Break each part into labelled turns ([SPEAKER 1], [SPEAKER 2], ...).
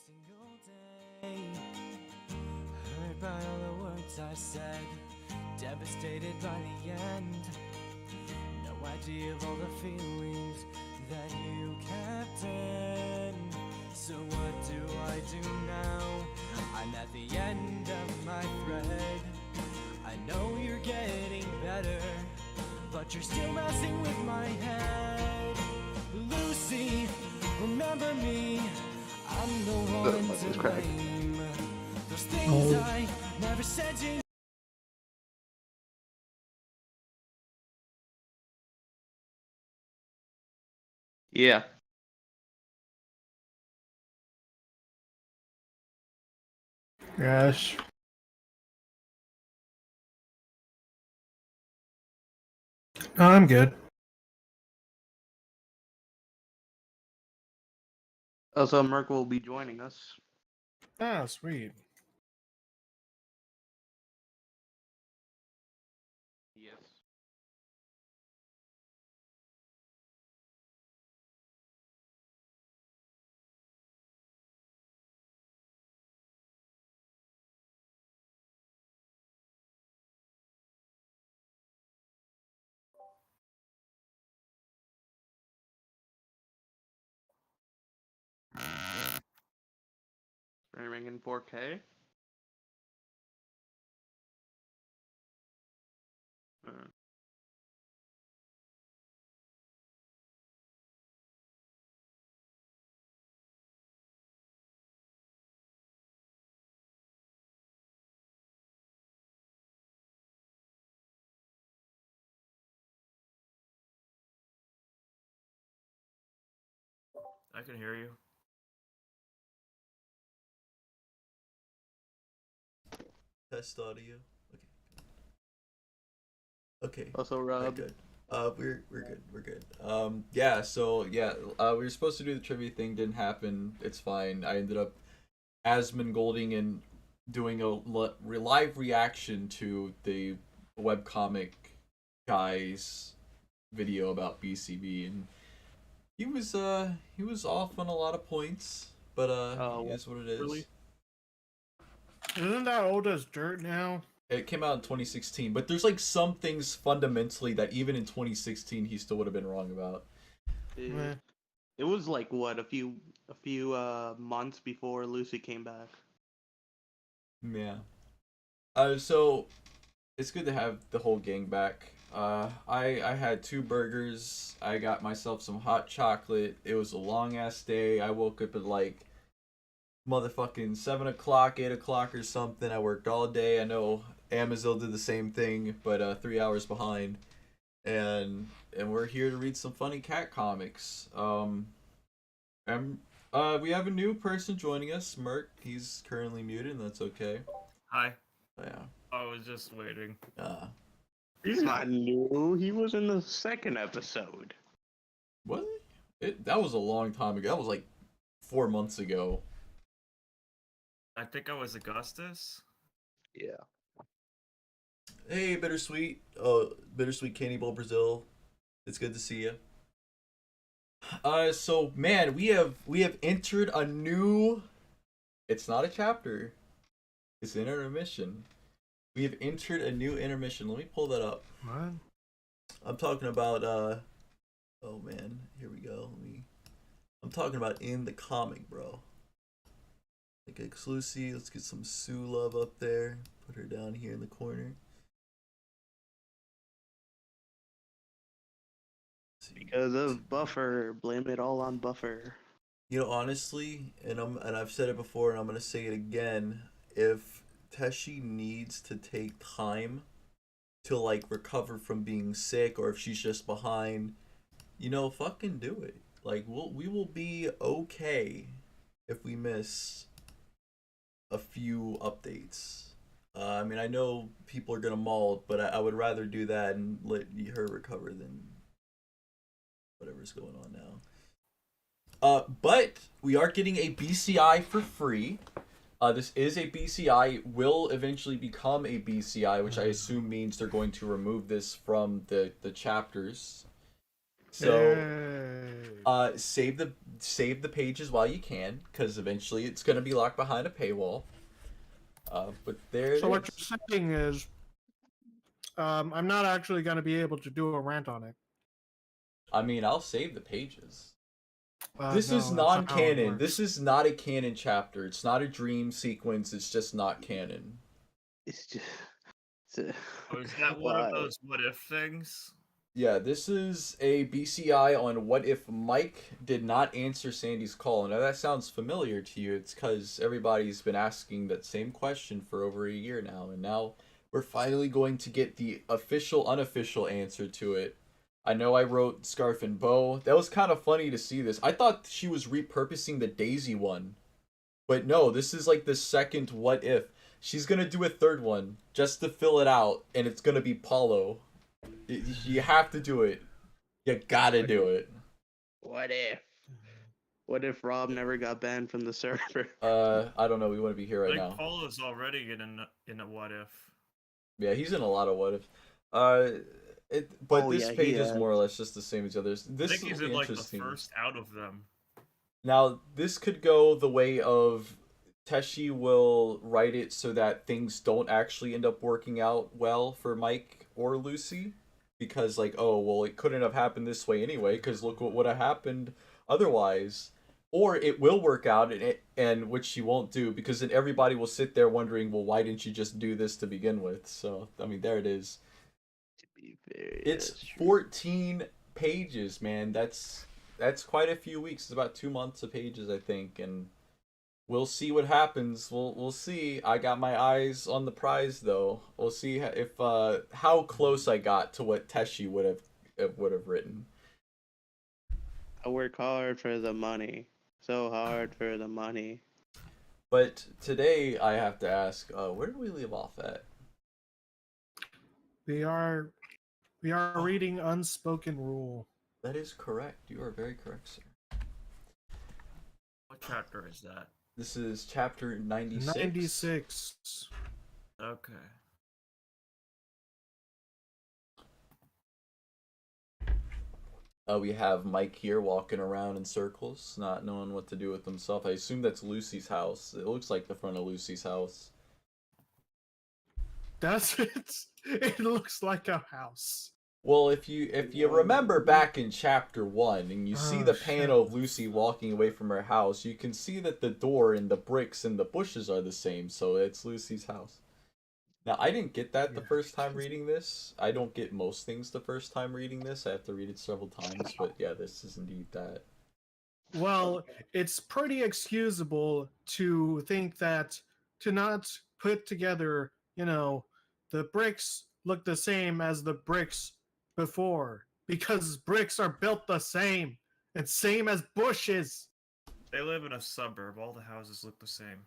[SPEAKER 1] single day, hurt by all the words I said, devastated by the end. No idea of all the feelings that you kept in. So what do I do now? I'm at the end of my thread. I know you're getting better, but you're still messing with my head. Lucy, remember me, I'm the one to blame. Those things I never said to you.
[SPEAKER 2] Yeah.
[SPEAKER 3] Yes. I'm good.
[SPEAKER 2] Also, Merc will be joining us.
[SPEAKER 3] Ah, sweet.
[SPEAKER 2] Yes. Streaming in 4K.
[SPEAKER 4] I can hear you.
[SPEAKER 5] Test audio. Okay.
[SPEAKER 2] Also, Rob.
[SPEAKER 5] Good. We're good. We're good. Yeah. So yeah, we were supposed to do the trivia thing. Didn't happen. It's fine. I ended up Golding and doing a live reaction to the webcomic guy's video about BCB, and he was off on a lot of points, but it is what it is.
[SPEAKER 3] Really? Isn't that old as dirt now?
[SPEAKER 5] It came out in 2016, but there's like some things fundamentally that even in 2016 he still would have been wrong about.
[SPEAKER 2] It was like what, a few months before Lucy came back.
[SPEAKER 5] Yeah. So it's good to have the whole gang back. I had 2 burgers. I got myself some hot chocolate. It was a long ass day. I woke up at like motherfucking 7 o'clock, 8 o'clock or something. I worked all day. I know Amazil did the same thing, but 3 hours behind. And we're here to read some funny cat comics. We have a new person joining us, Merc. He's currently muted, and that's okay.
[SPEAKER 4] Hi.
[SPEAKER 5] Yeah.
[SPEAKER 4] I was just waiting.
[SPEAKER 2] He's not new. He was in the 2nd episode.
[SPEAKER 5] What? That was a long time ago. That was like 4 months ago.
[SPEAKER 4] I think I was Augustus.
[SPEAKER 2] Yeah.
[SPEAKER 5] Hey, Bittersweet. Bittersweet Candy Bowl Brazil. It's good to see you. So man, we have entered a new. It's not a chapter. It's an intermission. We have entered a new intermission. Let me pull that up.
[SPEAKER 3] What?
[SPEAKER 5] I'm talking about oh man, here we go. I'm talking about in the comic, bro. Like exclusive. Let's get some Sue love up there. Put her down here in the corner.
[SPEAKER 2] Because of Buffer. Blame it all on Buffer.
[SPEAKER 5] You know, honestly, and I've said it before, and I'm gonna say it again. If Teshi needs to take time to like recover from being sick, or if she's just behind, you know, fucking do it. Like we will be okay if we miss a few updates. I mean, I know people are gonna maul, but I would rather do that and let her recover than whatever's going on now. But we are getting a BCI for free. This is a BCI, will eventually become a BCI, which I assume means they're going to remove this from the chapters. So, Save the pages while you can, because eventually it's gonna be locked behind a paywall. But there it
[SPEAKER 3] So what
[SPEAKER 5] is.
[SPEAKER 3] you're saying is, I'm not actually going to be able to do a rant on it.
[SPEAKER 5] I mean, I'll save the pages.
[SPEAKER 3] No,
[SPEAKER 5] This is
[SPEAKER 3] that's not how it
[SPEAKER 5] non-canon. This
[SPEAKER 3] works.
[SPEAKER 5] is not a canon chapter. It's not a dream sequence. It's just not canon.
[SPEAKER 2] It's just.
[SPEAKER 4] Oh, is that one
[SPEAKER 2] Why?
[SPEAKER 4] of those what if things?
[SPEAKER 5] Yeah, this is a BCI on what if Mike did not answer Sandy's call. Now that sounds familiar to you. It's because everybody's been asking that same question for over a year now, and now we're finally going to get the official, unofficial answer to it. I know I wrote Scarf and Bow. That was kind of funny to see this. I thought she was repurposing the Daisy one, but no, this is like the second what if. She's gonna do a third one just to fill it out, and it's gonna be Paulo. You have to do it. You gotta do it.
[SPEAKER 2] What if? What if Rob never got banned from the server?
[SPEAKER 5] I don't know. We want to be here right
[SPEAKER 4] Like
[SPEAKER 5] now.
[SPEAKER 4] Paulo's already in a what if.
[SPEAKER 5] Yeah, he's in a lot of what if. But this
[SPEAKER 2] yeah,
[SPEAKER 5] page
[SPEAKER 2] he
[SPEAKER 5] is
[SPEAKER 2] has.
[SPEAKER 5] more or less just the same as the others.
[SPEAKER 4] I
[SPEAKER 5] This
[SPEAKER 4] think
[SPEAKER 5] will
[SPEAKER 4] he's
[SPEAKER 5] be
[SPEAKER 4] in like the
[SPEAKER 5] interesting.
[SPEAKER 4] first out of them.
[SPEAKER 5] Now, this could go the way of Teshi will write it so that things don't actually end up working out well for Mike or Lucy. Because, like, oh, well, it couldn't have happened this way anyway, because look what would have happened otherwise. Or it will work out, and which she won't do, because then everybody will sit there wondering, well, why didn't you just do this to begin with? So, I mean, there it is.
[SPEAKER 2] To be fair,
[SPEAKER 5] It's
[SPEAKER 2] that's true.
[SPEAKER 5] 14 pages, man. That's quite a few weeks. It's about 2 months of pages, I think, and we'll see what happens. We'll see. I got my eyes on the prize, though. We'll see if how close I got to what Teshi would have written.
[SPEAKER 2] I work hard for the money. So hard for the money.
[SPEAKER 5] But today I have to ask, where did we leave off at?
[SPEAKER 3] We are reading Unspoken Rule.
[SPEAKER 5] That is correct. You are very correct, sir.
[SPEAKER 4] What chapter is that?
[SPEAKER 5] This is chapter 96.
[SPEAKER 3] 96.
[SPEAKER 4] Okay.
[SPEAKER 5] We have Mike here walking around in circles, not knowing what to do with himself. I assume that's Lucy's house. It looks like the front of Lucy's house.
[SPEAKER 3] Does it? It looks like a house.
[SPEAKER 5] Well, if you remember back in chapter 1 and you see
[SPEAKER 3] Oh,
[SPEAKER 5] the
[SPEAKER 3] shit.
[SPEAKER 5] panel of Lucy walking away from her house, you can see that the door and the bricks and the bushes are the same, so it's Lucy's house. Now, I didn't get that the first time reading this. I don't get most things the first time reading this. I have to read it several times, but yeah, this is indeed that.
[SPEAKER 3] Well, it's pretty excusable to think that to not put together, the bricks look the same as the bricks before because bricks are built the same and same as bushes.
[SPEAKER 4] They live in a suburb. All the houses look the same.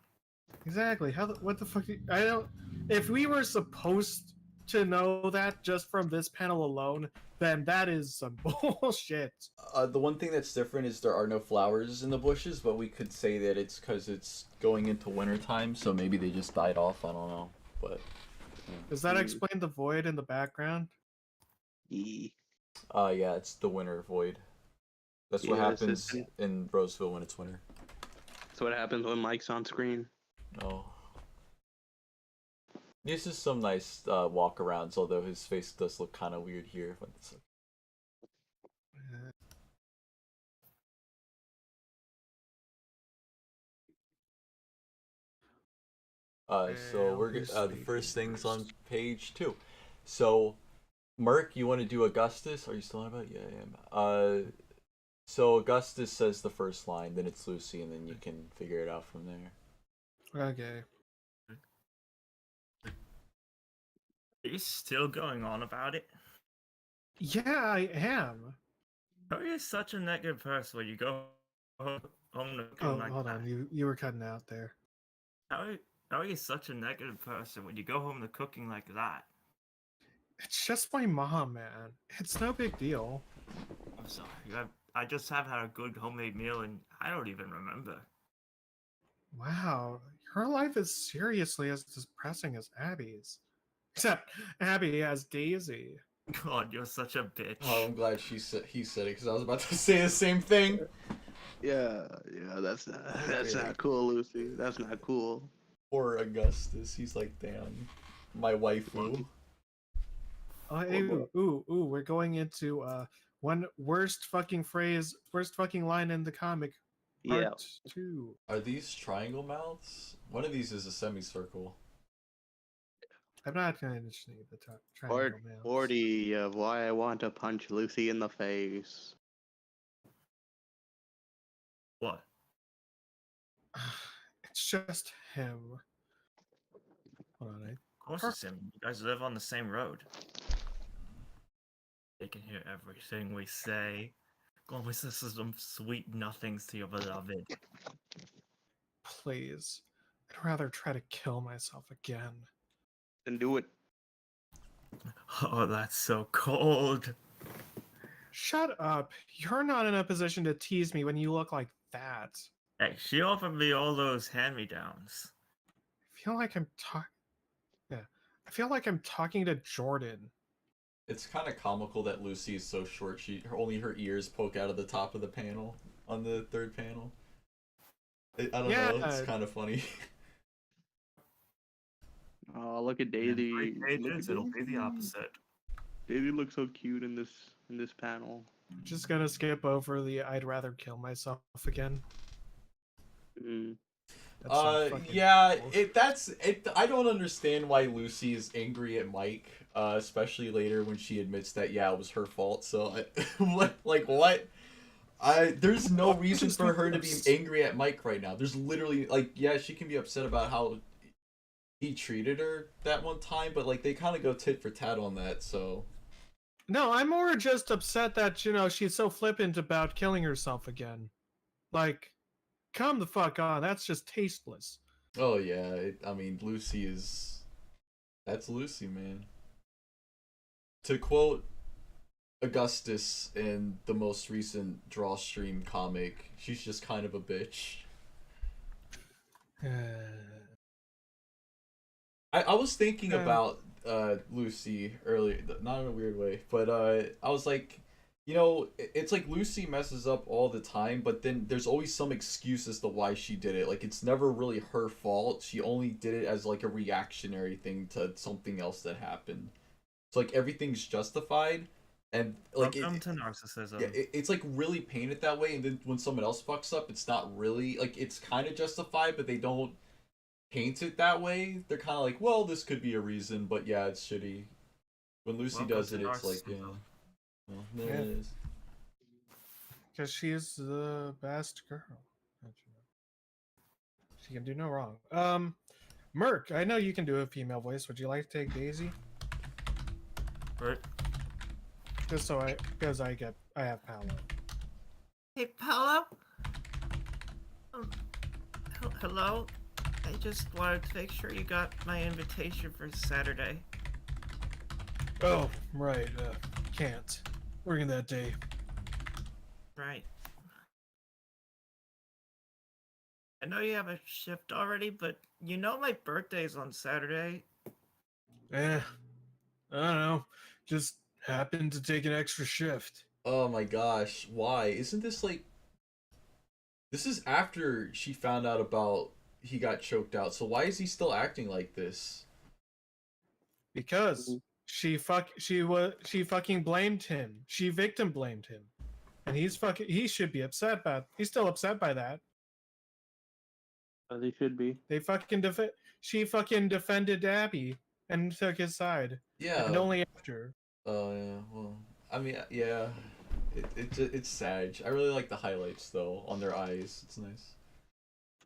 [SPEAKER 3] Exactly. What the fuck? I don't. If we were supposed to know that just from this panel alone, then that is some bullshit.
[SPEAKER 5] The one thing that's different is there are no flowers in the bushes, but we could say that it's because it's going into wintertime, so maybe they just died off. I don't know, but
[SPEAKER 3] Does that explain the void in the background?
[SPEAKER 2] Yeah.
[SPEAKER 5] yeah, it's the winter void. That's what
[SPEAKER 2] Yeah, it's
[SPEAKER 5] happens in Roseville when it's winter.
[SPEAKER 2] That's what happens when Mike's on screen.
[SPEAKER 5] Oh. This is some nice walk-arounds, although his face does look kind of weird here. So we're the first things on page 2. So, Merc, you want to do Augustus? Are you still on about? Yeah, I am. So Augustus says the first line, then it's Lucy, and then you can figure it out from there.
[SPEAKER 3] Okay.
[SPEAKER 4] Are you still going on about it?
[SPEAKER 3] Yeah, I am.
[SPEAKER 4] How are you such a negative person when you go home looking
[SPEAKER 3] Oh,
[SPEAKER 4] like
[SPEAKER 3] hold
[SPEAKER 4] that?
[SPEAKER 3] on. You were cutting out there.
[SPEAKER 4] How are you such a negative person when you go home to cooking like that?
[SPEAKER 3] It's just my mom, man. It's no big deal.
[SPEAKER 4] I'm sorry. I just haven't had a good homemade meal and I don't even remember.
[SPEAKER 3] Wow, her life is seriously as depressing as Abby's. Except Abby has Daisy.
[SPEAKER 4] God, you're such a bitch.
[SPEAKER 5] Oh, I'm glad he said it because I was about to say the same thing.
[SPEAKER 2] Yeah, that's not cool, Lucy. That's not cool.
[SPEAKER 5] Poor Augustus. He's like, damn, my waifu.
[SPEAKER 3] Oh, hey, ooh, we're going into one worst fucking phrase, worst fucking line in the comic,
[SPEAKER 2] Yeah,
[SPEAKER 3] part 2.
[SPEAKER 5] Are these triangle mouths? One of these is a semicircle.
[SPEAKER 3] I'm not gonna mention the
[SPEAKER 2] Part
[SPEAKER 3] triangle mouths.
[SPEAKER 2] 40 of why I want to punch Lucy in the face.
[SPEAKER 4] What?
[SPEAKER 3] It's just him. Hold on,
[SPEAKER 4] Of course it's him. You guys live on the same road. They can hear everything we say. Go on, listen to some sweet nothings to your beloved.
[SPEAKER 3] please. I'd rather try to kill myself again.
[SPEAKER 2] Then do it.
[SPEAKER 4] Oh, that's so cold.
[SPEAKER 3] Shut up. You're not in a position to tease me when you look like that.
[SPEAKER 4] Hey, she offered me all those hand-me-downs.
[SPEAKER 3] I feel like I'm talking. Yeah. I feel like I'm talking to Jordan.
[SPEAKER 5] It's kind of comical that Lucy is so short. Only her ears poke out of the top of the panel on the third panel. I don't know. It's kind of funny.
[SPEAKER 2] Oh, look at
[SPEAKER 4] In
[SPEAKER 2] Daisy.
[SPEAKER 4] 3
[SPEAKER 2] Look
[SPEAKER 4] pages,
[SPEAKER 2] at
[SPEAKER 4] it'll be the
[SPEAKER 2] Daisy.
[SPEAKER 4] opposite.
[SPEAKER 2] Daisy looks so cute in this panel.
[SPEAKER 3] Just gonna skip over the I'd rather kill myself again.
[SPEAKER 2] Mm.
[SPEAKER 3] That's some fucking
[SPEAKER 5] Yeah,
[SPEAKER 3] bullshit.
[SPEAKER 5] I don't understand why Lucy is angry at Mike, especially later when she admits that it was her fault. So, what? There's no reason for her to be angry at Mike right now. There's literally she can be upset about how he treated her that one time, but they kind of go tit for tat on that. So,
[SPEAKER 3] No, I'm more just upset that, she's so flippant about killing herself again. Like, come the fuck on. That's just tasteless.
[SPEAKER 5] oh yeah, I mean that's Lucy, man. To quote Augustus in the most recent Drawstream comic, she's just kind of a bitch. I was thinking about Lucy earlier, not in a weird way, but I was like, it's like Lucy messes up all the time, but then there's always some excuse as to why she did it. Like, it's never really her fault. She only did it as like a reactionary thing to something else that happened. So like everything's justified, and like
[SPEAKER 4] Welcome to narcissism.
[SPEAKER 5] yeah, it's like really painted that way, and then when someone else fucks up, it's not really like it's kind of justified, but they don't paint it that way. They're kind of like, well, this could be a reason, but yeah, it's shitty. When Lucy
[SPEAKER 4] Welcome
[SPEAKER 5] does
[SPEAKER 4] to
[SPEAKER 5] it, it's like, yeah,
[SPEAKER 4] narcissism.
[SPEAKER 5] well, there
[SPEAKER 3] Yeah.
[SPEAKER 5] it is.
[SPEAKER 3] Because she's the best girl. She can do no wrong. Merc, I know you can do a female voice. Would you like to take Daisy?
[SPEAKER 4] Right?
[SPEAKER 3] Just because I have Paolo.
[SPEAKER 4] Hey, Paolo? Hello? I just wanted to make sure you got my invitation for Saturday.
[SPEAKER 3] Oh, right. Can't. Working that day.
[SPEAKER 4] Right. I know you have a shift already, but you know my birthday's on Saturday.
[SPEAKER 3] I don't know. Just happened to take an extra shift.
[SPEAKER 5] Oh my gosh, why? Isn't this like? This is after she found out about he got choked out. So why is he still acting like this?
[SPEAKER 3] Because she fucking blamed him. She victim blamed him. And he should be upset about. He's still upset by that.
[SPEAKER 2] They should be.
[SPEAKER 3] She fucking defended Abby and took his side.
[SPEAKER 5] Yeah.
[SPEAKER 3] And only after.
[SPEAKER 5] Oh yeah. Well, I mean, yeah. It's sad. I really like the highlights though on their eyes. It's nice.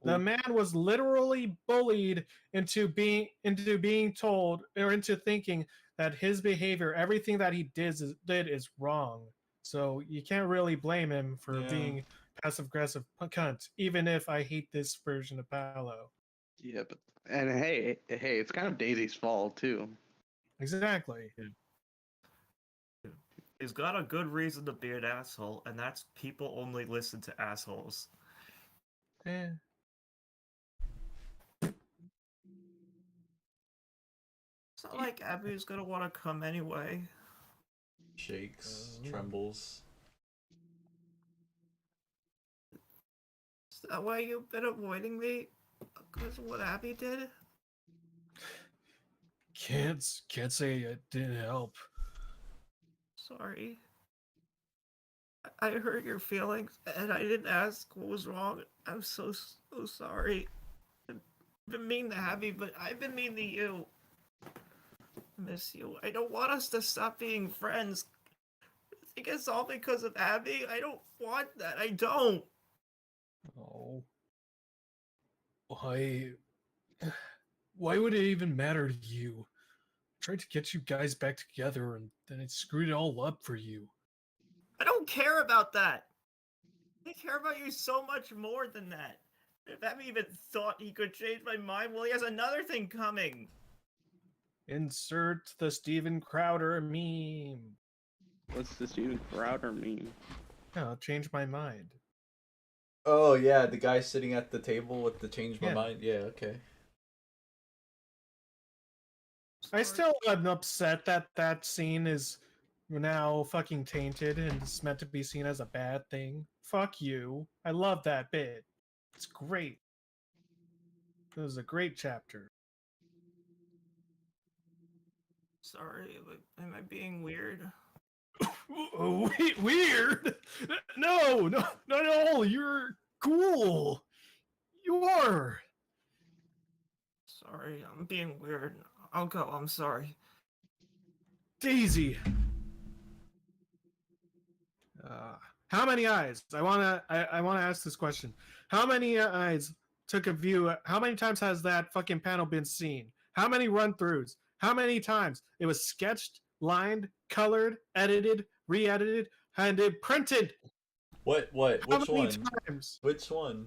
[SPEAKER 3] The man was literally bullied into being told or into thinking that his behavior, everything that he did is wrong. So you can't really blame him for being passive aggressive cunt, even if I hate this version of Paolo.
[SPEAKER 2] Yeah, but hey, it's kind of Daisy's fault too.
[SPEAKER 3] Exactly.
[SPEAKER 4] He's got a good reason to be an asshole, and that's people only listen to assholes.
[SPEAKER 3] Eh.
[SPEAKER 4] It's not like Abby's gonna want to come anyway.
[SPEAKER 5] Shakes, trembles.
[SPEAKER 4] Is that why you've been avoiding me? Because of what Abby did?
[SPEAKER 3] Can't say it didn't help.
[SPEAKER 4] Sorry. I hurt your feelings, and I didn't ask what was wrong. I'm so sorry. I've been mean to Abby, but I've been mean to you. I miss you. I don't want us to stop being friends. I think it's all because of Abby. I don't want that. I don't.
[SPEAKER 3] Oh. Why would it even matter to you? I tried to get you guys back together and then it screwed it all up for you.
[SPEAKER 4] I don't care about that. I care about you so much more than that. If Abby even thought he could change my mind, well, he has another thing coming.
[SPEAKER 3] Insert the Steven Crowder meme.
[SPEAKER 2] What's the Steven Crowder meme?
[SPEAKER 3] Yeah, I'll change my mind.
[SPEAKER 5] Oh yeah, the guy sitting at the table with the change my
[SPEAKER 3] Yeah.
[SPEAKER 5] mind. Yeah, okay.
[SPEAKER 3] I still am upset that that scene is now fucking tainted and it's meant to be seen as a bad thing. Fuck you. I love that bit. It's great. It was a great chapter.
[SPEAKER 4] Sorry, but am I being weird?
[SPEAKER 3] Weird? No, not at all. You're cool. You are.
[SPEAKER 4] Sorry, I'm being weird. I'll go, I'm sorry.
[SPEAKER 3] Daisy. How many eyes? I wanna ask this question. How many eyes took a view? How many times has that fucking panel been seen? How many run-throughs? How many times it was sketched, lined, colored, edited, re-edited, and it printed?
[SPEAKER 5] What?
[SPEAKER 3] How
[SPEAKER 5] Which
[SPEAKER 3] many
[SPEAKER 5] one?
[SPEAKER 3] times?
[SPEAKER 5] Which one?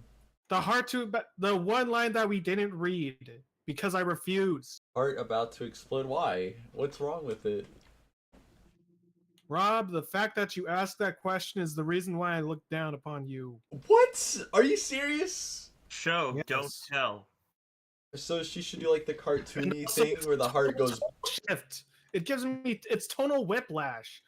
[SPEAKER 3] The one line that we didn't read because I refused.
[SPEAKER 5] Art about to explode. Why? What's wrong with it?
[SPEAKER 3] Rob, the fact that you asked that question is the reason why I look down upon you.
[SPEAKER 5] What? Are you serious?
[SPEAKER 4] Show,
[SPEAKER 3] Yes.
[SPEAKER 4] don't tell.
[SPEAKER 5] So she should do like the cartoony
[SPEAKER 3] And also,
[SPEAKER 5] thing where the heart goes.
[SPEAKER 3] shift. It gives me it's tonal whiplash.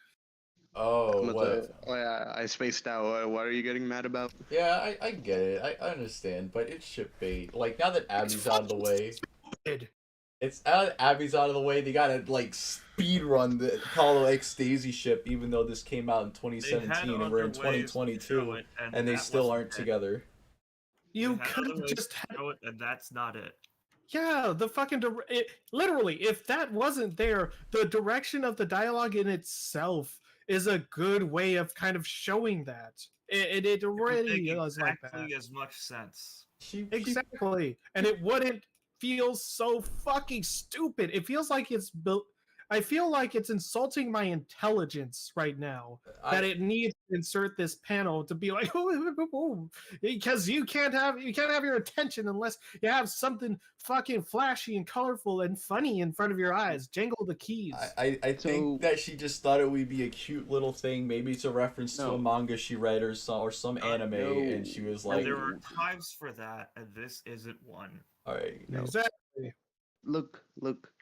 [SPEAKER 5] Oh, what?
[SPEAKER 2] Oh yeah, I spaced out. What are you getting mad about?
[SPEAKER 5] Yeah, I get it. I understand, but it's ship bait. Like now that Abby's out of the way,
[SPEAKER 3] Stupid.
[SPEAKER 5] it's out. Abby's out of the way. They gotta like speed run the Apollo X Daisy ship, even though this came out in 2017 and we're in 2022, and they still aren't together.
[SPEAKER 3] You could have just had,
[SPEAKER 4] and that's not it.
[SPEAKER 3] yeah, the fucking literally, if that wasn't there, the direction of the dialogue in itself is a good way of kind of showing that. It already is like that.
[SPEAKER 4] Exactly as much sense.
[SPEAKER 3] Exactly. And it wouldn't feel so fucking stupid. It feels like it's built. I feel like it's insulting my intelligence right now that it needs to insert this panel to be like, because you can't have your attention unless you have something fucking flashy and colorful and funny in front of your eyes. Jangle the keys.
[SPEAKER 5] I think that she just thought it would be a cute little thing. Maybe it's a reference to a manga she read or some anime, and she was like,
[SPEAKER 4] there are times for that, and this isn't one.
[SPEAKER 5] All right,
[SPEAKER 3] Exactly.
[SPEAKER 2] Look.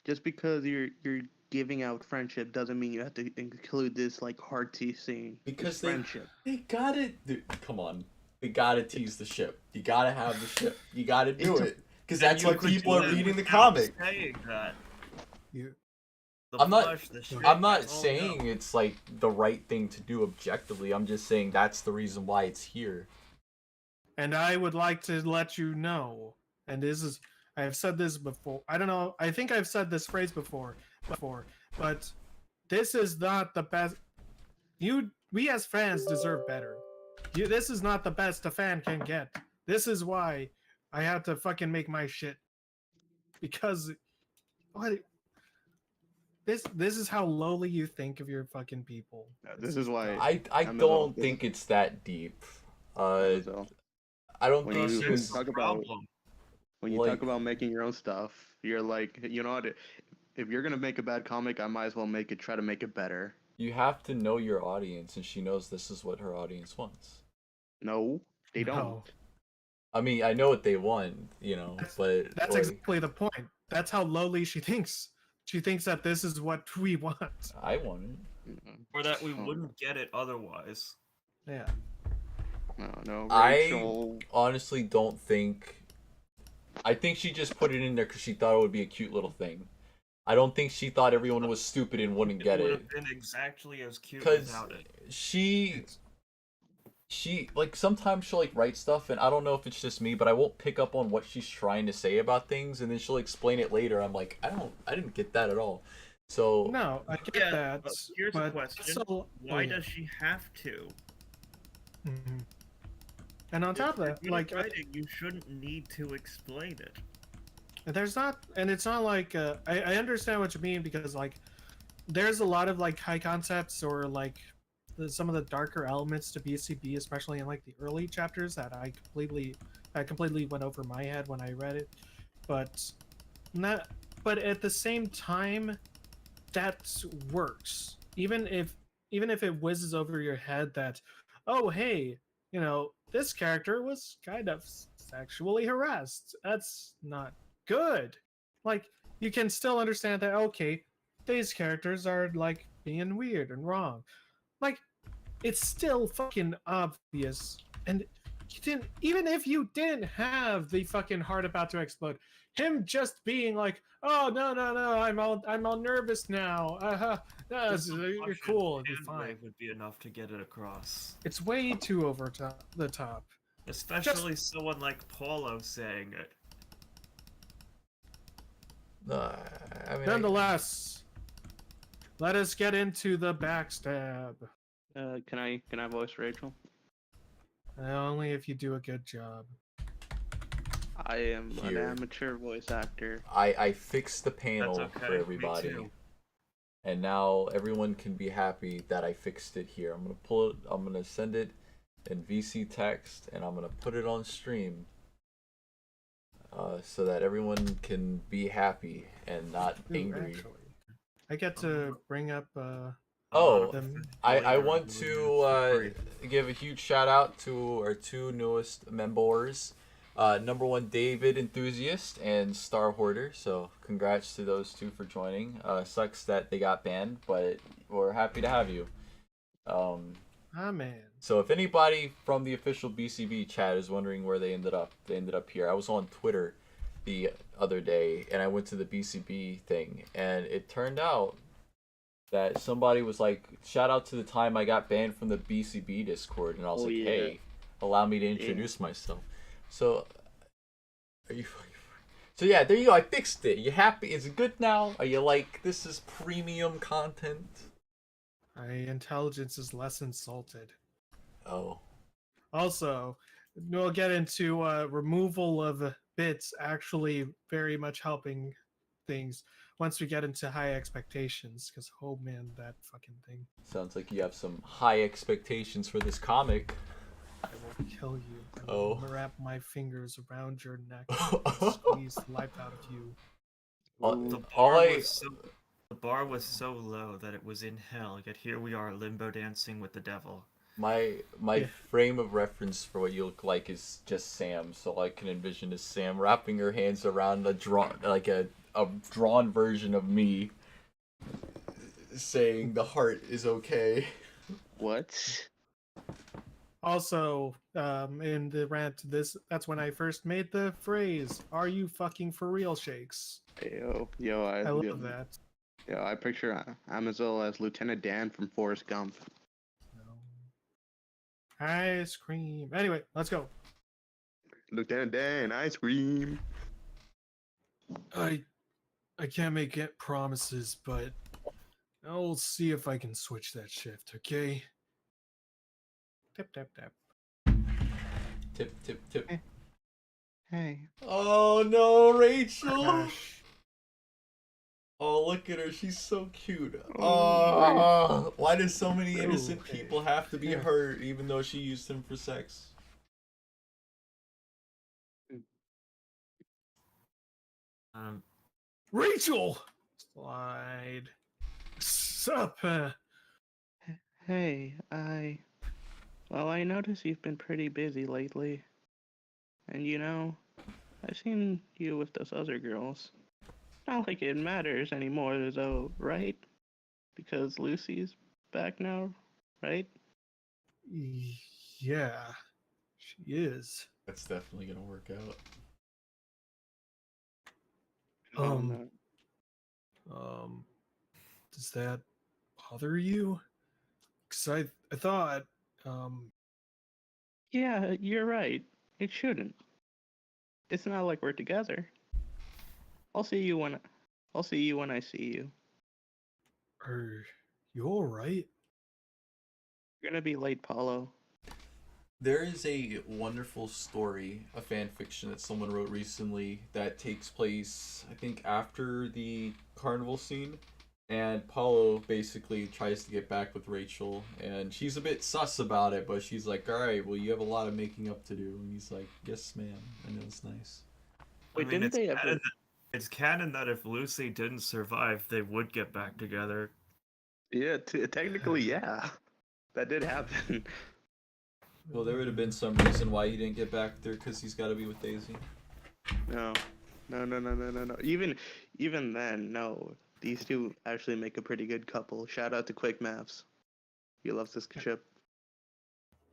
[SPEAKER 2] Just because you're giving out friendship doesn't mean you have to include this like hearty scene.
[SPEAKER 5] Because
[SPEAKER 2] friendship.
[SPEAKER 5] They gotta come on. They gotta tease the ship. You gotta have the ship. You gotta do it because that's what people are reading the comic.
[SPEAKER 4] Saying that.
[SPEAKER 5] I'm not saying it's like the right thing to do objectively. I'm just saying that's the reason why it's here.
[SPEAKER 3] And I would like to let you know, and I have said this before. I don't know. I think I've said this phrase before, but this is not the best. We as fans deserve better. This is not the best a fan can get. This is why I had to fucking make my shit. Because this is how lowly you think of your fucking people.
[SPEAKER 2] This is why
[SPEAKER 5] I don't think it's that deep. I don't think
[SPEAKER 2] you
[SPEAKER 5] it's
[SPEAKER 2] talk about when you talk about making your own stuff, you're like, you know what? If you're gonna make a bad comic, I might as well try to make it better.
[SPEAKER 5] You have to know your audience, and she knows this is what her audience wants.
[SPEAKER 2] No, they don't.
[SPEAKER 5] I mean, I know what they want, but
[SPEAKER 3] that's exactly the point. That's how lowly she thinks. She thinks that this is what we want.
[SPEAKER 5] I want it.
[SPEAKER 4] or that we
[SPEAKER 2] Oh,
[SPEAKER 4] wouldn't get it otherwise.
[SPEAKER 3] Yeah.
[SPEAKER 2] no,
[SPEAKER 5] I
[SPEAKER 2] Rachel.
[SPEAKER 5] honestly don't think. I think she just put it in there because she thought it would be a cute little thing. I don't think she thought everyone was stupid and wouldn't
[SPEAKER 4] It
[SPEAKER 5] get
[SPEAKER 4] would
[SPEAKER 5] it.
[SPEAKER 4] have been exactly as cute
[SPEAKER 5] Because
[SPEAKER 4] without it.
[SPEAKER 5] she like sometimes she'll like write stuff and I don't know if it's just me, but I won't pick up on what she's trying to say about things, and then she'll explain it later. I'm like, I didn't get that at all. So
[SPEAKER 3] No, I get
[SPEAKER 4] Yeah,
[SPEAKER 3] that.
[SPEAKER 4] but here's a question.
[SPEAKER 3] So,
[SPEAKER 4] Why does she have to?
[SPEAKER 3] Mhm. And on top of
[SPEAKER 4] If
[SPEAKER 3] that,
[SPEAKER 4] you're
[SPEAKER 3] like,
[SPEAKER 4] writing, you shouldn't need to explain it.
[SPEAKER 3] there's not, and it's not like I understand what you mean because like there's a lot of like high concepts or like some of the darker elements to BCB, especially in like the early chapters that I completely went over my head when I read it, but not. But at the same time, that works. Even if it whizzes over your head that, oh hey, this character was kind of sexually harassed. That's not good. Like you can still understand that okay, these characters are like being weird and wrong. Like it's still fucking obvious. And you didn't even if you didn't have the fucking heart about to explode, him just being like, "Oh no, I'm all nervous now. No,
[SPEAKER 4] Just a
[SPEAKER 3] you're
[SPEAKER 4] blush
[SPEAKER 3] cool,
[SPEAKER 4] and
[SPEAKER 3] it'll be
[SPEAKER 4] hand
[SPEAKER 3] fine."
[SPEAKER 4] wave would be enough to get it across.
[SPEAKER 3] It's way too over the top.
[SPEAKER 4] Especially someone like Paulo saying it.
[SPEAKER 5] uh, I mean,
[SPEAKER 3] Nonetheless, let us get into the backstab.
[SPEAKER 2] Can I voice Rachel?
[SPEAKER 3] Only if you do a good job.
[SPEAKER 2] I am an
[SPEAKER 5] Here.
[SPEAKER 2] amateur voice actor.
[SPEAKER 5] I fixed the
[SPEAKER 4] That's
[SPEAKER 5] panel
[SPEAKER 4] okay.
[SPEAKER 5] for everybody.
[SPEAKER 4] Me too.
[SPEAKER 5] And now everyone can be happy that I fixed it here. I'm gonna pull it. I'm gonna send it in VC text, and I'm gonna put it on stream, so that everyone can be happy and not
[SPEAKER 3] Ooh,
[SPEAKER 5] angry.
[SPEAKER 3] actually, I get to bring up
[SPEAKER 5] Oh,
[SPEAKER 3] them.
[SPEAKER 5] I want to give a huge shout out to our two newest members. Number one, David Enthusiast and Star Hoarder. So congrats to those two for joining. Sucks that they got banned, but we're happy to have you.
[SPEAKER 3] Man.
[SPEAKER 5] So if anybody from the official BCB chat is wondering where they ended up here. I was on Twitter the other day and I went to the BCB thing, and it turned out that somebody was like, shout out to the time I got banned from the BCB Discord, and I was like,
[SPEAKER 2] yeah.
[SPEAKER 5] hey, allow me to introduce myself. So, are you? So yeah, there you go. I fixed it. You happy? Is it good now? Are you like, this is premium content?
[SPEAKER 3] My intelligence is less insulted.
[SPEAKER 5] Oh.
[SPEAKER 3] Also, we'll get into removal of bits actually very much helping things once we get into high expectations. Because oh man, that fucking thing.
[SPEAKER 5] Sounds like you have some high expectations for this comic.
[SPEAKER 3] I will kill you. I
[SPEAKER 5] Oh.
[SPEAKER 3] will wrap my fingers around your neck and squeeze the life out of you.
[SPEAKER 4] The bar was so low that it was in hell, yet here we are limbo dancing with the devil.
[SPEAKER 5] My frame of reference for what you look like is just Sam, so I can envision is Sam wrapping her hands around a drawn version of me, saying the heart is okay.
[SPEAKER 2] What?
[SPEAKER 3] Also, in the rant, that's when I first made the phrase, "Are you fucking for real, Shakes?"
[SPEAKER 2] Yo,
[SPEAKER 3] I love that.
[SPEAKER 2] Yo, I picture Amazel as Lieutenant Dan from Forrest Gump.
[SPEAKER 3] Ice cream. Anyway, let's go.
[SPEAKER 2] Lieutenant Dan, ice cream.
[SPEAKER 3] I can't make it promises, but I'll see if I can switch that shift, okay? Tap tap tap.
[SPEAKER 5] Tip, tip, tip.
[SPEAKER 2] Hey.
[SPEAKER 5] Oh no, Rachel!
[SPEAKER 3] Gosh.
[SPEAKER 5] Oh, look at her. She's so cute.
[SPEAKER 2] Oh,
[SPEAKER 5] Why do so many innocent
[SPEAKER 3] Okay.
[SPEAKER 5] people have to be hurt even though she used him for sex?
[SPEAKER 3] Rachel! Slide. Sup?
[SPEAKER 2] Hey, well, I notice you've been pretty busy lately. And I've seen you with those other girls. Not like it matters anymore, though, right? Because Lucy's back now, right?
[SPEAKER 3] Yeah, she is.
[SPEAKER 5] That's definitely gonna work out.
[SPEAKER 2] Oh,
[SPEAKER 3] Um,
[SPEAKER 2] no.
[SPEAKER 3] um, does that bother you? Because I thought, um,
[SPEAKER 2] Yeah, you're right. It shouldn't. It's not like we're together. I'll see you when I'll see you when I see you.
[SPEAKER 3] are you all right?
[SPEAKER 2] You're gonna be late, Paulo.
[SPEAKER 5] There is a wonderful story, a fan fiction that someone wrote recently that takes place, I think, after the carnival scene. And Paulo basically tries to get back with Rachel, and she's a bit sus about it, but she's like, "Alright, well, you have a lot of making up to do." And he's like, "Yes, ma'am. I know it's nice."
[SPEAKER 2] Wait,
[SPEAKER 4] I mean,
[SPEAKER 2] didn't they ever?
[SPEAKER 4] it's canon that if Lucy didn't survive, they would get back together.
[SPEAKER 2] Yeah, technically, yeah. That did happen.
[SPEAKER 5] Well, there would have been some reason why he didn't get back there, because he's got to be with Daisy.
[SPEAKER 2] No. No. Even then, no. These two actually make a pretty good couple. Shout out to Quick Maps. He loves this chip.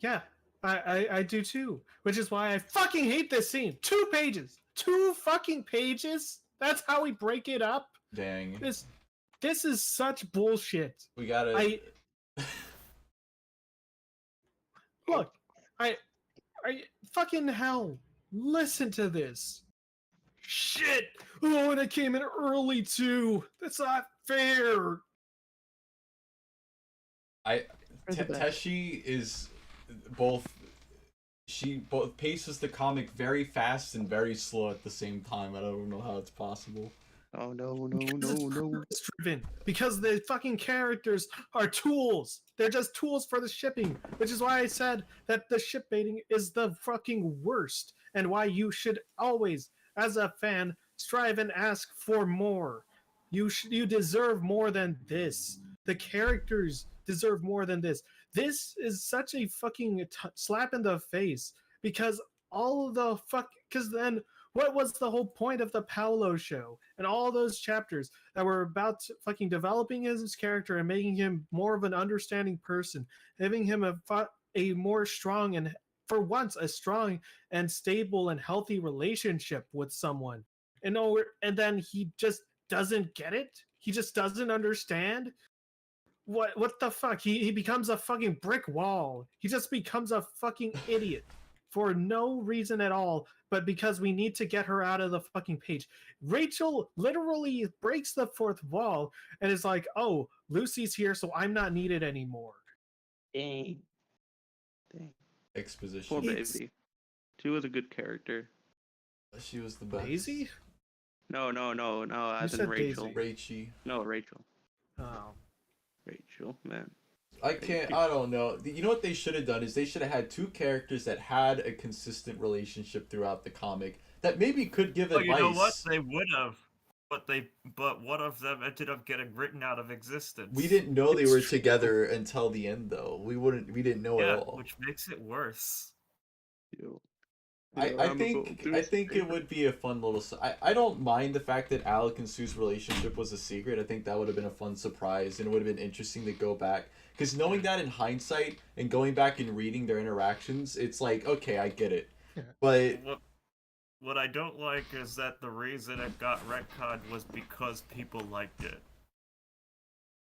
[SPEAKER 3] Yeah, I do too. Which is why I fucking hate this scene. 2 pages. 2 fucking pages. That's how we break it up.
[SPEAKER 5] Dang.
[SPEAKER 3] This is such bullshit.
[SPEAKER 5] We gotta.
[SPEAKER 3] Look, I fucking hell. Listen to this. Shit. Oh, and I came in early too. That's not fair.
[SPEAKER 5] Teshi is both. She both paces the comic very fast and very slow at the same time. I don't know how it's possible.
[SPEAKER 2] Oh no.
[SPEAKER 3] Driven because the fucking characters are tools. They're just tools for the shipping, which is why I said that the ship baiting is the fucking worst, and why you should always, as a fan, strive and ask for more. You deserve more than this. The characters deserve more than this. This is such a fucking slap in the face because all of the fuck. Because then what was the whole point of the Paolo show and all those chapters that were about fucking developing his character and making him more of an understanding person, giving him a more strong and for once a strong and stable and healthy relationship with someone. And then he just doesn't get it. He just doesn't understand. What the fuck? He becomes a fucking brick wall. He just becomes a fucking idiot for no reason at all, but because we need to get her out of the fucking page. Rachel literally breaks the 4th wall and is like, "Oh, Lucy's here, so I'm not needed anymore."
[SPEAKER 2] Dang.
[SPEAKER 5] Exposition.
[SPEAKER 2] Poor baby. She was a good character.
[SPEAKER 5] She was the best.
[SPEAKER 3] Daisy?
[SPEAKER 2] No. As in
[SPEAKER 3] said
[SPEAKER 2] Rachel.
[SPEAKER 5] Rachie.
[SPEAKER 2] No, Rachel.
[SPEAKER 3] Oh.
[SPEAKER 2] Rachel, man.
[SPEAKER 5] I don't know. You know what they should have done is they should have had 2 characters that had a consistent relationship throughout the comic that maybe could give advice.
[SPEAKER 4] You know what? They would have. But one of them ended up getting written out of existence.
[SPEAKER 5] We didn't know they were together until the end, though. We didn't know at all.
[SPEAKER 4] Which makes it worse.
[SPEAKER 5] I think it would be a fun little. I don't mind the fact that Alec and Sue's relationship was a secret. I think that would have been a fun surprise, and it would have been interesting to go back. Because knowing that in hindsight and going back and reading their interactions, it's like, okay, I get it. But
[SPEAKER 4] what I don't like is that the reason it got retconned was because people liked it.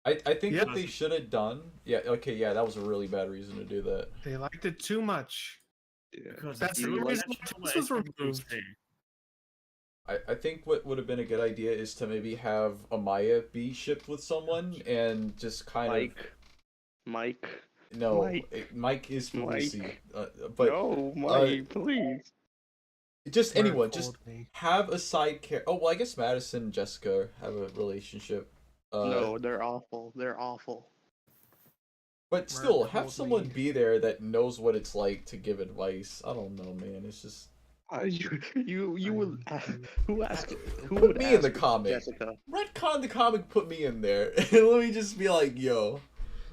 [SPEAKER 5] I think what they should have done. Yeah, okay, yeah, that was a really bad reason to do that.
[SPEAKER 3] They liked it too much.
[SPEAKER 2] Yeah.
[SPEAKER 4] Because
[SPEAKER 3] that's the reason this was removed.
[SPEAKER 5] I think what would have been a good idea is to maybe have Amaya be shipped with someone and just kind of...
[SPEAKER 2] Mike.
[SPEAKER 5] No, Mike is for Lucy. But
[SPEAKER 2] no, Mike, please.
[SPEAKER 5] Just anyone, just have a side character. Oh, well, I guess Madison and Jessica have a relationship.
[SPEAKER 2] No, they're awful. They're awful.
[SPEAKER 5] But still, have someone be there that knows what it's like to give advice. I don't know, man. It's just...
[SPEAKER 2] You will... Who
[SPEAKER 5] put me in the comic?
[SPEAKER 2] Jessica.
[SPEAKER 5] Retcon the comic, put me in there. And let me just be like,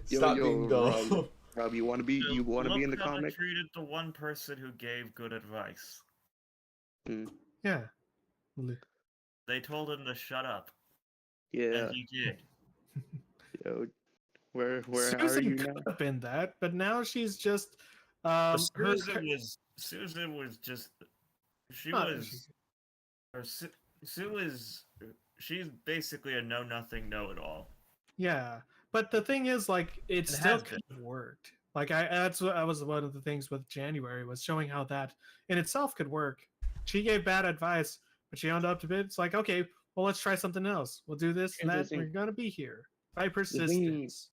[SPEAKER 5] stop being dumb.
[SPEAKER 2] Rob, you want to be in the comic?
[SPEAKER 4] Treated the one person who gave good advice.
[SPEAKER 3] Yeah.
[SPEAKER 4] They told him to shut up.
[SPEAKER 2] Yeah.
[SPEAKER 4] And he did.
[SPEAKER 2] Yo, Where are
[SPEAKER 3] Susan
[SPEAKER 2] you
[SPEAKER 3] could
[SPEAKER 2] now?
[SPEAKER 3] have been that, but now she's just
[SPEAKER 4] But
[SPEAKER 3] her.
[SPEAKER 4] Susan was just she
[SPEAKER 3] Not,
[SPEAKER 4] was or Sue was she's basically a know nothing know it all.
[SPEAKER 3] yeah, but the thing is, like, it
[SPEAKER 4] It
[SPEAKER 3] still
[SPEAKER 4] has been.
[SPEAKER 3] could have worked. Like, that's what I was one of the things with January was showing how that in itself could work. She gave bad advice, but she owned up to it. It's like, okay, well, let's try something else. We'll do this,
[SPEAKER 2] Here's the
[SPEAKER 3] that. We're
[SPEAKER 2] thing.
[SPEAKER 3] gonna be here by
[SPEAKER 2] The thing
[SPEAKER 3] persistence.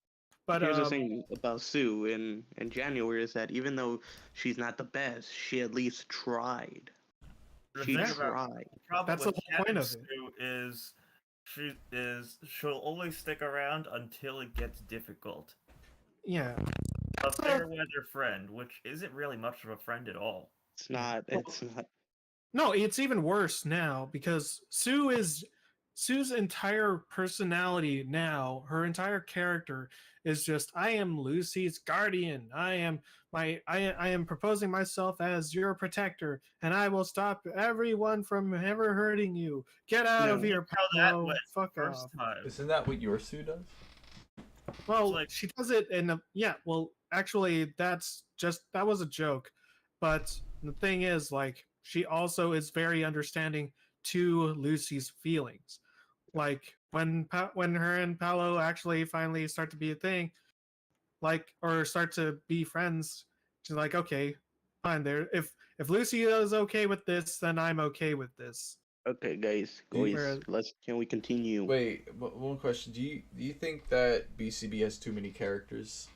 [SPEAKER 3] But
[SPEAKER 2] Here's the thing about Sue in January is that even though she's not the best, she at least tried.
[SPEAKER 4] The
[SPEAKER 2] She
[SPEAKER 4] thing about
[SPEAKER 2] tried.
[SPEAKER 4] the problem
[SPEAKER 3] That's the
[SPEAKER 4] with
[SPEAKER 3] whole point
[SPEAKER 4] Cat
[SPEAKER 3] of it.
[SPEAKER 4] Sue is she'll only stick around until it gets difficult.
[SPEAKER 3] yeah,
[SPEAKER 4] A fair weather friend, which isn't really much of a friend at all.
[SPEAKER 2] It's not. It's not.
[SPEAKER 3] no, it's even worse now because Sue's entire personality now, her entire character is just I am Lucy's guardian. I am proposing myself as your protector and I will stop everyone from ever hurting you. Get out of
[SPEAKER 2] No.
[SPEAKER 3] here,
[SPEAKER 4] How that
[SPEAKER 3] Pablo.
[SPEAKER 4] went
[SPEAKER 3] Fuck
[SPEAKER 4] first
[SPEAKER 3] off.
[SPEAKER 4] time.
[SPEAKER 5] Isn't that what your Sue does?
[SPEAKER 3] Well,
[SPEAKER 4] like-
[SPEAKER 3] she does it in a yeah, well, actually that was a joke. But the thing is, like, she also is very understanding to Lucy's feelings. Like when her and Paolo actually finally start to be a thing, like or start to be friends, she's like, okay, fine. There, if Lucy is okay with this, then I'm okay with this.
[SPEAKER 2] Okay, guys,
[SPEAKER 3] Whereas-
[SPEAKER 2] Can we continue?
[SPEAKER 5] Wait, one question. Do you think that BCB has too many characters?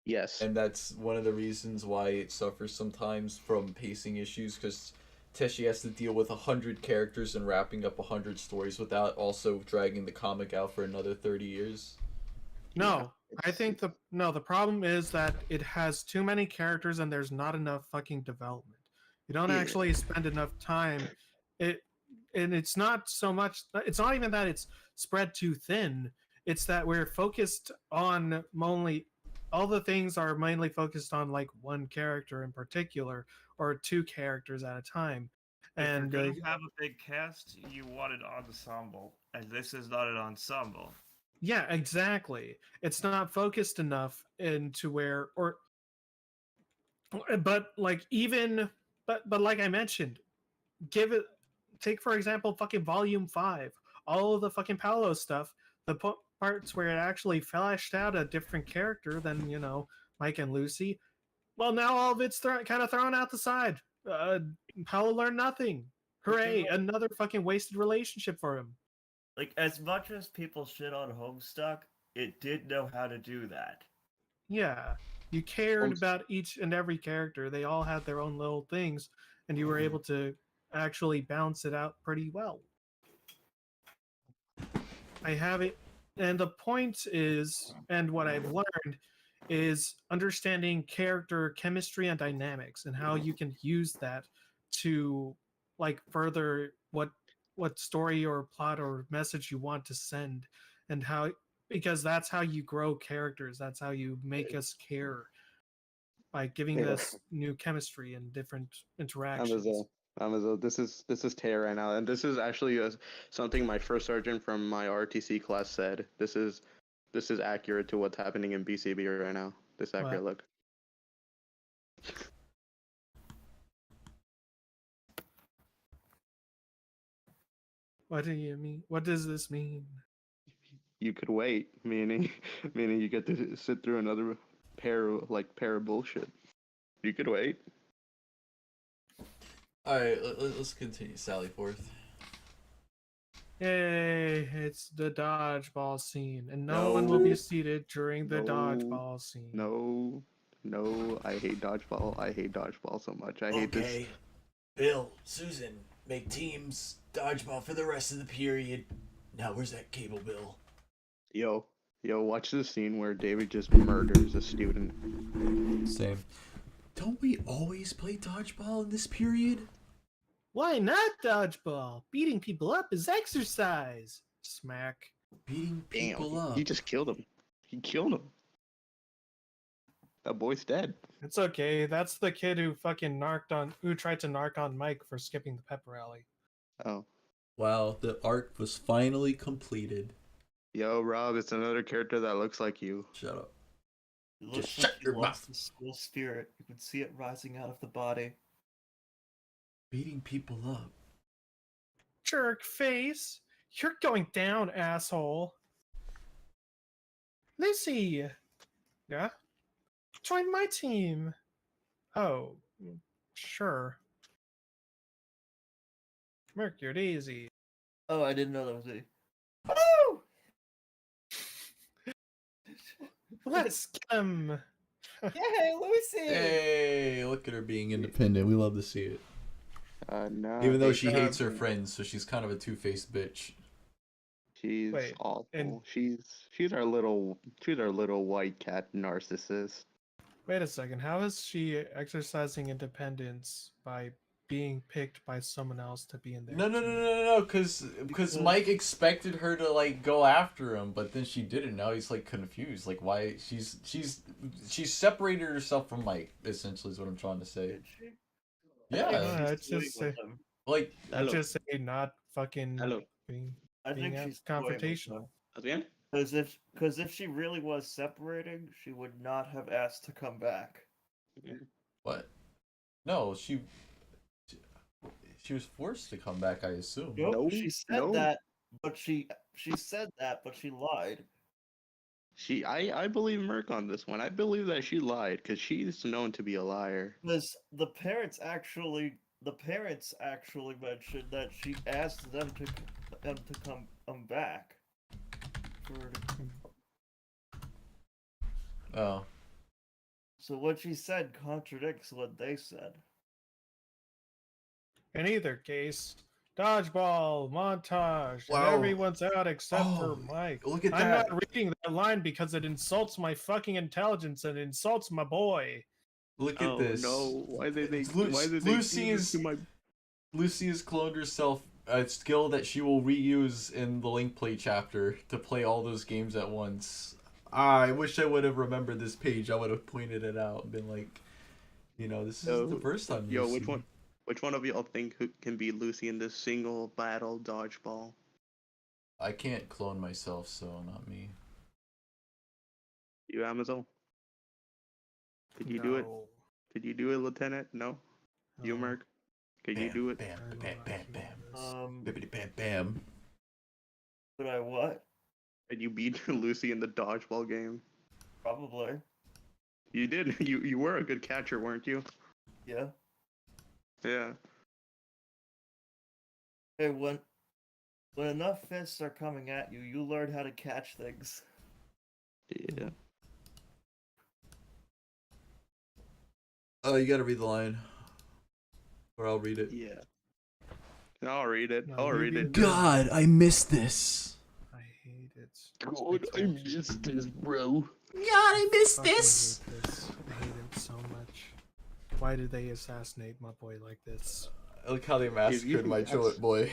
[SPEAKER 2] Yes.
[SPEAKER 5] And that's one of the reasons why it suffers sometimes from pacing issues, because Teshi has to deal with 100 characters and wrapping up 100 stories without also dragging the comic out for another 30 years.
[SPEAKER 3] No,
[SPEAKER 2] Yeah,
[SPEAKER 3] I think the problem is that it has too many characters and there's not enough fucking development. You don't
[SPEAKER 2] Yeah.
[SPEAKER 3] actually spend enough time. It and it's not so much. It's not even that it's spread too thin. It's that we're focused on only. All the things are mainly focused on like one character in particular or two characters at a time. And
[SPEAKER 4] if you're gonna have a big cast, you want an ensemble, and this is not an ensemble.
[SPEAKER 3] yeah, exactly. It's not focused enough into where but like even but like I mentioned, give it take for example fucking volume 5, all of the fucking Paolo stuff, the parts where it actually fleshed out a different character than Mike and Lucy. Well, now all of it's kind of thrown out the side. Paolo learned nothing. Hooray, another fucking wasted relationship for him.
[SPEAKER 4] Like, as much as people shit on Homestuck, it did know how to do that.
[SPEAKER 3] Yeah, you cared about each and every character. They all had their own little things, and you were able to actually balance it out pretty well. I have it, and the point is, and what I've learned is understanding character chemistry and dynamics, and how you can use that to like further what story or plot or message you want to send, and how because that's how you grow characters. That's how you make us care by giving us new chemistry and different interactions.
[SPEAKER 2] Amazo, this is Tay right now, and this is actually something my first sergeant from my RTC class said. This is accurate to what's happening in BCB right now. This accurate look.
[SPEAKER 3] What do you mean? What does this mean?
[SPEAKER 2] You could wait, meaning you get to sit through another pair of bullshit. You could wait.
[SPEAKER 5] Alright, let's continue. Sally Forth.
[SPEAKER 3] Yay, it's the dodgeball scene, and no one will be seated during the dodgeball scene.
[SPEAKER 2] No, I hate dodgeball. I hate dodgeball so much. I hate this.
[SPEAKER 5] Bill, Susan, make teams. Dodgeball for the rest of the period. Now, where's that cable, Bill?
[SPEAKER 2] Yo, watch this scene where David just murders a student.
[SPEAKER 5] Same. Don't we always play dodgeball in this period?
[SPEAKER 3] Why not dodgeball? Beating people up is exercise. Smack.
[SPEAKER 5] Beating people
[SPEAKER 2] Damn,
[SPEAKER 5] up.
[SPEAKER 2] he just killed him. He killed him. That boy's dead.
[SPEAKER 3] It's okay. That's the kid who tried to narc on Mike for skipping the pep rally.
[SPEAKER 2] Oh.
[SPEAKER 5] Wow, the arc was finally completed.
[SPEAKER 2] Yo, Rob, it's another character that looks like you.
[SPEAKER 5] Shut up.
[SPEAKER 4] It
[SPEAKER 5] Just
[SPEAKER 4] looks like
[SPEAKER 5] shut
[SPEAKER 4] he
[SPEAKER 5] your
[SPEAKER 4] lost
[SPEAKER 5] mouth.
[SPEAKER 4] the school spirit. You can see it rising out of the body.
[SPEAKER 5] Beating people up.
[SPEAKER 3] Jerk face. You're going down, asshole. Lucy. Yeah? Join my team. Oh, sure. Mercury Daisy.
[SPEAKER 4] Oh, I didn't know that was me. Woo!
[SPEAKER 3] Let's get him.
[SPEAKER 4] Yay, Lucy!
[SPEAKER 5] Hey, look at her being independent. We love to see it.
[SPEAKER 2] No.
[SPEAKER 5] Even though she
[SPEAKER 2] basically,
[SPEAKER 5] hates her friends, so she's kind of a two-faced bitch.
[SPEAKER 2] She's
[SPEAKER 3] Wait,
[SPEAKER 2] awful.
[SPEAKER 3] and-
[SPEAKER 2] She's our little white cat narcissist.
[SPEAKER 3] Wait a second. How is she exercising independence by being picked by someone else to be in there?
[SPEAKER 5] No, because Mike expected her to like go after him, but then she didn't. Now he's like confused. Like why she's separated herself from Mike. Essentially, is what I'm trying to say.
[SPEAKER 4] Did she?
[SPEAKER 5] Yeah,
[SPEAKER 3] it's just
[SPEAKER 5] like
[SPEAKER 3] let's just say not fucking
[SPEAKER 2] Hello.
[SPEAKER 3] being
[SPEAKER 4] I think
[SPEAKER 3] being
[SPEAKER 4] she's
[SPEAKER 3] confrontational.
[SPEAKER 2] Again?
[SPEAKER 4] Because if she really was separating, she would not have asked to come back.
[SPEAKER 5] what? No, she was forced to come back. I assume.
[SPEAKER 4] Nope,
[SPEAKER 2] No,
[SPEAKER 4] she said
[SPEAKER 2] no.
[SPEAKER 4] that, but she said that, but she lied.
[SPEAKER 2] I believe Merc on this one. I believe that she lied because she's known to be a liar.
[SPEAKER 4] Because the parents actually mentioned that she asked them to come back.
[SPEAKER 5] Oh,
[SPEAKER 4] So what she said contradicts what they said.
[SPEAKER 3] In either case, dodgeball montage,
[SPEAKER 5] Wow.
[SPEAKER 3] and everyone's out except for
[SPEAKER 5] Oh,
[SPEAKER 3] Mike.
[SPEAKER 5] look at
[SPEAKER 3] I'm
[SPEAKER 5] that.
[SPEAKER 3] not reading that line because it insults my fucking intelligence and insults my boy.
[SPEAKER 5] Look at this.
[SPEAKER 2] No! Why did they?
[SPEAKER 5] Lu-
[SPEAKER 2] Why did they
[SPEAKER 5] Lucy
[SPEAKER 2] do this
[SPEAKER 5] is-
[SPEAKER 2] to my?
[SPEAKER 5] Lucy has cloned herself a skill that she will reuse in the Link Play chapter to play all those games at once. I wish I would have remembered this page. I would have pointed it out and been like, this is the first time.
[SPEAKER 2] Yo,
[SPEAKER 5] Lucy.
[SPEAKER 2] which one of y'all think who can be Lucy in this single battle dodgeball?
[SPEAKER 5] I can't clone myself, so not me.
[SPEAKER 2] You, Amazon? Could you do it? Could you do it, Lieutenant? No? You,
[SPEAKER 3] No.
[SPEAKER 2] Merc? Could
[SPEAKER 5] Bam,
[SPEAKER 2] you do it?
[SPEAKER 5] Bam, bam, bam, bam. Bibbidi bam, bam.
[SPEAKER 4] But I what?
[SPEAKER 2] Could you beat Lucy in the dodgeball game?
[SPEAKER 4] Probably.
[SPEAKER 2] You did. You were a good catcher, weren't you?
[SPEAKER 4] Yeah.
[SPEAKER 2] Yeah.
[SPEAKER 4] Hey, when enough fists are coming at you, you learn how to catch things.
[SPEAKER 2] Yeah.
[SPEAKER 5] Oh, you gotta read the line. Or I'll read it.
[SPEAKER 2] Yeah. I'll read it.
[SPEAKER 3] No,
[SPEAKER 2] I'll
[SPEAKER 3] you
[SPEAKER 2] read
[SPEAKER 3] read
[SPEAKER 2] it.
[SPEAKER 5] God, I missed this.
[SPEAKER 3] I hate it.
[SPEAKER 2] God, I missed this, bro.
[SPEAKER 5] God, I missed
[SPEAKER 3] Fucking hate this. I hate it so much. Why did they assassinate my boy like this?
[SPEAKER 5] I like how they massacred my
[SPEAKER 2] that's-
[SPEAKER 5] Cholet boy.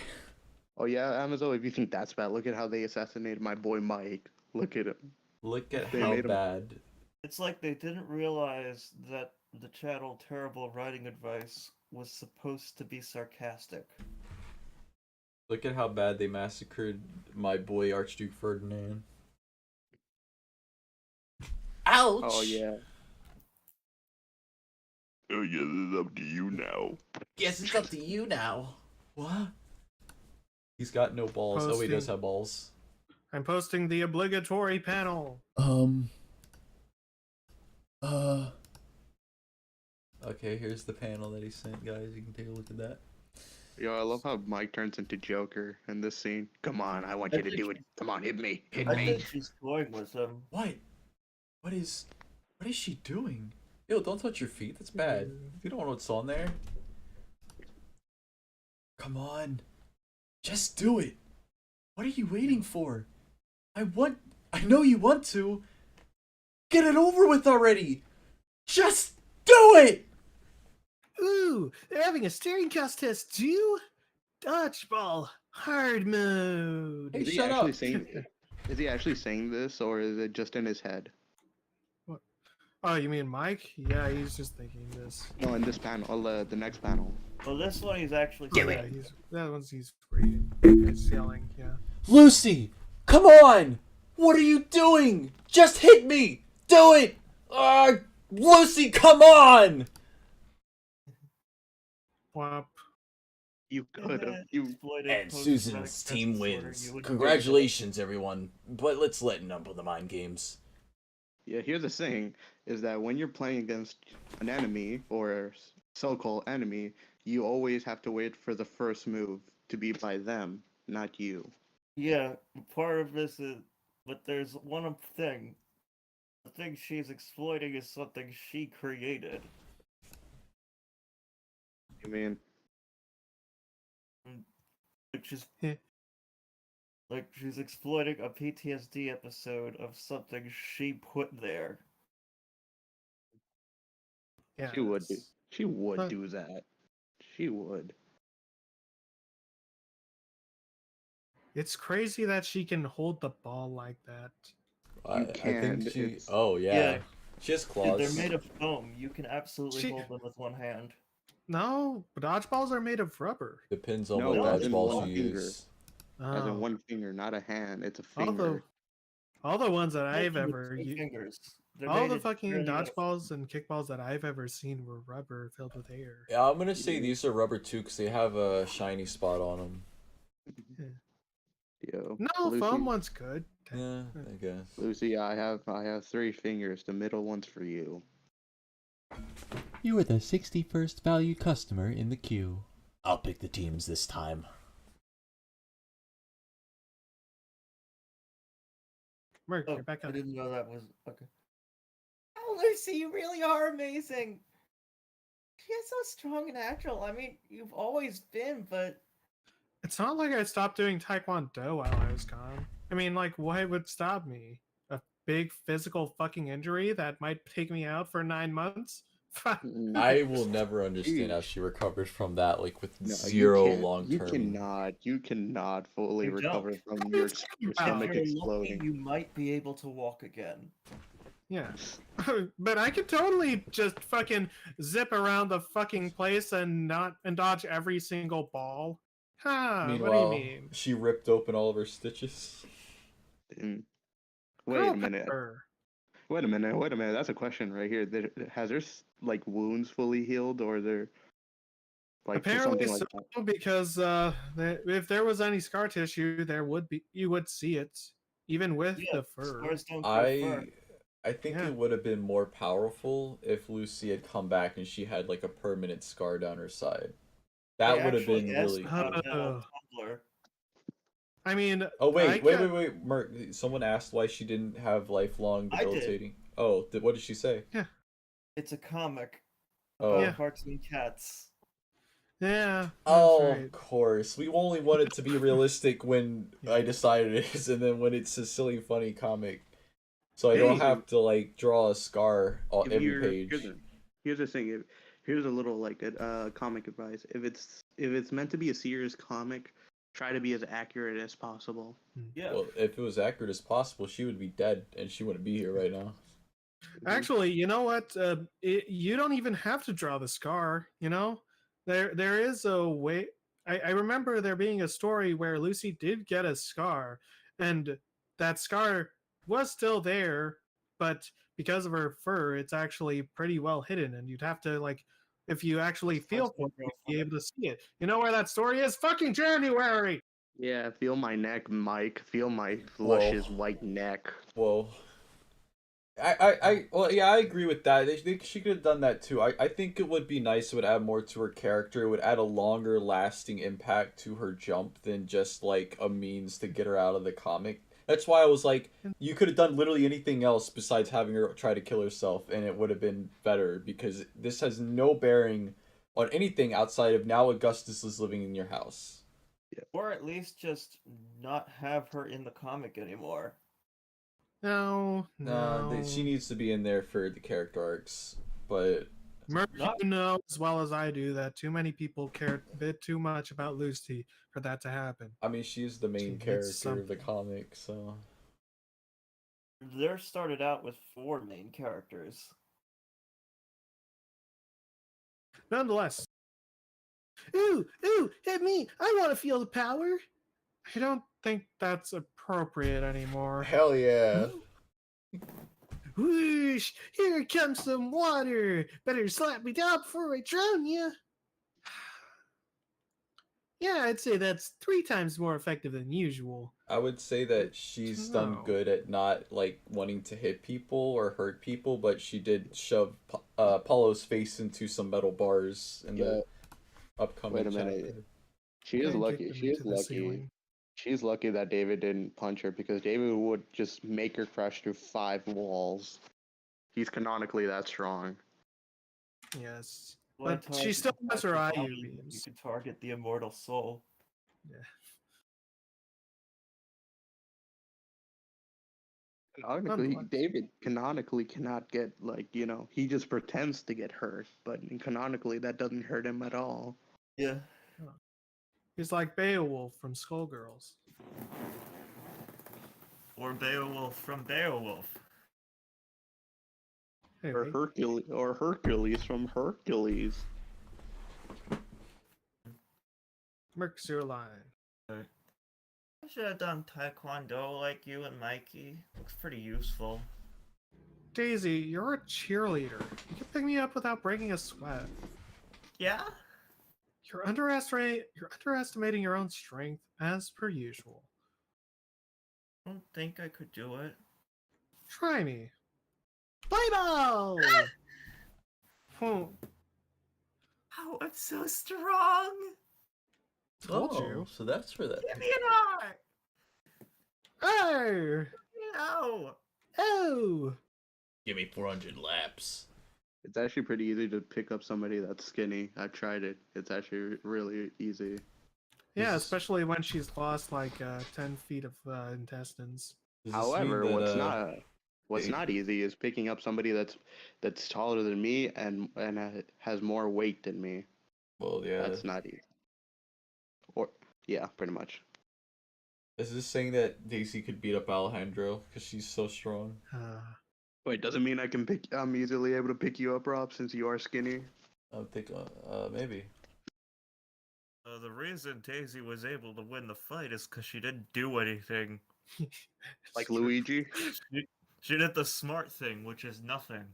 [SPEAKER 2] Oh yeah, Amazon. If you think that's bad, look at how they assassinated my boy Mike. Look at him.
[SPEAKER 5] Look at
[SPEAKER 2] They
[SPEAKER 5] how
[SPEAKER 2] made him-
[SPEAKER 5] bad.
[SPEAKER 4] It's like they didn't realize that the channel Terrible Writing Advice was supposed to be sarcastic.
[SPEAKER 5] Look at how bad they massacred my boy Archduke Ferdinand. Ouch!
[SPEAKER 2] Oh yeah. Oh yeah, this is up to you now.
[SPEAKER 5] Yes, it's up to you now. What? He's got no balls. Oh, he does
[SPEAKER 3] Posting.
[SPEAKER 5] have balls.
[SPEAKER 3] I'm posting the obligatory panel.
[SPEAKER 5] Okay, here's the panel that he sent, guys. You can take a look at that.
[SPEAKER 2] Yo, I love how Mike turns into Joker in this scene. Come on, I want you to do it. Come on, hit me. Hit
[SPEAKER 4] I
[SPEAKER 2] me.
[SPEAKER 4] think she's toying with him.
[SPEAKER 5] What? What is she doing? Ew, don't touch your feet. That's bad. You don't know what's on there. Come on. Just do it. What are you waiting for? I know you want to. Get it over with already. Just do it.
[SPEAKER 3] Ooh, they're having a steering contest too? Dodgeball hard mode.
[SPEAKER 5] Hey,
[SPEAKER 2] Is he
[SPEAKER 5] shut
[SPEAKER 2] actually
[SPEAKER 5] up.
[SPEAKER 2] saying? Is he actually saying this, or is it just in his head?
[SPEAKER 3] Oh, you mean Mike? Yeah, he's just thinking this.
[SPEAKER 2] No, in this panel, the next panel.
[SPEAKER 4] Well, this one he's actually
[SPEAKER 3] Yeah, that one's he's reading. He's yelling, yeah.
[SPEAKER 5] Lucy, come on. What are you doing? Just hit me. Do it. Lucy, come on!
[SPEAKER 3] Womp.
[SPEAKER 2] You could have.
[SPEAKER 4] Yeah,
[SPEAKER 2] You.
[SPEAKER 4] exploited
[SPEAKER 5] And
[SPEAKER 4] post-traumatic
[SPEAKER 5] Susan's
[SPEAKER 4] stress
[SPEAKER 5] team
[SPEAKER 4] disorder,
[SPEAKER 5] wins.
[SPEAKER 4] you would-
[SPEAKER 5] Congratulations, everyone. But let's lighten up with the mind games.
[SPEAKER 2] Yeah. Here's the thing: is that when you're playing against an enemy or so-called enemy, you always have to wait for the first move to be by them, not you.
[SPEAKER 4] Yeah, part of this is, but there's one thing. The thing she's exploiting is something she created.
[SPEAKER 2] I mean,
[SPEAKER 4] Which is
[SPEAKER 3] Yeah.
[SPEAKER 4] like she's exploiting a PTSD episode of something she put there.
[SPEAKER 3] Yeah.
[SPEAKER 2] she would do. She would
[SPEAKER 3] But-
[SPEAKER 2] do that. She would.
[SPEAKER 3] It's crazy that she can hold the ball like that.
[SPEAKER 5] I think
[SPEAKER 2] can,
[SPEAKER 5] she.
[SPEAKER 2] it's-
[SPEAKER 5] Oh yeah.
[SPEAKER 4] Yeah.
[SPEAKER 5] She has
[SPEAKER 4] Dude,
[SPEAKER 5] claws.
[SPEAKER 4] they're made of foam. You can absolutely
[SPEAKER 3] She-
[SPEAKER 4] hold them with one hand.
[SPEAKER 3] No, dodgeballs are made of rubber.
[SPEAKER 5] Depends on
[SPEAKER 2] No,
[SPEAKER 5] what
[SPEAKER 4] as in
[SPEAKER 5] dodgeballs
[SPEAKER 2] one
[SPEAKER 5] you
[SPEAKER 2] finger.
[SPEAKER 5] use.
[SPEAKER 2] As in
[SPEAKER 3] Oh.
[SPEAKER 2] one finger, not a hand. It's a
[SPEAKER 3] all
[SPEAKER 2] finger.
[SPEAKER 3] the ones that I've
[SPEAKER 4] Both with
[SPEAKER 3] ever
[SPEAKER 4] two
[SPEAKER 3] used.
[SPEAKER 4] fingers. They're
[SPEAKER 3] All
[SPEAKER 4] made
[SPEAKER 3] the fucking
[SPEAKER 4] entirely out of
[SPEAKER 3] dodgeballs and kickballs that I've ever seen were rubber filled with air.
[SPEAKER 5] Yeah, I'm gonna say
[SPEAKER 2] Yeah.
[SPEAKER 5] these are rubber too because they have a shiny spot on them.
[SPEAKER 2] Yo,
[SPEAKER 3] No,
[SPEAKER 2] Lucy,
[SPEAKER 3] foam one's good.
[SPEAKER 5] Yeah, I guess.
[SPEAKER 2] Lucy, I have 3 fingers. The middle one's for you.
[SPEAKER 1] You are the 61st valued customer in the queue.
[SPEAKER 5] I'll pick the teams this time.
[SPEAKER 3] Merc,
[SPEAKER 4] Oh,
[SPEAKER 3] you're back
[SPEAKER 4] I
[SPEAKER 3] up.
[SPEAKER 4] didn't know that was okay. Oh, Lucy, you really are amazing. She's so strong and agile. I mean, you've always been, but
[SPEAKER 3] It's not like I stopped doing Taekwondo while I was gone. I mean, like, what would stop me? A big physical fucking injury that might take me out for 9 months?
[SPEAKER 5] I will never understand how
[SPEAKER 2] Jeez.
[SPEAKER 5] she recovered from that, like with
[SPEAKER 2] No,
[SPEAKER 5] zero
[SPEAKER 2] you can't-
[SPEAKER 5] long
[SPEAKER 2] You
[SPEAKER 5] term.
[SPEAKER 2] cannot. You cannot fully
[SPEAKER 4] You don't.
[SPEAKER 2] recover from
[SPEAKER 3] What are
[SPEAKER 2] your,
[SPEAKER 3] you talking
[SPEAKER 2] your
[SPEAKER 3] about?
[SPEAKER 2] stomach
[SPEAKER 4] if you're
[SPEAKER 2] exploding.
[SPEAKER 4] lucky, you might be able to walk again.
[SPEAKER 3] Yeah. But I could totally just fucking zip around the fucking place and dodge every single ball. Huh, what do you
[SPEAKER 5] Meanwhile,
[SPEAKER 3] mean?
[SPEAKER 5] she ripped open all of her stitches.
[SPEAKER 2] Mm. Wait
[SPEAKER 3] Girl
[SPEAKER 2] a minute.
[SPEAKER 3] power.
[SPEAKER 2] Wait a minute. Wait a minute. That's a question right here. Has her like wounds fully healed, or they're like for
[SPEAKER 3] Apparently
[SPEAKER 2] something like
[SPEAKER 3] so,
[SPEAKER 2] that?
[SPEAKER 3] because if there was any scar tissue, you would see it, even with
[SPEAKER 4] Yeah,
[SPEAKER 3] the fur.
[SPEAKER 4] scars don't grow fur.
[SPEAKER 5] I think
[SPEAKER 3] Yeah.
[SPEAKER 5] it would have been more powerful if Lucy had come back and she had like a permanent scar down her side. That
[SPEAKER 4] They
[SPEAKER 5] would have
[SPEAKER 4] actually
[SPEAKER 5] been
[SPEAKER 4] asked
[SPEAKER 5] really
[SPEAKER 4] about
[SPEAKER 5] cool.
[SPEAKER 4] that on Tumblr.
[SPEAKER 3] I mean,
[SPEAKER 5] Oh
[SPEAKER 3] I
[SPEAKER 5] wait,
[SPEAKER 3] ca-
[SPEAKER 5] wait, Merc. Someone asked why she didn't have lifelong
[SPEAKER 4] I did.
[SPEAKER 5] debilitating. Oh, what did she say?
[SPEAKER 4] It's a comic
[SPEAKER 5] Oh.
[SPEAKER 4] about
[SPEAKER 3] Yeah.
[SPEAKER 4] cartoon cats.
[SPEAKER 3] Yeah. That's
[SPEAKER 5] Oh,
[SPEAKER 3] right.
[SPEAKER 5] of course. We only want it to be realistic when I decided it is, and then when it's a silly, funny comic, so I don't
[SPEAKER 2] Hey.
[SPEAKER 5] have to like draw a scar on
[SPEAKER 2] If
[SPEAKER 5] every
[SPEAKER 2] you're-
[SPEAKER 5] page.
[SPEAKER 2] Here's the thing. Here's a little like comic advice. If it's meant to be a serious comic, try to be as accurate as possible.
[SPEAKER 4] Yeah.
[SPEAKER 5] Well, if it was accurate as possible, she would be dead, and she wouldn't be here right now.
[SPEAKER 3] Actually, you know what? You don't even have to draw the scar. You know, there is a way. I remember there being a story where Lucy did get a scar, and that scar was still there, but because of her fur, it's actually pretty well hidden, and you'd have to like, if you actually feel for it, you'd be able to see it. You know where that story is? Fucking January.
[SPEAKER 2] Yeah, feel my neck, Mike. Feel my
[SPEAKER 5] Whoa.
[SPEAKER 2] luscious white neck.
[SPEAKER 5] Whoa. Well, yeah, I agree with that. She could have done that too. I think it would be nice. It would add more to her character. It would add a longer lasting impact to her jump than just like a means to get her out of the comic. That's why I was like, you could have done literally anything else besides having her try to kill herself, and it would have been better because this has no bearing on anything outside of now Augustus is living in your house.
[SPEAKER 4] Or at least just not have her in the comic anymore.
[SPEAKER 3] No,
[SPEAKER 5] She needs to be in there for the character arcs, but
[SPEAKER 3] Merc,
[SPEAKER 4] Not-
[SPEAKER 3] you know as well as I do that too many people cared a bit too much about Lucy for that to happen.
[SPEAKER 5] I mean, she's the
[SPEAKER 3] She
[SPEAKER 5] main
[SPEAKER 3] needs
[SPEAKER 5] character of the
[SPEAKER 3] something.
[SPEAKER 5] comic, so
[SPEAKER 4] There started out with 4 main characters.
[SPEAKER 3] Nonetheless. Ooh, hit me! I want to feel the power. I don't think that's appropriate anymore.
[SPEAKER 5] hell yeah.
[SPEAKER 3] Whoosh! Here comes some water. Better slap me down before I drown you. Yeah, I'd say that's 3 times more effective than usual.
[SPEAKER 5] I would say that she's done
[SPEAKER 3] No.
[SPEAKER 5] good at not like wanting to hit people or hurt people, but she did shove Paulo's face into some metal bars in the upcoming
[SPEAKER 2] Wait a minute.
[SPEAKER 5] chapter.
[SPEAKER 2] She is
[SPEAKER 3] And
[SPEAKER 2] lucky.
[SPEAKER 3] kicked him
[SPEAKER 2] She is
[SPEAKER 3] into the
[SPEAKER 2] lucky.
[SPEAKER 3] ceiling.
[SPEAKER 2] She's lucky that David didn't punch her because David would just make her crash through 5 walls. He's canonically that strong.
[SPEAKER 3] Yes.
[SPEAKER 4] One
[SPEAKER 3] But she
[SPEAKER 4] target
[SPEAKER 3] still
[SPEAKER 4] can
[SPEAKER 3] has her
[SPEAKER 4] target the
[SPEAKER 3] IU
[SPEAKER 4] body, You
[SPEAKER 3] beams.
[SPEAKER 4] can target the immortal soul.
[SPEAKER 3] Yeah.
[SPEAKER 2] Canonically,
[SPEAKER 3] Nonetheless.
[SPEAKER 2] David canonically cannot get, like, he just pretends to get hurt, but canonically that doesn't hurt him at all.
[SPEAKER 5] Yeah.
[SPEAKER 3] He's like Beowulf from Skullgirls.
[SPEAKER 4] Or Beowulf from Beowulf.
[SPEAKER 2] Or
[SPEAKER 3] Anyway,
[SPEAKER 2] Hercules from Hercules.
[SPEAKER 3] Merxer line.
[SPEAKER 4] I should have done taekwondo like you and Mikey. Looks pretty useful.
[SPEAKER 3] Daisy, you're a cheerleader. You can pick me up without breaking a sweat.
[SPEAKER 4] Yeah?
[SPEAKER 3] You're underestimating your own strength, as per usual.
[SPEAKER 4] I don't think I could do it.
[SPEAKER 3] Try me. Play ball!
[SPEAKER 4] Oh, I'm so strong!
[SPEAKER 3] Told you.
[SPEAKER 5] So that's where that.
[SPEAKER 4] Give me an heart!
[SPEAKER 3] Oh!
[SPEAKER 4] No!
[SPEAKER 3] Oh!
[SPEAKER 5] Give me 400 laps.
[SPEAKER 2] It's actually pretty easy to pick up somebody that's skinny. I've tried it. It's actually really easy.
[SPEAKER 3] Yeah,
[SPEAKER 5] This is-
[SPEAKER 3] especially when she's lost like 10 feet of intestines.
[SPEAKER 5] Does this
[SPEAKER 2] However,
[SPEAKER 5] mean that,
[SPEAKER 2] what's not easy is picking up somebody that's taller than me and has more weight than me.
[SPEAKER 5] Well, yeah.
[SPEAKER 2] That's not easy. Or yeah, pretty much.
[SPEAKER 5] Is this saying that Daisy could beat up Alejandro because she's so strong?
[SPEAKER 2] Wait, doesn't mean I'm easily able to pick you up, Rob, since you are skinny.
[SPEAKER 5] I would think, maybe.
[SPEAKER 4] The reason Daisy was able to win the fight is because she didn't do anything.
[SPEAKER 2] Like Luigi?
[SPEAKER 4] She did the smart thing, which is nothing.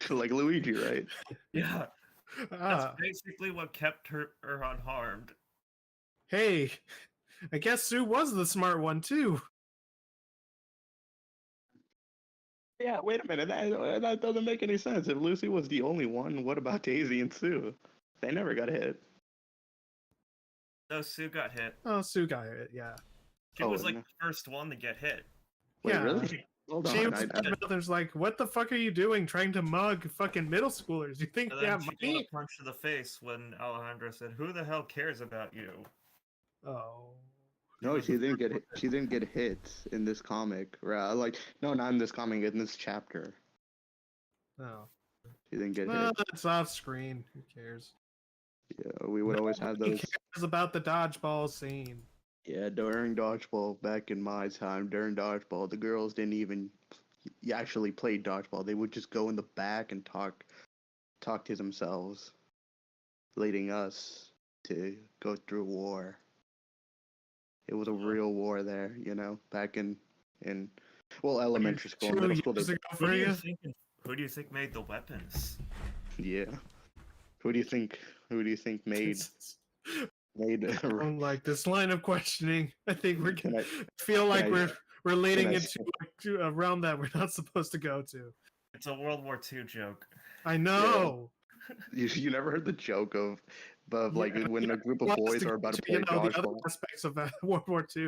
[SPEAKER 2] Like Luigi, right?
[SPEAKER 4] Yeah, that's
[SPEAKER 3] Ah,
[SPEAKER 4] basically what kept her unharmed.
[SPEAKER 3] hey, I guess Sue was the smart one too.
[SPEAKER 2] Yeah, wait a minute. That doesn't make any sense. If Lucy was the only one, what about Daisy and Sue? They never got hit.
[SPEAKER 4] No, Sue got hit.
[SPEAKER 3] Oh, Sue got it, yeah.
[SPEAKER 4] She
[SPEAKER 2] Oh,
[SPEAKER 4] was like
[SPEAKER 2] no.
[SPEAKER 4] the first one to get hit.
[SPEAKER 2] Wait,
[SPEAKER 3] Yeah.
[SPEAKER 2] really? Hold
[SPEAKER 3] She
[SPEAKER 2] on.
[SPEAKER 3] was there's like, what the fuck are you doing trying to mug fucking middle schoolers? You think
[SPEAKER 4] And
[SPEAKER 3] they
[SPEAKER 4] then
[SPEAKER 3] have
[SPEAKER 4] she got
[SPEAKER 3] money?
[SPEAKER 4] a punch to the face when Alejandro said, "Who the hell cares about you?"
[SPEAKER 3] Oh.
[SPEAKER 2] No, she didn't get hit. She didn't get hit in this comic. Right? Like, no, not in this comic. In this chapter,
[SPEAKER 3] No.
[SPEAKER 2] she didn't get
[SPEAKER 3] Well,
[SPEAKER 2] hit.
[SPEAKER 3] it's off screen. Who cares?
[SPEAKER 2] Yeah, we would always have
[SPEAKER 3] Nobody
[SPEAKER 2] those.
[SPEAKER 3] cares about the dodgeball scene.
[SPEAKER 2] Yeah, during dodgeball, back in my time, during dodgeball, the girls didn't even actually play dodgeball. They would just go in the back and talk to themselves, leading us to go through war. It was a real war there, back in elementary school,
[SPEAKER 3] 2
[SPEAKER 2] middle school.
[SPEAKER 3] years ago
[SPEAKER 4] Who
[SPEAKER 3] for
[SPEAKER 4] do
[SPEAKER 3] you?
[SPEAKER 4] you think? Who do you think made the weapons?
[SPEAKER 2] Yeah. Who do you think made
[SPEAKER 3] I'm like this line of questioning. I think we're
[SPEAKER 2] Can
[SPEAKER 3] gonna
[SPEAKER 2] I-
[SPEAKER 3] feel like
[SPEAKER 2] I-
[SPEAKER 3] we're leading
[SPEAKER 2] I-
[SPEAKER 3] into a realm that we're not supposed to go to.
[SPEAKER 4] It's a World War II joke.
[SPEAKER 3] I know.
[SPEAKER 2] you never heard the joke of like
[SPEAKER 3] Yeah,
[SPEAKER 2] when a group of
[SPEAKER 3] Well,
[SPEAKER 2] boys
[SPEAKER 3] to
[SPEAKER 2] are about to
[SPEAKER 3] get
[SPEAKER 2] play
[SPEAKER 3] the other
[SPEAKER 2] dodgeball?
[SPEAKER 3] aspects of World War II.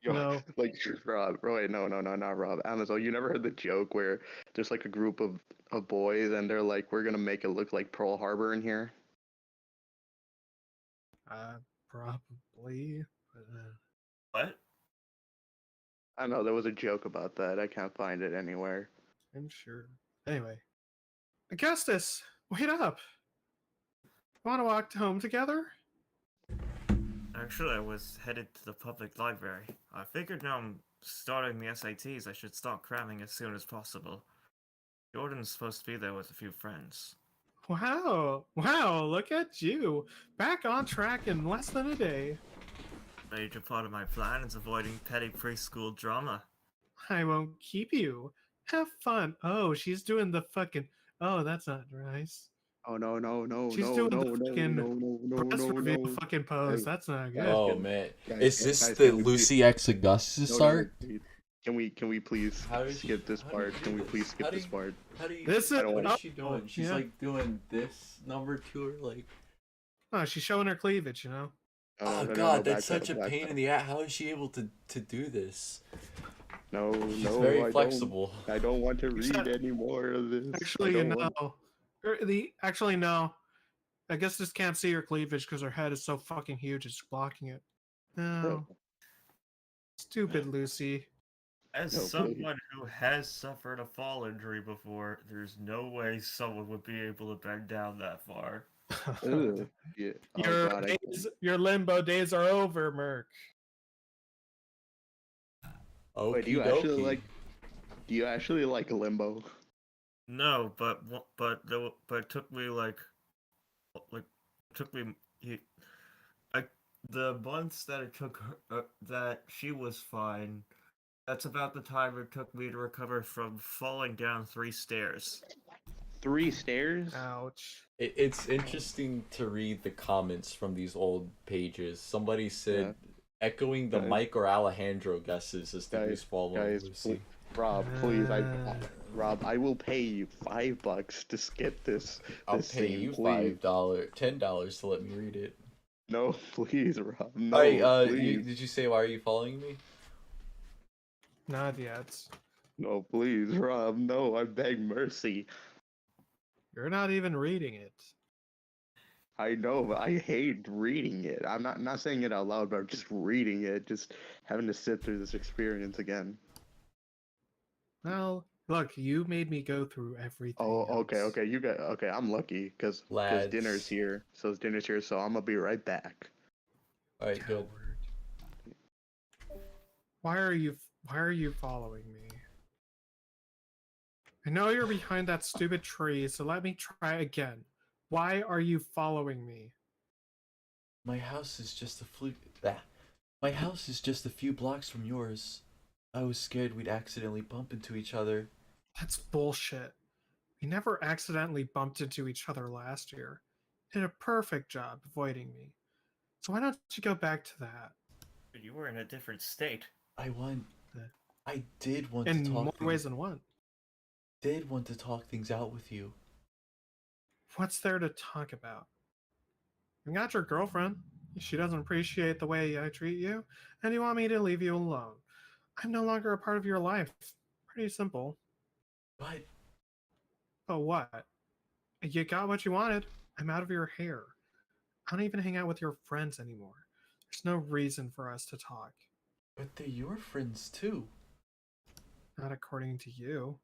[SPEAKER 3] You know,
[SPEAKER 2] Like Rob, wait, no, not Rob. Amazon, you never heard the joke where there's like a group of boys and they're like, we're gonna make it look like Pearl Harbor in here.
[SPEAKER 3] probably.
[SPEAKER 4] What?
[SPEAKER 2] I don't know, there was a joke about that. I can't find it anywhere.
[SPEAKER 3] I'm sure. Anyway, Augustus, wait up. Want to walk home together?
[SPEAKER 4] Actually, I was headed to the public library. I figured now I'm starting the SATs, I should start cramming as soon as possible. Jordan's supposed to be there with a few friends.
[SPEAKER 3] Wow, look at you. Back on track in less than a day.
[SPEAKER 4] A major part of my plan is avoiding petty preschool drama.
[SPEAKER 3] I won't keep you. Have fun. Oh, she's doing the fucking. Oh, that's not nice.
[SPEAKER 2] Oh no
[SPEAKER 3] She's doing the
[SPEAKER 2] no
[SPEAKER 3] fucking breast review
[SPEAKER 2] no.
[SPEAKER 3] fucking pose.
[SPEAKER 2] Hey,
[SPEAKER 3] That's not
[SPEAKER 2] guys,
[SPEAKER 3] good.
[SPEAKER 5] Oh
[SPEAKER 2] can
[SPEAKER 5] man,
[SPEAKER 2] guys
[SPEAKER 5] is
[SPEAKER 2] can
[SPEAKER 5] this
[SPEAKER 2] guys
[SPEAKER 5] the
[SPEAKER 2] can we please
[SPEAKER 5] Lucy X Augustus
[SPEAKER 2] no
[SPEAKER 5] art?
[SPEAKER 2] please. Can we please
[SPEAKER 5] How does
[SPEAKER 2] skip this
[SPEAKER 5] how do you
[SPEAKER 2] part?
[SPEAKER 5] do
[SPEAKER 2] Can we
[SPEAKER 5] this?
[SPEAKER 2] please skip
[SPEAKER 5] How do
[SPEAKER 2] this
[SPEAKER 5] you
[SPEAKER 2] part?
[SPEAKER 5] how do you
[SPEAKER 3] This is.
[SPEAKER 2] I don't
[SPEAKER 5] what
[SPEAKER 2] want.
[SPEAKER 5] is she doing? She's
[SPEAKER 3] yeah.
[SPEAKER 5] like doing this number to her, like,
[SPEAKER 3] Oh, she's showing her cleavage, you know.
[SPEAKER 5] oh
[SPEAKER 2] No,
[SPEAKER 5] god, that's
[SPEAKER 2] backpedal,
[SPEAKER 5] such a pain in
[SPEAKER 2] backpedal.
[SPEAKER 5] the ass. How is she able to do this?
[SPEAKER 2] No,
[SPEAKER 5] She's very
[SPEAKER 2] I don't.
[SPEAKER 5] flexible.
[SPEAKER 2] I don't want to
[SPEAKER 3] Except-
[SPEAKER 2] read any more of this. I
[SPEAKER 3] Actually,
[SPEAKER 2] don't
[SPEAKER 3] no.
[SPEAKER 2] want.
[SPEAKER 3] Actually, no. I guess this can't see her cleavage because her head is so fucking huge. It's blocking it. No. Stupid Lucy.
[SPEAKER 4] As
[SPEAKER 2] No, please.
[SPEAKER 4] someone who has suffered a fall injury before, there's no way someone would be able to bend down that far.
[SPEAKER 2] Ugh. Yeah. Oh God.
[SPEAKER 3] Your limbo days are over, Merc.
[SPEAKER 2] Wait,
[SPEAKER 5] Okie dokie.
[SPEAKER 2] Do you actually like Limbo?
[SPEAKER 4] No, but it took me like took me like the months that it took her, that she was fine. That's about the time it took me to recover from falling down 3 stairs.
[SPEAKER 2] 3 stairs?
[SPEAKER 3] Ouch.
[SPEAKER 5] It's interesting to read the comments from these old pages. Somebody said, echoing the
[SPEAKER 2] Guys.
[SPEAKER 5] Mike or Alejandro guesses as to who's following
[SPEAKER 2] Guys,
[SPEAKER 5] Lucy.
[SPEAKER 2] Rob, please, Rob, I will pay you $5 to skip this.
[SPEAKER 5] I'll
[SPEAKER 2] this
[SPEAKER 5] pay
[SPEAKER 2] scene,
[SPEAKER 5] you
[SPEAKER 2] please.
[SPEAKER 5] $10 to let me read it.
[SPEAKER 2] No, please, Rob. No,
[SPEAKER 5] Alright,
[SPEAKER 2] please.
[SPEAKER 5] did you say why are you following me?
[SPEAKER 3] Not yet.
[SPEAKER 2] No, please, Rob. No, I beg mercy.
[SPEAKER 3] You're not even reading it.
[SPEAKER 2] I know, but I hate reading it. I'm not saying it out loud, but I'm just reading it, just having to sit through this experience again.
[SPEAKER 3] Well, look, you made me go through everything.
[SPEAKER 2] Oh, okay,
[SPEAKER 3] else.
[SPEAKER 2] okay. I'm lucky because
[SPEAKER 5] Lads.
[SPEAKER 2] dinner's here. So I'm gonna be right back.
[SPEAKER 5] Alright, good.
[SPEAKER 3] Coward. Why are you following me? I know you're behind that stupid tree, so let me try again. Why are you following me?
[SPEAKER 5] My house is just My house is just a few blocks from yours. I was scared we'd accidentally bump into each other.
[SPEAKER 3] That's bullshit. We never accidentally bumped into each other last year. You did a perfect job avoiding me. So why don't you go back to that?
[SPEAKER 4] You were in a different state.
[SPEAKER 5] I did want
[SPEAKER 3] In
[SPEAKER 5] to talk
[SPEAKER 3] more ways than one.
[SPEAKER 5] did want to talk things out with you.
[SPEAKER 3] What's there to talk about? I'm not your girlfriend. She doesn't appreciate the way I treat you, and you want me to leave you alone. I'm no longer a part of your life. Pretty simple.
[SPEAKER 5] But
[SPEAKER 3] But what? You got what you wanted. I'm out of your hair. I don't even hang out with your friends anymore. There's no reason for us to talk.
[SPEAKER 5] they're your friends too.
[SPEAKER 3] Not according to you.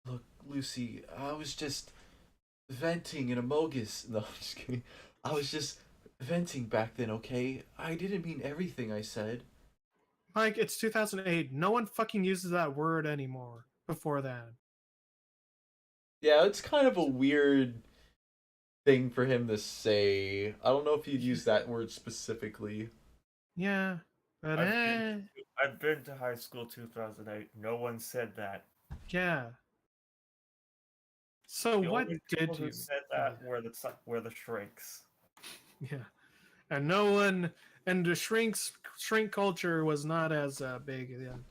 [SPEAKER 5] Look, Lucy, I was just venting in a mogus. No, I'm just kidding. I was just venting back then, okay? I didn't mean everything I said.
[SPEAKER 3] Mike, it's 2008. No one fucking uses that word anymore before then.
[SPEAKER 5] Yeah, it's kind of a weird thing for him to say. I don't know if he'd use that word specifically.
[SPEAKER 3] Yeah, but
[SPEAKER 4] I've been to high school 2008. No one said that.
[SPEAKER 3] yeah. So
[SPEAKER 4] The
[SPEAKER 3] what
[SPEAKER 4] only
[SPEAKER 3] did
[SPEAKER 4] people
[SPEAKER 3] you
[SPEAKER 4] who said that were the shrinks.
[SPEAKER 3] Yeah, and no one, and the shrink culture was not as big then.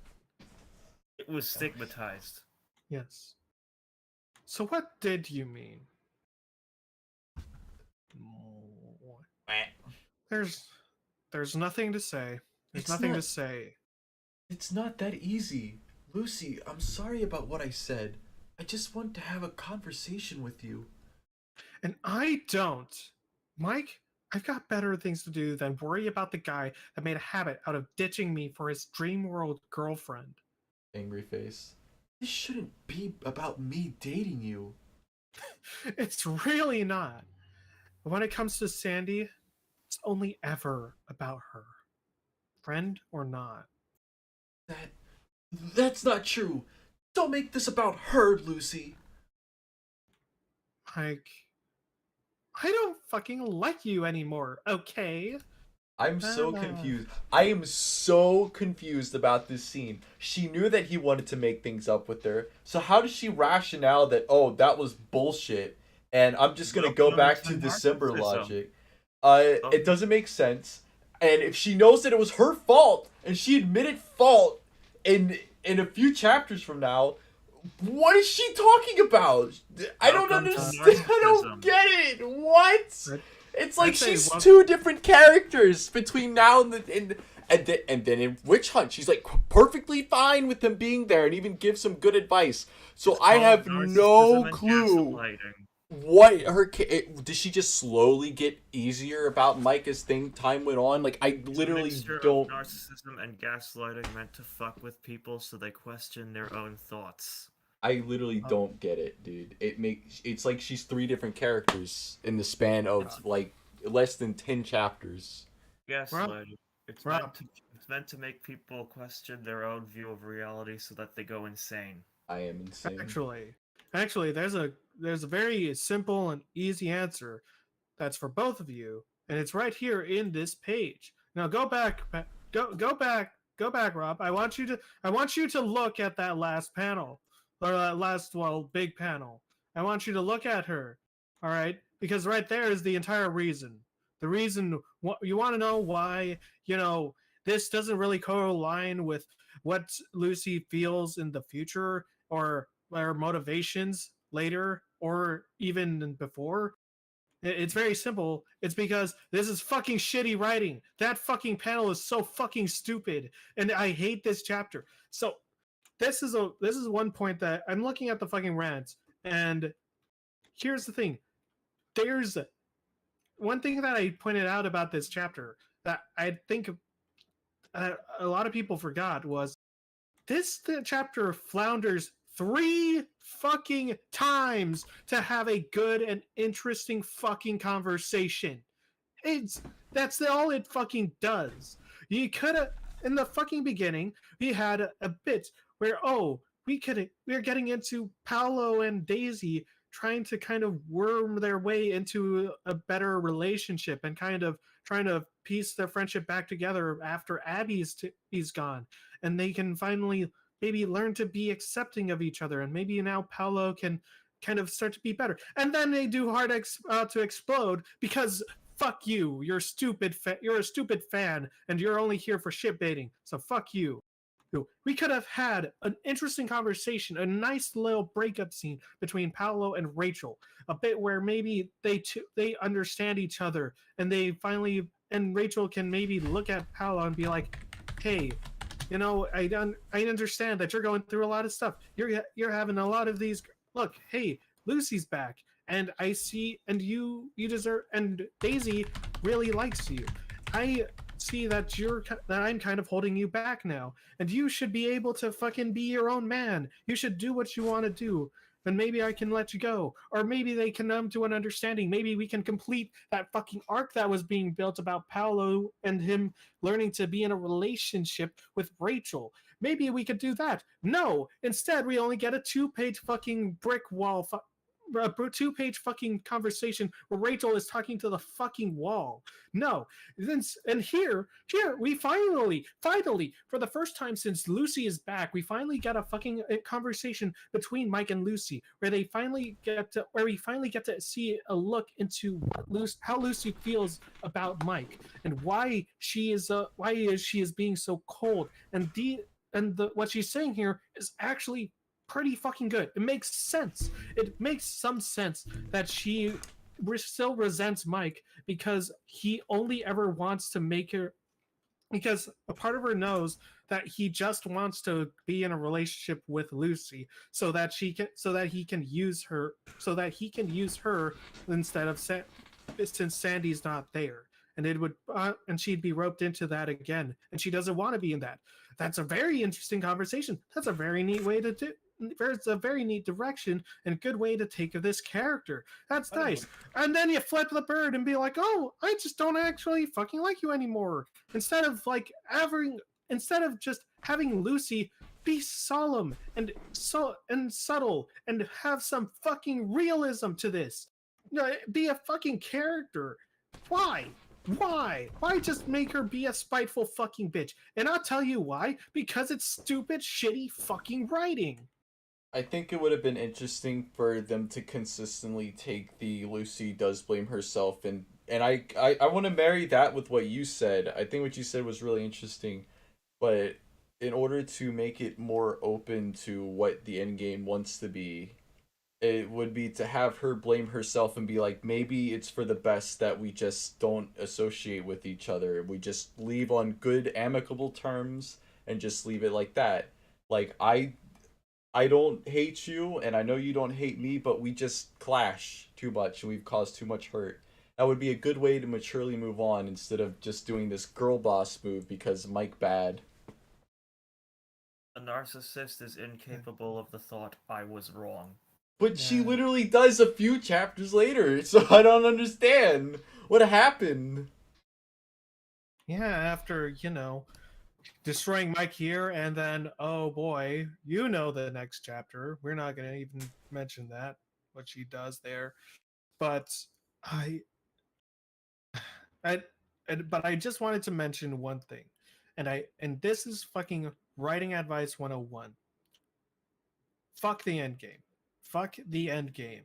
[SPEAKER 4] It was stigmatized.
[SPEAKER 3] Yes. So what did you mean? There's nothing to say. There's nothing to say.
[SPEAKER 5] It's not that easy. Lucy, I'm sorry about what I said. I just want to have a conversation with you.
[SPEAKER 3] And I don't. Mike, I've got better things to do than worry about the guy that made a habit out of ditching me for his dream world girlfriend.
[SPEAKER 5] Angry face. This shouldn't be about me dating you.
[SPEAKER 3] It's really not. When it comes to Sandy, it's only ever about her. Friend or not.
[SPEAKER 5] That's not true. Don't make this about her, Lucy.
[SPEAKER 3] Mike, I don't fucking like you anymore, okay?
[SPEAKER 5] I'm so confused. I am so confused about this scene. She knew that he wanted to make things up with her. So how does she rationale that, oh, that was bullshit and I'm just going to go back to December logic? It doesn't make sense. And if she knows that it was her fault and she admitted fault in a few chapters from now, what is she talking about? I don't understand. I don't get it. What? It's like she's two different characters between now and then in Witch Hunt, she's like perfectly fine with him being there and even gives some good advice. So I have no clue what her did she just slowly get easier about Mike as time went on? Like I literally don't.
[SPEAKER 4] Narcissism and gaslighting meant to fuck with people so they question their own thoughts.
[SPEAKER 5] I literally don't get it, dude. It's like she's three different characters in the span of like less than 10 chapters.
[SPEAKER 4] Gaslighting. It's meant to make people question their own view of reality so that they go insane.
[SPEAKER 5] I am insane.
[SPEAKER 3] Actually, there's a very simple and easy answer that's for both of you, and it's right here in this page. Now go back, Rob. I want you to look at that last panel, or that last big panel. I want you to look at her, all right? Because right there is the entire reason. The reason you want to know why this doesn't really co-align with what Lucy feels in the future or her motivations later or even before. It's very simple. It's because this is fucking shitty writing. That fucking panel is so fucking stupid, and I hate this chapter. So this is one point that I'm looking at the fucking rants, and here's the thing. There's one thing that I pointed out about this chapter that I think a lot of people forgot was this chapter flounders 3 fucking times to have a good and interesting fucking conversation. That's all it fucking does. You could have in the fucking beginning we had a bit where we're getting into Paolo and Daisy trying to kind of worm their way into a better relationship and kind of trying to piece their friendship back together after Abby's gone, and they can finally maybe learn to be accepting of each other, and maybe now Paolo can kind of start to be better. And then they do hard to explode because fuck you, you're stupid. You're a stupid fan, and you're only here for shit baiting. So fuck you. We could have had an interesting conversation, a nice little breakup scene between Paolo and Rachel, a bit where maybe they understand each other, and they finally Rachel can maybe look at Paolo and be like, "Hey, I understand that you're going through a lot of stuff. You're having a lot of these. Look, hey, Lucy's back, and I see, and you deserve, and Daisy really likes you. I see that I'm kind of holding you back now, and you should be able to fucking be your own man. You should do what you want to do, and maybe I can let you go, or maybe they can come to an understanding. Maybe we can complete that fucking arc that was being built about Paolo and him learning to be in a relationship with Rachel. Maybe we could do that. No, instead we only get a 2-page fucking brick wall a 2-page fucking conversation where Rachel is talking to the fucking wall. No. And here we finally, for the first time since Lucy is back, we finally get a fucking conversation between Mike and Lucy where we finally get to see a look into how Lucy feels about Mike and why she is being so cold, and what she's saying here is actually pretty fucking good. It makes sense. It makes some sense that she still resents Mike because he only ever wants to make her, because a part of her knows that he just wants to be in a relationship with Lucy so that he can use her instead of since Sandy's not there. And she'd be roped into that again, and she doesn't want to be in that. That's a very interesting conversation. That's a very neat way to do. It's a very neat direction and good way to take of this character. That's nice. And then you flip the bird and be like, "Oh, I just don't actually fucking like you anymore." Instead of just having Lucy be solemn and subtle and have some fucking realism to this. Be a fucking character. Why? Why? Why just make her be a spiteful fucking bitch? And I'll tell you why. Because it's stupid, shitty fucking writing.
[SPEAKER 5] I think it would have been interesting for them to consistently take the Lucy does blame herself, and I want to marry that with what you said. I think what you said was really interesting, but in order to make it more open to what the end game wants to be, it would be to have her blame herself and be like, maybe it's for the best that we just don't associate with each other. We just leave on good amicable terms and just leave it like that. Like I don't hate you, and I know you don't hate me, but we just clash too much, and we've caused too much hurt. That would be a good way to maturely move on instead of just doing this girl boss move because Mike bad.
[SPEAKER 4] A narcissist is incapable of the thought, I was wrong.
[SPEAKER 5] But she
[SPEAKER 3] Yeah.
[SPEAKER 5] literally does a few chapters later, so I don't understand what happened.
[SPEAKER 3] Yeah, after, destroying Mike here, and then, oh boy, the next chapter. We're not going to even mention that, what she does there. But I, I, but I just wanted to mention one thing. And this is fucking writing advice 101. Fuck the end game. Fuck the end game.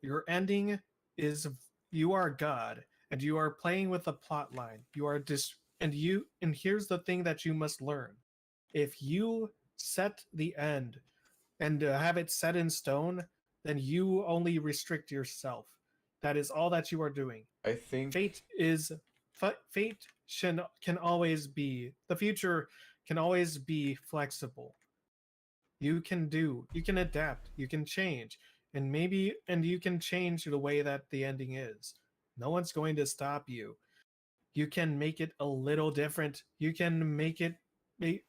[SPEAKER 3] Your ending is you are God and you are playing with a plot line. You are and here's the thing that you must learn. If you set the end and have it set in stone, then you only restrict yourself. That is all that you are doing.
[SPEAKER 5] I think
[SPEAKER 3] Fate can always be the future can always be flexible. You can adapt, you can change, and you can change the way that the ending is. No one's going to stop you. You can make it a little different. You can make it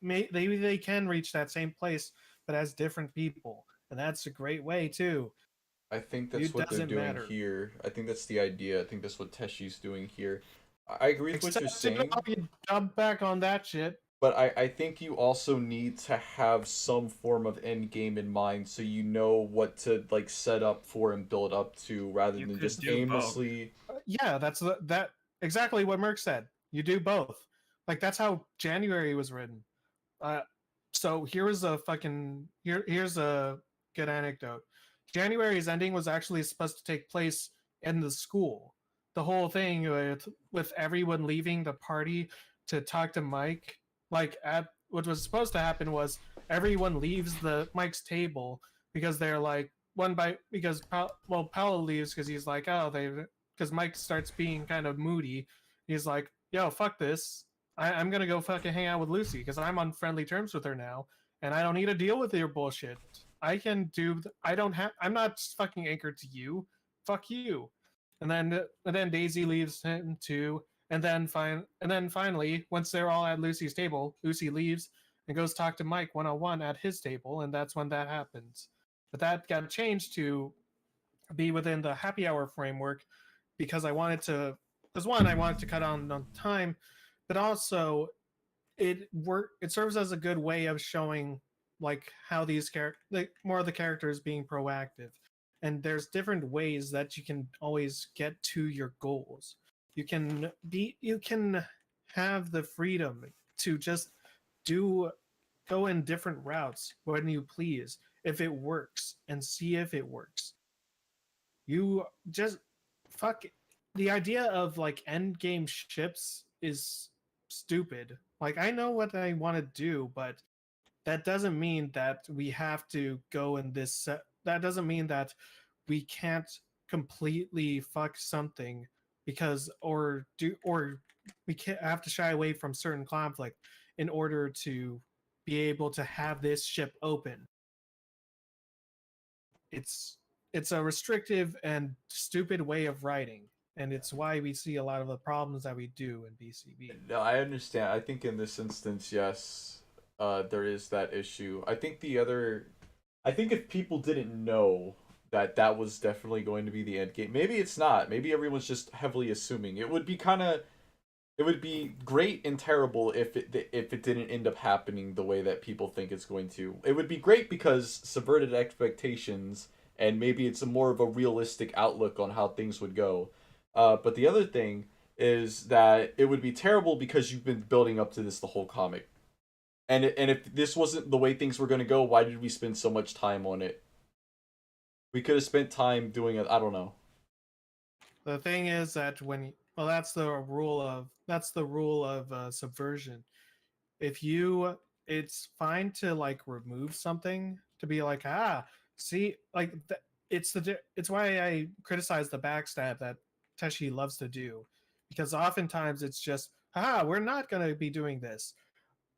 [SPEAKER 3] maybe they can reach that same place but as different people, and that's a great way too.
[SPEAKER 5] I think that's
[SPEAKER 3] It
[SPEAKER 5] what they're
[SPEAKER 3] doesn't
[SPEAKER 5] doing
[SPEAKER 3] matter.
[SPEAKER 5] here. I think that's the idea. I think that's what Teshi's doing here. I agree with what you're
[SPEAKER 3] Except to
[SPEAKER 5] saying,
[SPEAKER 3] not you jump back on that shit.
[SPEAKER 5] but I think you also need to have some form of end game in mind so you know what to like set up for and build up to rather
[SPEAKER 4] You
[SPEAKER 5] than
[SPEAKER 4] could
[SPEAKER 5] just
[SPEAKER 4] do both.
[SPEAKER 5] aimlessly.
[SPEAKER 3] Yeah, that exactly what Merck said. You do both. Like that's how January was written. Uh, so here's a good anecdote. January's ending was actually supposed to take place in the school. The whole thing with everyone leaving the party to talk to Mike, like at what was supposed to happen was everyone leaves the Mike's table because they're like because Paolo leaves because he's like, oh, they because Mike starts being kind of moody. He's like, yo, fuck this. I'm gonna go fucking hang out with Lucy because I'm on friendly terms with her now, and I don't need to deal with your bullshit. I can do. I don't have. I'm not fucking anchored to you. Fuck you. And then Daisy leaves him too. And then finally, once they're all at Lucy's table, Lucy leaves and goes talk to Mike 101 at his table, and that's when that happens. But that got changed to be within the happy hour framework because I wanted to cut on time, but also it serves as a good way of showing like how these like more of the characters being proactive, and there's different ways that you can always get to your goals. You can have the freedom to just do go in different routes when you please if it works and see if it works. You just fuck the idea of like end game ships is stupid. Like I know what I want to do, but that doesn't mean that we have to go in that doesn't mean that we can't completely fuck something because or we can't have to shy away from certain conflict in order to be able to have this ship open. It's a restrictive and stupid way of writing, and it's why we see a lot of the problems that we do in BCB.
[SPEAKER 5] No, I understand. I think in this instance, yes, there is that issue. I think if people didn't know that that was definitely going to be the end game, maybe it's not. Maybe everyone's just heavily assuming. It would be great and terrible if it didn't end up happening the way that people think it's going to. It would be great because subverted expectations and maybe it's a more of a realistic outlook on how things would go. But the other thing is that it would be terrible because you've been building up to this the whole comic. And if this wasn't the way things were going to go, why did we spend so much time on it? We could have spent time doing it. I don't know.
[SPEAKER 3] The thing is that that's the rule of subversion. If you, it's fine to like remove something to be like, see, like it's why I criticize the backstab that Teshi loves to do, because oftentimes it's just, we're not going to be doing this,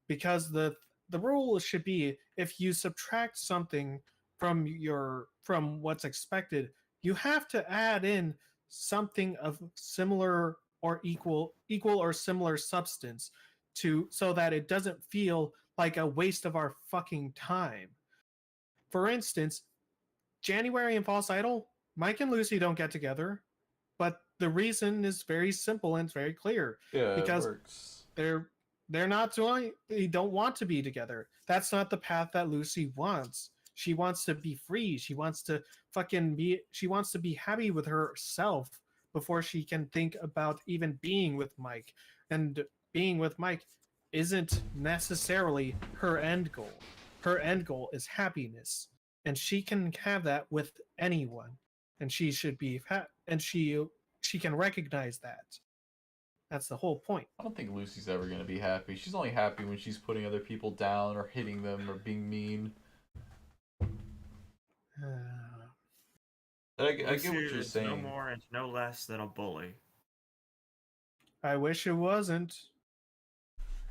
[SPEAKER 3] because the rule should be, if you subtract something from what's expected, you have to add in something of similar or equal or similar substance, to so that it doesn't feel like a waste of our fucking time. For instance, January and False Idol, Mike and Lucy don't get together, but the reason is very simple and it's very clear.
[SPEAKER 5] Yeah, it
[SPEAKER 3] Because
[SPEAKER 5] works.
[SPEAKER 3] they're not doing, they don't want to be together. That's not the path that Lucy wants. She wants to be free. She wants to be happy with herself before she can think about even being with Mike. And being with Mike isn't necessarily her end goal. Her end goal is happiness, and she can have that with anyone. And she should be and she can recognize that. That's the whole point.
[SPEAKER 5] I don't think Lucy's ever going to be happy. She's only happy when she's putting other people down or hitting them or being mean. I get what you're
[SPEAKER 4] is
[SPEAKER 5] saying.
[SPEAKER 4] No more and no less than a bully.
[SPEAKER 3] I wish it wasn't.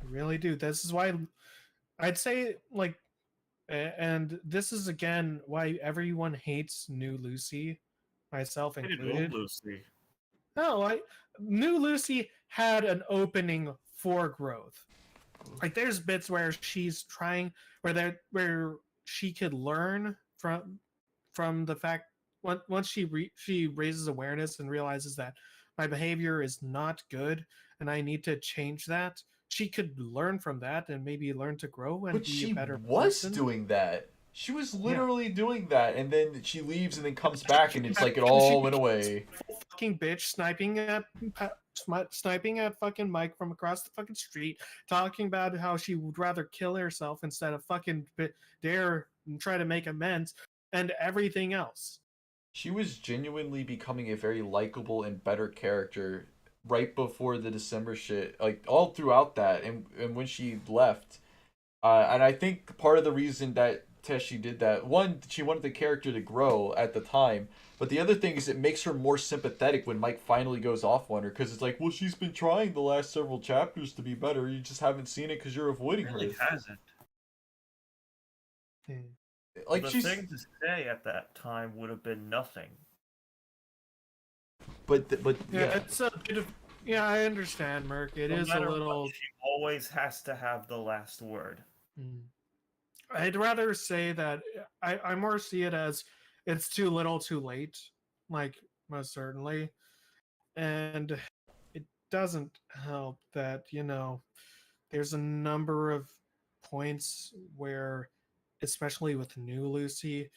[SPEAKER 3] I really do. This is why I'd say, like, and this is again why everyone hates New Lucy, myself
[SPEAKER 4] I didn't
[SPEAKER 3] included.
[SPEAKER 4] know Lucy.
[SPEAKER 3] No, New Lucy had an opening for growth. Like, there's bits where she's trying, where she could learn from the fact, once she raises awareness and realizes that my behavior is not good and I need to change that. She could learn from that and maybe learn to grow and
[SPEAKER 5] But
[SPEAKER 3] be
[SPEAKER 5] she
[SPEAKER 3] a better
[SPEAKER 5] was
[SPEAKER 3] person.
[SPEAKER 5] doing that. She was literally doing that, and then she leaves and then comes back, and it's like it all went away.
[SPEAKER 3] Fucking bitch sniping at fucking Mike from across the fucking street, talking about how she would rather kill herself instead of fucking dare and try to make amends, and everything else.
[SPEAKER 5] She was genuinely becoming a very likable and better character right before the December shit, like all throughout that, and when she left. And I think part of the reason that Teshi did that, one, she wanted the character to grow at the time, but the other thing is it makes her more sympathetic when Mike finally goes off on her, because it's like, well, she's been trying the last several chapters to be better, you just haven't seen it because you're avoiding
[SPEAKER 4] It really
[SPEAKER 5] her.
[SPEAKER 4] hasn't.
[SPEAKER 5] Like,
[SPEAKER 4] the thing to say at that time would have been nothing.
[SPEAKER 5] But
[SPEAKER 3] yeah, it's a bit of, I understand, Merc. It is a little.
[SPEAKER 4] What, she always has to have the last word.
[SPEAKER 3] I'd rather say that I more see it as it's too little, too late. Like, most certainly, and it doesn't help that there's a number of points where, especially with New Lucy,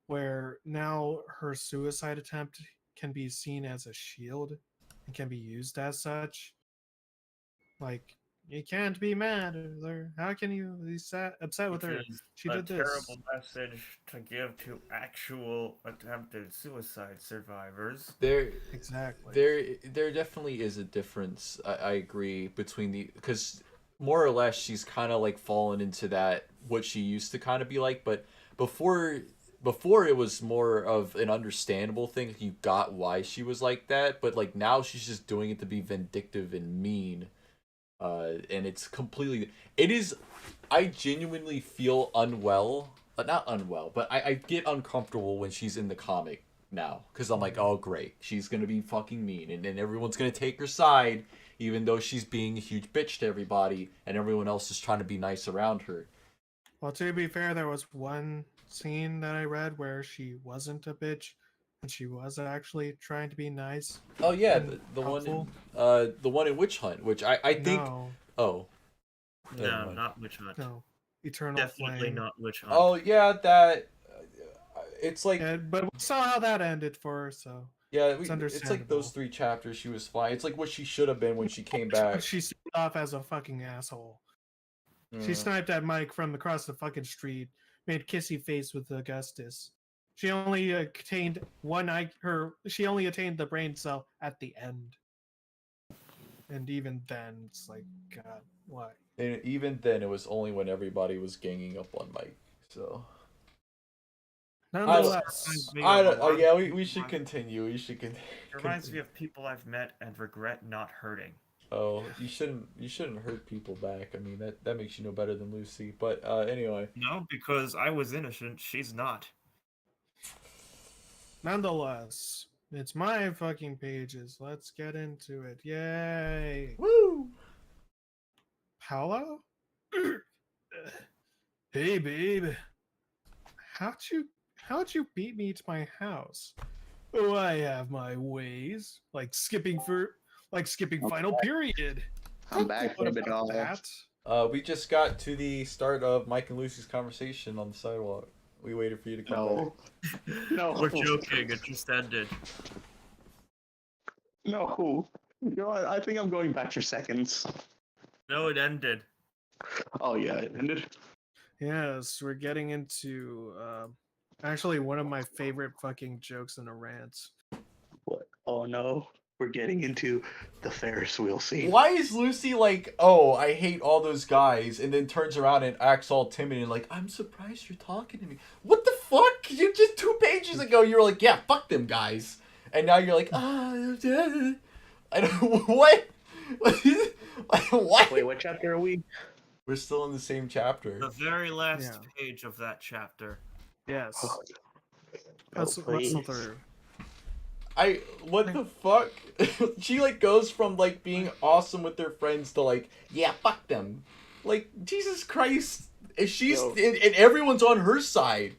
[SPEAKER 3] where now her suicide attempt can be seen as a shield and can be used as such. Like, you can't be mad at her. How can you be upset with her? She did this.
[SPEAKER 4] Terrible message to give to actual attempted suicide survivors.
[SPEAKER 3] Exactly.
[SPEAKER 5] There definitely is a difference. I agree between because more or less she's kind of like fallen into that what she used to kind of be like, but before it was more of an understandable thing. You got why she was like that, but like now she's just doing it to be vindictive and mean. And it's completely. It is. I genuinely feel unwell, but not unwell. But I get uncomfortable when she's in the comic now, because I'm like, oh great, she's gonna be fucking mean, and everyone's gonna take her side, even though she's being a huge bitch to everybody, and everyone else is trying to be nice around her.
[SPEAKER 3] Well, to be fair, there was one scene that I read where she wasn't a bitch, and she was actually trying to be nice.
[SPEAKER 5] Oh yeah, the one in Witch Hunt, which I think.
[SPEAKER 3] No.
[SPEAKER 5] Oh.
[SPEAKER 4] No, not Witch Hunt.
[SPEAKER 3] No, Eternal
[SPEAKER 4] Definitely
[SPEAKER 3] Flame.
[SPEAKER 4] not Witch Hunt.
[SPEAKER 5] Oh yeah, that. It's like.
[SPEAKER 3] Yeah, but we saw how that ended for her, so
[SPEAKER 5] Yeah,
[SPEAKER 3] It's
[SPEAKER 5] it's like
[SPEAKER 3] understandable.
[SPEAKER 5] those 3 chapters she was fine. It's like what she should have been when she came back.
[SPEAKER 3] She started off as a fucking asshole. She
[SPEAKER 5] Yeah.
[SPEAKER 3] sniped at Mike from across the fucking street, made kissy face with Augustus. She only attained she only attained the brain cell at the end. And even then, it's like, God, why?
[SPEAKER 5] And even then, it was only when everybody was ganging up on Mike. So
[SPEAKER 3] Nonetheless,
[SPEAKER 5] yeah, we should continue. We should
[SPEAKER 6] It reminds me of people I've met and regret not hurting.
[SPEAKER 5] Oh, you shouldn't hurt people back. I mean that makes you no better than Lucy. But anyway.
[SPEAKER 6] No, because I was innocent. She's not.
[SPEAKER 3] nonetheless, it's my fucking pages. Let's get into it. Yay!
[SPEAKER 5] Woo!
[SPEAKER 3] Paolo? Hey, babe. How'd you beat me to my house? Oh, I have my ways, like skipping final period.
[SPEAKER 2] I'm back,
[SPEAKER 3] What
[SPEAKER 2] baby
[SPEAKER 3] about
[SPEAKER 2] doll.
[SPEAKER 3] that?
[SPEAKER 5] We just got to the start of Mike and Lucy's conversation on the sidewalk. We waited for you to come
[SPEAKER 2] No. No.
[SPEAKER 6] We're joking. It just ended.
[SPEAKER 2] No. You know what? I think I'm going back for seconds.
[SPEAKER 6] No, it ended.
[SPEAKER 2] Oh yeah, it ended.
[SPEAKER 3] Yes, we're getting into actually one of my favorite fucking jokes in a rant.
[SPEAKER 2] What? Oh no. We're getting into the Ferris wheel scene.
[SPEAKER 5] Why is Lucy like, oh, I hate all those guys, and then turns around and acts all timid and like, I'm surprised you're talking to me. What the fuck? You just 2 pages ago you were like, yeah, fuck them guys, and now you're like, I don't what? What?
[SPEAKER 2] Wait, what chapter are we?
[SPEAKER 5] We're still in the same chapter.
[SPEAKER 6] The very last
[SPEAKER 3] Yeah.
[SPEAKER 6] page of that chapter.
[SPEAKER 3] Yes.
[SPEAKER 2] Oh,
[SPEAKER 3] Let's
[SPEAKER 2] please.
[SPEAKER 3] through.
[SPEAKER 5] What the fuck? She like goes from like being awesome with her friends to like, yeah, fuck them. Like, Jesus Christ. She's and everyone's on her side.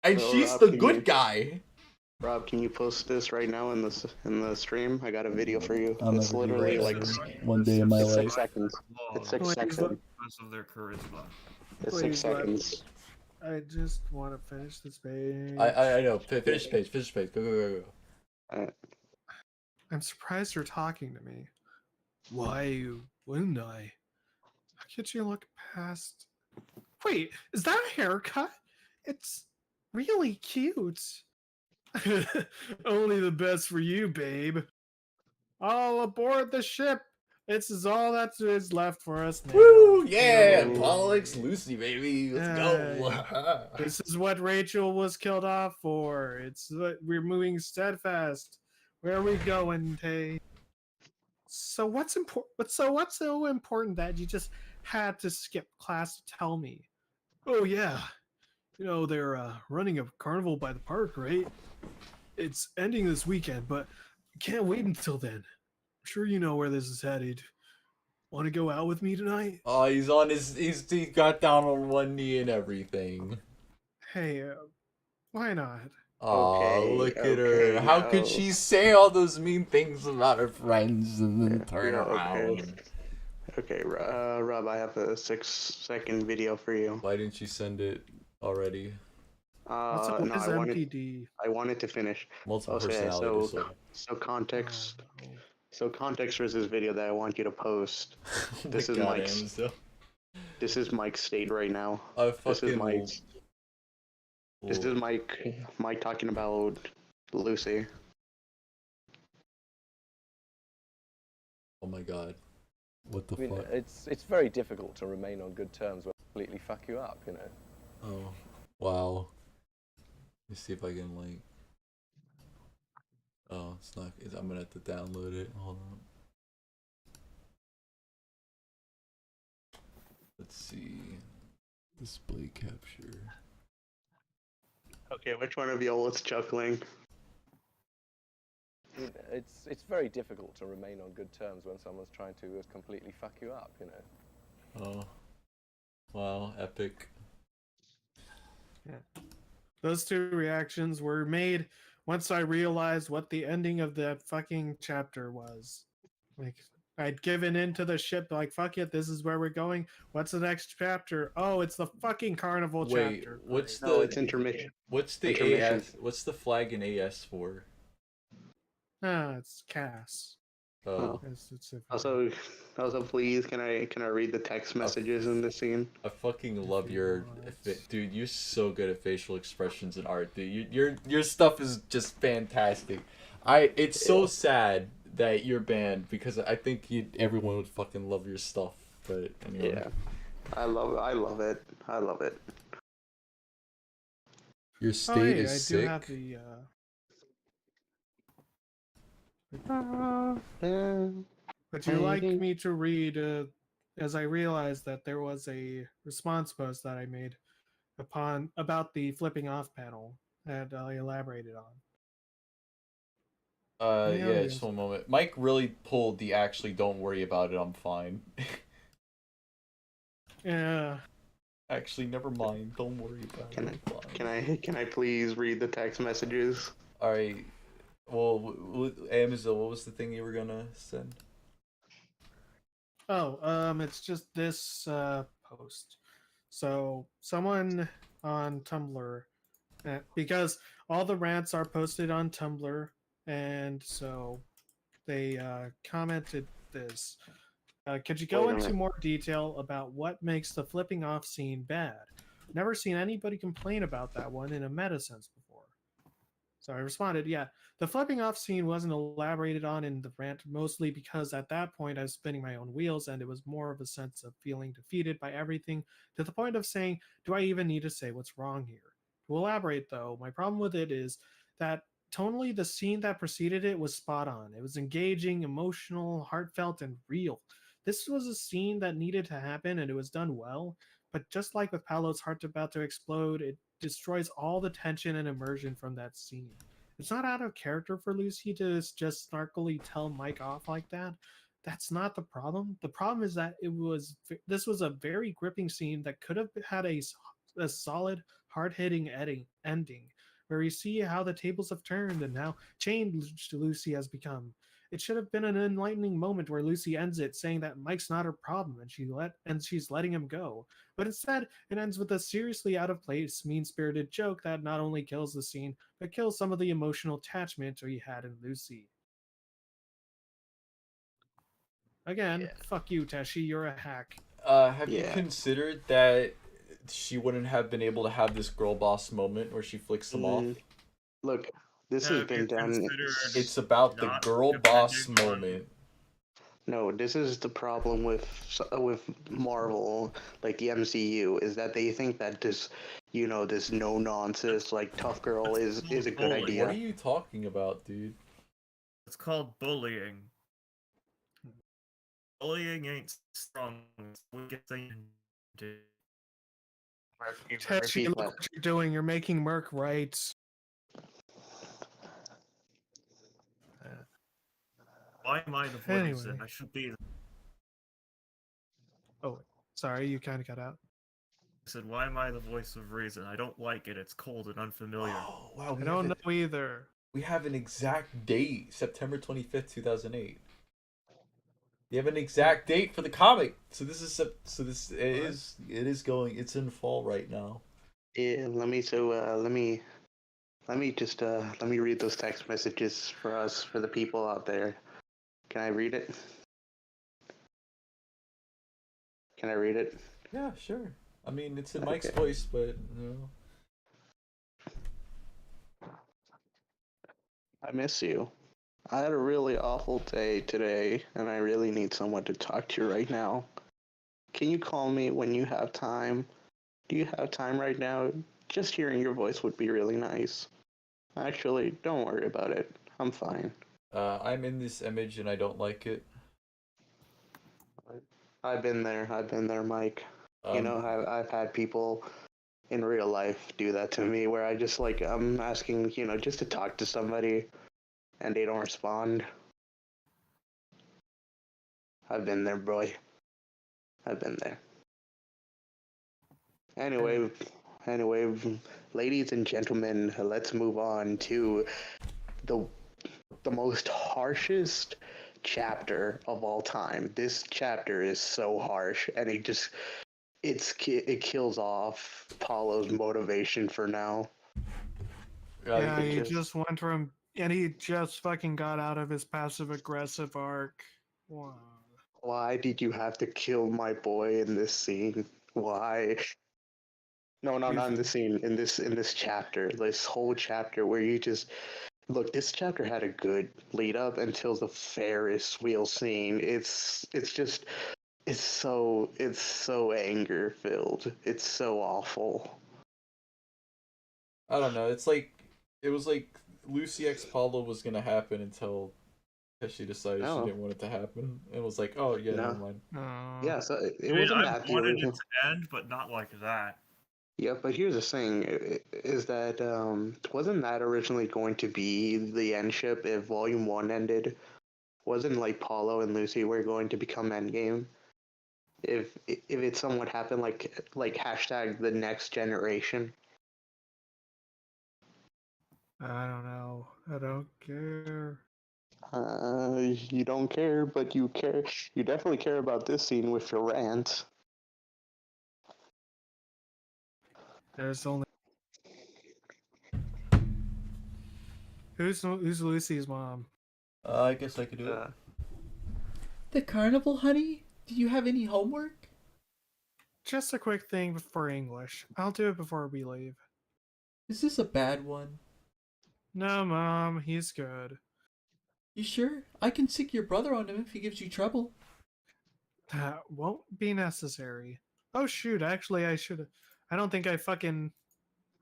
[SPEAKER 5] And
[SPEAKER 2] Yo,
[SPEAKER 5] she's
[SPEAKER 2] Rob,
[SPEAKER 5] the
[SPEAKER 2] can
[SPEAKER 5] good
[SPEAKER 2] you-
[SPEAKER 5] guy.
[SPEAKER 2] Rob, can you post this right now in the stream? I got a video for you.
[SPEAKER 7] I'll
[SPEAKER 2] It's
[SPEAKER 7] never do
[SPEAKER 2] literally
[SPEAKER 7] that.
[SPEAKER 2] like
[SPEAKER 7] One day in my
[SPEAKER 2] it's
[SPEAKER 7] life.
[SPEAKER 2] 6 seconds. It's 6
[SPEAKER 3] Wait,
[SPEAKER 2] seconds.
[SPEAKER 6] Because of their charisma.
[SPEAKER 2] It's
[SPEAKER 3] Please,
[SPEAKER 2] 6
[SPEAKER 3] Rob.
[SPEAKER 2] seconds.
[SPEAKER 3] I just want to finish this page.
[SPEAKER 5] I know. Finish page. Go.
[SPEAKER 3] I'm surprised you're talking to me. Why wouldn't I? How could you look past? Wait, is that a haircut? It's really cute. Only the best for you, babe. All aboard the ship. This is all that is left for us now.
[SPEAKER 5] Woo! Yeah!
[SPEAKER 2] Yay.
[SPEAKER 5] Politics, Lucy, baby. Let's go.
[SPEAKER 3] This is what Rachel was killed off for. It's what we're moving steadfast. Where are we going, Tay? So what's important? What's so important that you just had to skip class to tell me? Oh yeah, you know they're running a carnival by the park, right? It's ending this weekend, but I can't wait until then. I'm sure you know where this is headed. Want to go out with me tonight?
[SPEAKER 5] Oh, he's on he got down on one knee and everything.
[SPEAKER 3] Hey, why not?
[SPEAKER 5] Oh,
[SPEAKER 2] Okay,
[SPEAKER 5] look at
[SPEAKER 2] okay,
[SPEAKER 5] her. How could
[SPEAKER 2] no.
[SPEAKER 5] she say all those mean things about her friends and then turn
[SPEAKER 2] Yeah,
[SPEAKER 5] around?
[SPEAKER 2] Okay, Rob, I have a 6-second video for you.
[SPEAKER 5] Why didn't you send it already?
[SPEAKER 3] What's up with
[SPEAKER 2] No,
[SPEAKER 3] his
[SPEAKER 2] I wanted
[SPEAKER 3] MPD?
[SPEAKER 2] to finish.
[SPEAKER 5] Multiple
[SPEAKER 2] Okay,
[SPEAKER 5] personality
[SPEAKER 2] so
[SPEAKER 5] disorder.
[SPEAKER 2] context.
[SPEAKER 3] Oh, no.
[SPEAKER 2] So context for this video that I want you to post.
[SPEAKER 5] Oh
[SPEAKER 2] This
[SPEAKER 5] my
[SPEAKER 2] is
[SPEAKER 5] God,
[SPEAKER 2] Mike's.
[SPEAKER 5] Amzo.
[SPEAKER 2] This is Mike's state right now.
[SPEAKER 5] I
[SPEAKER 2] This is
[SPEAKER 5] fucking
[SPEAKER 2] Mike's. This is Mike talking about Lucy.
[SPEAKER 5] Oh my God.
[SPEAKER 7] What the
[SPEAKER 8] I mean,
[SPEAKER 7] fuck?
[SPEAKER 8] it's very difficult to remain on good terms when they completely fuck you up, you know.
[SPEAKER 5] Oh, wow. Let me see if I can like. Oh, it's not. I'm gonna have to download it. Hold on. Let's see.
[SPEAKER 7] Display capture.
[SPEAKER 2] Okay, which one of y'all was chuckling?
[SPEAKER 8] I mean, it's very difficult to remain on good terms when someone's trying to completely fuck you up, you know.
[SPEAKER 5] Oh. Wow, epic.
[SPEAKER 3] Those two reactions were made once I realized what the ending of that fucking chapter was. Like, I'd given into the ship, like, fuck it, this is where we're going. What's the next chapter? Oh, it's the fucking carnival
[SPEAKER 5] Wait,
[SPEAKER 3] chapter.
[SPEAKER 5] what's
[SPEAKER 2] No,
[SPEAKER 5] the
[SPEAKER 2] it's intermission.
[SPEAKER 5] what's the
[SPEAKER 2] intermission.
[SPEAKER 5] AS? What's the flag in AS for?
[SPEAKER 3] It's Cass.
[SPEAKER 5] Oh,
[SPEAKER 3] It's a
[SPEAKER 2] Also, please, can I read the text messages in this scene?
[SPEAKER 5] I fucking
[SPEAKER 3] If
[SPEAKER 5] love
[SPEAKER 3] you
[SPEAKER 5] your,
[SPEAKER 3] want.
[SPEAKER 5] dude. You're so good at facial expressions and art, dude. Your stuff is just fantastic. It's so sad that you're banned because I think everyone would fucking love your stuff. But anyway,
[SPEAKER 2] Yeah, I love it. I love it.
[SPEAKER 5] your
[SPEAKER 3] Oh,
[SPEAKER 5] state
[SPEAKER 3] hey,
[SPEAKER 5] is
[SPEAKER 3] I
[SPEAKER 5] sick.
[SPEAKER 3] do have the. Would you like me to read, as I realized that there was a response post that I made about the flipping off panel that I elaborated on.
[SPEAKER 5] Yeah, just one moment. Mike really pulled the actually don't worry about it, I'm fine.
[SPEAKER 3] Yeah.
[SPEAKER 5] Actually, never mind. Don't worry about it. I'm fine.
[SPEAKER 2] Can I please read the text messages?
[SPEAKER 5] All right. Well, Amazon, what was the thing you were gonna send?
[SPEAKER 3] Oh, it's just this post. So someone on Tumblr, because all the rants are posted on Tumblr, and so they commented this. Could you go
[SPEAKER 2] Wait a
[SPEAKER 3] into
[SPEAKER 2] minute.
[SPEAKER 3] more detail about what makes the flipping off scene bad? Never seen anybody complain about that one in a meta sense before. So I responded, yeah, the flipping off scene wasn't elaborated on in the rant, mostly because at that point I was spinning my own wheels and it was more of a sense of feeling defeated by everything to the point of saying, do I even need to say what's wrong here? To elaborate though, my problem with it is that tonally the scene that preceded it was spot on. It was engaging, emotional, heartfelt, and real. This was a scene that needed to happen and it was done well, but just like with Paolo's heart about to explode, it destroys all the tension and immersion from that scene. It's not out of character for Lucy to just snarkily tell Mike off like that. That's not the problem. The problem is that this was a very gripping scene that could have had a solid, hard-hitting ending, where we see how the tables have turned and how changed Lucy has become. It should have been an enlightening moment where Lucy ends it saying that Mike's not her problem and she's letting him go. But instead, it ends with a seriously out of place, mean spirited joke that not only kills the scene, but kills some of the emotional attachment we had in Lucy. Again, fuck you, Teshi, you're a hack.
[SPEAKER 5] Have you
[SPEAKER 2] Yeah.
[SPEAKER 5] considered that she wouldn't have been able to have this girl boss moment where she flicks them off?
[SPEAKER 2] Look, this has
[SPEAKER 6] Have
[SPEAKER 2] been
[SPEAKER 6] you
[SPEAKER 2] done.
[SPEAKER 6] considered
[SPEAKER 5] It's about the
[SPEAKER 6] not
[SPEAKER 5] girl boss
[SPEAKER 6] depending on-
[SPEAKER 5] moment.
[SPEAKER 2] No, this is the problem with Marvel, like the MCU, is that they think that this, this no nonsense like tough girl is a good
[SPEAKER 6] bullying.
[SPEAKER 2] idea.
[SPEAKER 5] What are you talking about, dude?
[SPEAKER 6] It's called bullying. Bullying ain't strong. It's the weakest thing you can do.
[SPEAKER 3] Teshi,
[SPEAKER 2] Repeat
[SPEAKER 3] look
[SPEAKER 2] that.
[SPEAKER 3] what you're doing. You're making Merc right.
[SPEAKER 6] Why am I the voice?
[SPEAKER 3] Anyway.
[SPEAKER 6] I should be.
[SPEAKER 3] Oh, sorry, you kind of cut out.
[SPEAKER 6] I said, why am I the voice of reason? I don't like it. It's cold and unfamiliar.
[SPEAKER 5] Oh, wow.
[SPEAKER 3] I don't know either.
[SPEAKER 5] We have an exact date, September 25th, 2008. You have an exact date for the comic. So this is it's in fall right now.
[SPEAKER 2] Yeah, let me read those text messages for us, for the people out there. Can I read it? Can I read it?
[SPEAKER 5] Yeah, sure. I mean, it's in Mike's voice, but
[SPEAKER 2] I miss you. I had a really awful day today, and I really need someone to talk to right now. Can you call me when you have time? Do you have time right now? Just hearing your voice would be really nice. Actually, don't worry about it. I'm fine.
[SPEAKER 5] I'm in this image and I don't like it.
[SPEAKER 2] I've been there, Mike. I've had people in real life do that to me where I just I'm asking, just to talk to somebody and they don't respond. I've been there, boy. I've been there. Anyway, ladies and gentlemen, let's move on to the most harshest chapter of all time. This chapter is so harsh, and it kills off Paulo's motivation for now.
[SPEAKER 3] Yeah, he just went from And he just fucking got out of his passive aggressive arc. Wow.
[SPEAKER 2] Why did you have to kill my boy in this scene? Why? No, not in this scene. In this chapter, this whole chapter where you just look. This chapter had a good lead up until the Ferris wheel scene. It's so anger filled. It's so awful.
[SPEAKER 5] I don't know. It was like Lucy X Paulo was gonna happen until she decided she
[SPEAKER 2] No,
[SPEAKER 5] didn't want it to happen, and was like, oh yeah, never
[SPEAKER 2] no.
[SPEAKER 5] mind.
[SPEAKER 2] Yeah, so it
[SPEAKER 6] I mean,
[SPEAKER 2] wasn't
[SPEAKER 6] I
[SPEAKER 2] that the
[SPEAKER 6] wanted it
[SPEAKER 2] original.
[SPEAKER 6] to end, but not like that.
[SPEAKER 2] Yeah, but here's the thing: is that wasn't that originally going to be the end ship if Volume One ended? Wasn't like Paulo and Lucy were going to become Endgame? If it somewhat happened like hashtag the next generation.
[SPEAKER 3] I don't know. I don't care.
[SPEAKER 2] You don't care, but you care. You definitely care about this scene with your rant.
[SPEAKER 3] There's only who's Lucy's mom?
[SPEAKER 5] I guess I could do it.
[SPEAKER 3] Uh,
[SPEAKER 5] The carnival, honey? Did you have any homework?
[SPEAKER 3] just a quick thing for English. I'll do it before we leave.
[SPEAKER 5] Is this a bad one?
[SPEAKER 3] No, Mom, he's good.
[SPEAKER 5] You sure? I can sick your brother on him if he gives you trouble.
[SPEAKER 3] That won't be necessary. Oh shoot, actually I don't think I fucking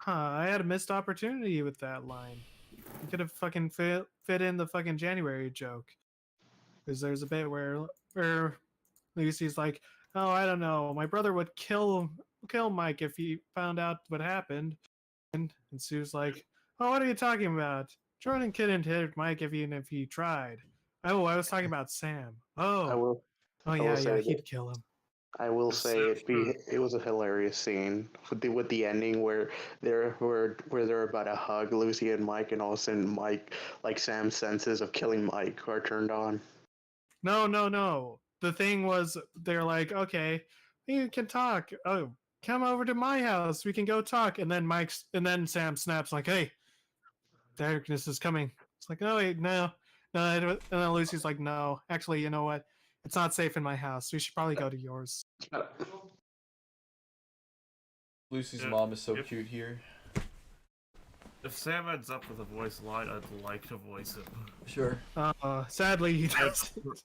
[SPEAKER 3] I had a missed opportunity with that line. You could have fucking fit in the fucking January joke. Because there's a bit where Lucy's like, "Oh, I don't know. My brother would kill Mike if he found out what happened." And Sue's like, "Oh, what are you talking about? Jordan couldn't hit Mike even if he tried." Oh, I was talking about Sam.
[SPEAKER 2] I
[SPEAKER 3] Oh,
[SPEAKER 2] will.
[SPEAKER 3] oh
[SPEAKER 2] I will
[SPEAKER 3] yeah,
[SPEAKER 2] say that.
[SPEAKER 3] he'd kill him.
[SPEAKER 2] I will
[SPEAKER 6] Is
[SPEAKER 2] say
[SPEAKER 6] Sam's the
[SPEAKER 2] it was a hilarious scene with the ending where they're about to hug Lucy and Mike, and all of a sudden Mike, like Sam's senses of killing Mike are turned on.
[SPEAKER 3] No, no, no. The thing was, they're like, okay, you can talk. Oh, come over to my house. We can go talk. And then Sam snaps like, hey, darkness is coming. It's like, no, wait, no. And then Lucy's like, no, actually, you know what? It's not safe in my house. We should probably go to yours.
[SPEAKER 5] Lucy's
[SPEAKER 6] Yeah,
[SPEAKER 5] mom is so
[SPEAKER 6] yep.
[SPEAKER 5] cute here.
[SPEAKER 6] If Sam ends up with a voice line, I'd like to voice him.
[SPEAKER 5] Sure.
[SPEAKER 3] Sadly, he
[SPEAKER 6] I have,
[SPEAKER 3] doesn't.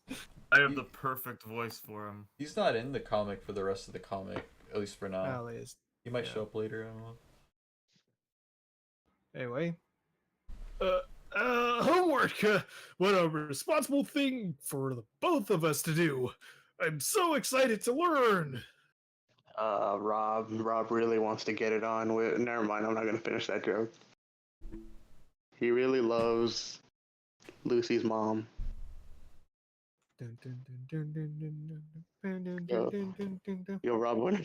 [SPEAKER 6] I have the perfect voice for him.
[SPEAKER 5] He's not in the comic for the rest of the comic, at least for now.
[SPEAKER 3] At least.
[SPEAKER 5] He might
[SPEAKER 3] yeah.
[SPEAKER 5] show up later, I don't know.
[SPEAKER 3] Anyway. Homework! What a responsible thing for the both of us to do. I'm so excited to learn.
[SPEAKER 2] Rob really wants to get it on with. Never mind, I'm not gonna finish that joke. He really loves Lucy's mom. Yo, Rob, when are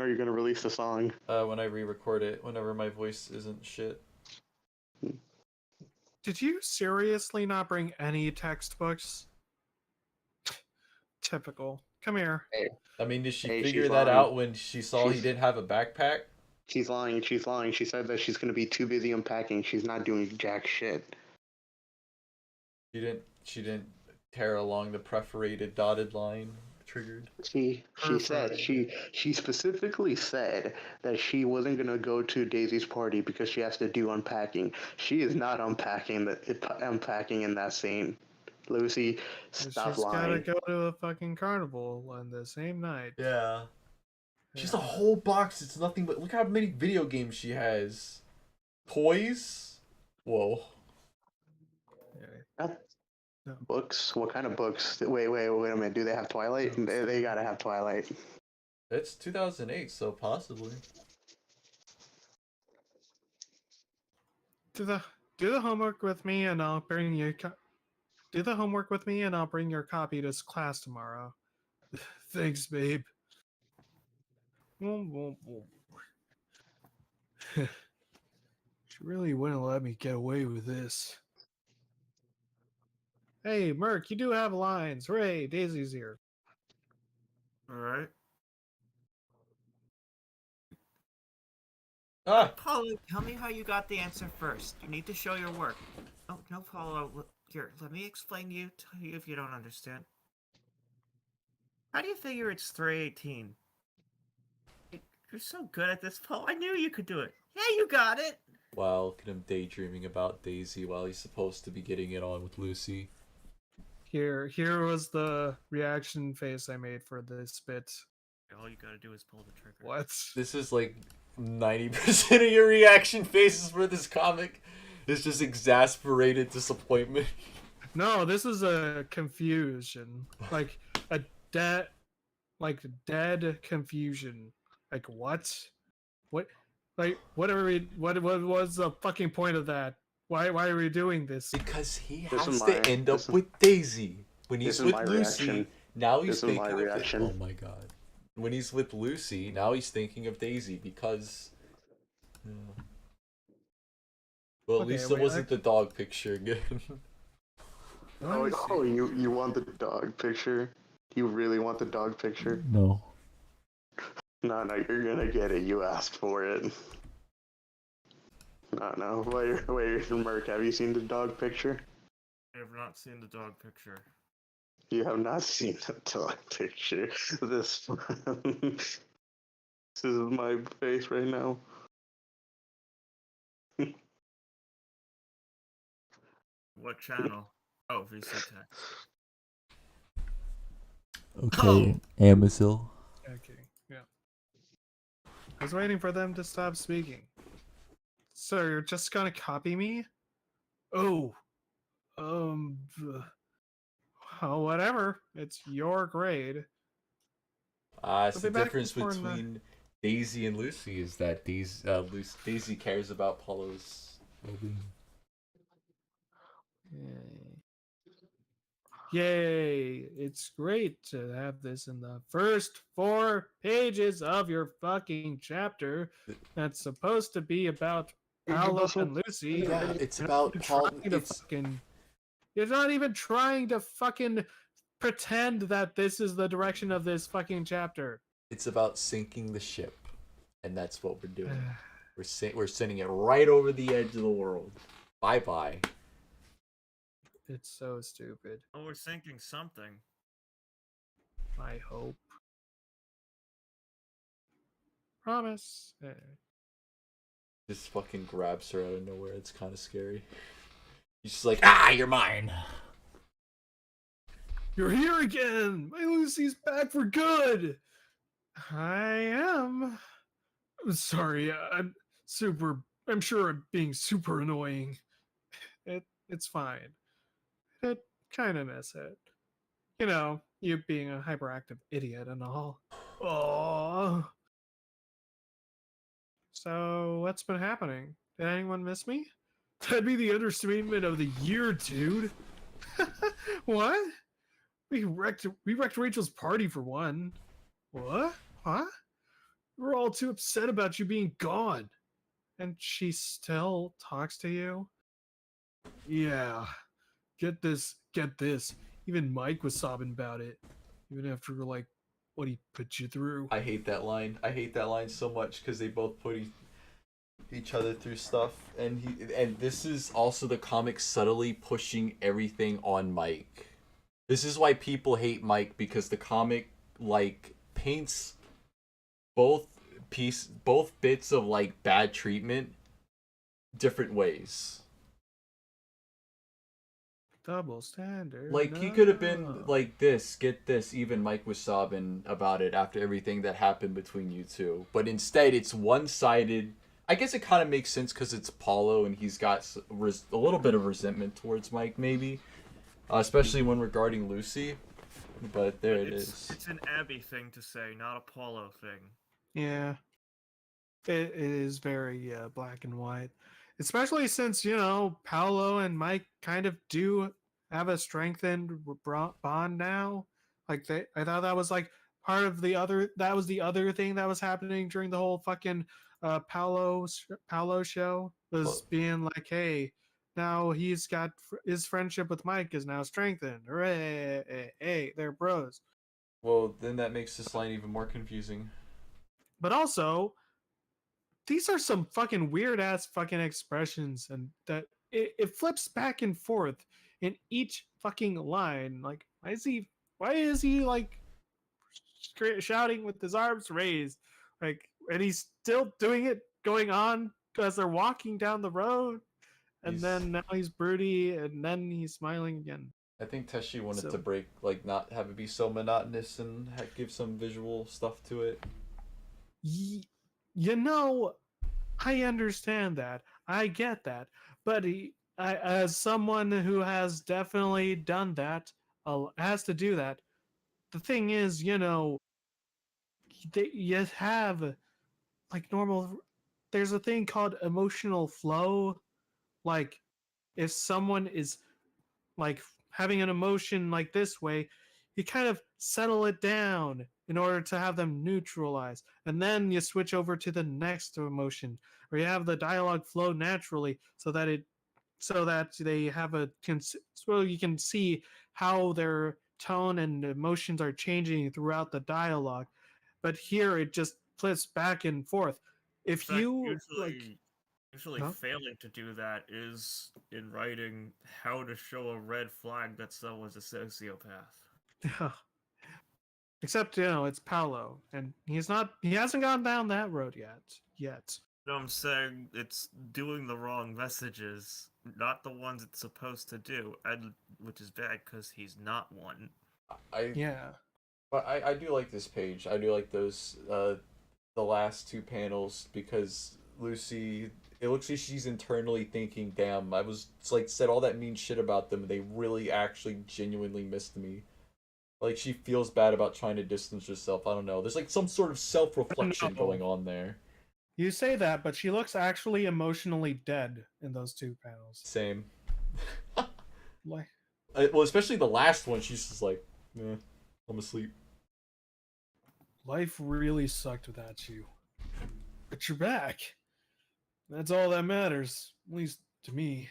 [SPEAKER 2] you gonna release the song?
[SPEAKER 5] When I re-record it, whenever my voice isn't shit.
[SPEAKER 3] Did you seriously not bring any textbooks? Typical. Come here.
[SPEAKER 2] Hey,
[SPEAKER 5] I mean, did she
[SPEAKER 2] Hey,
[SPEAKER 5] figure
[SPEAKER 2] she's
[SPEAKER 5] that
[SPEAKER 2] lying.
[SPEAKER 5] out when she saw he
[SPEAKER 2] She's-
[SPEAKER 5] didn't have a backpack?
[SPEAKER 2] she's lying. She's lying. She said that she's gonna be too busy unpacking. She's not doing jack shit.
[SPEAKER 5] She didn't tear along the perforated dotted line triggered.
[SPEAKER 2] She said she specifically said that she wasn't gonna go to Daisy's party because she has to do unpacking. She is not unpacking in that scene. Lucy, stop
[SPEAKER 3] She's gotta
[SPEAKER 2] lying.
[SPEAKER 3] go to a fucking carnival on the same night.
[SPEAKER 5] Yeah. She has a whole box. It's nothing but look how many video games she has. Toys? Whoa.
[SPEAKER 3] No.
[SPEAKER 2] Books? What kind of books? Wait a minute. Do they have Twilight?
[SPEAKER 3] No,
[SPEAKER 2] They gotta have Twilight.
[SPEAKER 5] It's 2008, so possibly.
[SPEAKER 3] Do the homework with me, and I'll bring you. Do the homework with me, and I'll bring your copy to class tomorrow. Thanks, babe. She really wouldn't let me get away with this. Hey, Merc, you do have lines. Hooray, Daisy's here.
[SPEAKER 6] Alright.
[SPEAKER 5] Ah!
[SPEAKER 4] Paulo, tell me how you got the answer first. You need to show your work. Oh, no, Paulo. Here, let me explain to you if you don't understand. How do you figure it's 3:18? You're so good at this, Paul. I knew you could do it. Yeah, you got it.
[SPEAKER 5] Wow, look at him daydreaming about Daisy while he's supposed to be getting it on with Lucy.
[SPEAKER 3] Here was the reaction face I made for this bit.
[SPEAKER 6] All you gotta do is pull the trigger.
[SPEAKER 3] What?
[SPEAKER 5] This is like 90% of your reaction faces for this comic is just exasperated disappointment.
[SPEAKER 3] No, this is a confusion. Like a dead confusion. Like what? What? Like what are we? What was the fucking point of that? Why are we doing this?
[SPEAKER 5] Because he
[SPEAKER 2] This
[SPEAKER 5] has
[SPEAKER 2] is
[SPEAKER 5] to
[SPEAKER 2] my-
[SPEAKER 5] end
[SPEAKER 2] this
[SPEAKER 5] up
[SPEAKER 2] is-
[SPEAKER 5] with Daisy. When
[SPEAKER 2] this
[SPEAKER 5] he's
[SPEAKER 2] is
[SPEAKER 5] with
[SPEAKER 2] my
[SPEAKER 5] Lucy,
[SPEAKER 2] reaction.
[SPEAKER 5] now he's
[SPEAKER 2] This is
[SPEAKER 5] thinking
[SPEAKER 2] my
[SPEAKER 5] of
[SPEAKER 2] reaction.
[SPEAKER 7] Oh my god.
[SPEAKER 5] when he's with Lucy, now he's thinking of Daisy because. Well, at
[SPEAKER 3] Okay,
[SPEAKER 5] least it
[SPEAKER 3] wait,
[SPEAKER 5] wasn't the dog picture again.
[SPEAKER 2] Oh, you want the dog picture? You really want the dog picture?
[SPEAKER 7] No.
[SPEAKER 2] No, you're gonna get it. You asked for it. No. Wait, Merc, have you seen the dog picture?
[SPEAKER 6] I have not seen the dog picture.
[SPEAKER 2] You have not seen the dog picture. This is my face right now.
[SPEAKER 6] What channel? Oh, VC Text.
[SPEAKER 7] Okay, Amazil.
[SPEAKER 3] Okay, yeah. I was waiting for them to stop speaking. So you're just gonna copy me? Oh, well, whatever. It's your grade.
[SPEAKER 5] It's
[SPEAKER 3] I'll
[SPEAKER 5] the
[SPEAKER 3] be back
[SPEAKER 5] difference
[SPEAKER 3] before
[SPEAKER 5] between Daisy and Lucy is that Daisy cares about Paulo's well-being.
[SPEAKER 3] Yay! It's great to have this in the first 4 pages of your fucking chapter. That's supposed to be about Paolo and Lucy.
[SPEAKER 5] Yeah, it's
[SPEAKER 3] You're
[SPEAKER 5] about
[SPEAKER 3] not
[SPEAKER 5] Paul.
[SPEAKER 3] trying to fucking. You're not even trying to fucking pretend that this is the direction of this fucking chapter.
[SPEAKER 5] It's about sinking the ship, and that's what we're doing. We're sending it right over the edge of the world. Bye bye.
[SPEAKER 3] It's so stupid.
[SPEAKER 6] Oh, we're sinking something.
[SPEAKER 3] I hope. Promise.
[SPEAKER 5] Just fucking grabs her out of nowhere. It's kind of scary. He's just like, you're mine.
[SPEAKER 3] You're here again! My Lucy's back for good! I am. I'm sorry, I'm sure I'm being super annoying. It's fine. I kind of miss it. You know, you being a hyperactive idiot and all. Oh. So, what's been happening? Did anyone miss me? That'd be the understatement of the year, dude. What? We wrecked Rachel's party for one. What? Huh? We're all too upset about you being gone. And she still talks to you? Yeah. Get this. Even Mike was sobbing about it. Even after, like, what he put you through.
[SPEAKER 5] I hate that line. I hate that line so much because they both put each other through stuff, and this is also the comic subtly pushing everything on Mike. This is why people hate Mike, because the comic like paints both bits of like bad treatment different ways.
[SPEAKER 3] Double standard.
[SPEAKER 5] Like, he could have been like this, get this, even Mike was sobbing about it after everything that happened between you two. But instead, it's one-sided. I guess it kind of makes sense because it's Paulo and he's got a little bit of resentment towards Mike, maybe. Especially when regarding Lucy. But there it is.
[SPEAKER 6] It's an Abby thing to say, not a Paulo thing.
[SPEAKER 3] Yeah. It is very black and white. Especially since, you know, Paolo and Mike kind of do have a strengthened bond now. Like, I thought that was like part of the other thing that was happening during the whole fucking Paolo show, was being like, hey, now he's got his friendship with Mike is now strengthened. Hooray! Hey, they're bros.
[SPEAKER 5] Well, then that makes this line even more confusing.
[SPEAKER 3] But also, these are some fucking weird ass fucking expressions, and that it flips back and forth in each fucking line. Like, why is he like shouting with his arms raised? Like, and he's still doing it going on as they're walking down the road. And then now he's broody, and then he's smiling again.
[SPEAKER 5] I think Teshi wanted
[SPEAKER 3] So-
[SPEAKER 5] to break, like, not have it be so monotonous and give some visual stuff to it.
[SPEAKER 3] You know, I understand that. I get that. But as someone who has definitely done that, has to do that. The thing is, you know, you have like normal. There's a thing called emotional flow. Like, if someone is like having an emotion like this way, you kind of settle it down in order to have them neutralize, and then you switch over to the next emotion, or you have the dialogue flow naturally so that they have so you can see how their tone and emotions are changing throughout the dialogue. But here it just flips back and forth.
[SPEAKER 6] In
[SPEAKER 3] If
[SPEAKER 6] fact,
[SPEAKER 3] you
[SPEAKER 6] usually
[SPEAKER 3] Huh?
[SPEAKER 6] failing to do that is in writing how to show a red flag that someone's a sociopath.
[SPEAKER 3] except you know it's Paolo, and he hasn't gone down that road yet.
[SPEAKER 6] No, I'm saying it's doing the wrong messages, not the ones it's supposed to do, and which is bad because he's not one.
[SPEAKER 3] Yeah.
[SPEAKER 5] But I do like this page. I do like those the last two panels because Lucy, it looks like she's internally thinking, "Damn, I was like said all that mean shit about them. They really actually genuinely missed me." Like she feels bad about trying to distance herself. I don't know. There's like some sort of self-reflection
[SPEAKER 3] No.
[SPEAKER 5] going on there.
[SPEAKER 3] You say that, but she looks actually emotionally dead in those two panels.
[SPEAKER 5] Same.
[SPEAKER 3] Like,
[SPEAKER 5] Well, especially the last one. She's just like, "Eh, I'm asleep."
[SPEAKER 3] life really sucked without you, but you're back. That's all that matters, at least to me.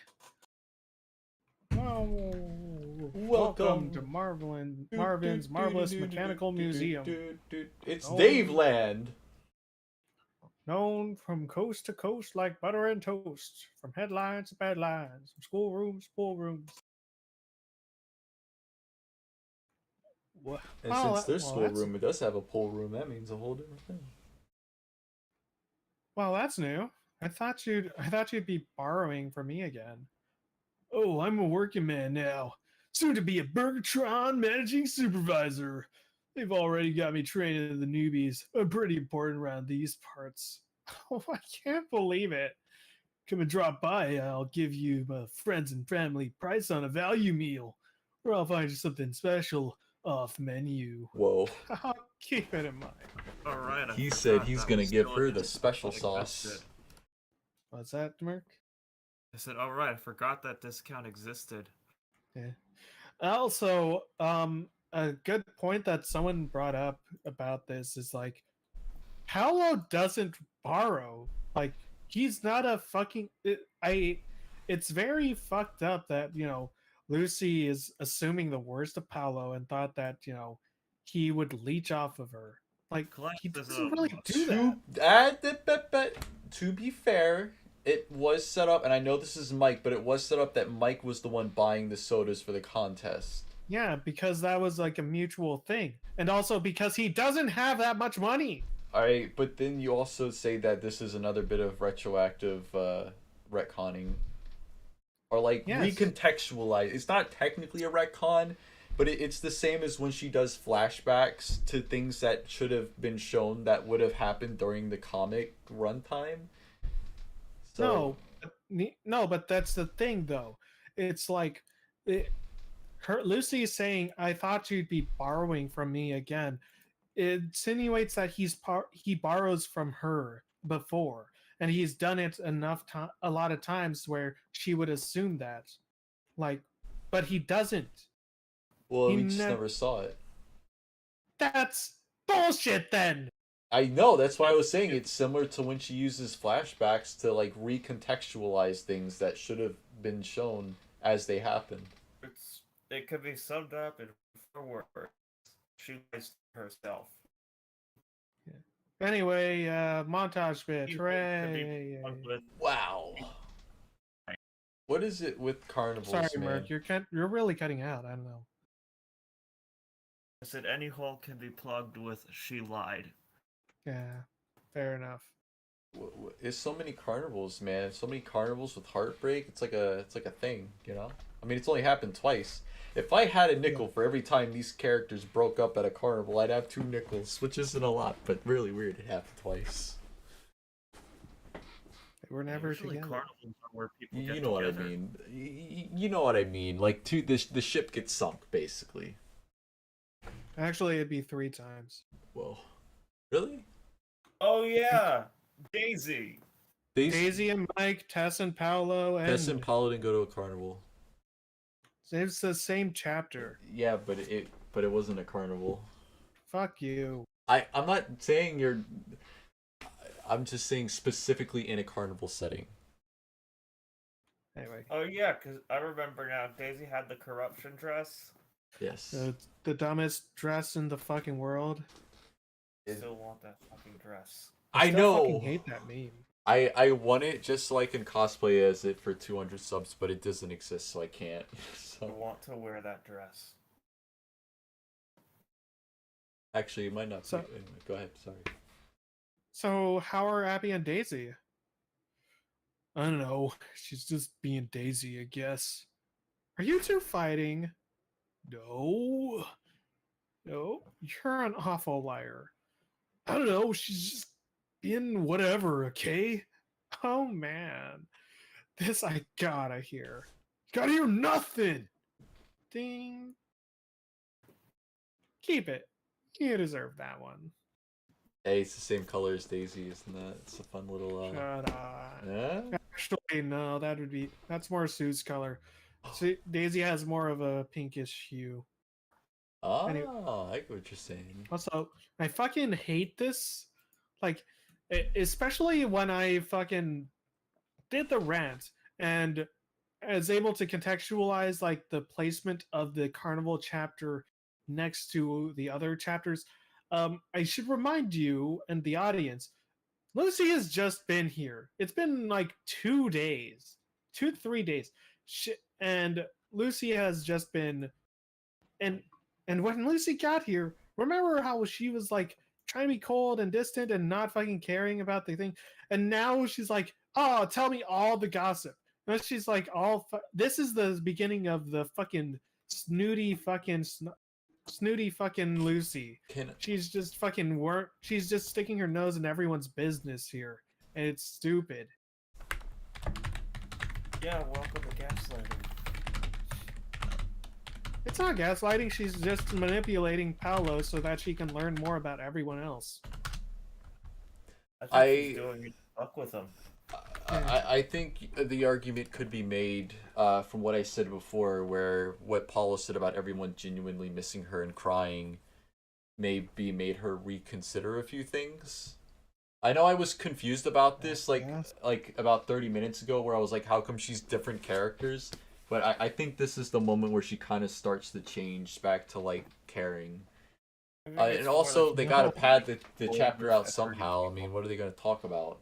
[SPEAKER 3] Welcome to Marvin's Marvelous Mechanical Museum.
[SPEAKER 5] It's
[SPEAKER 3] Oh.
[SPEAKER 5] Dave Land.
[SPEAKER 3] Known from coast to coast like butter and toast, from headlines to bad lines, from schoolrooms to poolrooms. What?
[SPEAKER 5] And since their schoolroom, it does have a pool room. That means a whole different thing.
[SPEAKER 3] Well, that's new. I thought you'd be borrowing from me again. Oh, I'm a working man now. Soon to be a Burgertron managing supervisor. They've already got me training the newbies. I'm pretty important around these parts. Oh, I can't believe it. Come and drop by. I'll give you my friends and family price on a value meal. Or I'll find you something special off menu.
[SPEAKER 5] Whoa.
[SPEAKER 3] I'll keep it in mind.
[SPEAKER 6] Alright,
[SPEAKER 5] He said he's gonna give her the special sauce.
[SPEAKER 3] What's that, Merc?
[SPEAKER 6] I said, alright, I forgot that discount existed.
[SPEAKER 3] Yeah. Also, a good point that someone brought up about this is like, Paolo doesn't borrow. Like, he's not a fucking. It's very fucked up that Lucy is assuming the worst of Paolo and thought that he would leech off of her. Like, he doesn't really do that.
[SPEAKER 5] To be fair, it was set up, and I know this is Mike, but it was set up that Mike was the one buying the sodas for the contest.
[SPEAKER 3] Yeah, because that was like a mutual thing, and also because he doesn't have that much money.
[SPEAKER 5] Alright, but then you also say that this is another bit of retroactive retconning. Or like recontextualize. It's not technically a retcon, but it's the same as when she does flashbacks to things that should have been shown that would have happened during the comic runtime. So...
[SPEAKER 3] No, but that's the thing though. It's like Lucy is saying, "I thought you'd be borrowing from me again." It insinuates that he borrows from her before, and he's done it a lot of times where she would assume that, like, but he doesn't.
[SPEAKER 5] Well, we just never saw it.
[SPEAKER 3] That's bullshit. Then
[SPEAKER 5] I know, that's why I was saying it's similar to when she uses flashbacks to like recontextualize things that should have been shown as they happened.
[SPEAKER 6] It could be summed up in 4 words. She lies to herself.
[SPEAKER 3] Anyway, montage bit. Hooray!
[SPEAKER 5] Wow. What is it with carnivals,
[SPEAKER 3] Sorry,
[SPEAKER 5] man?
[SPEAKER 3] Merc, you're really cutting out. I don't know.
[SPEAKER 6] I said any hole can be plugged with "she lied."
[SPEAKER 3] Yeah, fair enough.
[SPEAKER 5] There's so many carnivals, man. So many carnivals with heartbreak. It's like a thing, you know. I mean, it's only happened twice. If I had a nickel for every time these characters broke up at a carnival, I'd have 2 nickels, which isn't a lot, but really weird. It happened twice.
[SPEAKER 3] They were never
[SPEAKER 6] Usually
[SPEAKER 3] together.
[SPEAKER 6] carnivals are where people get
[SPEAKER 5] You know
[SPEAKER 6] together.
[SPEAKER 5] what I mean. You know what I mean. Like, the ship gets sunk, basically.
[SPEAKER 3] Actually, it'd be 3 times.
[SPEAKER 5] Whoa. Really?
[SPEAKER 6] Oh yeah, Daisy.
[SPEAKER 3] Daisy and Mike, Tess and Paolo, and
[SPEAKER 5] Tess and Paolo didn't go to a carnival.
[SPEAKER 3] it's the same chapter.
[SPEAKER 5] Yeah, but it wasn't a carnival.
[SPEAKER 3] Fuck you.
[SPEAKER 5] I'm not saying you're. I'm just saying specifically in a carnival setting.
[SPEAKER 3] Anyway,
[SPEAKER 6] Oh yeah, because I remember now. Daisy had the corruption dress.
[SPEAKER 5] Yes.
[SPEAKER 3] the dumbest dress in the fucking world.
[SPEAKER 6] Still want that fucking dress.
[SPEAKER 5] I
[SPEAKER 3] still
[SPEAKER 5] know.
[SPEAKER 3] fucking hate that meme.
[SPEAKER 5] I want it just so I can cosplay as it for 200 subs, but it doesn't exist, so I can't.
[SPEAKER 6] I
[SPEAKER 5] So
[SPEAKER 6] want to wear that dress.
[SPEAKER 5] actually, it might not be.
[SPEAKER 3] So-
[SPEAKER 5] Anyway, go ahead. Sorry.
[SPEAKER 3] So how are Abby and Daisy? I don't know. She's just being Daisy, I guess. Are you two fighting? No. No, you're an awful liar. I don't know. She's just being whatever, okay? Oh man. This I gotta hear. Gotta hear nothing! Ding. Keep it. You deserve that one.
[SPEAKER 5] Hey, it's the same color as Daisy, isn't that? It's a fun little.
[SPEAKER 3] Shut up.
[SPEAKER 5] Yeah.
[SPEAKER 3] Actually, no, that's more Sue's color. See, Daisy has more of a pinkish hue.
[SPEAKER 5] Oh,
[SPEAKER 3] Anyway.
[SPEAKER 5] I get what you're saying.
[SPEAKER 3] Also, I fucking hate this. Like, especially when I fucking did the rant and is able to contextualize like the placement of the carnival chapter next to the other chapters. I should remind you and the audience, Lucy has just been here. It's been like 2 days, 2 to 3 days, and Lucy has just been. And when Lucy got here, remember how she was like trying to be cold and distant and not fucking caring about the thing, and now she's like, "Oh, tell me all the gossip." And she's like, "This is the beginning of the fucking snooty fucking Lucy." She's just fucking She's just sticking her nose in everyone's business here, and it's stupid.
[SPEAKER 6] Yeah, welcome to gaslighting.
[SPEAKER 3] It's not gaslighting. She's just manipulating Paolo so that she can learn more about everyone else.
[SPEAKER 6] I think she's doing it to fuck with him.
[SPEAKER 5] I think the argument could be made from what I said before, where what Paolo said about everyone genuinely missing her and crying maybe made her reconsider a few things. I know I was confused about this like about 30 minutes ago, where I was like, how come she's different characters? But I think this is the moment where she kind of starts to change back to like caring. And also, they gotta pad the chapter out somehow. I mean, what are they gonna talk about?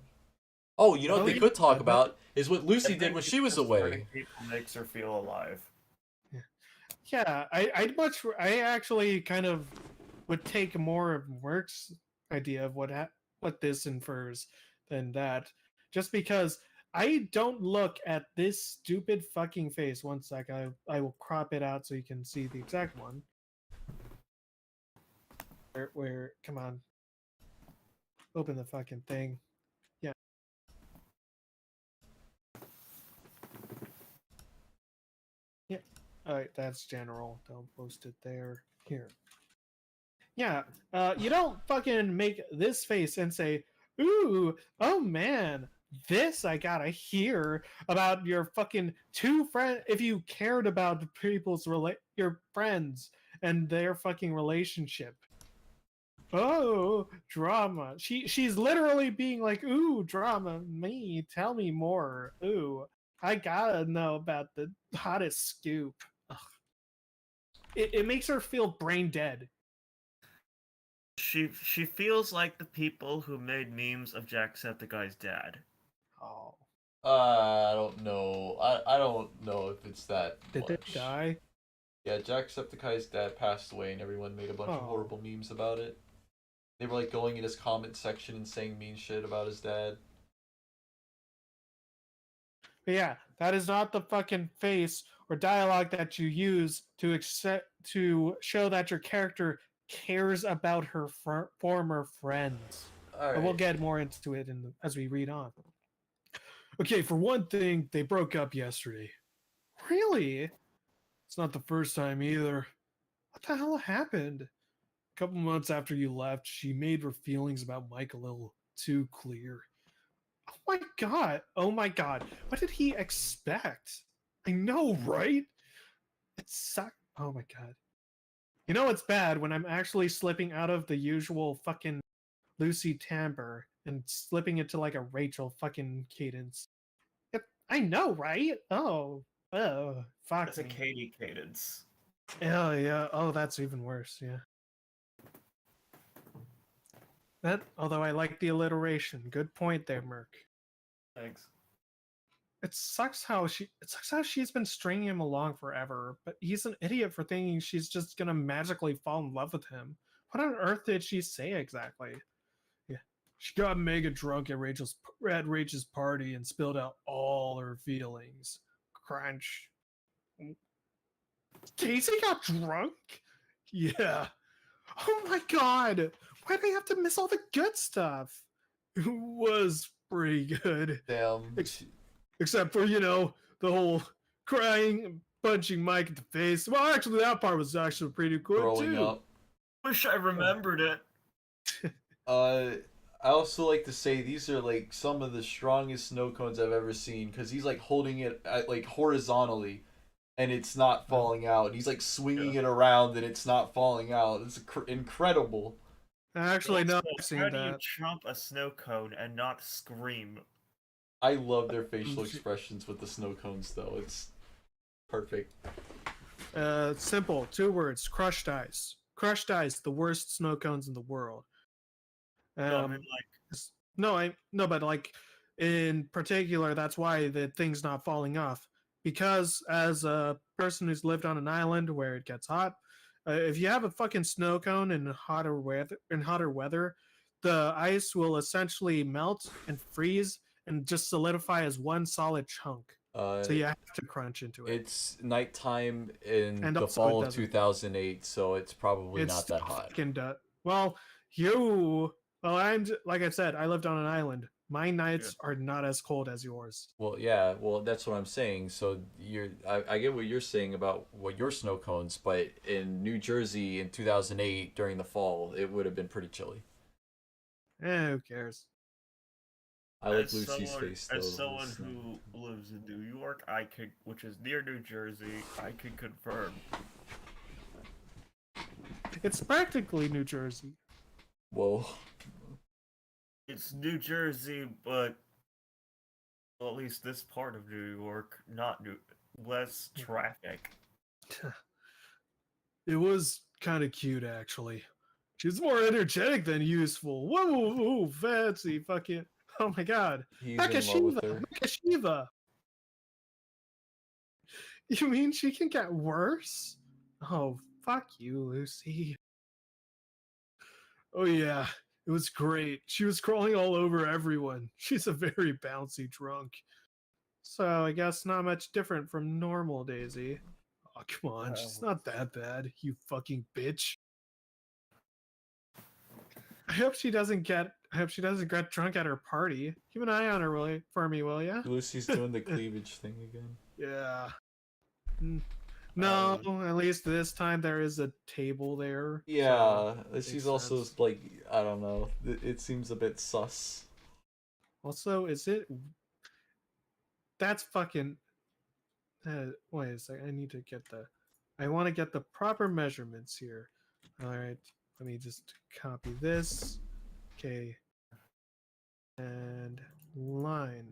[SPEAKER 5] Oh, you know what they could talk about is what Lucy did when she was away.
[SPEAKER 6] People makes her feel alive.
[SPEAKER 3] Yeah, I actually kind of would take more of Merc's idea of what this infers than that, just because I don't look at this stupid fucking face. One sec, I will crop it out so you can see the exact one. Where come on, open the fucking thing. Yeah. Yeah. Alright, that's general. Don't post it there. Here. Yeah, you don't fucking make this face and say, "Ooh, oh man, this I gotta hear about your fucking 2 friends." If you cared about your friends and their fucking relationship. Oh, drama. She's literally being like, "Ooh, drama, me, tell me more. Ooh, I gotta know about the hottest scoop." Ugh. It makes her feel brain dead.
[SPEAKER 6] She feels like the people who made memes of Jacksepticeye's dad.
[SPEAKER 3] Oh.
[SPEAKER 5] I don't know. I don't know if it's that
[SPEAKER 3] Did they
[SPEAKER 5] much.
[SPEAKER 3] die?
[SPEAKER 5] Yeah, Jacksepticeye's dad passed away, and everyone made a bunch of
[SPEAKER 3] Oh.
[SPEAKER 5] horrible memes about it. They were like going in his comment section and saying mean shit about his dad.
[SPEAKER 3] But yeah, that is not the fucking face or dialogue that you use to show that your character cares about her former friends.
[SPEAKER 5] All
[SPEAKER 3] But we'll
[SPEAKER 5] right.
[SPEAKER 3] get more into it as we read on. Okay, for one thing, they broke up yesterday. Really? It's not the first time either. What the hell happened? A couple months after you left, she made her feelings about Mike a little too clear. Oh my god! Oh my god! What did he expect? I know, right? It sucked. Oh my god. You know it's bad when I'm actually slipping out of the usual fucking Lucy timbre and slipping into like a Rachel fucking cadence. I know, right? Oh, fuck
[SPEAKER 6] That's a
[SPEAKER 3] me.
[SPEAKER 6] Katie cadence.
[SPEAKER 3] Oh yeah. Oh, that's even worse. Yeah. That. Although I like the alliteration. Good point there, Merc.
[SPEAKER 6] Thanks.
[SPEAKER 3] It sucks how she's been stringing him along forever, but he's an idiot for thinking she's just gonna magically fall in love with him. What on earth did she say exactly? Yeah, she got mega drunk at Rachel's party and spilled out all her feelings. Crunch. Casey got drunk? Yeah. Oh my god! Why'd I have to miss all the good stuff? It was pretty good.
[SPEAKER 5] Damn.
[SPEAKER 3] Except for, the whole crying, punching Mike in the face. Well, actually, that part was actually pretty good,
[SPEAKER 5] Growing
[SPEAKER 3] too.
[SPEAKER 5] up.
[SPEAKER 6] Wish I remembered it.
[SPEAKER 5] I also like to say these are like some of the strongest snow cones I've ever seen because he's like holding it at, like horizontally, and it's not falling out. He's like swinging it around and it's not falling out. It's incredible.
[SPEAKER 3] Actually, no,
[SPEAKER 6] Also,
[SPEAKER 3] I've seen
[SPEAKER 6] how do you
[SPEAKER 3] that.
[SPEAKER 6] chomp a snow cone and not scream?
[SPEAKER 5] I love their facial expressions with the snow cones though. It's perfect.
[SPEAKER 3] Simple, 2 words: crushed ice. Crushed ice, the worst snow cones in the world.
[SPEAKER 6] No, I mean, like,
[SPEAKER 3] No, but like in particular, that's why the thing's not falling off. Because as a person who's lived on an island where it gets hot, if you have a fucking snow cone in hotter weather, the ice will essentially melt and freeze and just solidify as one solid chunk. So you have to crunch into it.
[SPEAKER 5] It's nighttime in
[SPEAKER 3] And
[SPEAKER 5] the
[SPEAKER 3] also
[SPEAKER 5] fall
[SPEAKER 3] it
[SPEAKER 5] of 2008, so it's probably not that hot.
[SPEAKER 3] Well, like I said, I lived on an island. My nights are not as cold as yours.
[SPEAKER 5] Well, yeah, well, that's what I'm saying. So I get what you're saying about what your snow cones, but in New Jersey in 2008 during the fall, it would have been pretty chilly.
[SPEAKER 3] Who cares?
[SPEAKER 5] I like Lucy's face though.
[SPEAKER 6] As someone who lives in New York, which is near New Jersey, I can confirm.
[SPEAKER 3] It's practically New Jersey.
[SPEAKER 5] Whoa.
[SPEAKER 6] It's New Jersey, but well, at least this part of New York, less traffic.
[SPEAKER 3] It was kind of cute, actually. She's more energetic than useful. Whoa, fancy fucking. Oh my god.
[SPEAKER 5] He's in love with her.
[SPEAKER 3] Makashiva. You mean she can get worse? Oh, fuck you, Lucy. Oh yeah, it was great. She was crawling all over everyone. She's a very bouncy drunk. So I guess not much different from normal Daisy. Oh, come on, she's not that bad, you fucking bitch. I hope she doesn't get drunk at her party. Keep an eye on her for me, will ya?
[SPEAKER 5] Lucy's doing the cleavage thing again.
[SPEAKER 3] Yeah. No, at least this time there is a table there.
[SPEAKER 5] Yeah, she's also like, I don't know. It seems a bit sus.
[SPEAKER 3] Also, that's fucking. Wait a second. I want to get the proper measurements here. All right. Let me just copy this. Okay. And line.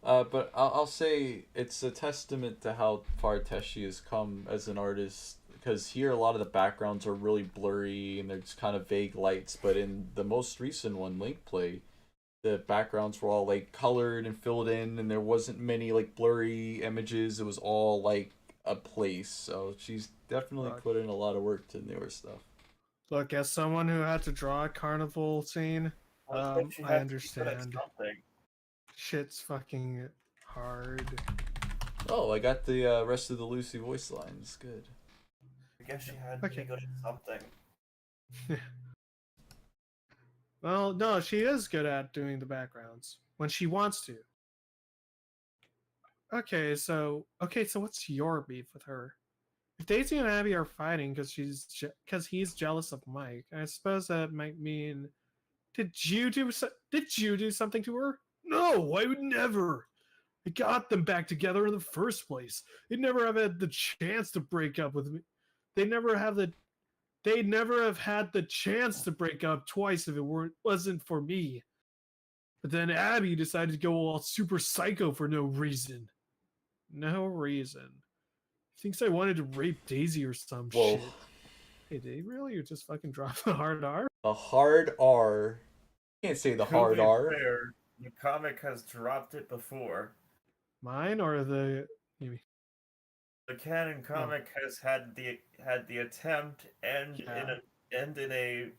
[SPEAKER 5] But I'll say it's a testament to how far Teshi has come as an artist. Because here a lot of the backgrounds are really blurry and there's kind of vague lights. But in the most recent one, Link Play, the backgrounds were all like colored and filled in, and there wasn't many like blurry images. It was all like a place. So she's definitely
[SPEAKER 3] Fuck.
[SPEAKER 5] put in a lot of work to newer stuff.
[SPEAKER 3] Look, as someone who had to draw a carnival scene, I understand. Shit's fucking hard.
[SPEAKER 5] Oh, I got the rest of the Lucy voice lines. Good.
[SPEAKER 6] I guess she had to be good at something.
[SPEAKER 3] Well, no, she is good at doing the backgrounds when she wants to. Okay, so what's your beef with her? If Daisy and Abby are fighting because he's jealous of Mike, I suppose that might mean did you do something to her? No, I would never. I got them back together in the first place. They'd never have had the chance to break up with me. They'd never have had the chance to break up twice if it wasn't for me. But then Abby decided to go all super psycho for no reason. No reason. Thinks I wanted to rape Daisy or some shit. Hey, did he really? You just fucking drop the hard R?
[SPEAKER 5] A hard R. Can't say the hard R.
[SPEAKER 6] Fair, the comic has dropped it before.
[SPEAKER 3] Mine or the maybe?
[SPEAKER 6] The canon comic has had the attempt and in a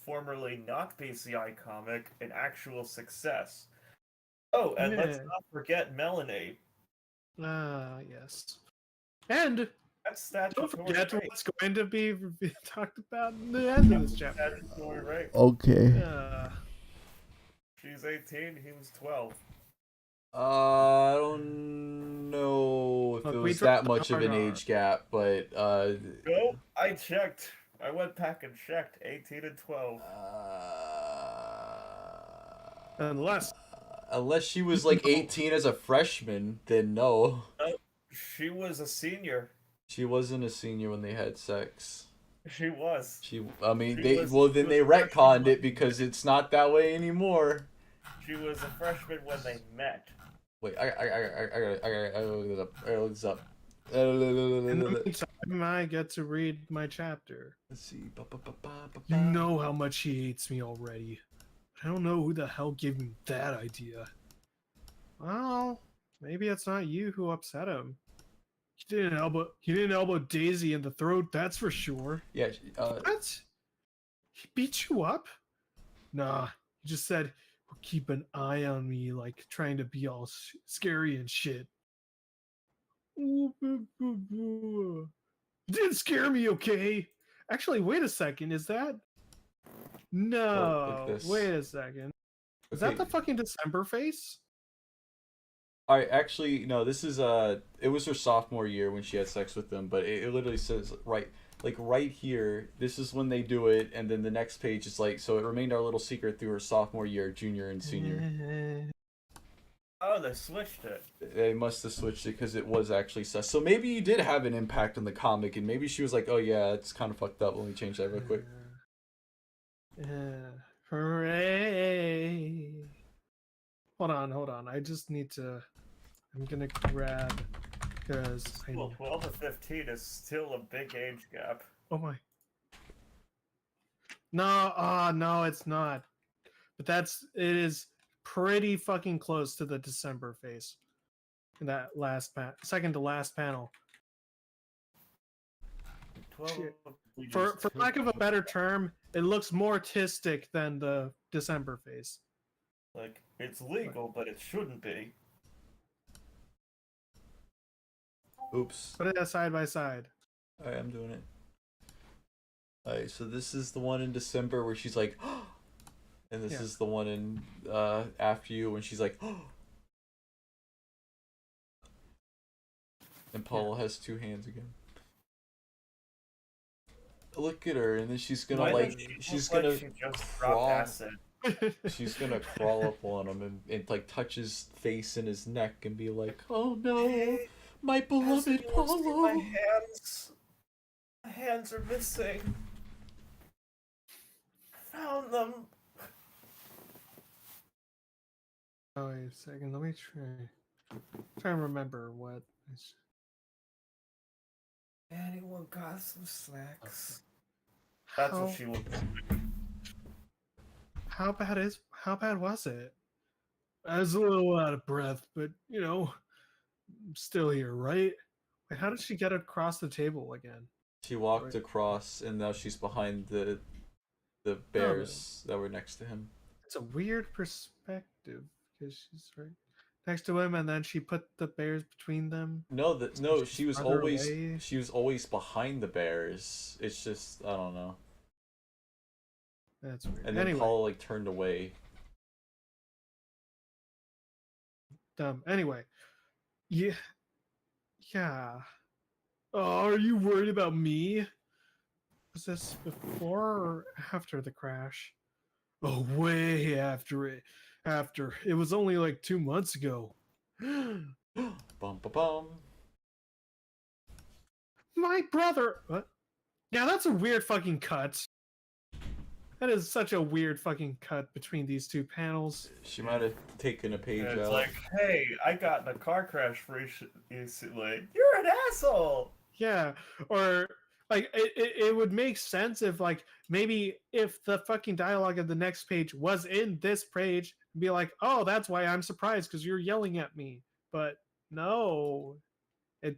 [SPEAKER 6] formerly not BCI comic an actual success. Oh, and let's not forget Melanie.
[SPEAKER 3] Yes. And don't forget what's going to be talked about in the end of this chapter.
[SPEAKER 7] Okay.
[SPEAKER 6] She's 18, he was 12.
[SPEAKER 5] I don't know if it was that much of an age gap, but
[SPEAKER 6] No, I checked. I went back and checked. 18 and 12.
[SPEAKER 3] Unless
[SPEAKER 5] she was like 18 as a freshman, then no.
[SPEAKER 6] She was a senior.
[SPEAKER 5] She wasn't a senior when they had sex.
[SPEAKER 6] She was.
[SPEAKER 5] They retconned it because it's not that way anymore.
[SPEAKER 6] She was a freshman when they met.
[SPEAKER 5] Wait, I gotta look this up.
[SPEAKER 3] In the meantime, I get to read my chapter.
[SPEAKER 5] Let's see.
[SPEAKER 3] You know how much he hates me already. I don't know who the hell gave me that idea. Well, maybe it's not you who upset him. He didn't elbow Daisy in the throat, that's for sure.
[SPEAKER 5] Yeah.
[SPEAKER 3] What? He beat you up? Nah, he just said, well, keep an eye on me, like trying to be all scary and shit. Didn't scare me, okay? Actually, wait a second, is that? No, wait a second. Is that the fucking December face?
[SPEAKER 5] Alright, actually, no, this is, it was her sophomore year when she had sex with him, but it literally says, right here, this is when they do it, and then the next page is like, so it remained our little secret through her sophomore year, junior, and senior.
[SPEAKER 6] Oh, they switched it.
[SPEAKER 5] They must have switched it because it was actually sus. So maybe you did have an impact on the comic, and maybe she was like, oh yeah, it's kind of fucked up, let me change that real quick.
[SPEAKER 3] Hooray! Hold on. I just need to. I'm gonna grab because
[SPEAKER 6] well, 12 to 15 is still a big age gap.
[SPEAKER 3] Oh my! No, it's not. But it is pretty fucking close to the December face. In that second to last panel. For lack of a better term, it looks more artistic than the December face.
[SPEAKER 6] Like, it's legal, but it shouldn't be.
[SPEAKER 5] Oops.
[SPEAKER 3] Put it side by side.
[SPEAKER 5] Alright, I'm doing it. Alright, so this is the one in December where she's like, oh! And this is the one in After You when she's like, oh! And Paul has two hands again. Look at her, and then she's gonna she's gonna crawl. She's gonna crawl up on him and like touch his face and his neck and be like, "Oh no, my beloved Paulo."
[SPEAKER 6] My hands are missing. Found them.
[SPEAKER 3] Oh, wait a second. Let me try and remember what.
[SPEAKER 6] Anyone got some snacks? That's what she was.
[SPEAKER 3] How bad was it? I was a little out of breath, but I'm still here, right? Wait, how did she get across the table again?
[SPEAKER 5] She walked
[SPEAKER 3] Right.
[SPEAKER 5] across, and now she's behind the
[SPEAKER 3] Oh,
[SPEAKER 5] bears that were next to him.
[SPEAKER 3] it's a weird perspective because she's right next to him, and then she put the bears between them.
[SPEAKER 5] No,
[SPEAKER 3] She's farther away.
[SPEAKER 5] she was always behind the bears. It's just I don't know.
[SPEAKER 3] That's weird.
[SPEAKER 5] And then
[SPEAKER 3] Anyway,
[SPEAKER 5] Paula like turned away.
[SPEAKER 3] dumb. Anyway, yeah, yeah. Oh, are you worried about me? Was this before or after the crash? Oh, way after it. After. It was only like 2 months ago.
[SPEAKER 5] Bum bum bum.
[SPEAKER 3] My brother. What? Yeah, that's a weird fucking cut. That is such a weird fucking cut between these two panels.
[SPEAKER 5] She might have taken a page
[SPEAKER 6] And it's
[SPEAKER 5] out.
[SPEAKER 6] like, hey, I got in a car crash recently. You're an asshole.
[SPEAKER 3] Yeah, or like it would make sense if like maybe if the fucking dialogue of the next page was in this page, be like, oh, that's why I'm surprised because you're yelling at me. But no, it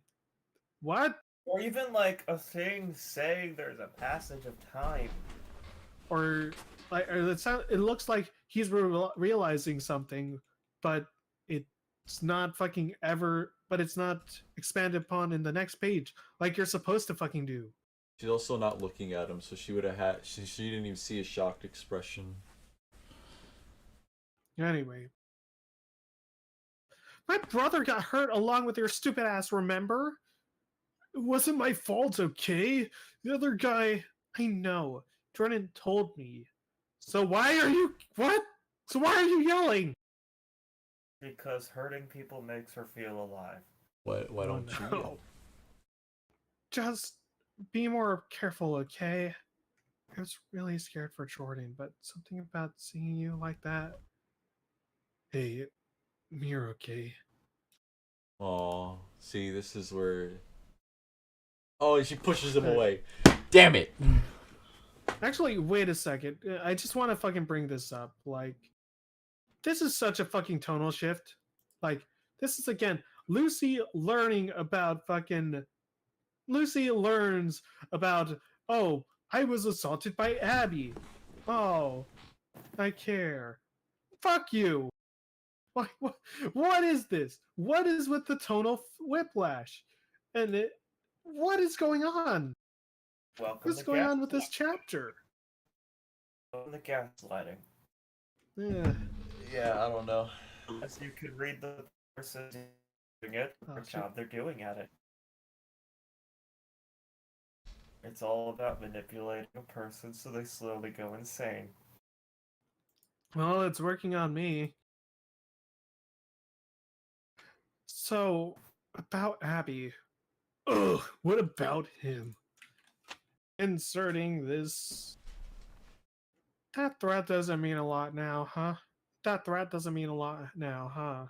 [SPEAKER 3] what?
[SPEAKER 6] Or even like a thing saying there's a passage of time.
[SPEAKER 3] Or like or it looks like he's realizing something, but it's not fucking ever. But it's not expanded upon in the next page, like you're supposed to fucking do.
[SPEAKER 5] She's also not looking at him, so she would have had. She didn't even see a shocked expression.
[SPEAKER 3] Anyway, my brother got hurt along with your stupid ass. Remember? It wasn't my fault, okay? The other guy, I know. Jordan told me. So why are you what? So why are you yelling?
[SPEAKER 6] Because hurting people makes her feel alive.
[SPEAKER 5] Why don't you yell?
[SPEAKER 3] Just be more careful, okay? I was really scared for Jordan, but something about seeing you like that. Hey, you're okay.
[SPEAKER 5] Aw, see, this is where. Oh, and she pushes him away. Damn it!
[SPEAKER 3] Actually, wait a second. I just want to fucking bring this up. Like, this is such a fucking tonal shift. Like, this is again Lucy learning about fucking. Lucy learns about. Oh, I was assaulted by Abby. Oh, I care. Fuck you. What is this? What is with the tonal whiplash? And what is going on?
[SPEAKER 6] Welcome
[SPEAKER 3] What's
[SPEAKER 6] to
[SPEAKER 3] going on with this chapter?
[SPEAKER 6] the gaslighting.
[SPEAKER 3] Yeah.
[SPEAKER 5] Yeah, I don't know.
[SPEAKER 6] As you can read the person doing it,
[SPEAKER 3] Oh,
[SPEAKER 6] what
[SPEAKER 3] shit.
[SPEAKER 6] job they're doing at it. It's all about manipulating a person so they slowly go insane.
[SPEAKER 3] Well, it's working on me. So, about Abby. Ugh, what about him? Inserting this. That threat doesn't mean a lot now, huh? That threat doesn't mean a lot now, huh?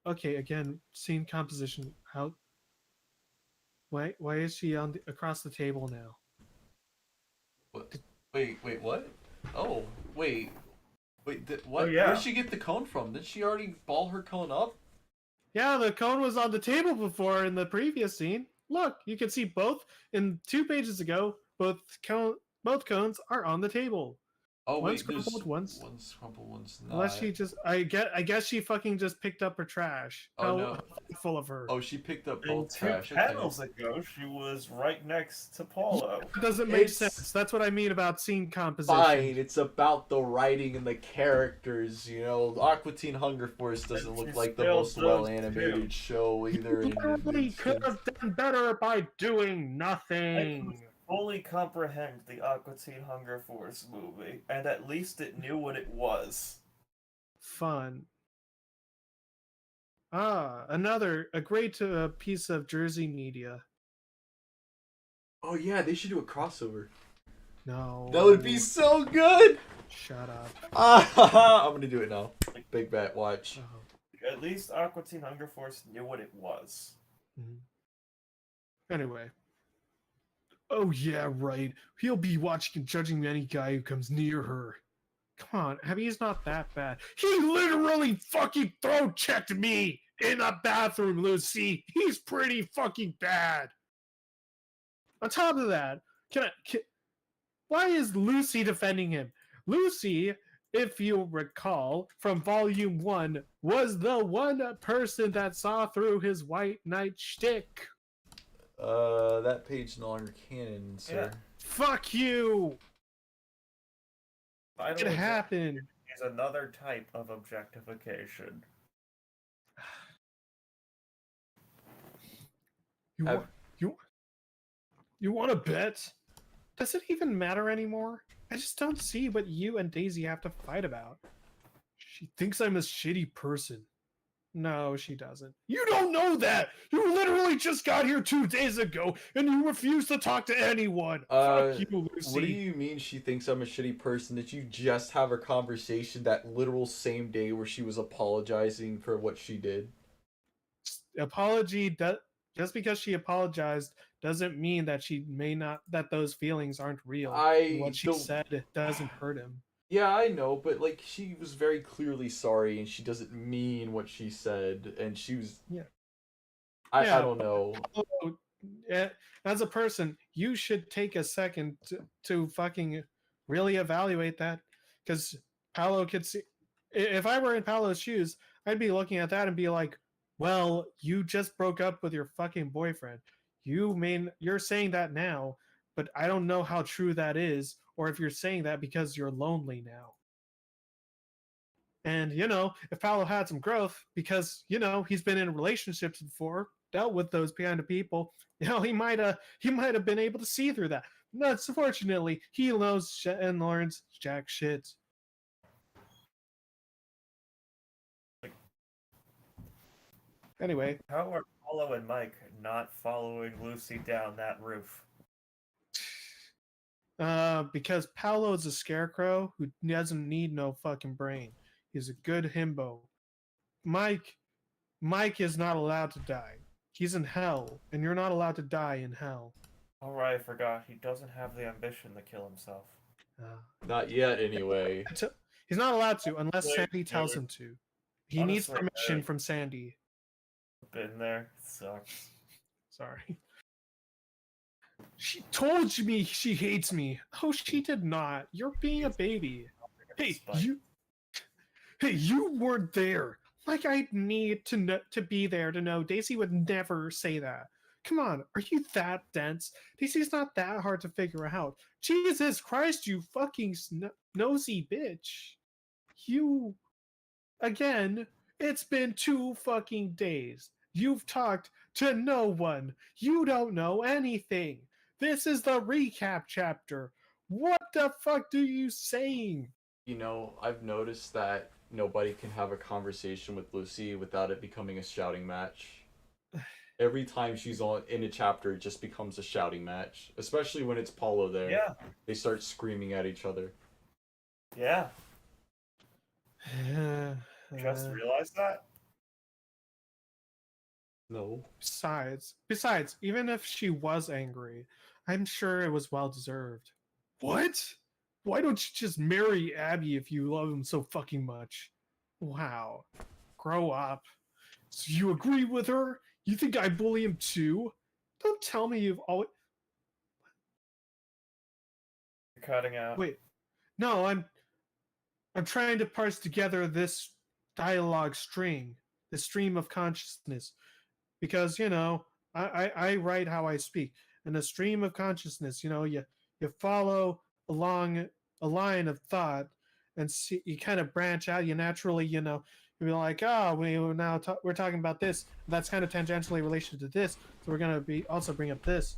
[SPEAKER 3] Okay, again, scene composition. How? Why is she on across the table now?
[SPEAKER 5] What? Wait, what? Oh, wait. What?
[SPEAKER 6] Oh, yeah.
[SPEAKER 5] Where'd she get the cone from? Did she already ball her cone up?
[SPEAKER 3] Yeah, the cone was on the table before in the previous scene. Look, you can see both in 2 pages ago. Both cones are on the table.
[SPEAKER 5] Oh
[SPEAKER 3] One's
[SPEAKER 5] wait, there's
[SPEAKER 3] crumpled, one's
[SPEAKER 5] crumpled, one's not.
[SPEAKER 3] unless she just I guess she fucking just picked up her trash.
[SPEAKER 5] Oh, no.
[SPEAKER 3] Full of her.
[SPEAKER 5] Oh, she picked up
[SPEAKER 6] And
[SPEAKER 5] both
[SPEAKER 6] 2
[SPEAKER 5] trash.
[SPEAKER 6] panels ago, she was right next to Paulo.
[SPEAKER 3] It doesn't make
[SPEAKER 5] It's-
[SPEAKER 3] sense. That's what I mean about scene composition.
[SPEAKER 5] Fine, it's about the writing and the characters. You know, Aqua Teen Hunger Force doesn't
[SPEAKER 6] And
[SPEAKER 5] look
[SPEAKER 6] she
[SPEAKER 5] like the
[SPEAKER 6] spilled
[SPEAKER 5] most well
[SPEAKER 6] those
[SPEAKER 5] animated
[SPEAKER 6] too.
[SPEAKER 5] show either.
[SPEAKER 3] You literally could have done better by doing nothing.
[SPEAKER 6] Fully comprehend the Aqua Teen Hunger Force movie, and at least it knew what it was.
[SPEAKER 3] Fun. A great piece of Jersey media.
[SPEAKER 5] Oh yeah, they should do a crossover.
[SPEAKER 3] No.
[SPEAKER 5] That would be so good.
[SPEAKER 3] Shut up.
[SPEAKER 5] I'm gonna do it now. Big bet. Watch.
[SPEAKER 3] Oh.
[SPEAKER 6] At least Aqua Teen Hunger Force knew what it was.
[SPEAKER 3] Anyway. Oh yeah, right. He'll be watching and judging any guy who comes near her. Come on, Abby's not that bad. He literally fucking throat checked me in a bathroom, Lucy. He's pretty fucking bad. On top of that, why is Lucy defending him? Lucy, if you recall from Volume 1, was the one person that saw through his white knight shtick.
[SPEAKER 5] That page no longer canon, sir.
[SPEAKER 6] Yeah.
[SPEAKER 3] Fuck you!
[SPEAKER 6] Final
[SPEAKER 3] It happened.
[SPEAKER 6] is another type of objectification.
[SPEAKER 3] You want to bet? Does it even matter anymore? I just don't see what you and Daisy have to fight about. She thinks I'm a shitty person. No, she doesn't. You don't know that! You literally just got here 2 days ago, and you refuse to talk to anyone! Fuck you, Lucy.
[SPEAKER 5] What do you mean she thinks I'm a shitty person? Did you just have a conversation that literal same day where she was apologizing for what she did?
[SPEAKER 3] Just because she apologized doesn't mean that that those feelings aren't real. What she said doesn't hurt him.
[SPEAKER 5] Yeah, I know, but like she was very clearly sorry, and she doesn't mean what she said, and she was.
[SPEAKER 3] Yeah.
[SPEAKER 5] I don't know.
[SPEAKER 3] As a person, you should take a second to fucking really evaluate that, because Paolo could see. If I were in Paolo's shoes, I'd be looking at that and be like, "Well, you just broke up with your fucking boyfriend. You're saying that now, but I don't know how true that is, or if you're saying that because you're lonely now." And if Paolo had some growth, because he's been in relationships before, dealt with those kind of people, he might have been able to see through that. Unfortunately, he knows and learns jack shit. Anyway,
[SPEAKER 6] how are Paolo and Mike not following Lucy down that roof?
[SPEAKER 3] Because Paolo's a scarecrow who doesn't need no fucking brain. He's a good himbo. Mike is not allowed to die. He's in hell, and you're not allowed to die in hell.
[SPEAKER 6] All right, I forgot. He doesn't have the ambition to kill himself.
[SPEAKER 5] Not yet, anyway.
[SPEAKER 3] He's not allowed to unless Sandy tells him to. He needs
[SPEAKER 6] Honestly,
[SPEAKER 3] permission from Sandy.
[SPEAKER 6] Been there. It sucks.
[SPEAKER 3] Sorry. She told me she hates me. Oh, she did not. You're being a baby. Hey, you weren't there. Like I need to be there to know. Daisy would never say that. Come on, are you that dense? Daisy's not that hard to figure out. Jesus Christ, you fucking nosy bitch. Again, it's been 2 fucking days. You've talked to no one. You don't know anything. This is the recap chapter. What the fuck are you saying?
[SPEAKER 5] I've noticed that nobody can have a conversation with Lucy without it becoming a shouting match. Every time she's in a chapter, it just becomes a shouting match. Especially when it's Paolo there.
[SPEAKER 6] Yeah.
[SPEAKER 5] They start screaming at each other.
[SPEAKER 6] Yeah. Just realized that?
[SPEAKER 5] No.
[SPEAKER 3] Besides, even if she was angry, I'm sure it was well deserved. What? Why don't you just marry Abby if you love him so fucking much? Wow. Grow up. So you agree with her? You think I bully him too? Don't tell me you've always...
[SPEAKER 6] You're cutting out.
[SPEAKER 3] Wait. No, I'm trying to parse together this dialogue string, the stream of consciousness. Because, I write how I speak. And a stream of consciousness, you follow along a line of thought and see, you kind of branch out. You naturally, you'll be like, oh, we're talking about this. That's kind of tangentially related to this. So we're going to be also bring up this.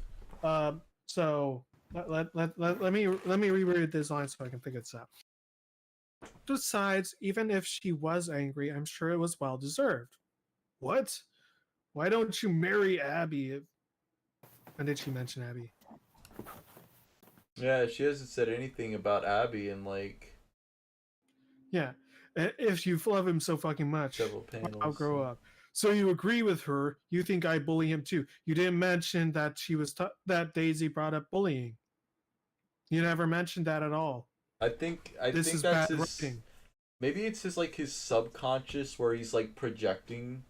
[SPEAKER 3] So let me reread this line so I can figure this out. Besides, even if she was angry, I'm sure it was well deserved. What? Why don't you marry Abby? When did she mention Abby?
[SPEAKER 5] Yeah, she hasn't said anything about Abby in
[SPEAKER 3] Yeah, if you love him so fucking much,
[SPEAKER 5] several panels.
[SPEAKER 3] I'll grow up. So you agree with her? You think I bully him too? You didn't mention that that Daisy brought up bullying. You never mentioned that at all.
[SPEAKER 5] I think
[SPEAKER 3] This is
[SPEAKER 5] that's
[SPEAKER 3] bad
[SPEAKER 5] his.
[SPEAKER 3] writing.
[SPEAKER 5] Maybe it's his like his subconscious where he's like projecting,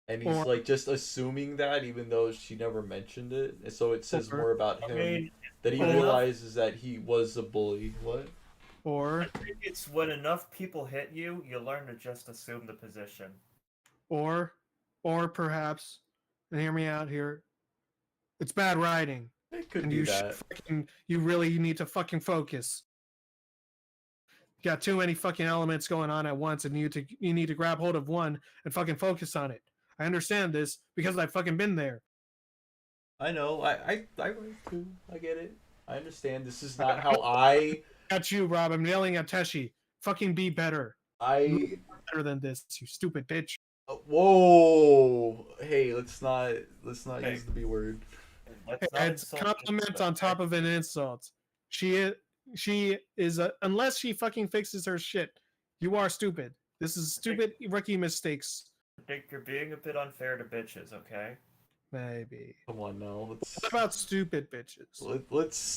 [SPEAKER 5] and he's
[SPEAKER 3] Or
[SPEAKER 5] like just assuming that even though she never mentioned it, and so it says
[SPEAKER 3] Or-
[SPEAKER 5] more about
[SPEAKER 6] I
[SPEAKER 5] him
[SPEAKER 6] mean,
[SPEAKER 5] that he
[SPEAKER 6] enough-
[SPEAKER 5] realizes that he was a bully. What?
[SPEAKER 3] or
[SPEAKER 6] I think it's when enough people hit you, you learn to just assume the position.
[SPEAKER 3] or perhaps, and hear me out here, it's bad writing.
[SPEAKER 5] It could
[SPEAKER 3] And
[SPEAKER 5] be
[SPEAKER 3] you
[SPEAKER 5] that.
[SPEAKER 3] you really need to fucking focus. You got too many fucking elements going on at once, and you need to grab hold of one and fucking focus on it. I understand this because I've fucking been there.
[SPEAKER 5] I know. I write too. I get it. I understand. This is not how I.
[SPEAKER 3] At you, Rob. I'm yelling at Teshi. Fucking be better.
[SPEAKER 5] I.
[SPEAKER 3] Better than this, you stupid bitch.
[SPEAKER 5] Whoa. Hey, let's not
[SPEAKER 6] Hey.
[SPEAKER 5] use the B word.
[SPEAKER 6] Let's not
[SPEAKER 3] It's
[SPEAKER 6] insult
[SPEAKER 3] compliment
[SPEAKER 6] people,
[SPEAKER 3] on
[SPEAKER 6] okay?
[SPEAKER 3] top of an insult. She is unless she fucking fixes her shit. You are stupid. This is stupid rookie mistakes.
[SPEAKER 6] I think you're being a bit unfair to bitches, okay?
[SPEAKER 3] Maybe.
[SPEAKER 5] Come on now.
[SPEAKER 3] What about stupid bitches?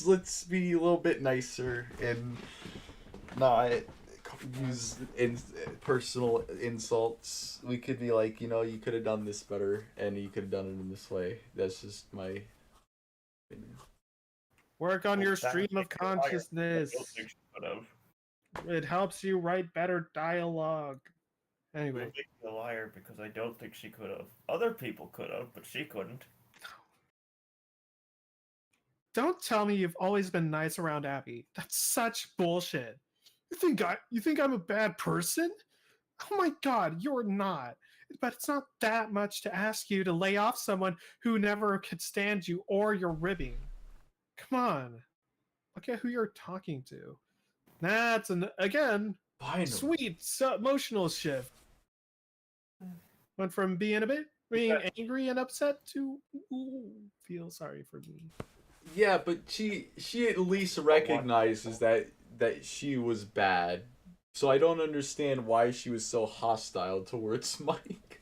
[SPEAKER 5] Let's be a little bit nicer and not use personal insults. We could be like, you could have done this better, and you could have done it in this way. That's just my opinion.
[SPEAKER 3] Work on your
[SPEAKER 6] That
[SPEAKER 3] stream of
[SPEAKER 6] makes you a liar. I
[SPEAKER 3] consciousness.
[SPEAKER 6] don't think she could have.
[SPEAKER 3] It helps you write better dialogue.
[SPEAKER 6] I
[SPEAKER 3] Anyway,
[SPEAKER 6] don't think she's a liar because I don't think she could have. Other people could have, but she couldn't.
[SPEAKER 3] don't tell me you've always been nice around Abby. That's such bullshit. You think I'm a bad person? Oh my god, you're not. But it's not that much to ask you to lay off someone who never could stand you or your ribbing. Come on. Look at who you're talking to. That's again
[SPEAKER 5] Finally.
[SPEAKER 3] sweet emotional shift. Went from being angry and upset to feel sorry for me.
[SPEAKER 5] Yeah, but she at least recognizes that she was bad. So I don't understand why she was so hostile towards Mike.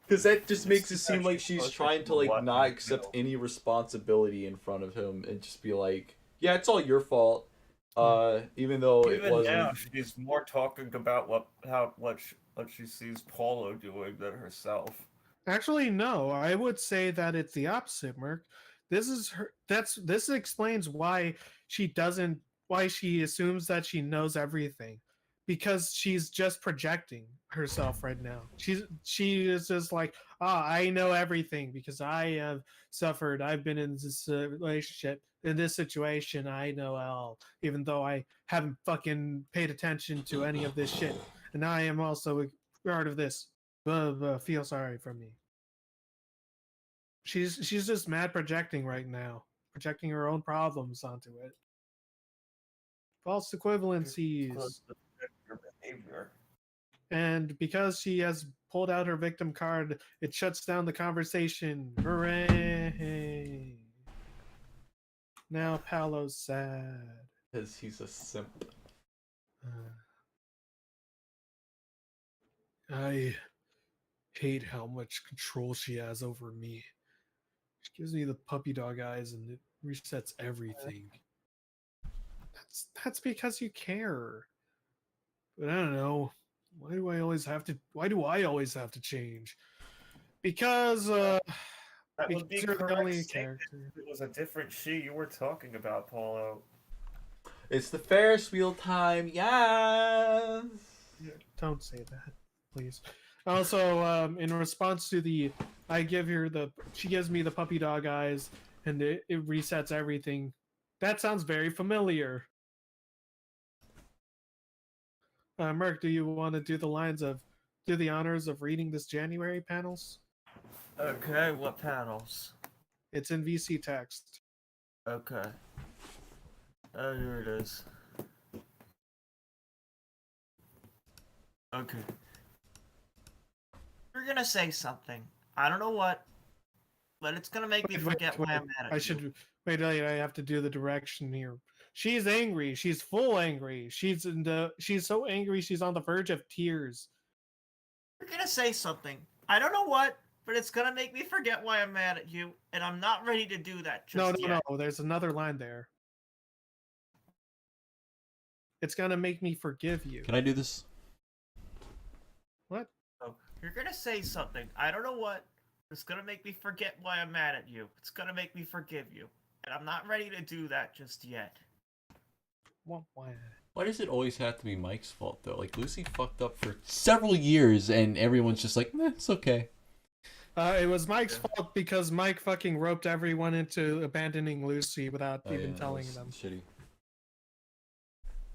[SPEAKER 5] Because that just makes it seem like she's trying to like not accept any responsibility in front of him and just be like, yeah, it's all your fault. Even though it
[SPEAKER 6] Even
[SPEAKER 5] wasn't.
[SPEAKER 6] now, she's more talking about what she sees Paulo doing than herself.
[SPEAKER 3] Actually, no. I would say that it's the opposite, Merc. This explains why why she assumes that she knows everything. Because she's just projecting herself right now. She is just like, I know everything because I have suffered. I've been in this relationship, in this situation. I know all, even though I haven't fucking paid attention to any of this shit. And I am also a part of this. Feel sorry for me. She's just mad projecting right now, projecting her own problems onto it. False equivalencies.
[SPEAKER 6] Your behavior.
[SPEAKER 3] And because she has pulled out her victim card, it shuts down the conversation. Hooray! Now Paolo's sad.
[SPEAKER 5] Because he's a simp.
[SPEAKER 3] I hate how much control she has over me. She gives me the puppy dog eyes and it resets everything. That's because you care. But I don't know. Why do I always have to change? Because
[SPEAKER 6] That would be
[SPEAKER 3] because you're the
[SPEAKER 6] correct
[SPEAKER 3] only
[SPEAKER 6] statement
[SPEAKER 3] character.
[SPEAKER 6] if it was a different she you were talking about, Paulo.
[SPEAKER 5] It's the Ferris wheel time, yes!
[SPEAKER 3] Don't say that, please. Also, in response to she gives me the puppy dog eyes, and it resets everything. That sounds very familiar. Merc, do you want to do the honors of reading this January panels?
[SPEAKER 6] Okay, what panels?
[SPEAKER 3] It's in VC text.
[SPEAKER 6] Okay. Oh, here it is. Okay.
[SPEAKER 4] You're gonna say something. I don't know what, but it's gonna make me forget why I'm mad at you.
[SPEAKER 3] I have to do the direction here. She's angry. She's full angry. She's so angry she's on the verge of tears.
[SPEAKER 4] You're gonna say something. I don't know what, but it's gonna make me forget why I'm mad at you, and I'm not ready to do that just yet.
[SPEAKER 3] No. There's another line there. It's gonna make me forgive you.
[SPEAKER 5] Can I do this?
[SPEAKER 3] What?
[SPEAKER 6] Oh, you're gonna say something. I don't know what. It's gonna make me forget why I'm mad at you. It's gonna make me forgive you. And I'm not ready to do that just yet.
[SPEAKER 3] Why?
[SPEAKER 5] Why does it always have to be Mike's fault though? Like Lucy fucked up for several years, and everyone's just like, it's okay.
[SPEAKER 3] It was Mike's fault because Mike fucking roped everyone into abandoning Lucy without even telling them.
[SPEAKER 5] Shitty.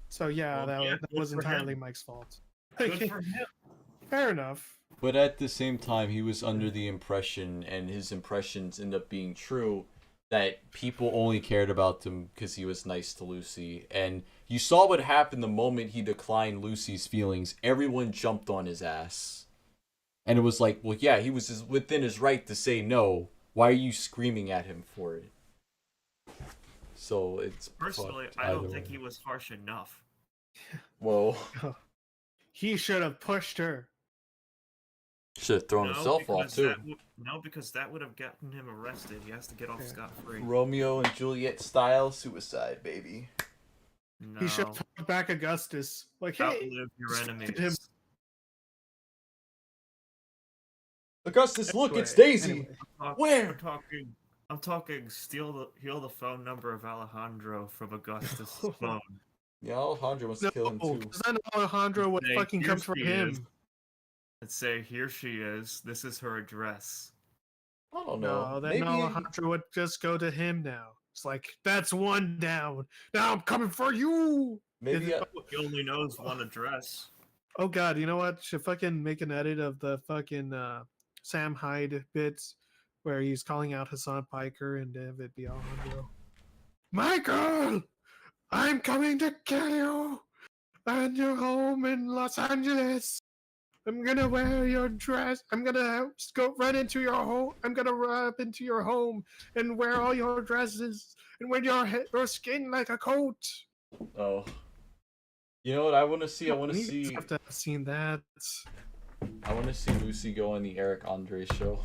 [SPEAKER 3] So yeah,
[SPEAKER 6] Well,
[SPEAKER 3] that
[SPEAKER 6] good
[SPEAKER 3] was
[SPEAKER 6] for
[SPEAKER 3] entirely
[SPEAKER 6] him.
[SPEAKER 3] Mike's fault.
[SPEAKER 6] Good for him.
[SPEAKER 3] Fair enough.
[SPEAKER 5] But at the same time, he was under the impression, and his impressions end up being true, that people only cared about him because he was nice to Lucy. And you saw what happened the moment he declined Lucy's feelings. Everyone jumped on his ass. And it was like, well, yeah, he was within his right to say no. Why are you screaming at him for it? So it's
[SPEAKER 6] Personally, I don't think he was harsh enough.
[SPEAKER 5] Whoa.
[SPEAKER 3] He should have pushed her.
[SPEAKER 5] Should have thrown himself off too.
[SPEAKER 6] Because that would have gotten him arrested. He has to get off scot-free.
[SPEAKER 5] Romeo and Juliet style suicide, baby.
[SPEAKER 6] No.
[SPEAKER 3] He should have told back Augustus. Like, hey,
[SPEAKER 6] outlive your enemies.
[SPEAKER 3] him.
[SPEAKER 5] Augustus, look, it's Daisy.
[SPEAKER 3] Anyway.
[SPEAKER 5] Where?
[SPEAKER 6] I'm talking. Steal the phone number of Alejandro from Augustus' phone.
[SPEAKER 5] Yeah, Alejandro wants to kill him too.
[SPEAKER 3] Because then Alejandro would
[SPEAKER 6] Say,
[SPEAKER 3] fucking
[SPEAKER 6] "Here
[SPEAKER 3] come for
[SPEAKER 6] she
[SPEAKER 3] him.
[SPEAKER 6] is." And say, "Here she is. This is her address."
[SPEAKER 5] I don't know.
[SPEAKER 3] No, then
[SPEAKER 5] Maybe
[SPEAKER 3] Alejandro would just go to him now. It's like, that's one down. Now I'm coming for you.
[SPEAKER 5] maybe
[SPEAKER 6] He only knows one address.
[SPEAKER 3] Oh god, you know what? Should fucking make an edit of the fucking Sam Hyde bits where he's calling out Hassan Piker and have it be Alejandro. Michael! I'm coming to kill you! And your home in Los Angeles! I'm gonna wear your dress. I'm gonna go run into your home. I'm gonna run up into your home and wear all your dresses and wear your skin like a coat.
[SPEAKER 5] Oh. You know what I want to see? I want to
[SPEAKER 3] You
[SPEAKER 5] see.
[SPEAKER 3] have to have seen that.
[SPEAKER 5] I want to see Lucy go on the Eric Andre show.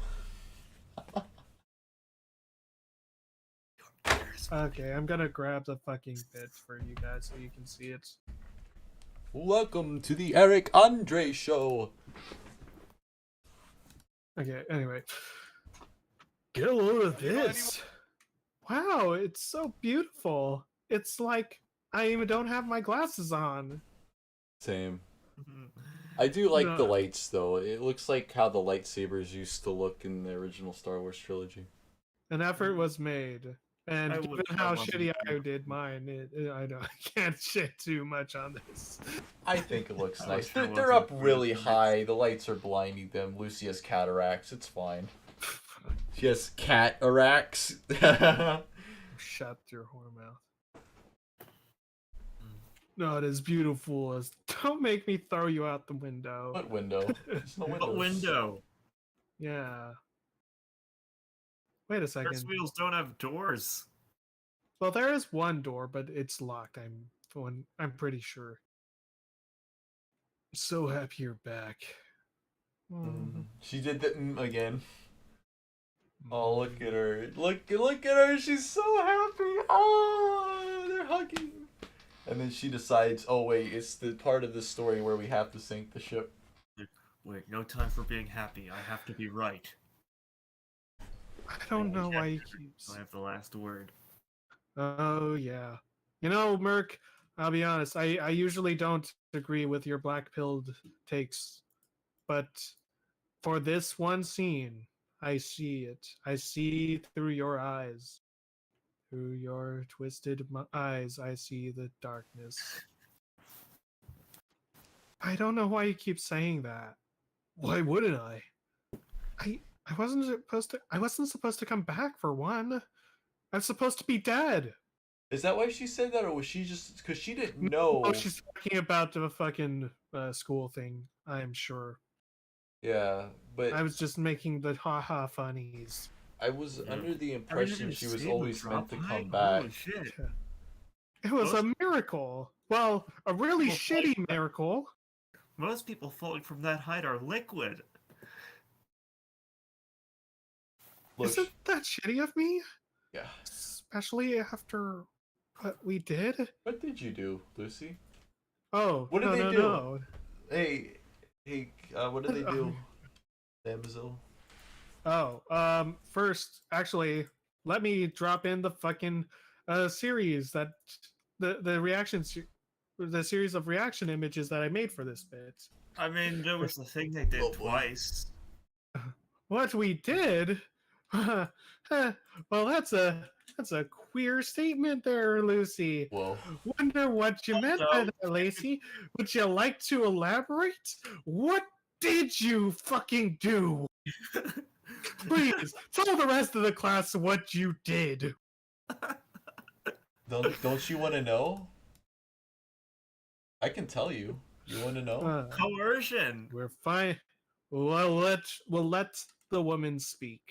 [SPEAKER 3] Okay, I'm gonna grab the fucking bit for you guys so you can see it.
[SPEAKER 5] Welcome to the Eric Andre show.
[SPEAKER 3] Okay, anyway. Get a load of this. Wow, it's so beautiful. It's like I even don't have my glasses on.
[SPEAKER 5] Same. I do like the
[SPEAKER 3] No.
[SPEAKER 5] lights though. It looks like how the lightsabers used to look in the original Star Wars trilogy.
[SPEAKER 3] An effort was made. And
[SPEAKER 6] I
[SPEAKER 3] given
[SPEAKER 6] would
[SPEAKER 3] how
[SPEAKER 6] love
[SPEAKER 3] shitty
[SPEAKER 6] it.
[SPEAKER 3] I did mine, I can't shit too much on this.
[SPEAKER 5] I think it looks
[SPEAKER 6] I
[SPEAKER 5] nice.
[SPEAKER 6] wish I
[SPEAKER 5] They're up
[SPEAKER 6] wasn't
[SPEAKER 5] really
[SPEAKER 6] really
[SPEAKER 5] high. The lights are blinding them. Lucy has cataracts. It's fine. She has cataracts.
[SPEAKER 3] Shut your whore mouth. Not as beautiful as. Don't make me throw you out the window.
[SPEAKER 5] What window? There's no windows.
[SPEAKER 6] What window?
[SPEAKER 3] Yeah. Wait a second.
[SPEAKER 6] Ferris wheels don't have doors.
[SPEAKER 3] Well, there is one door, but it's locked. I'm pretty sure. So happy you're back.
[SPEAKER 5] She did that again. Oh, look at her! Look at her! She's so happy. Oh, they're hugging. And then she decides, oh wait, it's the part of the story where we have to sink the ship.
[SPEAKER 6] Wait, no time for being happy. I have to be right.
[SPEAKER 3] I don't know why he keeps.
[SPEAKER 6] I have the last word.
[SPEAKER 3] Oh yeah. You know, Merc, I'll be honest, I usually don't agree with your black pilled takes. But for this one scene, I see it. I see through your eyes. Through your twisted eyes, I see the darkness. I don't know why you keep saying that. Why wouldn't I? I wasn't supposed to come back for one. I'm supposed to be dead.
[SPEAKER 5] Is that why she said that, or was she just because she didn't know?
[SPEAKER 3] Oh, she's talking about the fucking school thing. I'm sure.
[SPEAKER 5] Yeah, but
[SPEAKER 3] I was just making the haha funnies.
[SPEAKER 5] I was under the
[SPEAKER 6] I
[SPEAKER 5] impression
[SPEAKER 6] didn't
[SPEAKER 5] she was
[SPEAKER 6] see the
[SPEAKER 5] always meant
[SPEAKER 6] drop
[SPEAKER 5] to
[SPEAKER 6] height.
[SPEAKER 5] come back.
[SPEAKER 6] Holy shit.
[SPEAKER 3] It was a
[SPEAKER 6] Most-
[SPEAKER 3] miracle. Well, a really
[SPEAKER 6] Well,
[SPEAKER 3] shitty miracle.
[SPEAKER 6] Most people falling from that height are liquid.
[SPEAKER 5] Look,
[SPEAKER 3] Isn't that shitty of me?
[SPEAKER 5] yeah.
[SPEAKER 3] Especially after what we did.
[SPEAKER 5] What did you do, Lucy?
[SPEAKER 3] Oh,
[SPEAKER 5] What did
[SPEAKER 3] no,
[SPEAKER 5] they
[SPEAKER 3] no,
[SPEAKER 5] do?
[SPEAKER 3] no.
[SPEAKER 5] Hey, what did they do? Damsel.
[SPEAKER 3] First, actually, let me drop in the fucking series that the the series of reaction images that I made for this bit.
[SPEAKER 6] I mean, there was the thing they did
[SPEAKER 5] Oh, boy.
[SPEAKER 6] twice.
[SPEAKER 3] What we did? Well, that's a queer statement there, Lucy.
[SPEAKER 5] Whoa.
[SPEAKER 3] Wonder what you meant by
[SPEAKER 6] Also,
[SPEAKER 3] that, Lacey. Would you like to elaborate? What did you fucking do? Please tell the rest of the class what you did.
[SPEAKER 5] Don't you want to know? I can tell you. You want to know?
[SPEAKER 6] coercion.
[SPEAKER 3] We're fine. We'll let the woman speak.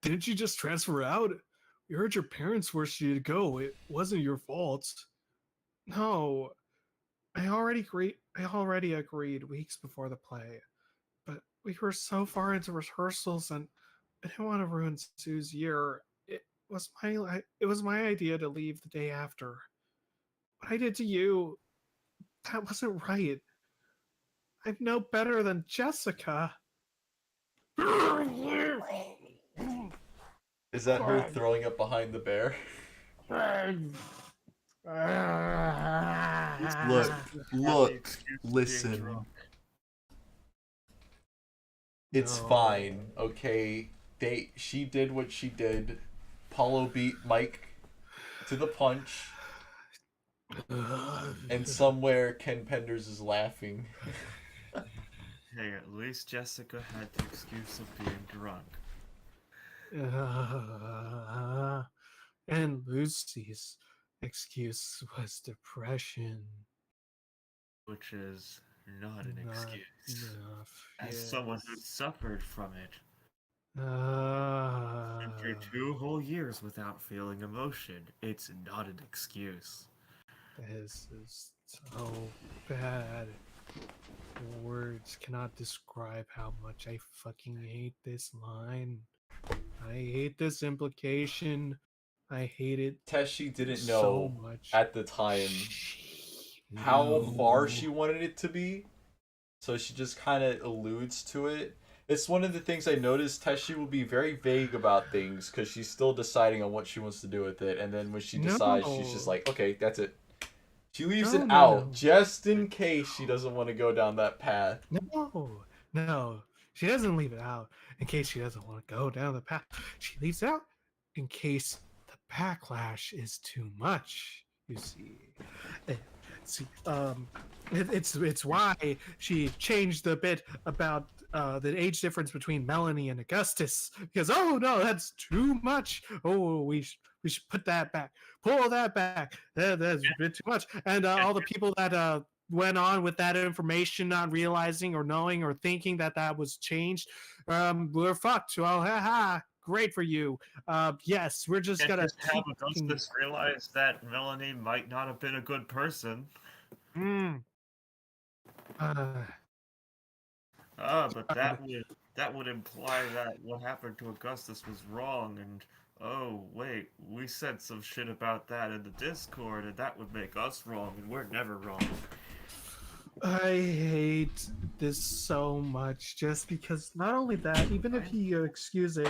[SPEAKER 3] Didn't you just transfer out? We heard your parents forced you to go. It wasn't your fault. No, I already agreed weeks before the play, but we were so far into rehearsals, and I didn't want to ruin Sue's year. It was my idea to leave the day after. What I did to you, that wasn't right. I'm no better than Jessica.
[SPEAKER 5] Is that her throwing up behind the bear? Look, listen. It's
[SPEAKER 3] No.
[SPEAKER 5] fine, okay? She did what she did. Paulo beat Mike to the punch, and somewhere Ken Penders is laughing.
[SPEAKER 6] Hey, at least Jessica had the excuse of being drunk.
[SPEAKER 3] And Lucy's excuse was depression.
[SPEAKER 6] Which is not an
[SPEAKER 3] Not
[SPEAKER 6] excuse.
[SPEAKER 3] enough.
[SPEAKER 6] As
[SPEAKER 3] Yes.
[SPEAKER 6] someone who suffered from it.
[SPEAKER 3] Uh,
[SPEAKER 6] And for 2 whole years without feeling emotion, it's not an excuse.
[SPEAKER 3] This is so bad. Words cannot describe how much I fucking hate this line. I hate this implication. I hate it
[SPEAKER 5] Teshi didn't
[SPEAKER 3] so
[SPEAKER 5] know
[SPEAKER 3] much.
[SPEAKER 5] at the time how far she wanted it to be, so she just kind of alludes to it. It's one of the things I noticed. Teshi will be very vague about things because she's still deciding on what she wants to do with it, and then when she decides, she's just like, okay, that's it. She leaves it out just in case she doesn't want to go down that path.
[SPEAKER 3] No, she doesn't leave it out in case she doesn't want to go down the path. She leaves it out in case the backlash is too much. You see, it's why she changed the bit about the age difference between Melanie and Augustus, because oh no, that's too much. Oh, we should put that back, pull that back. That's a bit too much. And all the people that went on with that information, not realizing or knowing or thinking that that was changed, we're fucked. Well, haha. Great for you. Yes, we're just gonna
[SPEAKER 6] Just have Augustus realize that Melanie might not have been a good person. But that would imply that what happened to Augustus was wrong, and oh wait, we said some shit about that in the Discord, and that would make us wrong, and we're never wrong.
[SPEAKER 3] I hate this so much just because not only that, even if you excuse it,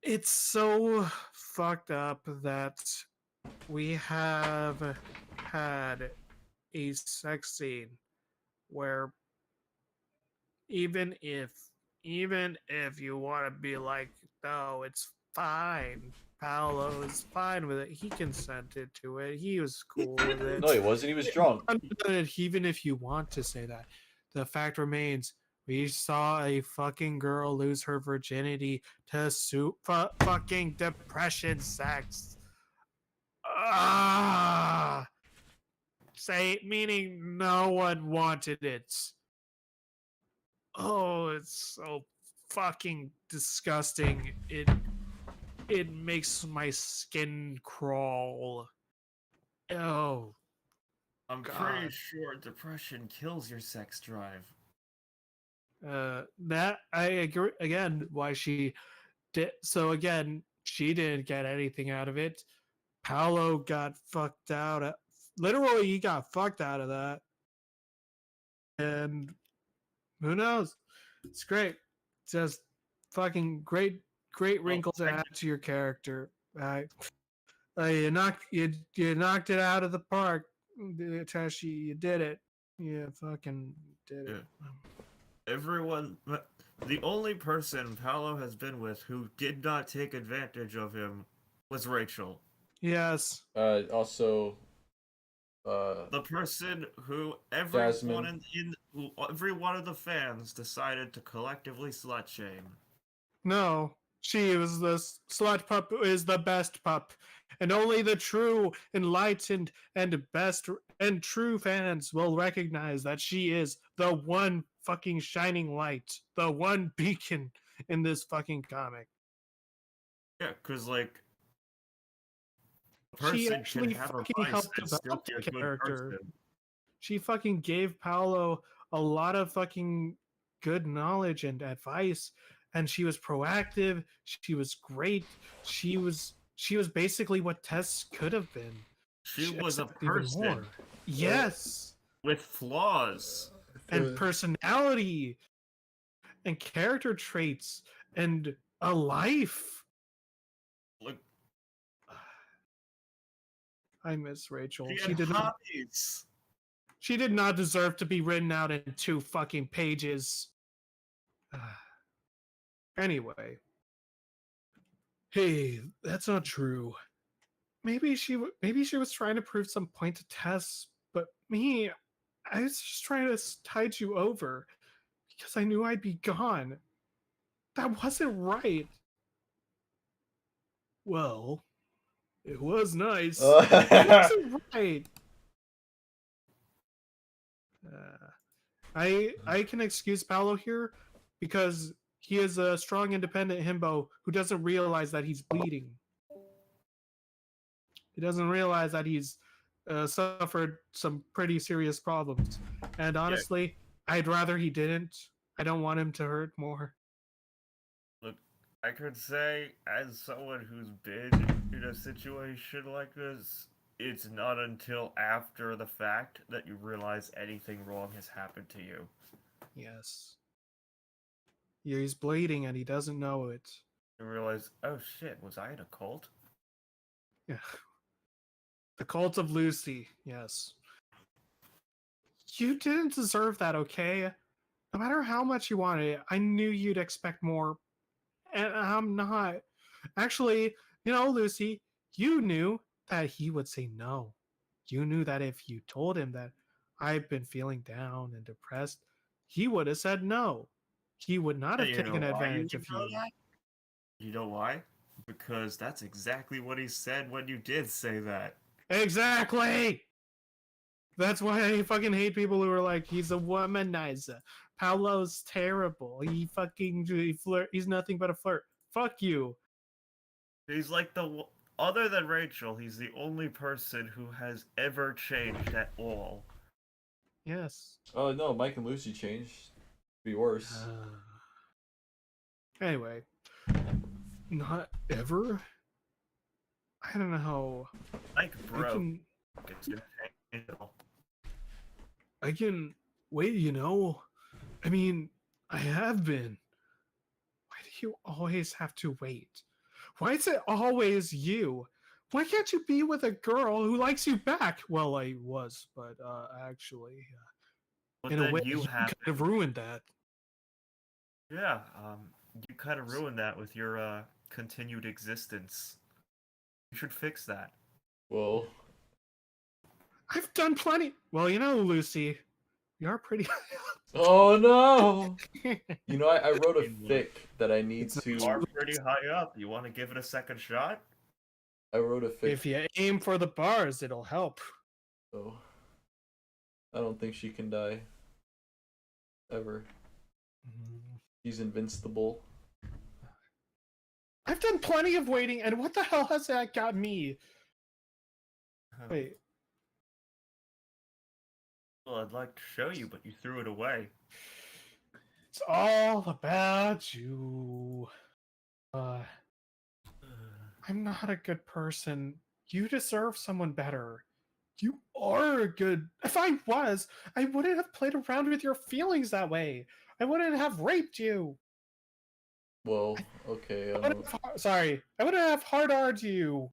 [SPEAKER 3] it's so fucked up that we have had a sex scene where even if you want to be like, no, it's fine. Paolo is fine with it. He consented to it. He was cool with it.
[SPEAKER 5] No, he wasn't. He was drunk.
[SPEAKER 3] Even if you want to say that, the fact remains we saw a fucking girl lose her virginity to fucking depression sex. Meaning no one wanted it. Oh, it's so fucking disgusting. It makes my skin crawl. Oh,
[SPEAKER 6] I'm pretty sure depression kills your sex drive.
[SPEAKER 3] That I agree again. Why she did so again? She didn't get anything out of it. Paolo got fucked out literally he got fucked out of that. And who knows? It's great. Just fucking great wrinkle to add to your character. You knocked it out of the park, Tashi. You did it. You fucking did it.
[SPEAKER 6] Everyone, the only person Paolo has been with who did not take advantage of him was Rachel.
[SPEAKER 3] Yes.
[SPEAKER 5] Also,
[SPEAKER 6] the person who
[SPEAKER 5] Jasmine.
[SPEAKER 6] every one of the fans decided to collectively slut shame.
[SPEAKER 3] No, she was the slut pup is the best pup, and only the true, enlightened, and best and true fans will recognize that she is the one fucking shining light, the one beacon in this fucking comic.
[SPEAKER 6] Yeah, because like a
[SPEAKER 3] She
[SPEAKER 6] person
[SPEAKER 3] actually
[SPEAKER 6] can have a
[SPEAKER 3] fucking
[SPEAKER 6] vice
[SPEAKER 3] helped
[SPEAKER 6] and still
[SPEAKER 3] develop
[SPEAKER 6] be
[SPEAKER 3] the
[SPEAKER 6] a good
[SPEAKER 3] character.
[SPEAKER 6] person.
[SPEAKER 3] She fucking gave Paolo a lot of fucking good knowledge and advice, and she was proactive. She was great. She was basically what Tess could have been.
[SPEAKER 6] She was a
[SPEAKER 3] Except even
[SPEAKER 6] person
[SPEAKER 3] more. Yes.
[SPEAKER 6] with flaws
[SPEAKER 3] And personality and character traits and a life.
[SPEAKER 6] Like,
[SPEAKER 3] I miss Rachel.
[SPEAKER 6] she had hobbies.
[SPEAKER 3] She did not deserve to be written out in 2 fucking pages. Anyway. Hey, that's not true. Maybe she was trying to prove some point to Tess, but me, I was just trying to tide you over because I knew I'd be gone. That wasn't right. Well, it was nice. It wasn't right. I can excuse Paolo here because he is a strong, independent himbo who doesn't realize that he's bleeding. He doesn't realize that he's suffered some pretty serious problems. And honestly, I'd rather he didn't. I don't want him to hurt more.
[SPEAKER 6] Look, I could say, as someone who's been in a situation like this, it's not until after the fact that you realize anything wrong has happened to you.
[SPEAKER 3] Yes. Yeah, he's bleeding and he doesn't know it.
[SPEAKER 6] You realize, oh shit, was I in a cult?
[SPEAKER 3] Yeah. The Cult of Lucy, yes. You didn't deserve that, okay? No matter how much you wanted it, I knew you'd expect more. And I'm not. Actually, Lucy, you knew that he would say no. You knew that if you told him that I've been feeling down and depressed, he would have said no. He would not have taken advantage of you.
[SPEAKER 6] You know why? Because that's exactly what he said when you did say that.
[SPEAKER 3] Exactly! That's why I fucking hate people who are like, he's a womanizer. Paolo's terrible. He flirt. He's nothing but a flirt. Fuck you.
[SPEAKER 6] He's like other than Rachel, he's the only person who has ever changed at all.
[SPEAKER 3] Yes.
[SPEAKER 5] Oh no, Mike and Lucy changed. Be worse.
[SPEAKER 3] Anyway, not ever. I don't know.
[SPEAKER 6] Like, bro.
[SPEAKER 3] I can wait. I mean, I have been. Why do you always have to wait? Why is it always you? Why can't you be with a girl who likes you back? Well, I was, but actually,
[SPEAKER 6] but
[SPEAKER 3] in a way,
[SPEAKER 6] you
[SPEAKER 3] kind of ruined that.
[SPEAKER 6] Yeah, you kind of ruined that with your continued existence. You should fix that.
[SPEAKER 5] Well,
[SPEAKER 3] I've done plenty. Well, Lucy, you're pretty.
[SPEAKER 5] Oh no! I wrote a fic that I need to.
[SPEAKER 6] You are pretty high up. You want to give it a second shot?
[SPEAKER 5] I wrote a fic.
[SPEAKER 3] If you aim for the bars, it'll help.
[SPEAKER 5] Oh. I don't think she can die. Ever. She's invincible.
[SPEAKER 3] I've done plenty of waiting, and what the hell has that got me? Wait.
[SPEAKER 6] Well, I'd like to show you, but you threw it away.
[SPEAKER 3] It's all about you. I'm not a good person. You deserve someone better. You are good. If I was, I wouldn't have played around with your feelings that way. I wouldn't have raped you.
[SPEAKER 5] Well, okay.
[SPEAKER 3] Sorry, I wouldn't have hard-R'd you.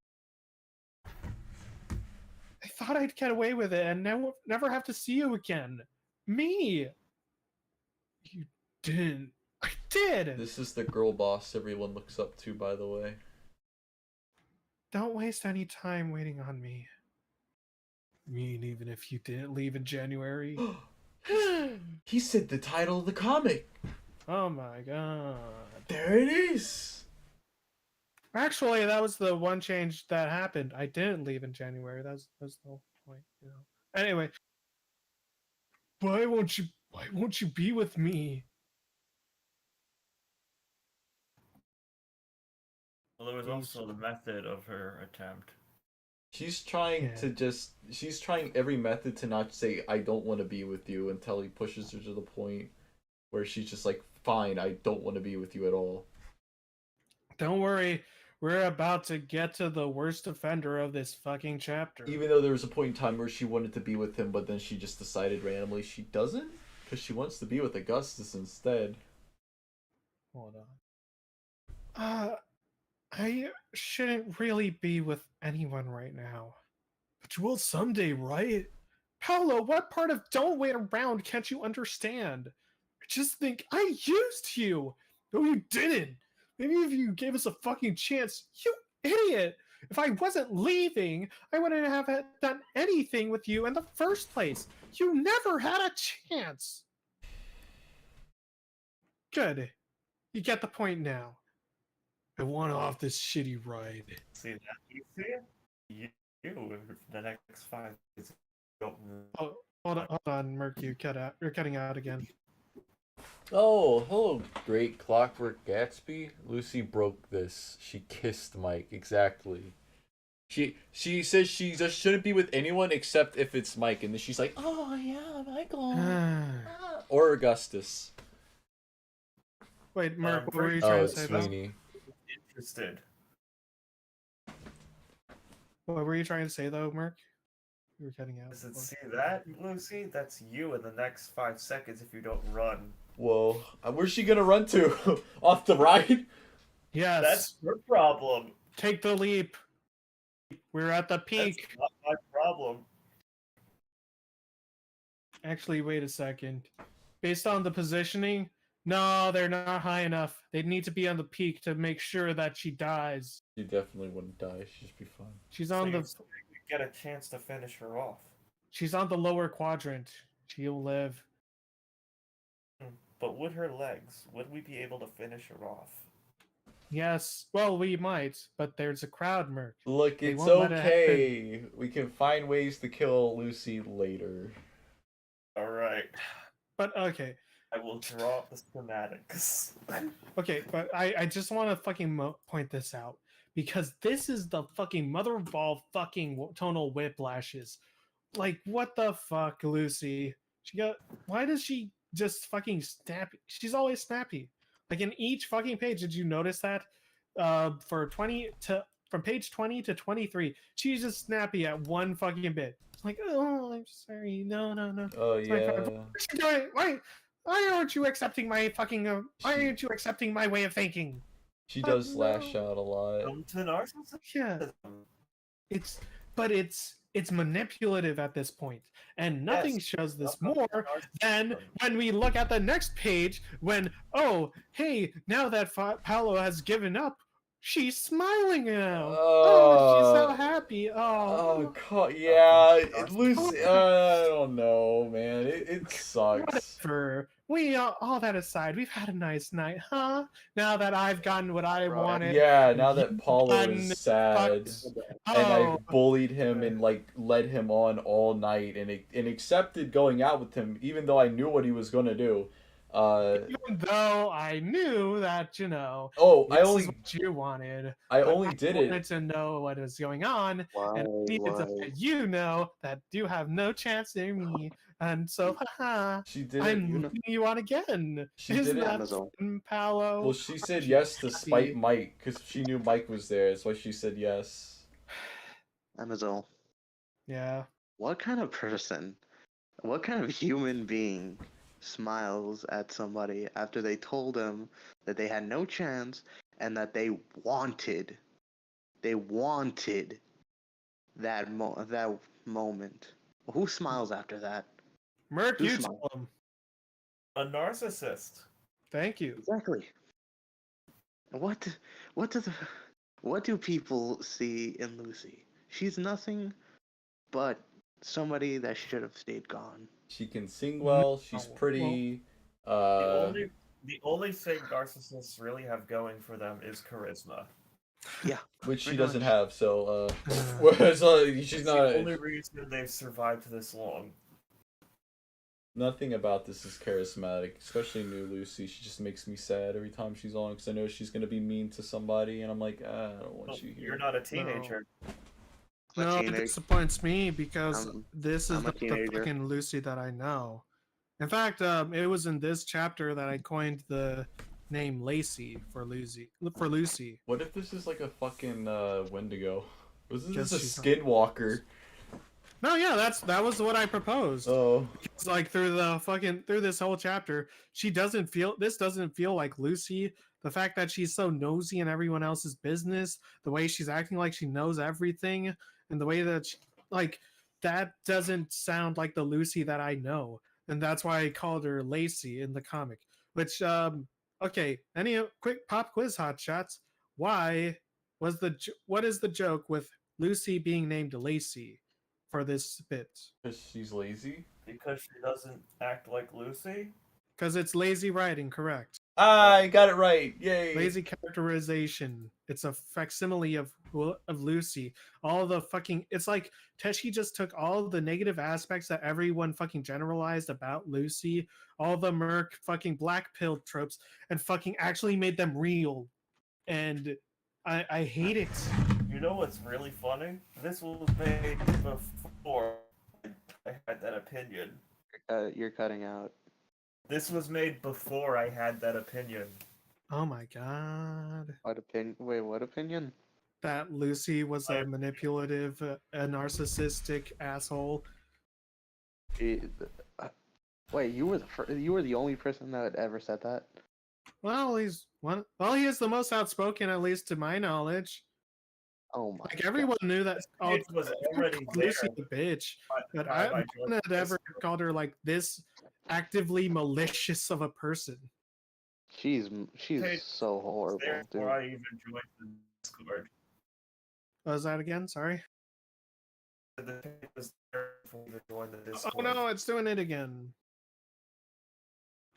[SPEAKER 3] I thought I'd get away with it and never have to see you again. Me. You didn't. I did.
[SPEAKER 5] This is the girl boss everyone looks up to, by the way.
[SPEAKER 3] Don't waste any time waiting on me. I mean, even if you didn't leave in January.
[SPEAKER 5] He said the title of the comic.
[SPEAKER 3] Oh my god.
[SPEAKER 5] There it is.
[SPEAKER 3] Actually, that was the one change that happened. I didn't leave in January. That's the whole point, you know. Anyway, why won't you be with me?
[SPEAKER 6] Well, there was also the method of her attempt.
[SPEAKER 5] She's trying she's trying every method to not say, I don't want to be with you, until he pushes her to the point where she's just like, fine, I don't want to be with you at all.
[SPEAKER 3] Don't worry, we're about to get to the worst offender of this fucking chapter.
[SPEAKER 5] Even though there was a point in time where she wanted to be with him, but then she just decided randomly she doesn't? Because she wants to be with Augustus instead.
[SPEAKER 3] Hold on. I shouldn't really be with anyone right now. But you will someday, right? Paolo, what part of don't wait around can't you understand? I just think I used you. No, you didn't. Maybe if you gave us a fucking chance, you idiot. If I wasn't leaving, I wouldn't have done anything with you in the first place. You never had a chance. Good. You get the point now. I want off this shitty ride.
[SPEAKER 6] See that? You see it? You the next 5 days don't.
[SPEAKER 3] Oh, hold on, Merc. You're cutting out again.
[SPEAKER 5] Oh, hello, great Clockwork Gatsby. Lucy broke this. She kissed Mike, exactly. She says she just shouldn't be with anyone except if it's Mike, and then she's like, oh yeah, Michael. Or Augustus.
[SPEAKER 3] Wait, Merc, what were you trying to say?
[SPEAKER 5] Sweeney.
[SPEAKER 6] Interested.
[SPEAKER 3] What were you trying to say though, Merc? You were cutting out.
[SPEAKER 6] Does it see that, Lucy? That's you in the next 5 seconds if you don't run.
[SPEAKER 5] Whoa. Where's she gonna run to? Off the ride?
[SPEAKER 3] Yes.
[SPEAKER 6] That's your problem.
[SPEAKER 3] Take the leap. We're at the peak.
[SPEAKER 6] That's not my problem.
[SPEAKER 3] Actually, wait a second. Based on the positioning, no, they're not high enough. They need to be on the peak to make sure that she dies.
[SPEAKER 5] She definitely wouldn't die. She'd just be fine.
[SPEAKER 3] She's on the.
[SPEAKER 6] You get a chance to finish her off.
[SPEAKER 3] She's on the lower quadrant. She'll live.
[SPEAKER 6] But with her legs, would we be able to finish her off?
[SPEAKER 3] Yes. Well, we might, but there's a crowd, Merc.
[SPEAKER 5] Look, it's okay. We can find ways to kill Lucy later.
[SPEAKER 6] Alright.
[SPEAKER 3] But, okay.
[SPEAKER 6] I will draw up the schematics.
[SPEAKER 3] Okay, but I just want to fucking point this out. Because this is the fucking mother of all fucking tonal whiplashes. Like, what the fuck, Lucy? Why does she just fucking snappy? She's always snappy. Like, in each fucking page, did you notice that? From page 20 to 23, she's just snappy at one fucking bit. It's like, oh, I'm sorry. No.
[SPEAKER 5] Oh, yeah.
[SPEAKER 3] Why aren't you accepting my fucking... why aren't you accepting my way of thinking?
[SPEAKER 5] She does lash out a lot.
[SPEAKER 3] Yeah. It's manipulative at this point. And nothing shows this more than when we look at the next page when, oh, hey, now that Paolo has given up, she's smiling now. Oh, she's so happy.
[SPEAKER 5] Yeah, Lucy, I don't know, man. It sucks.
[SPEAKER 3] Whatever. All that aside, we've had a nice night, huh? Now that I've gotten what I wanted.
[SPEAKER 5] Yeah, now that Paulo is sad, and I bullied him and like led him on all night, and accepted going out with him, even though I knew what he was gonna do.
[SPEAKER 3] Even though I knew that, you know,
[SPEAKER 5] I only
[SPEAKER 3] is what you wanted.
[SPEAKER 5] I only did it.
[SPEAKER 3] I wanted to know what is going on, and I needed to let you know that you have no chance in me. And so, haha, I'm leading you on again. Isn't that fun, Paolo?
[SPEAKER 5] Well, she said yes to spite Mike because she knew Mike was there. That's why she said yes.
[SPEAKER 2] Amazon.
[SPEAKER 3] Yeah.
[SPEAKER 2] What kind of person, what kind of human being smiles at somebody after they told them that they had no chance and that wanted, they wanted that moment? Who smiles after that?
[SPEAKER 3] Merc,
[SPEAKER 2] Who
[SPEAKER 3] you
[SPEAKER 2] smiles?
[SPEAKER 3] tell him.
[SPEAKER 6] A narcissist.
[SPEAKER 3] Thank you.
[SPEAKER 2] Exactly. What what do the, what do people see in Lucy? She's nothing but somebody that should have stayed gone.
[SPEAKER 5] She can sing well. She's
[SPEAKER 3] No,
[SPEAKER 5] pretty.
[SPEAKER 6] The only the only thing narcissists really have going for them is charisma.
[SPEAKER 2] Yeah,
[SPEAKER 5] which she
[SPEAKER 2] pretty
[SPEAKER 5] doesn't
[SPEAKER 2] much.
[SPEAKER 5] have. So, she's
[SPEAKER 6] It's
[SPEAKER 5] not.
[SPEAKER 6] the only reason they've survived this long.
[SPEAKER 5] Nothing about this is charismatic, especially new Lucy. She just makes me sad every time she's on because I know she's gonna be mean to somebody, and I'm like, I don't want you here.
[SPEAKER 6] You're not a teenager.
[SPEAKER 2] I'm a
[SPEAKER 3] No, it
[SPEAKER 2] teenager.
[SPEAKER 3] disappoints me because this is
[SPEAKER 2] I'm a
[SPEAKER 3] not the
[SPEAKER 2] teenager.
[SPEAKER 3] fucking Lucy that I know. In fact, it was in this chapter that I coined the name Lacey for Lucy. For Lucy.
[SPEAKER 5] What if this is like a fucking Wendigo? Was this
[SPEAKER 3] Just
[SPEAKER 5] a
[SPEAKER 3] she's not-
[SPEAKER 5] skinwalker?
[SPEAKER 3] No, yeah, that was what I proposed.
[SPEAKER 5] Oh,
[SPEAKER 3] It's like through this whole chapter, this doesn't feel like Lucy. The fact that she's so nosy in everyone else's business, the way she's acting like she knows everything, and the way that that doesn't sound like the Lucy that I know, and that's why I called her Lacey in the comic. Which okay, any quick pop quiz hot shots? What is the joke with Lucy being named Lacey for this bit?
[SPEAKER 5] because she's lazy.
[SPEAKER 6] Because she doesn't act like Lucy?
[SPEAKER 3] Because it's lazy writing, correct.
[SPEAKER 5] I got it right. Yay.
[SPEAKER 3] Lazy characterization. It's a facsimile of Lucy. All the fucking it's like Teshi just took all of the negative aspects that everyone fucking generalized about Lucy, all the Merc fucking black pill tropes, and fucking actually made them real. And I hate it.
[SPEAKER 6] You know what's really funny? This was made before I had that opinion.
[SPEAKER 2] You're cutting out.
[SPEAKER 6] This was made before I had that opinion.
[SPEAKER 3] Oh my god.
[SPEAKER 2] What opinion? Wait, what opinion?
[SPEAKER 3] That Lucy was a manipulative, a narcissistic asshole.
[SPEAKER 2] Wait, you were the only person that had ever said that?
[SPEAKER 3] Well, he's one. Well, he is the most outspoken, at least to my knowledge.
[SPEAKER 2] Oh my!
[SPEAKER 3] Like everyone knew that.
[SPEAKER 6] It was already
[SPEAKER 3] Lucy
[SPEAKER 6] there.
[SPEAKER 3] the bitch, but
[SPEAKER 6] by
[SPEAKER 3] I
[SPEAKER 6] joining
[SPEAKER 3] wouldn't have ever
[SPEAKER 6] Discord.
[SPEAKER 3] called her like this actively malicious of a person.
[SPEAKER 2] She's
[SPEAKER 6] Hey,
[SPEAKER 2] so horrible,
[SPEAKER 6] There
[SPEAKER 2] dude.
[SPEAKER 6] before I even joined the Discord.
[SPEAKER 3] What was that again? Sorry.
[SPEAKER 6] The page was there before you joined the Discord.
[SPEAKER 3] Oh no, it's doing it again.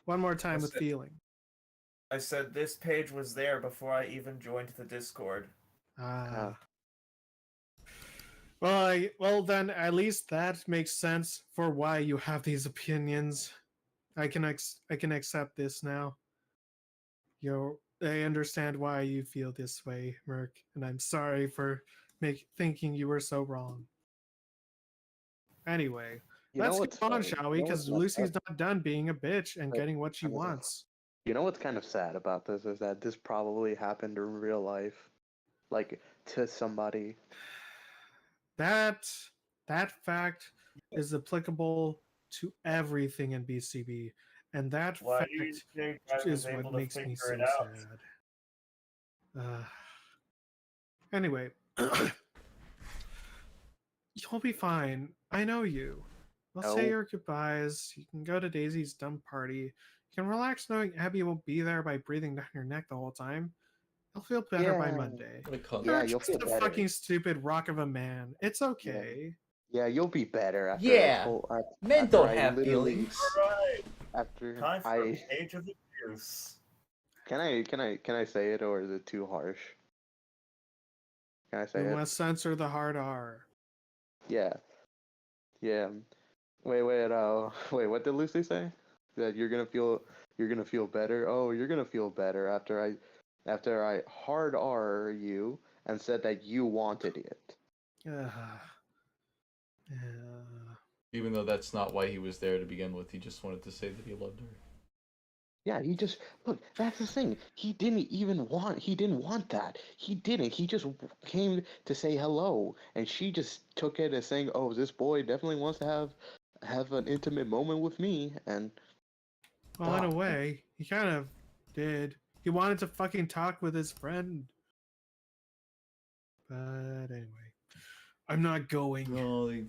[SPEAKER 3] One more time with
[SPEAKER 6] Listen.
[SPEAKER 3] feeling.
[SPEAKER 6] I said this page was there before I even joined the Discord.
[SPEAKER 3] Ah. Well, then at least that makes sense for why you have these opinions. I can accept this now. I understand why you feel this way, Merc, and I'm sorry for thinking you were so wrong. Anyway, let's get on, shall we? Because Lucy's not done being a bitch and getting what she wants.
[SPEAKER 2] You know what's kind of sad about this is that this probably happened in real life, like to somebody.
[SPEAKER 3] That fact is applicable to everything in BCB, and that
[SPEAKER 6] Why
[SPEAKER 3] fact
[SPEAKER 6] do you think I
[SPEAKER 3] is
[SPEAKER 6] was able
[SPEAKER 3] what
[SPEAKER 6] to
[SPEAKER 3] makes me
[SPEAKER 6] figure
[SPEAKER 3] so
[SPEAKER 6] it out?
[SPEAKER 3] sad. Anyway, you'll be fine. I know you. We'll say your goodbyes. You can go to Daisy's dumb party. You can relax knowing Abby will be there by breathing down your neck the whole time. You'll feel better by Monday.
[SPEAKER 2] Yeah,
[SPEAKER 3] You're
[SPEAKER 2] you'll
[SPEAKER 3] just
[SPEAKER 2] feel
[SPEAKER 3] a
[SPEAKER 2] better.
[SPEAKER 3] fucking stupid rock of a man. It's okay.
[SPEAKER 2] Yeah, you'll be better after.
[SPEAKER 5] Yeah, men don't
[SPEAKER 2] I
[SPEAKER 5] have
[SPEAKER 2] literally-
[SPEAKER 5] feelings.
[SPEAKER 6] Alright,
[SPEAKER 2] After
[SPEAKER 6] time for
[SPEAKER 2] I
[SPEAKER 6] Age of Abuse.
[SPEAKER 2] can I say it, or is it too harsh? Can I say
[SPEAKER 3] You
[SPEAKER 2] it?
[SPEAKER 3] must censor the hard R.
[SPEAKER 2] Yeah. Yeah. Wait. Wait. What did Lucy say? That you're gonna feel better. Oh, you're gonna feel better after I hard R you and said that you wanted it.
[SPEAKER 5] Even though that's not why he was there to begin with, he just wanted to say that he loved her.
[SPEAKER 2] Yeah, he just look. That's the thing. He didn't want that. He didn't. He just came to say hello, and she just took it as saying, "Oh, this boy definitely wants to have an intimate moment with me." And
[SPEAKER 3] Well, in a way, he kind of did. He wanted to fucking talk with his friend. But anyway, I'm not going.
[SPEAKER 5] No, they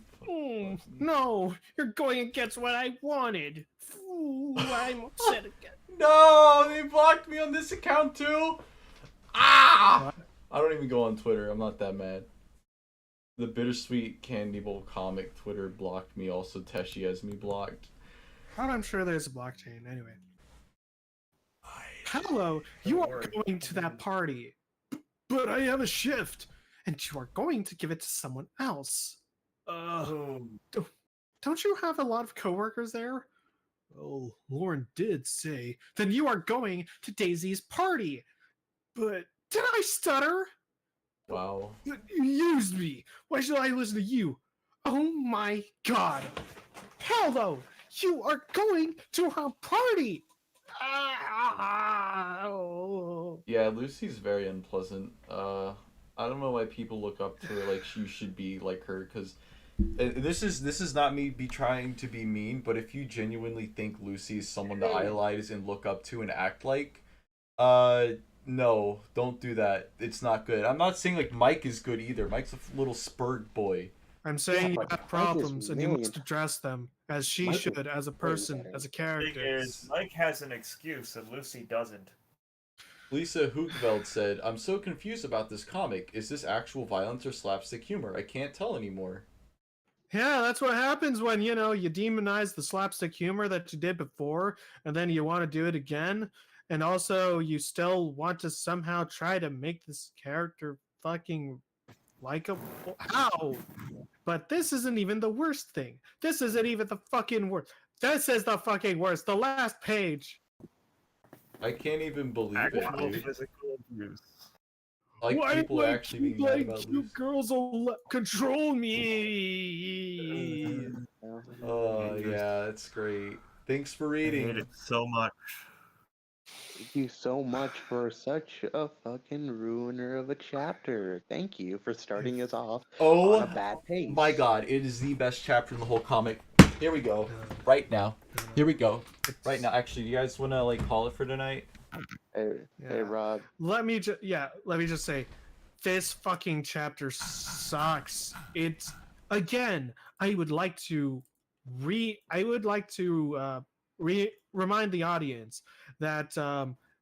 [SPEAKER 3] No, you're going against what I wanted. Ooh, I'm upset again.
[SPEAKER 5] No, they blocked me on this account too. Ah! I don't even go on Twitter. I'm not that mad. The Bittersweet Candy Bowl comic Twitter blocked me. Also, Teshi has me blocked.
[SPEAKER 3] I'm sure there's a blockchain. Anyway. Hello, you are going to that party. But I have a shift, and you are going to give it to someone else. Don't you have a lot of coworkers there? Well, Lauren did say. Then you are going to Daisy's party. But did I stutter?
[SPEAKER 5] Wow.
[SPEAKER 3] You used me. Why should I listen to you? Oh my god. Hell no! You are going to her party!
[SPEAKER 5] Yeah, Lucy's very unpleasant. I don't know why people look up to her like you should be like her, because this is not me be trying to be mean, but if you genuinely think Lucy is someone to idolize and look up to and act like, no, don't do that. It's not good. I'm not saying like Mike is good either. Mike's a little spurred boy.
[SPEAKER 3] I'm saying
[SPEAKER 2] Yeah,
[SPEAKER 3] you have problems and you must address them as she should, as a person, as a
[SPEAKER 6] The thing
[SPEAKER 3] character.
[SPEAKER 6] is, Mike has an excuse and Lucy doesn't.
[SPEAKER 5] Lisa Hookveld said, "I'm so confused about this comic. Is this actual violence or slapstick humor? I can't tell anymore."
[SPEAKER 3] Yeah, that's what happens when, you demonize the slapstick humor that you did before, and then you want to do it again, and also you still want to somehow try to make this character fucking likable. How? But this isn't even the worst thing. This isn't even the fucking worst. This is the fucking worst. The last page.
[SPEAKER 5] I can't even believe
[SPEAKER 6] Actual
[SPEAKER 5] it, dude.
[SPEAKER 6] physical abuse.
[SPEAKER 5] Like,
[SPEAKER 3] Why
[SPEAKER 5] people are actually being mad about
[SPEAKER 3] cute
[SPEAKER 5] Lucy.
[SPEAKER 3] girls will control me?
[SPEAKER 5] Oh, yeah, that's great. Thanks for
[SPEAKER 6] I hate
[SPEAKER 5] reading.
[SPEAKER 6] it so much.
[SPEAKER 2] thank you so much for such a fucking ruiner of a chapter. Thank you for starting us off on a bad pace.
[SPEAKER 5] My god, it is the best chapter in the whole comic. Here we go. Right now. Here we go. Right now. Actually, do you guys want to, like, call it for tonight?
[SPEAKER 2] Hey, Rob.
[SPEAKER 3] Let me just say, this fucking chapter sucks. It's, again, I would like to remind the audience that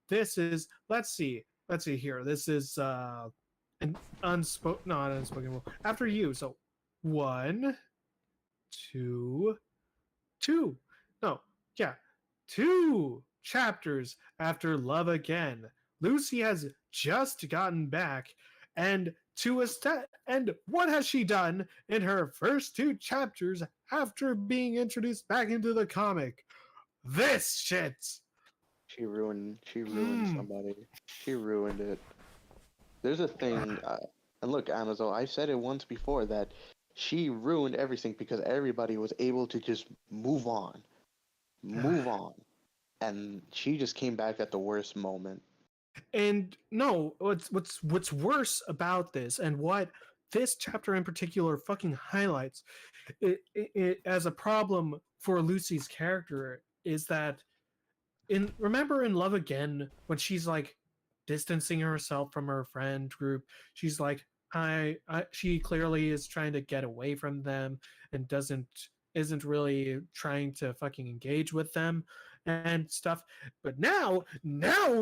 [SPEAKER 3] this is, let's see here. This is an unspoken rule. After you, so 1, 2, 2. No, yeah, 2 chapters after Love Again. Lucy has just gotten back, and and what has she done in her first 2 chapters after being introduced back into the comic? This shit.
[SPEAKER 2] She ruined somebody. She ruined it. There's a thing, and look, Amazon, I said it once before that she ruined everything because everybody was able to just move on. And she just came back at the worst moment.
[SPEAKER 3] And no, what's worse about this, and what this chapter in particular fucking highlights it as a problem for Lucy's character, is that remember in Love Again when she's like distancing herself from her friend group, she's like, she clearly is trying to get away from them and isn't really trying to fucking engage with them and stuff. But now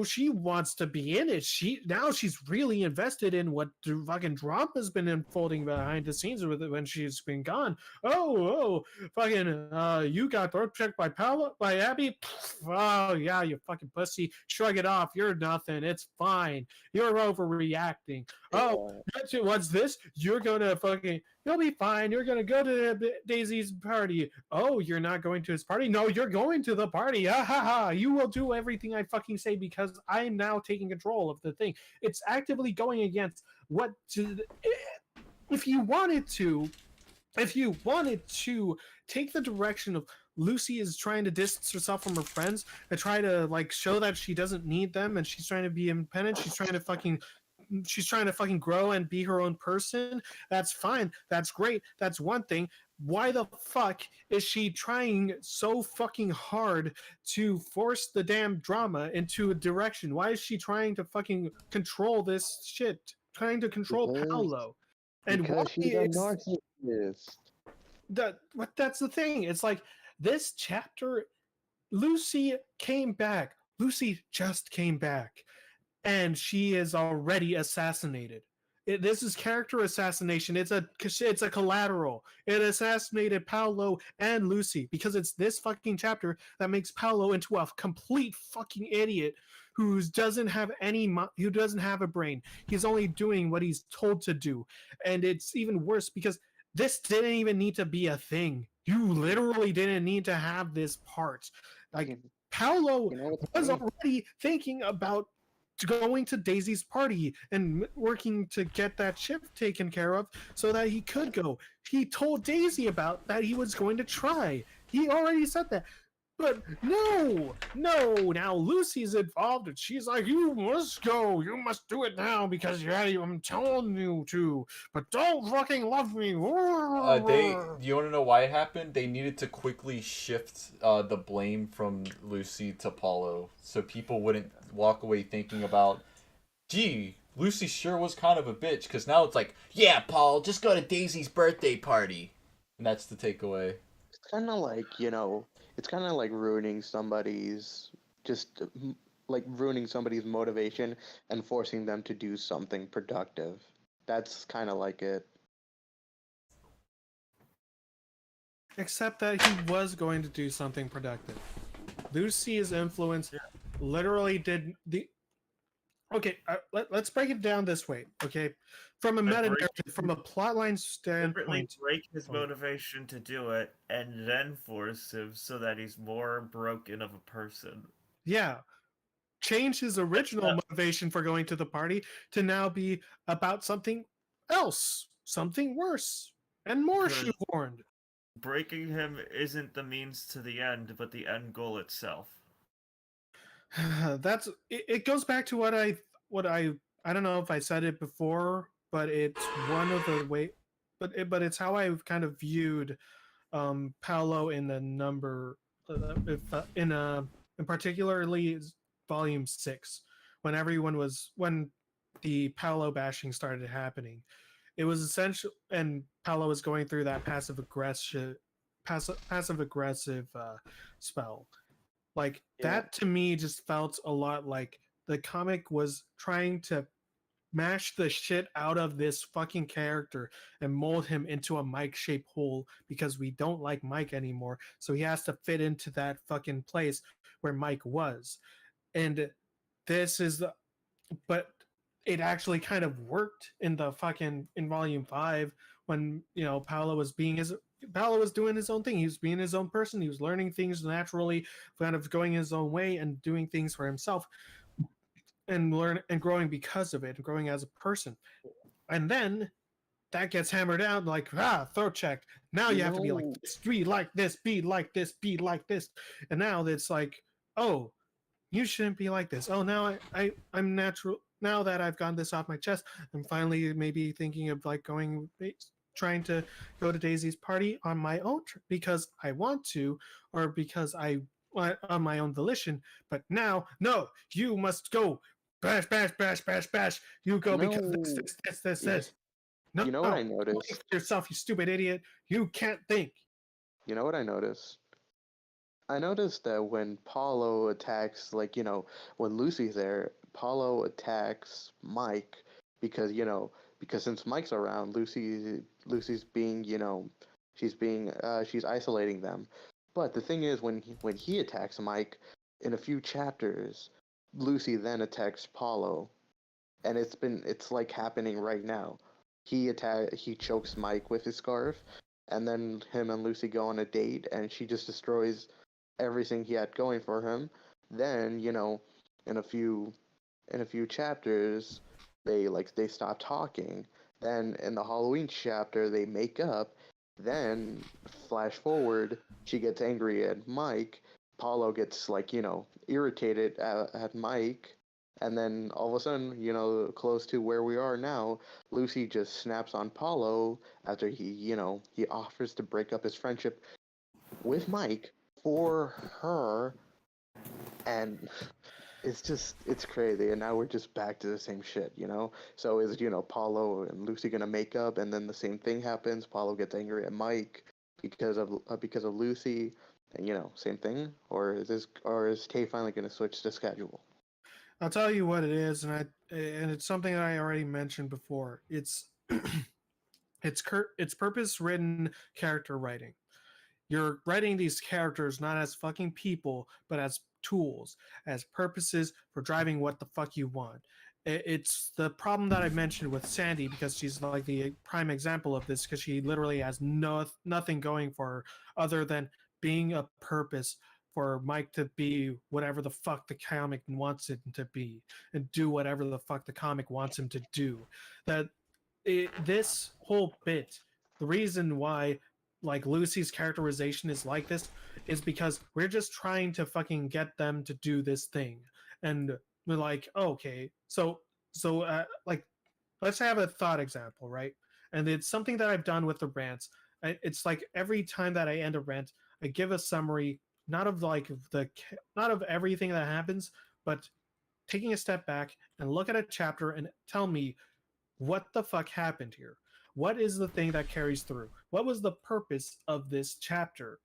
[SPEAKER 3] she wants to be in it. She's really invested in what the fucking drama's been unfolding behind the scenes with it when she's been gone. Oh, fucking, you got throat checked by Abby? Oh yeah, you fucking pussy. Shrug it off. You're nothing. It's fine. You're overreacting. Oh, what's this? You'll be fine. You're gonna go to Daisy's party. Oh, you're not going to his party? No, you're going to the party. Ha ha ha. You will do everything I fucking say because I'm now taking control of the thing. It's actively going against if you wanted to take the direction of Lucy is trying to distance herself from her friends and try to like show that she doesn't need them, and she's trying to be independent. She's trying to fucking grow and be her own person. That's fine. That's great. That's one thing. Why the fuck is she trying so fucking hard to force the damn drama into a direction? Why is she trying to fucking control this shit? Trying to control Paolo? And why
[SPEAKER 2] Because she's a narcissist.
[SPEAKER 3] that's the thing. It's like this chapter, Lucy came back. Lucy just came back, and she is already assassinated. This is character assassination. It's a collateral. It assassinated Paolo and Lucy because it's this fucking chapter that makes Paolo into a complete fucking idiot who doesn't have who doesn't have a brain. He's only doing what he's told to do, and it's even worse because this didn't even need to be a thing. You literally didn't need to have this part. Like Paolo was already thinking about going to Daisy's party and working to get that shift taken care of so that he could go. He told Daisy about that he was going to try. He already said that. But no, now Lucy's involved and she's like, you must go. You must do it now because I'm telling you to. But don't fucking love me.
[SPEAKER 5] You want to know why it happened? They needed to quickly shift the blame from Lucy to Paulo so people wouldn't walk away thinking about, gee, Lucy sure was kind of a bitch, because now it's like, yeah, Paul, just go to Daisy's birthday party. And that's the takeaway.
[SPEAKER 2] It's kind of like, it's kind of like ruining somebody's motivation and forcing them to do something productive. That's kind of like it.
[SPEAKER 3] Except that he was going to do something productive. Lucy's influence literally did the. Okay, let's break it down this way. Okay, from a meta narrative, from a plotline standpoint,
[SPEAKER 6] break his motivation to do it, and then force him so that he's more broken of a person.
[SPEAKER 3] Yeah, change his original motivation for going to the party to now be about something else, something worse and more shoehorned.
[SPEAKER 6] Breaking him isn't the means to the end, but the end goal itself.
[SPEAKER 3] It goes back to what I don't know if I said it before, but it's one of the way, but it's how I've kind of viewed Paolo in the number in particularly volume 6 when the Paolo bashing started happening. It was essential, and Paolo was going through that passive aggressive spell. Like that to me just felt a lot like the comic was trying to mash the shit out of this fucking character and mold him into a Mike-shaped hole because we don't like Mike anymore. So he has to fit into that fucking place where Mike was. And this is the but it actually kind of worked in volume 5 when Paolo was doing his own thing. He was being his own person. He was learning things naturally, kind of going his own way and doing things for himself and growing because of it and growing as a person. And then that gets hammered out like, throat checked. Now you have to be like this, be like this, be like this, be like this. And now it's like, oh, you shouldn't be like this. Oh, now I'm natural. Now that I've gotten this off my chest, I'm finally maybe thinking of like trying to go to Daisy's party on my own because I want to, or because I on my own volition. But now, no, you must go. Bash, bash, bash, bash, bash. You go because this. No,
[SPEAKER 2] you know what I noticed?
[SPEAKER 3] Think for yourself, you stupid idiot. You can't think.
[SPEAKER 2] You know what I noticed? I noticed that when Paulo attacks, when Lucy's there, Paulo attacks Mike because since Mike's around, Lucy's being, she's isolating them. But the thing is, when he attacks Mike, in a few chapters, Lucy then attacks Paulo, and it's like happening right now. He chokes Mike with his scarf, and then him and Lucy go on a date, and she just destroys everything he had going for him. Then, in a few chapters, they stop talking. Then in the Halloween chapter, they make up, Then, flash forward, she gets angry at Mike. Paulo gets, like, irritated at Mike. And then all of a sudden, close to where we are now, Lucy just snaps on Paulo after he offers to break up his friendship with Mike for her. And it's crazy. And now we're just back to the same shit. So is, Paulo and Lucy gonna make up, and then the same thing happens. Paulo gets angry at Mike because of Lucy, and same thing. Or is Tay finally gonna switch the schedule?
[SPEAKER 3] I'll tell you what it is, and it's something that I already mentioned before. It's it's purpose written character writing. You're writing these characters not as fucking people, but as tools, as purposes for driving what the fuck you want. It's the problem that I mentioned with Sandy, because she's like the prime example of this, because she literally has nothing going for her other than being a purpose for Mike to be whatever the fuck the comic wants it to be, and do whatever the fuck the comic wants him to do. This whole bit, the reason why like Lucy's characterization is like this is because we're just trying to fucking get them to do this thing, and we're like, oh, okay, like, let's have a thought example, right? And it's something that I've done with the rants. It's like every time that I end a rant, I give a summary, not of like not of everything that happens, but taking a step back and look at a chapter and tell me what the fuck happened here. What is the thing that carries through? What was the purpose of this chapter?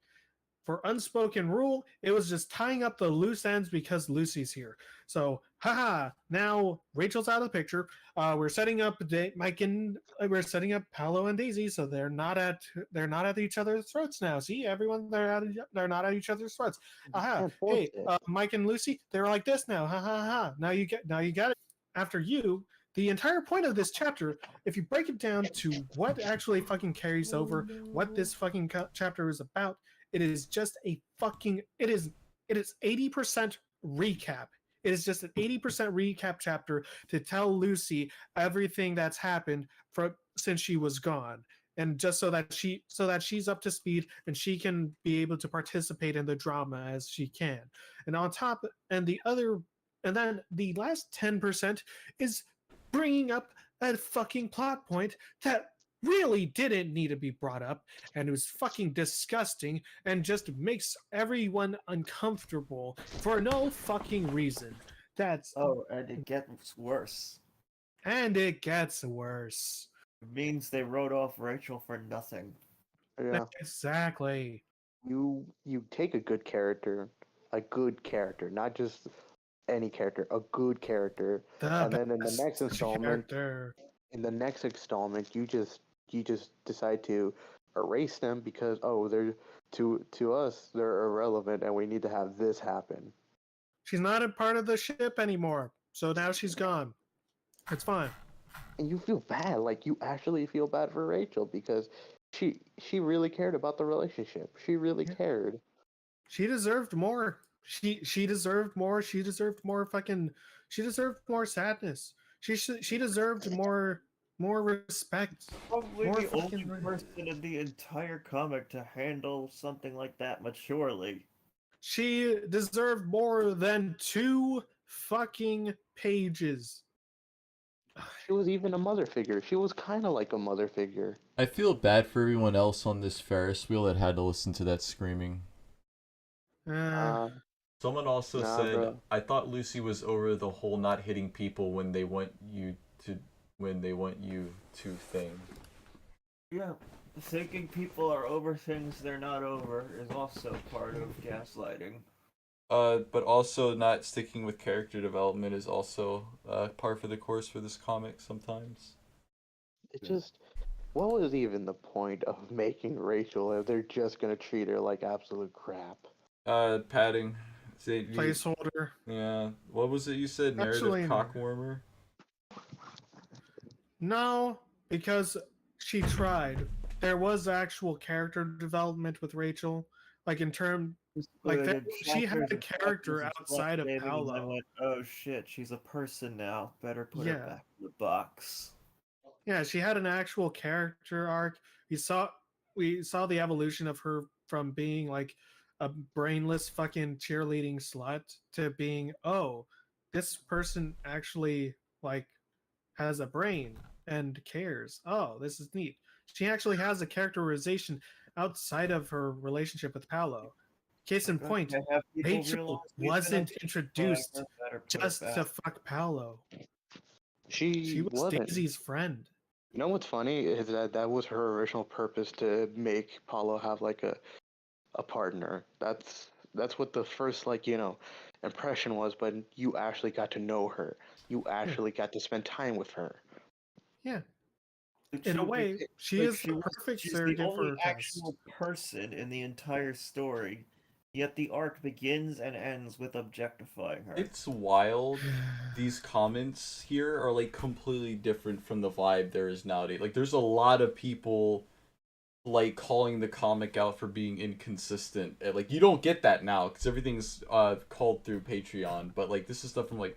[SPEAKER 3] For Unspoken Rule, it was just tying up the loose ends because Lucy's here. So, haha, now Rachel's out of the picture. We're setting up Mike and we're setting up Paolo and Daisy, so they're not at each other's throats now. See, everyone, they're not at each other's throats. Aha, hey, Mike and Lucy, they're like this now. Ha ha ha. Now you got it. After you, the entire point of this chapter, if you break it down to what actually fucking carries over, what this fucking chapter is about, it is just a fucking it is 80% recap. It is just an 80% recap chapter to tell Lucy everything that's happened since she was gone, and just so that she's up to speed and she can be able to participate in the drama as she can. And on top, and then the last 10% is bringing up a fucking plot point that really didn't need to be brought up, and it was fucking disgusting and just makes everyone uncomfortable for no fucking reason.
[SPEAKER 6] And it gets worse.
[SPEAKER 3] And it gets worse.
[SPEAKER 6] It means they wrote off Rachel for nothing.
[SPEAKER 2] Yeah.
[SPEAKER 3] Exactly.
[SPEAKER 2] You take a good character, not just any character, a good character, and then in the next installment, you just decide to erase them because they're to us they're irrelevant and we need to have this happen.
[SPEAKER 3] She's not a part of the ship anymore, so now she's gone. It's fine.
[SPEAKER 2] And you feel bad, like you actually feel bad for Rachel because she really cared about the relationship. She really cared.
[SPEAKER 3] She deserved more. She deserved more. She deserved more sadness. She deserved more respect.
[SPEAKER 6] Probably
[SPEAKER 3] more
[SPEAKER 6] the only
[SPEAKER 3] fucking
[SPEAKER 6] person in the entire comic to handle something like that maturely.
[SPEAKER 3] She deserved more than 2 fucking pages.
[SPEAKER 2] She was even a mother figure. She was kind of like a mother figure.
[SPEAKER 5] I feel bad for everyone else on this Ferris wheel that had to listen to that screaming. Someone also said, bro. I thought Lucy was over the whole not hitting people when they want you to thing.
[SPEAKER 6] Yeah, thinking people are over things they're not over is also part of gaslighting.
[SPEAKER 5] But also not sticking with character development is also par for the course for this comic sometimes.
[SPEAKER 2] It just, what was even the point of making Rachel if they're just gonna treat her like absolute crap?
[SPEAKER 5] Padding.
[SPEAKER 3] Placeholder.
[SPEAKER 5] Yeah. What was it you said? Narrative cockwarmer?
[SPEAKER 3] No, because she tried. There was actual character development with Rachel, like in term, like that. She had a character outside of Paolo.
[SPEAKER 6] I went, oh shit, she's a person now. Better put her back in the box.
[SPEAKER 3] Yeah, she had an actual character arc. You saw we saw the evolution of her from being like a brainless fucking cheerleading slut to being, oh, this person actually like has a brain and cares. Oh, this is neat. She actually has a characterization outside of her relationship with Paolo. Case in point,
[SPEAKER 6] Okay, have people
[SPEAKER 3] Rachel
[SPEAKER 6] realize we've been
[SPEAKER 3] wasn't
[SPEAKER 6] objectifying
[SPEAKER 3] introduced
[SPEAKER 6] her, better put it
[SPEAKER 3] just
[SPEAKER 6] back.
[SPEAKER 3] to fuck Paolo.
[SPEAKER 2] She
[SPEAKER 3] She was
[SPEAKER 2] wasn't.
[SPEAKER 3] Daisy's friend.
[SPEAKER 2] You know what's funny is that that was her original purpose, to make Paulo have like a partner. That's what the first, like, impression was, but you actually got to know her. You actually got to spend time with her.
[SPEAKER 3] Yeah.
[SPEAKER 6] But
[SPEAKER 3] In a
[SPEAKER 6] she
[SPEAKER 3] way,
[SPEAKER 6] beca-
[SPEAKER 3] she
[SPEAKER 6] but
[SPEAKER 3] is the perfect
[SPEAKER 6] she's the
[SPEAKER 3] surrogate
[SPEAKER 6] only
[SPEAKER 3] for Test.
[SPEAKER 6] actual person in the entire story, yet the arc begins and ends with objectifying her.
[SPEAKER 5] It's wild. These comments here are like completely different from the vibe there is nowadays. Like, there's a lot of people like calling the comic out for being inconsistent. Like, you don't get that now because everything's called through Patreon. But like, this is stuff from like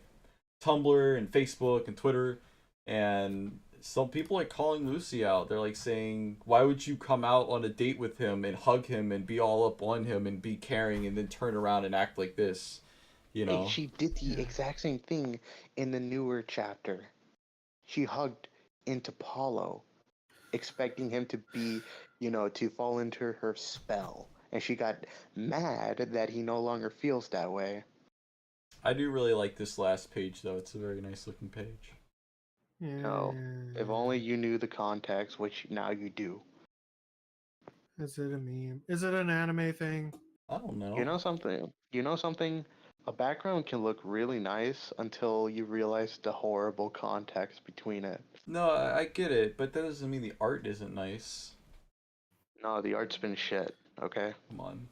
[SPEAKER 5] Tumblr and Facebook and Twitter, and some people are calling Lucy out. They're like saying, "Why would you come out on a date with him and hug him and be all up on him and be caring and then turn around and act like this?" You
[SPEAKER 2] Hey,
[SPEAKER 5] know.
[SPEAKER 2] she did the
[SPEAKER 3] Yeah.
[SPEAKER 2] exact same thing in the newer chapter. She hugged into Paulo, expecting him to be, to fall into her spell. And she got mad that he no longer feels that way.
[SPEAKER 5] I do really like this last page though. It's a very nice looking page.
[SPEAKER 2] No, if only you knew the context, which now you do.
[SPEAKER 3] Is it a meme? Is it an anime thing?
[SPEAKER 5] I don't know.
[SPEAKER 2] You know something? You know something? A background can look really nice until you realize the horrible context between it.
[SPEAKER 5] No, I get it, but that doesn't mean the art isn't nice.
[SPEAKER 2] No, the art's been shit, okay?
[SPEAKER 5] Come on.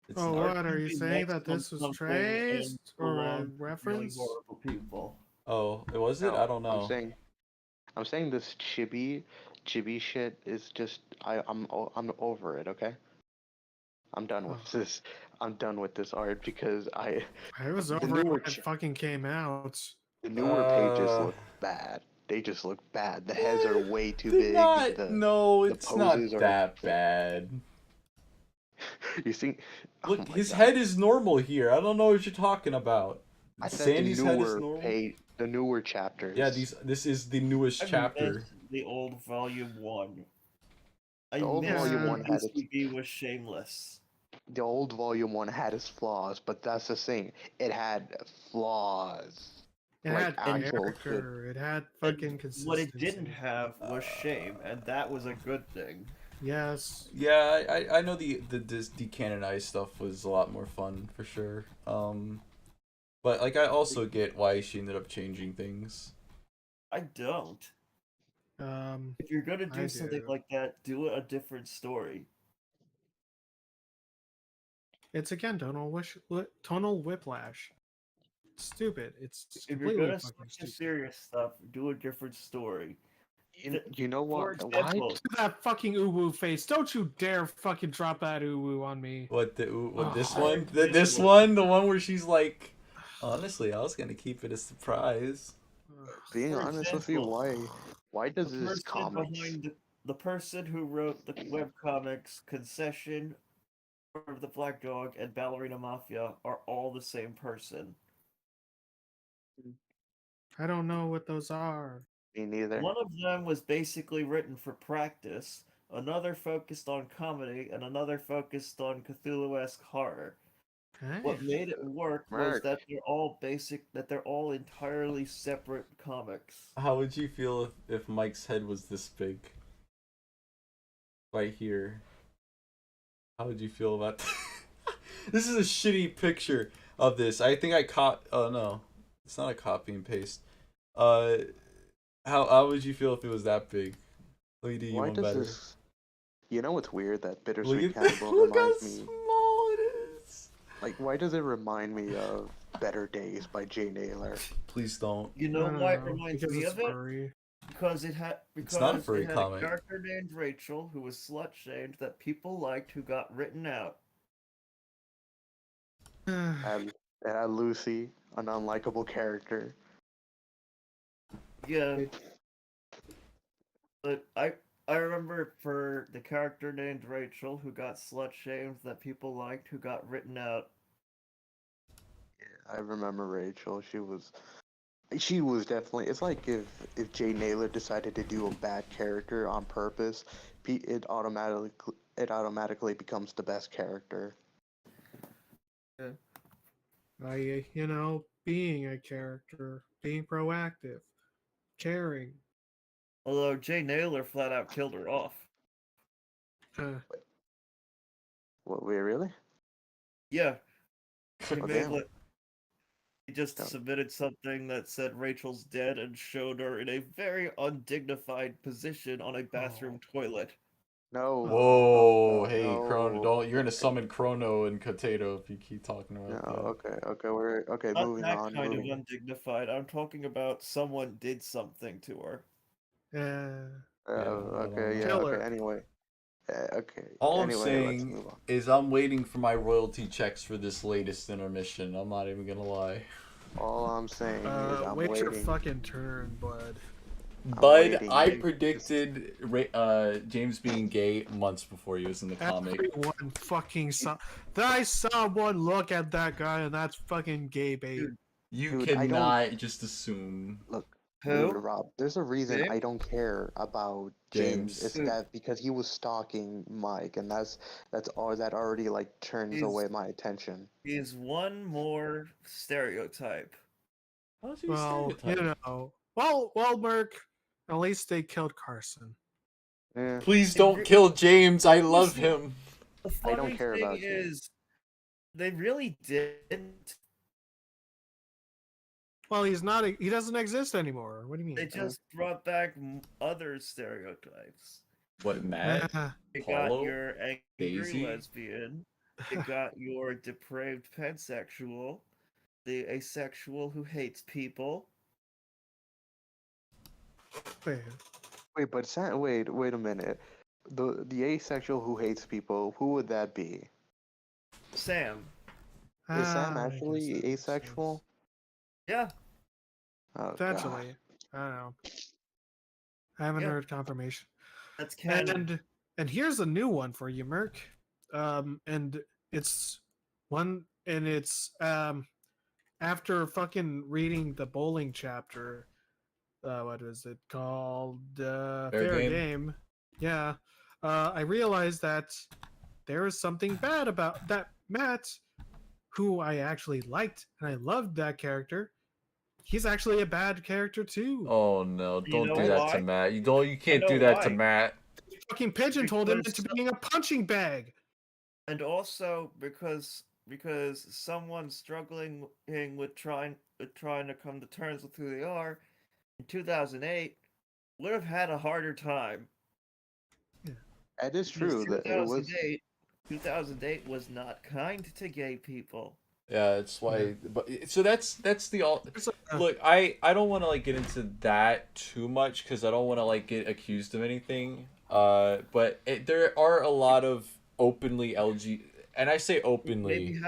[SPEAKER 5] It's
[SPEAKER 3] Oh,
[SPEAKER 5] not.
[SPEAKER 3] what? Are you saying that this was traced or a
[SPEAKER 6] Really
[SPEAKER 3] reference?
[SPEAKER 6] horrible people.
[SPEAKER 5] Oh, was it?
[SPEAKER 2] No,
[SPEAKER 5] I don't know.
[SPEAKER 2] I'm saying this chibi shit is just I'm over it, okay? I'm done with
[SPEAKER 3] Oh.
[SPEAKER 2] this. I'm done with this art because
[SPEAKER 3] I was
[SPEAKER 2] the
[SPEAKER 3] over it
[SPEAKER 2] newer
[SPEAKER 3] when it fucking came out.
[SPEAKER 2] the newer pages look bad. They just look bad. The heads are way too
[SPEAKER 5] They're
[SPEAKER 2] big.
[SPEAKER 5] not. No,
[SPEAKER 2] the
[SPEAKER 5] it's not
[SPEAKER 2] poses are
[SPEAKER 5] that bad.
[SPEAKER 2] You see,
[SPEAKER 5] Look,
[SPEAKER 2] oh my
[SPEAKER 5] his
[SPEAKER 2] God.
[SPEAKER 5] head is normal here. I don't know what you're talking about.
[SPEAKER 2] I said
[SPEAKER 5] Sandy's head is normal.
[SPEAKER 2] the newer chapters.
[SPEAKER 5] Yeah, this is the newest
[SPEAKER 6] I
[SPEAKER 5] chapter.
[SPEAKER 6] miss the old volume 1. I
[SPEAKER 2] The old
[SPEAKER 6] miss
[SPEAKER 2] volume
[SPEAKER 6] when
[SPEAKER 2] 1 had its
[SPEAKER 6] BCB was shameless.
[SPEAKER 2] the old volume 1 had its flaws, but that's the thing. It had flaws.
[SPEAKER 3] It
[SPEAKER 2] Like
[SPEAKER 3] had
[SPEAKER 2] actual
[SPEAKER 3] character. It had fucking
[SPEAKER 6] And
[SPEAKER 3] consistency.
[SPEAKER 6] what it didn't have was shame, and that was a good thing.
[SPEAKER 3] Yes.
[SPEAKER 5] Yeah, I know this decanonized stuff was a lot more fun for sure. But like, I also get why she ended up changing things.
[SPEAKER 6] I don't. If you're gonna do something like that, do a different story.
[SPEAKER 3] It's again tonal whiplash. Stupid. It's
[SPEAKER 6] If you're
[SPEAKER 3] completely
[SPEAKER 6] gonna
[SPEAKER 3] fucking
[SPEAKER 6] switch to
[SPEAKER 3] stupid.
[SPEAKER 6] serious stuff, do a different story.
[SPEAKER 2] You know what?
[SPEAKER 6] For
[SPEAKER 2] Why?
[SPEAKER 6] example,
[SPEAKER 3] That fucking uwu face! Don't you dare fucking drop that uwu on me.
[SPEAKER 5] What this
[SPEAKER 3] Oh.
[SPEAKER 5] one? This one, the one where she's like, honestly, I was gonna keep it a surprise.
[SPEAKER 2] Being
[SPEAKER 6] For
[SPEAKER 2] honest with you, why does this comics?
[SPEAKER 6] The person who wrote the webcomics Concession, of the Black Dog, and Ballerina Mafia are all the same person.
[SPEAKER 3] I don't know what those are.
[SPEAKER 2] Me neither.
[SPEAKER 6] One of them was basically written for practice, another focused on comedy, and another focused on Cthulhu-esque horror.
[SPEAKER 3] Hey.
[SPEAKER 6] What made it work was that they're all entirely separate comics.
[SPEAKER 5] How would you feel if Mike's head was this big? Right here. How would you feel about that? This is a shitty picture of this. I think I oh no. It's not a copy and paste. How would you feel if it was that big? Let me do you
[SPEAKER 2] Why
[SPEAKER 5] one
[SPEAKER 2] does
[SPEAKER 5] better.
[SPEAKER 2] this? You know what's weird? That Bittersweet
[SPEAKER 5] Look
[SPEAKER 2] Cannibal
[SPEAKER 5] look how
[SPEAKER 2] reminds me.
[SPEAKER 5] small it is.
[SPEAKER 2] Like, why does it remind me of Better Days by Jay Naylor?
[SPEAKER 5] Please don't.
[SPEAKER 6] You know why it reminds
[SPEAKER 3] because
[SPEAKER 6] me
[SPEAKER 3] it's
[SPEAKER 6] of it?
[SPEAKER 3] furry.
[SPEAKER 6] Because it had
[SPEAKER 5] not a furry
[SPEAKER 6] it had
[SPEAKER 5] comic.
[SPEAKER 6] a character named Rachel who was slut shamed that people liked who got written out.
[SPEAKER 2] And it had Lucy, an unlikable character.
[SPEAKER 6] Yeah. But I remember for the character named Rachel who got slut shamed that people liked, who got written out.
[SPEAKER 2] I remember Rachel. She was definitely. It's like if Jay Naylor decided to do a bad character on purpose, it automatically becomes the best character.
[SPEAKER 3] Being a character, being proactive, caring.
[SPEAKER 6] Although Jay Naylor flat out killed her off.
[SPEAKER 3] Uh,
[SPEAKER 2] What? Wait, really?
[SPEAKER 6] Yeah, he
[SPEAKER 2] Oh,
[SPEAKER 6] made
[SPEAKER 2] damn.
[SPEAKER 6] like he just
[SPEAKER 2] Damn.
[SPEAKER 6] submitted something that said Rachel's dead and showed her in a very undignified position on a bathroom toilet.
[SPEAKER 2] No.
[SPEAKER 5] Whoa,
[SPEAKER 2] No.
[SPEAKER 5] hey, Chrono,
[SPEAKER 2] No.
[SPEAKER 5] don't, you're gonna summon Chrono and Potato if you keep talking
[SPEAKER 2] No.
[SPEAKER 5] about that.
[SPEAKER 2] Okay. Okay. We're okay.
[SPEAKER 6] Not
[SPEAKER 2] Moving
[SPEAKER 6] that
[SPEAKER 2] on.
[SPEAKER 6] kind of
[SPEAKER 2] Moving.
[SPEAKER 6] undignified. I'm talking about someone did something to her.
[SPEAKER 5] Yeah, I don't
[SPEAKER 2] Okay.
[SPEAKER 5] know.
[SPEAKER 2] Yeah. Okay.
[SPEAKER 3] Killer.
[SPEAKER 2] Anyway. Okay.
[SPEAKER 5] All I'm
[SPEAKER 2] Anyway, let's
[SPEAKER 5] saying
[SPEAKER 2] move on.
[SPEAKER 5] is I'm waiting for my royalty checks for this latest intermission. I'm not even gonna lie.
[SPEAKER 2] All I'm saying is I'm
[SPEAKER 3] Wait your
[SPEAKER 2] waiting.
[SPEAKER 3] fucking turn, bud.
[SPEAKER 5] Bud,
[SPEAKER 2] waiting.
[SPEAKER 5] I predicted James being gay months before he was in the comic.
[SPEAKER 3] Everyone fucking saw. I saw one look at that guy, and that's fucking gay bait.
[SPEAKER 5] You
[SPEAKER 2] Dude, I don't-
[SPEAKER 5] cannot just assume.
[SPEAKER 2] Look.
[SPEAKER 6] Who?
[SPEAKER 2] Dude, Rob, there's a reason
[SPEAKER 6] James?
[SPEAKER 2] I don't care about
[SPEAKER 5] James.
[SPEAKER 2] James. It's
[SPEAKER 6] Dude.
[SPEAKER 2] that because he was stalking Mike, and that's all that already like turns
[SPEAKER 6] He's-
[SPEAKER 2] away my attention.
[SPEAKER 6] He's one more stereotype.
[SPEAKER 5] How's he
[SPEAKER 3] Well,
[SPEAKER 5] stereotype?
[SPEAKER 3] well, Merc. At least they killed Carson.
[SPEAKER 2] Yeah,
[SPEAKER 5] Please don't kill James. I love
[SPEAKER 6] Listen,
[SPEAKER 5] him.
[SPEAKER 6] The
[SPEAKER 2] I
[SPEAKER 6] funny
[SPEAKER 2] don't care
[SPEAKER 6] thing
[SPEAKER 2] about James.
[SPEAKER 6] is, they really didn't.
[SPEAKER 3] Well, he's not. He doesn't exist anymore. What do you mean?
[SPEAKER 6] They just brought back other stereotypes.
[SPEAKER 5] What, Matt?
[SPEAKER 6] You
[SPEAKER 5] Paulo?
[SPEAKER 6] got your angry
[SPEAKER 5] Daisy?
[SPEAKER 6] lesbian. You got your depraved pansexual. The asexual who hates people.
[SPEAKER 2] Wait, but wait a minute. The asexual who hates people, who would that be?
[SPEAKER 6] Sam.
[SPEAKER 2] Is Sam
[SPEAKER 3] I guess
[SPEAKER 2] actually
[SPEAKER 3] that makes sense.
[SPEAKER 2] asexual?
[SPEAKER 6] Yeah.
[SPEAKER 2] Oh,
[SPEAKER 3] Potentially. I don't know. I haven't
[SPEAKER 6] Yeah.
[SPEAKER 3] heard confirmation.
[SPEAKER 6] That's canon.
[SPEAKER 3] And here's a new one for you, Merc. And it's after fucking reading the bowling chapter. What is it called? Fair game. Yeah. I realized that there is something bad about that Matt, who I actually liked, and I loved that character. He's actually a bad character too.
[SPEAKER 5] Oh no! Don't
[SPEAKER 6] know
[SPEAKER 5] do that to
[SPEAKER 6] why?
[SPEAKER 5] Matt. You can't
[SPEAKER 6] know
[SPEAKER 5] do that to
[SPEAKER 6] why.
[SPEAKER 5] Matt.
[SPEAKER 3] Fucking pigeonholed him
[SPEAKER 6] Because-
[SPEAKER 3] into being a punching bag.
[SPEAKER 6] And also because someone struggling with trying to come to terms with who they are in 2008 would have had a harder time.
[SPEAKER 2] that is
[SPEAKER 6] Because
[SPEAKER 2] true. That it was.
[SPEAKER 6] 2008 was not kind to gay people.
[SPEAKER 5] Yeah, that's why. But so that's the all.
[SPEAKER 3] There's a-
[SPEAKER 5] Look, I don't want to like get into that too much because I don't want to like get accused of anything. But there are a lot of openly LG, and I say openly.
[SPEAKER 6] Maybe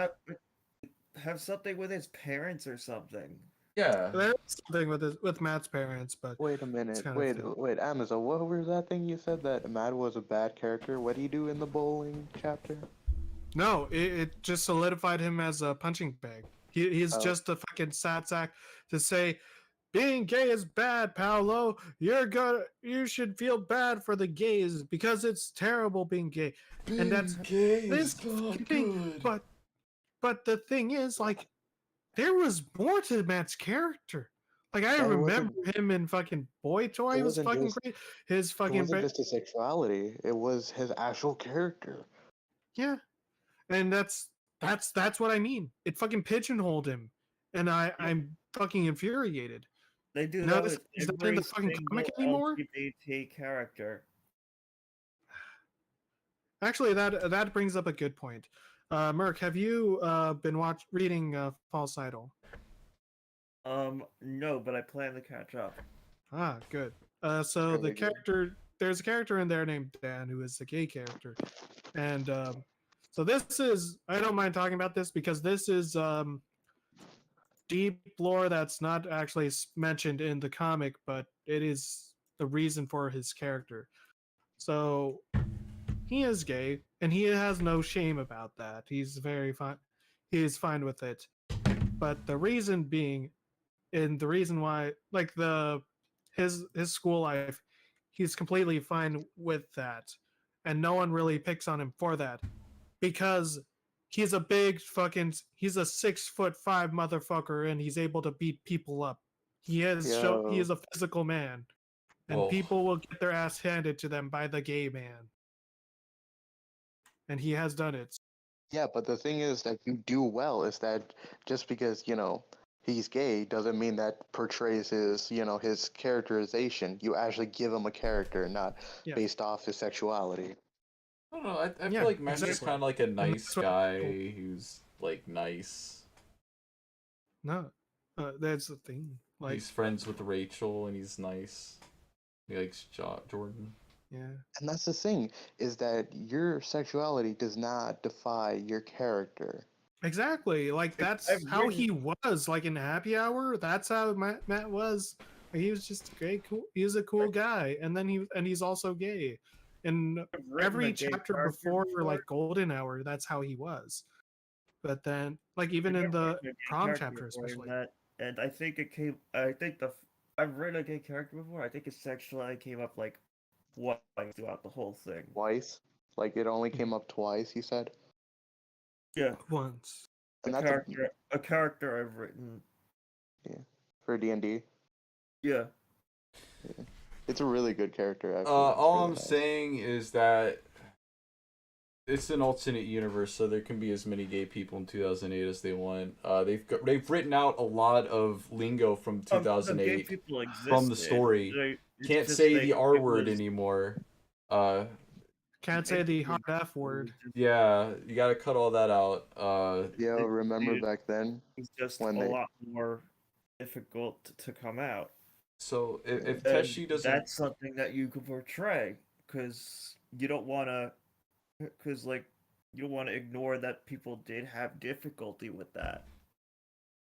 [SPEAKER 6] have something with his parents or something.
[SPEAKER 5] Yeah.
[SPEAKER 3] There's something with Matt's parents, but
[SPEAKER 2] Wait a minute.
[SPEAKER 3] kind of
[SPEAKER 2] Wait, Amazon. What was that thing you said that Matt was a bad character? What do you do in the bowling chapter?
[SPEAKER 3] no, it just solidified him as a punching bag. He's
[SPEAKER 2] Oh.
[SPEAKER 3] just a fucking sad sack to say being gay is bad, Paolo. You should feel bad for the gays because it's terrible being gay. And that's
[SPEAKER 5] gay
[SPEAKER 3] this thing. But the thing is, like, there was more to Matt's character. Like, I
[SPEAKER 2] And it
[SPEAKER 3] remember him in fucking Boy Toy.
[SPEAKER 2] it
[SPEAKER 3] He was
[SPEAKER 2] wasn't
[SPEAKER 3] fucking
[SPEAKER 2] just-
[SPEAKER 3] great. His
[SPEAKER 2] It
[SPEAKER 3] fucking
[SPEAKER 2] wasn't just his sexuality. It was his actual character.
[SPEAKER 3] yeah, and that's what I mean. It fucking pigeonholed him, and I'm fucking infuriated.
[SPEAKER 6] They do
[SPEAKER 3] No,
[SPEAKER 6] that
[SPEAKER 3] this
[SPEAKER 6] with
[SPEAKER 3] is not in
[SPEAKER 6] every
[SPEAKER 3] the fucking
[SPEAKER 6] single
[SPEAKER 3] comic anymore?
[SPEAKER 6] LGBT character.
[SPEAKER 3] Actually, that brings up a good point. Merc, have you been reading False Idol?
[SPEAKER 6] No, but I plan to catch up.
[SPEAKER 3] Ah, good. So
[SPEAKER 2] Really good.
[SPEAKER 3] there's a character in there named Dan who is a gay character, and so this is, I don't mind talking about this because this is deep lore that's not actually mentioned in the comic, but it is the reason for his character. So he is gay, and he has no shame about that. He's very fine. He is fine with it. But the reason being, and the reason why, like his school life, he's completely fine with that, and no one really picks on him for that because he's a big fucking he's a 6'5" motherfucker, and he's able to beat people up. He
[SPEAKER 2] Yo.
[SPEAKER 3] is a physical man, and
[SPEAKER 5] Well,
[SPEAKER 3] people will get their ass handed to them by the gay man, and he has done it.
[SPEAKER 2] Yeah, but the thing is that you do well is that just because, he's gay doesn't mean that portrays his, his characterization. You actually give him a character, not
[SPEAKER 3] Yeah.
[SPEAKER 2] based off his sexuality.
[SPEAKER 5] I don't know. I
[SPEAKER 3] Yeah,
[SPEAKER 5] feel like Master's
[SPEAKER 3] exactly.
[SPEAKER 5] kind of like a
[SPEAKER 3] And
[SPEAKER 5] nice
[SPEAKER 3] that's what-
[SPEAKER 5] guy who's like nice.
[SPEAKER 3] No, that's the thing. Like,
[SPEAKER 5] He's friends with Rachel and he's nice. He likes Jordan.
[SPEAKER 3] yeah,
[SPEAKER 2] And that's the thing, is that your sexuality does not define your character.
[SPEAKER 3] exactly. Like that's
[SPEAKER 6] I've
[SPEAKER 3] how
[SPEAKER 6] written-
[SPEAKER 3] he was. Like in Happy Hour, that's how Matt was. He was just gay. Cool. He was a cool guy, and then he's also gay. And
[SPEAKER 6] I've written a
[SPEAKER 3] every
[SPEAKER 6] gay
[SPEAKER 3] chapter
[SPEAKER 6] character
[SPEAKER 3] before, like Golden Hour, that's how he was. But then, like even in the prom chapter, especially.
[SPEAKER 6] And I think it came. I think I've written a gay character before. I think his sexuality came up like once throughout the whole thing.
[SPEAKER 2] Twice? Like, it only came up twice, you said?
[SPEAKER 6] Yeah,
[SPEAKER 3] Once.
[SPEAKER 2] And
[SPEAKER 6] a
[SPEAKER 2] that's
[SPEAKER 6] character I've written.
[SPEAKER 2] for D&D.
[SPEAKER 6] Yeah,
[SPEAKER 2] It's a really good character, actually. It's
[SPEAKER 5] All
[SPEAKER 2] really
[SPEAKER 5] I'm
[SPEAKER 2] nice.
[SPEAKER 5] saying is that it's an alternate universe, so there can be as many gay people in 2008 as they want. They've written out a lot of lingo from
[SPEAKER 6] the gay
[SPEAKER 5] 2008
[SPEAKER 6] people
[SPEAKER 5] from the
[SPEAKER 6] existed.
[SPEAKER 5] story.
[SPEAKER 6] It's
[SPEAKER 5] Can't
[SPEAKER 6] just
[SPEAKER 5] say the R word
[SPEAKER 6] was-
[SPEAKER 5] anymore.
[SPEAKER 3] Can't say the hot F word.
[SPEAKER 5] Yeah, you gotta cut all that out.
[SPEAKER 2] Yo, remember
[SPEAKER 6] Dude,
[SPEAKER 2] back then?
[SPEAKER 6] It's just
[SPEAKER 2] when
[SPEAKER 6] a
[SPEAKER 2] they-
[SPEAKER 6] lot more difficult to come out.
[SPEAKER 5] So if
[SPEAKER 6] And
[SPEAKER 5] Teshi doesn't,
[SPEAKER 6] that's something that you could portray because you don't want to, you don't want to ignore that people did have difficulty with that.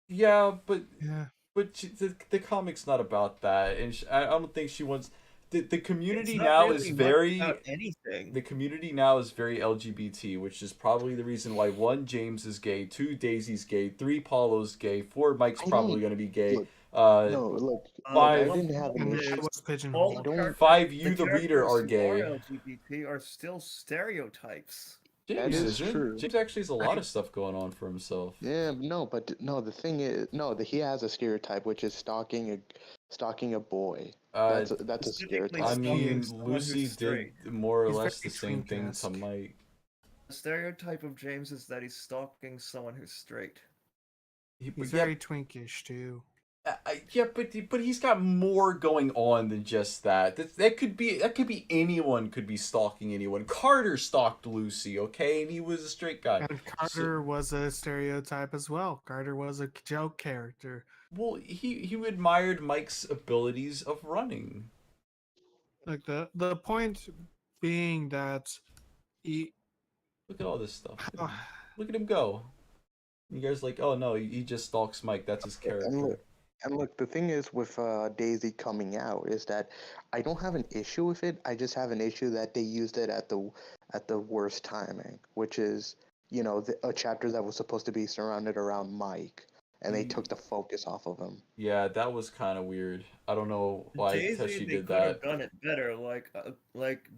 [SPEAKER 5] yeah, but
[SPEAKER 3] Yeah.
[SPEAKER 5] the comic's not about that, and I don't think she wants. The community
[SPEAKER 6] It's not
[SPEAKER 5] now
[SPEAKER 6] really
[SPEAKER 5] is
[SPEAKER 6] much
[SPEAKER 5] very
[SPEAKER 6] about anything.
[SPEAKER 5] the community now is very LGBT, which is probably the reason why 1, James is gay, 2, Daisy's gay, 3, Paulo's gay, 4, Mike's
[SPEAKER 2] I
[SPEAKER 5] probably
[SPEAKER 2] don't-
[SPEAKER 5] gonna be gay.
[SPEAKER 2] look, No, look,
[SPEAKER 5] Five-
[SPEAKER 2] I didn't have an
[SPEAKER 3] And
[SPEAKER 2] issue.
[SPEAKER 3] that was
[SPEAKER 6] all
[SPEAKER 3] pigeonholed.
[SPEAKER 6] the
[SPEAKER 2] don't-
[SPEAKER 6] characters-
[SPEAKER 5] 5, you the
[SPEAKER 6] characters
[SPEAKER 5] reader are
[SPEAKER 6] who
[SPEAKER 5] gay.
[SPEAKER 6] LGBT are still stereotypes.
[SPEAKER 5] James
[SPEAKER 2] is
[SPEAKER 5] isn't.
[SPEAKER 2] true.
[SPEAKER 5] James actually has a lot of stuff going on for himself.
[SPEAKER 2] Yeah, the thing is, he has a stereotype, which is stalking a boy. That's a
[SPEAKER 6] Specifically
[SPEAKER 5] I
[SPEAKER 2] stereotype.
[SPEAKER 5] mean,
[SPEAKER 6] someone who's
[SPEAKER 5] Lucy did
[SPEAKER 6] straight.
[SPEAKER 5] more or
[SPEAKER 3] He's
[SPEAKER 5] less
[SPEAKER 3] very
[SPEAKER 5] the same thing to
[SPEAKER 3] twink-esque.
[SPEAKER 5] Mike.
[SPEAKER 6] The stereotype of James is that he's stalking someone who's straight.
[SPEAKER 3] He's
[SPEAKER 5] Yeah,
[SPEAKER 3] very twinkish too.
[SPEAKER 5] yeah, but he's got more going on than just that. That could be anyone could be stalking anyone. Carter stalked Lucy, okay, and he was a straight guy.
[SPEAKER 3] And Carter was a stereotype as well. Carter was a joke character.
[SPEAKER 5] Well, he admired Mike's abilities of running.
[SPEAKER 3] Like the point being that he
[SPEAKER 5] Look at all this stuff. Look at him go. You guys like, oh no, he just stalks Mike. That's his character.
[SPEAKER 2] And look, the thing is with Daisy coming out is that I don't have an issue with it. I just have an issue that they used it at the worst timing, which is a chapter that was supposed to be surrounded around Mike, and they took the focus off of him.
[SPEAKER 5] Yeah, that was kind of weird. I don't know why
[SPEAKER 6] Daisy,
[SPEAKER 5] Teshi
[SPEAKER 6] they
[SPEAKER 5] did
[SPEAKER 6] could have
[SPEAKER 5] that.
[SPEAKER 6] done it better. Like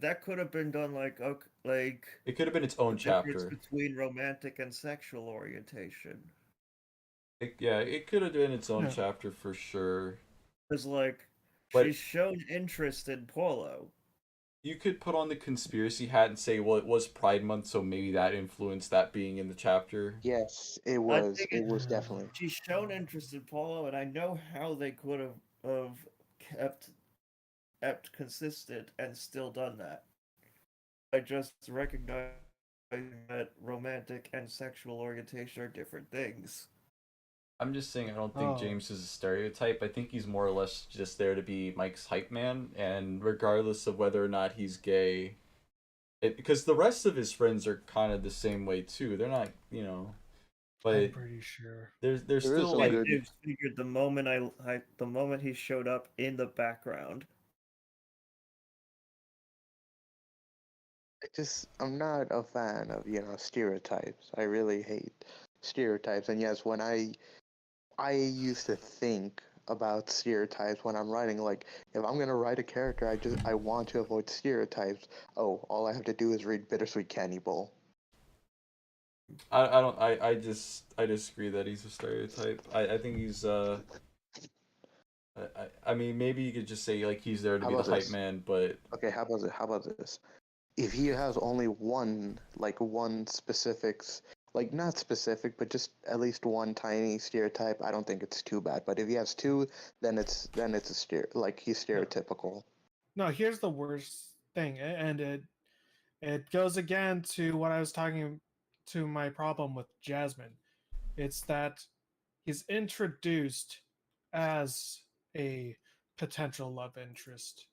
[SPEAKER 6] that could have been done like
[SPEAKER 5] It could have been its own
[SPEAKER 6] the difference
[SPEAKER 5] chapter.
[SPEAKER 6] between romantic and sexual orientation.
[SPEAKER 5] It could have been its own
[SPEAKER 3] Yeah.
[SPEAKER 5] chapter for sure.
[SPEAKER 6] Because
[SPEAKER 5] But-
[SPEAKER 6] she's shown interest in Polo.
[SPEAKER 5] You could put on the conspiracy hat and say, well, it was Pride Month, so maybe that influenced that being in the chapter.
[SPEAKER 2] Yes, it
[SPEAKER 6] I
[SPEAKER 2] was.
[SPEAKER 6] think
[SPEAKER 2] It was definitely.
[SPEAKER 6] She's shown interest in Polo, and I know how they could have kept consistent and still done that. I just recognize that romantic and sexual orientation are different things.
[SPEAKER 5] I'm just saying I don't think
[SPEAKER 3] Oh.
[SPEAKER 5] James is a stereotype. I think he's more or less just there to be Mike's hype man, and regardless of whether or not he's gay, because the rest of his friends are kind of the same way too. They're not,
[SPEAKER 3] I'm
[SPEAKER 5] but
[SPEAKER 3] pretty sure.
[SPEAKER 5] there's
[SPEAKER 2] There is
[SPEAKER 5] still
[SPEAKER 2] some
[SPEAKER 5] like
[SPEAKER 2] good-
[SPEAKER 6] I figured the moment he showed up in the background,
[SPEAKER 2] just I'm not a fan of stereotypes. I really hate stereotypes. And yes, when I used to think about stereotypes when I'm writing, like if I'm gonna write a character, I want to avoid stereotypes. Oh, all I have to do is read Bittersweet Candy Bowl.
[SPEAKER 5] I don't I disagree that he's a stereotype. I think he's I mean maybe you could just say like he's there to
[SPEAKER 2] How
[SPEAKER 5] be the
[SPEAKER 2] about
[SPEAKER 5] hype
[SPEAKER 2] this?
[SPEAKER 5] man, but
[SPEAKER 2] Okay, how about this? If he has only one specifics, like not specific, but just at least one tiny stereotype, I don't think it's too bad. But if he has two, then it's he's stereotypical.
[SPEAKER 3] No, here's the worst thing, and it goes again to what I was talking to my problem with Jasmine. It's that he's introduced as a potential love interest,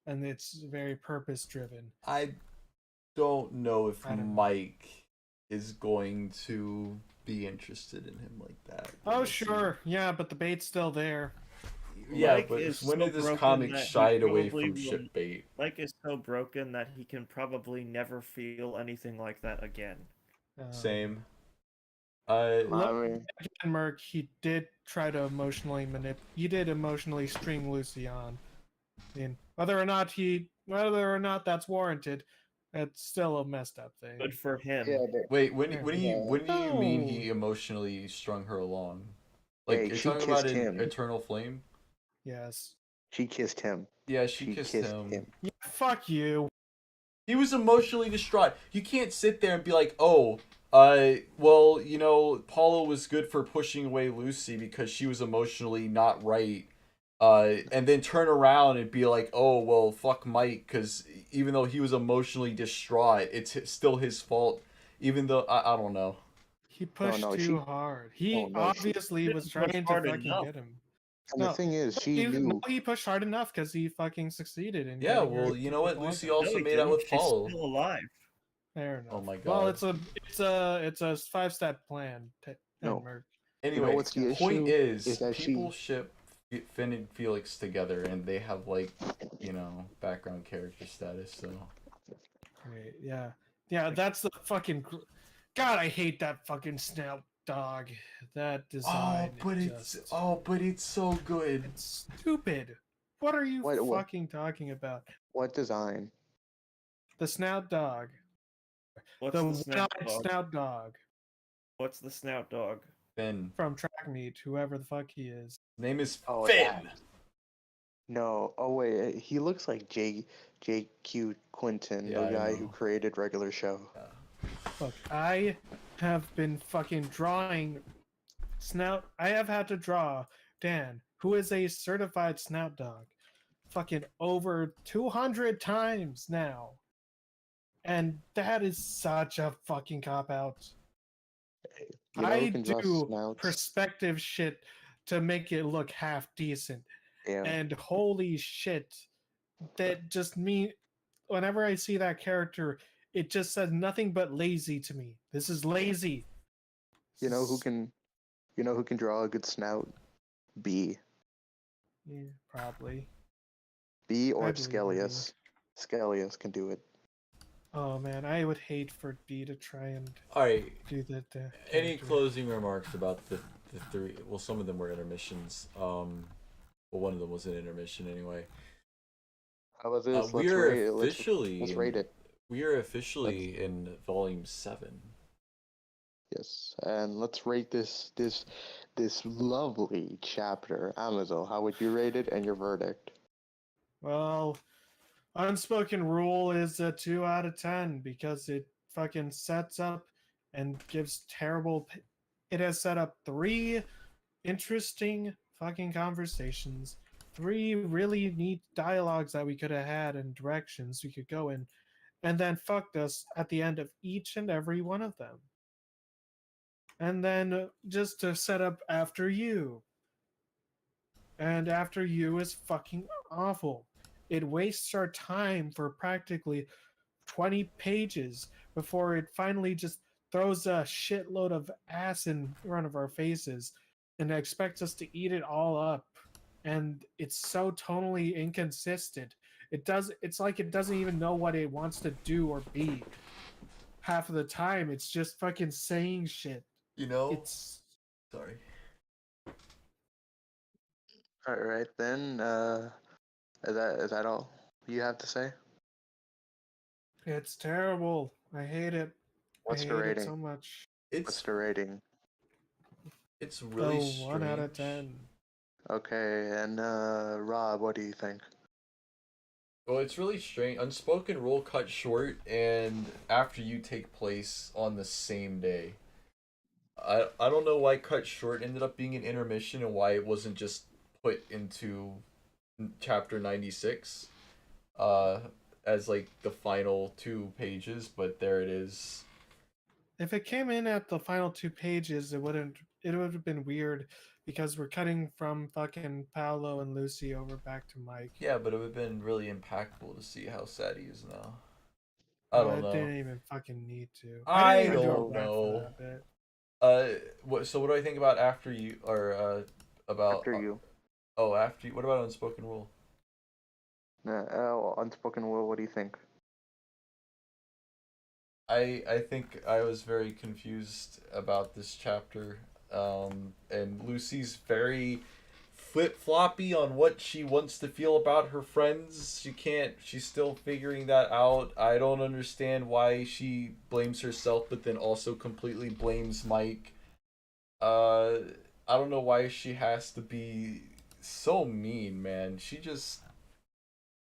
[SPEAKER 3] and it's very purpose driven.
[SPEAKER 5] I don't know if
[SPEAKER 3] I don't know.
[SPEAKER 5] Mike is going to be interested in him like that.
[SPEAKER 3] Oh,
[SPEAKER 5] We'll see.
[SPEAKER 3] sure. Yeah, but the bait's still there.
[SPEAKER 5] Yeah,
[SPEAKER 6] Mike
[SPEAKER 5] but
[SPEAKER 6] is
[SPEAKER 5] when
[SPEAKER 6] so
[SPEAKER 5] did this
[SPEAKER 6] broken
[SPEAKER 5] comic
[SPEAKER 6] that he
[SPEAKER 5] shied away
[SPEAKER 6] probably
[SPEAKER 5] from
[SPEAKER 6] will-
[SPEAKER 5] ship bait?
[SPEAKER 6] Mike is so broken that he can probably never feel anything like that again.
[SPEAKER 5] Same.
[SPEAKER 2] I
[SPEAKER 3] Look,
[SPEAKER 2] mean,
[SPEAKER 3] again, Merc, he did try to he did emotionally string Lucy on. I mean, whether or not that's warranted, it's still a messed up thing.
[SPEAKER 6] Good for him.
[SPEAKER 2] yeah, but
[SPEAKER 5] Wait,
[SPEAKER 3] Yeah.
[SPEAKER 5] when do you mean
[SPEAKER 3] No.
[SPEAKER 5] he emotionally strung her along? Like
[SPEAKER 2] Hey,
[SPEAKER 5] you're
[SPEAKER 2] she
[SPEAKER 5] talking about
[SPEAKER 2] kissed
[SPEAKER 5] in
[SPEAKER 2] him.
[SPEAKER 5] Eternal Flame?
[SPEAKER 3] Yes.
[SPEAKER 2] She kissed him.
[SPEAKER 5] Yeah, she
[SPEAKER 2] She
[SPEAKER 5] kissed
[SPEAKER 2] kissed
[SPEAKER 5] him.
[SPEAKER 2] him.
[SPEAKER 3] Yeah, fuck you.
[SPEAKER 5] He was emotionally distraught. You can't sit there and be like, oh, well, you know, Paula was good for pushing away Lucy because she was emotionally not right. And then turn around and be like, oh, well, fuck Mike, because even though he was emotionally distraught, it's still his fault. Even though, I don't know.
[SPEAKER 3] He pushed
[SPEAKER 2] no,
[SPEAKER 3] too hard. He
[SPEAKER 2] no,
[SPEAKER 3] obviously was
[SPEAKER 6] didn't push
[SPEAKER 3] trying to
[SPEAKER 6] hard
[SPEAKER 3] fucking
[SPEAKER 6] enough.
[SPEAKER 3] get him.
[SPEAKER 2] And the thing is, she knew.
[SPEAKER 3] He pushed hard enough because he fucking succeeded in
[SPEAKER 5] Yeah,
[SPEAKER 3] getting her
[SPEAKER 5] well, you know
[SPEAKER 3] to
[SPEAKER 5] what?
[SPEAKER 3] like
[SPEAKER 5] Lucy
[SPEAKER 3] him.
[SPEAKER 5] also
[SPEAKER 6] No, he
[SPEAKER 5] made out
[SPEAKER 6] didn't.
[SPEAKER 5] with
[SPEAKER 6] She's
[SPEAKER 5] Paulo.
[SPEAKER 6] still alive.
[SPEAKER 3] Fair enough.
[SPEAKER 5] Oh my
[SPEAKER 3] Well,
[SPEAKER 5] god.
[SPEAKER 3] it's a 5-step plan.
[SPEAKER 2] No.
[SPEAKER 3] Merc.
[SPEAKER 5] Anyway,
[SPEAKER 2] what's the
[SPEAKER 5] point
[SPEAKER 2] issue?
[SPEAKER 5] is
[SPEAKER 2] That
[SPEAKER 5] people ship Finn and Felix together, and they have like, background character status. So
[SPEAKER 3] Right, yeah. That's the fucking. God, I hate that fucking snout dog. That design.
[SPEAKER 5] but it's so good.
[SPEAKER 3] It's stupid. What are you
[SPEAKER 2] What-
[SPEAKER 3] fucking talking about?
[SPEAKER 2] What design?
[SPEAKER 3] The snout dog.
[SPEAKER 6] What's
[SPEAKER 3] The
[SPEAKER 6] the snout
[SPEAKER 3] one-eyed
[SPEAKER 6] dog?
[SPEAKER 3] snout dog
[SPEAKER 6] What's the snout dog?
[SPEAKER 5] Finn.
[SPEAKER 3] from Track Meet, whoever the fuck he is.
[SPEAKER 5] His name is
[SPEAKER 2] Oh,
[SPEAKER 5] Finn.
[SPEAKER 2] that. No. Oh wait, he looks like J.Q. Quinton,
[SPEAKER 5] Yeah,
[SPEAKER 2] the
[SPEAKER 5] I
[SPEAKER 2] guy
[SPEAKER 5] know.
[SPEAKER 2] who created Regular Show.
[SPEAKER 3] Look, I have been fucking drawing snout. I have had to draw Dan, who is a certified snout dog, fucking over 200 times now. And that is such a fucking cop out.
[SPEAKER 2] You know
[SPEAKER 3] I
[SPEAKER 2] who can draw
[SPEAKER 3] do
[SPEAKER 2] snouts?
[SPEAKER 3] perspective shit to make it look half decent.
[SPEAKER 2] Yeah.
[SPEAKER 3] And holy shit, that just me. Whenever I see that character, it just says nothing but lazy to me. This is lazy.
[SPEAKER 2] You know who can draw a good snout? B.
[SPEAKER 3] Yeah, probably.
[SPEAKER 2] B or
[SPEAKER 3] I believe in you.
[SPEAKER 2] Skellius. Skellius can do it.
[SPEAKER 3] Oh man, I would hate for D to try and
[SPEAKER 5] All right.
[SPEAKER 3] do that.
[SPEAKER 5] Any
[SPEAKER 3] character.
[SPEAKER 5] closing remarks about the three? Well, some of them were intermissions. Well, one of them was an intermission anyway.
[SPEAKER 2] How about this?
[SPEAKER 5] We are officially
[SPEAKER 2] let's rate it.
[SPEAKER 5] We are officially in volume 7.
[SPEAKER 2] Yes, and let's rate this lovely chapter. Amazon, how would you rate it and your verdict?
[SPEAKER 3] Well, Unspoken Rule is a 2 out of 10 because it fucking sets up and gives terrible. It has set up 3 interesting fucking conversations, 3 really neat dialogues that we could have had and directions we could go in, and then fucked us at the end of each and every one of them. And then just to set up After You. And After You is fucking awful. It wastes our time for practically 20 pages before it finally just throws a shitload of ass in front of our faces and expects us to eat it all up. And it's so tonally inconsistent. It's like it doesn't even know what it wants to do or be. Half of the time, it's just fucking saying shit.
[SPEAKER 5] You know?
[SPEAKER 3] It's
[SPEAKER 5] Sorry.
[SPEAKER 2] All right then. Is that all you have to say?
[SPEAKER 3] terrible. I hate it.
[SPEAKER 2] What's
[SPEAKER 3] I
[SPEAKER 2] the
[SPEAKER 3] hate it
[SPEAKER 2] rating?
[SPEAKER 3] so much.
[SPEAKER 2] What's
[SPEAKER 5] It's
[SPEAKER 2] the rating?
[SPEAKER 5] it's really
[SPEAKER 3] Oh, 1 out of
[SPEAKER 5] strange.
[SPEAKER 3] 10.
[SPEAKER 2] Okay, and Rob, what do you think?
[SPEAKER 5] Well, it's really strange. Unspoken Rule cut short, and After You take place on the same day. I don't know why cut short ended up being an intermission and why it wasn't just put into chapter 96 uh as like the final 2 pages, but there it is.
[SPEAKER 3] If it came in at the final 2 pages, it would have been weird because we're cutting from fucking Paolo and Lucy over back to Mike.
[SPEAKER 5] Yeah, but it would have been really impactful to see how sad he is now. I don't
[SPEAKER 3] It
[SPEAKER 5] know.
[SPEAKER 3] didn't even fucking need to.
[SPEAKER 5] I
[SPEAKER 3] didn't even
[SPEAKER 5] don't
[SPEAKER 3] do a rap for
[SPEAKER 5] know.
[SPEAKER 3] that bit.
[SPEAKER 5] What do I think about After You, or about
[SPEAKER 2] After You.
[SPEAKER 5] After You? What about Unspoken Rule?
[SPEAKER 2] Unspoken Will, what do you think?
[SPEAKER 5] I think I was very confused about this chapter. And Lucy's very flip floppy on what she wants to feel about her friends. She's still figuring that out. I don't understand why she blames herself, but then also completely blames Mike. I don't know why she has to be so mean, man.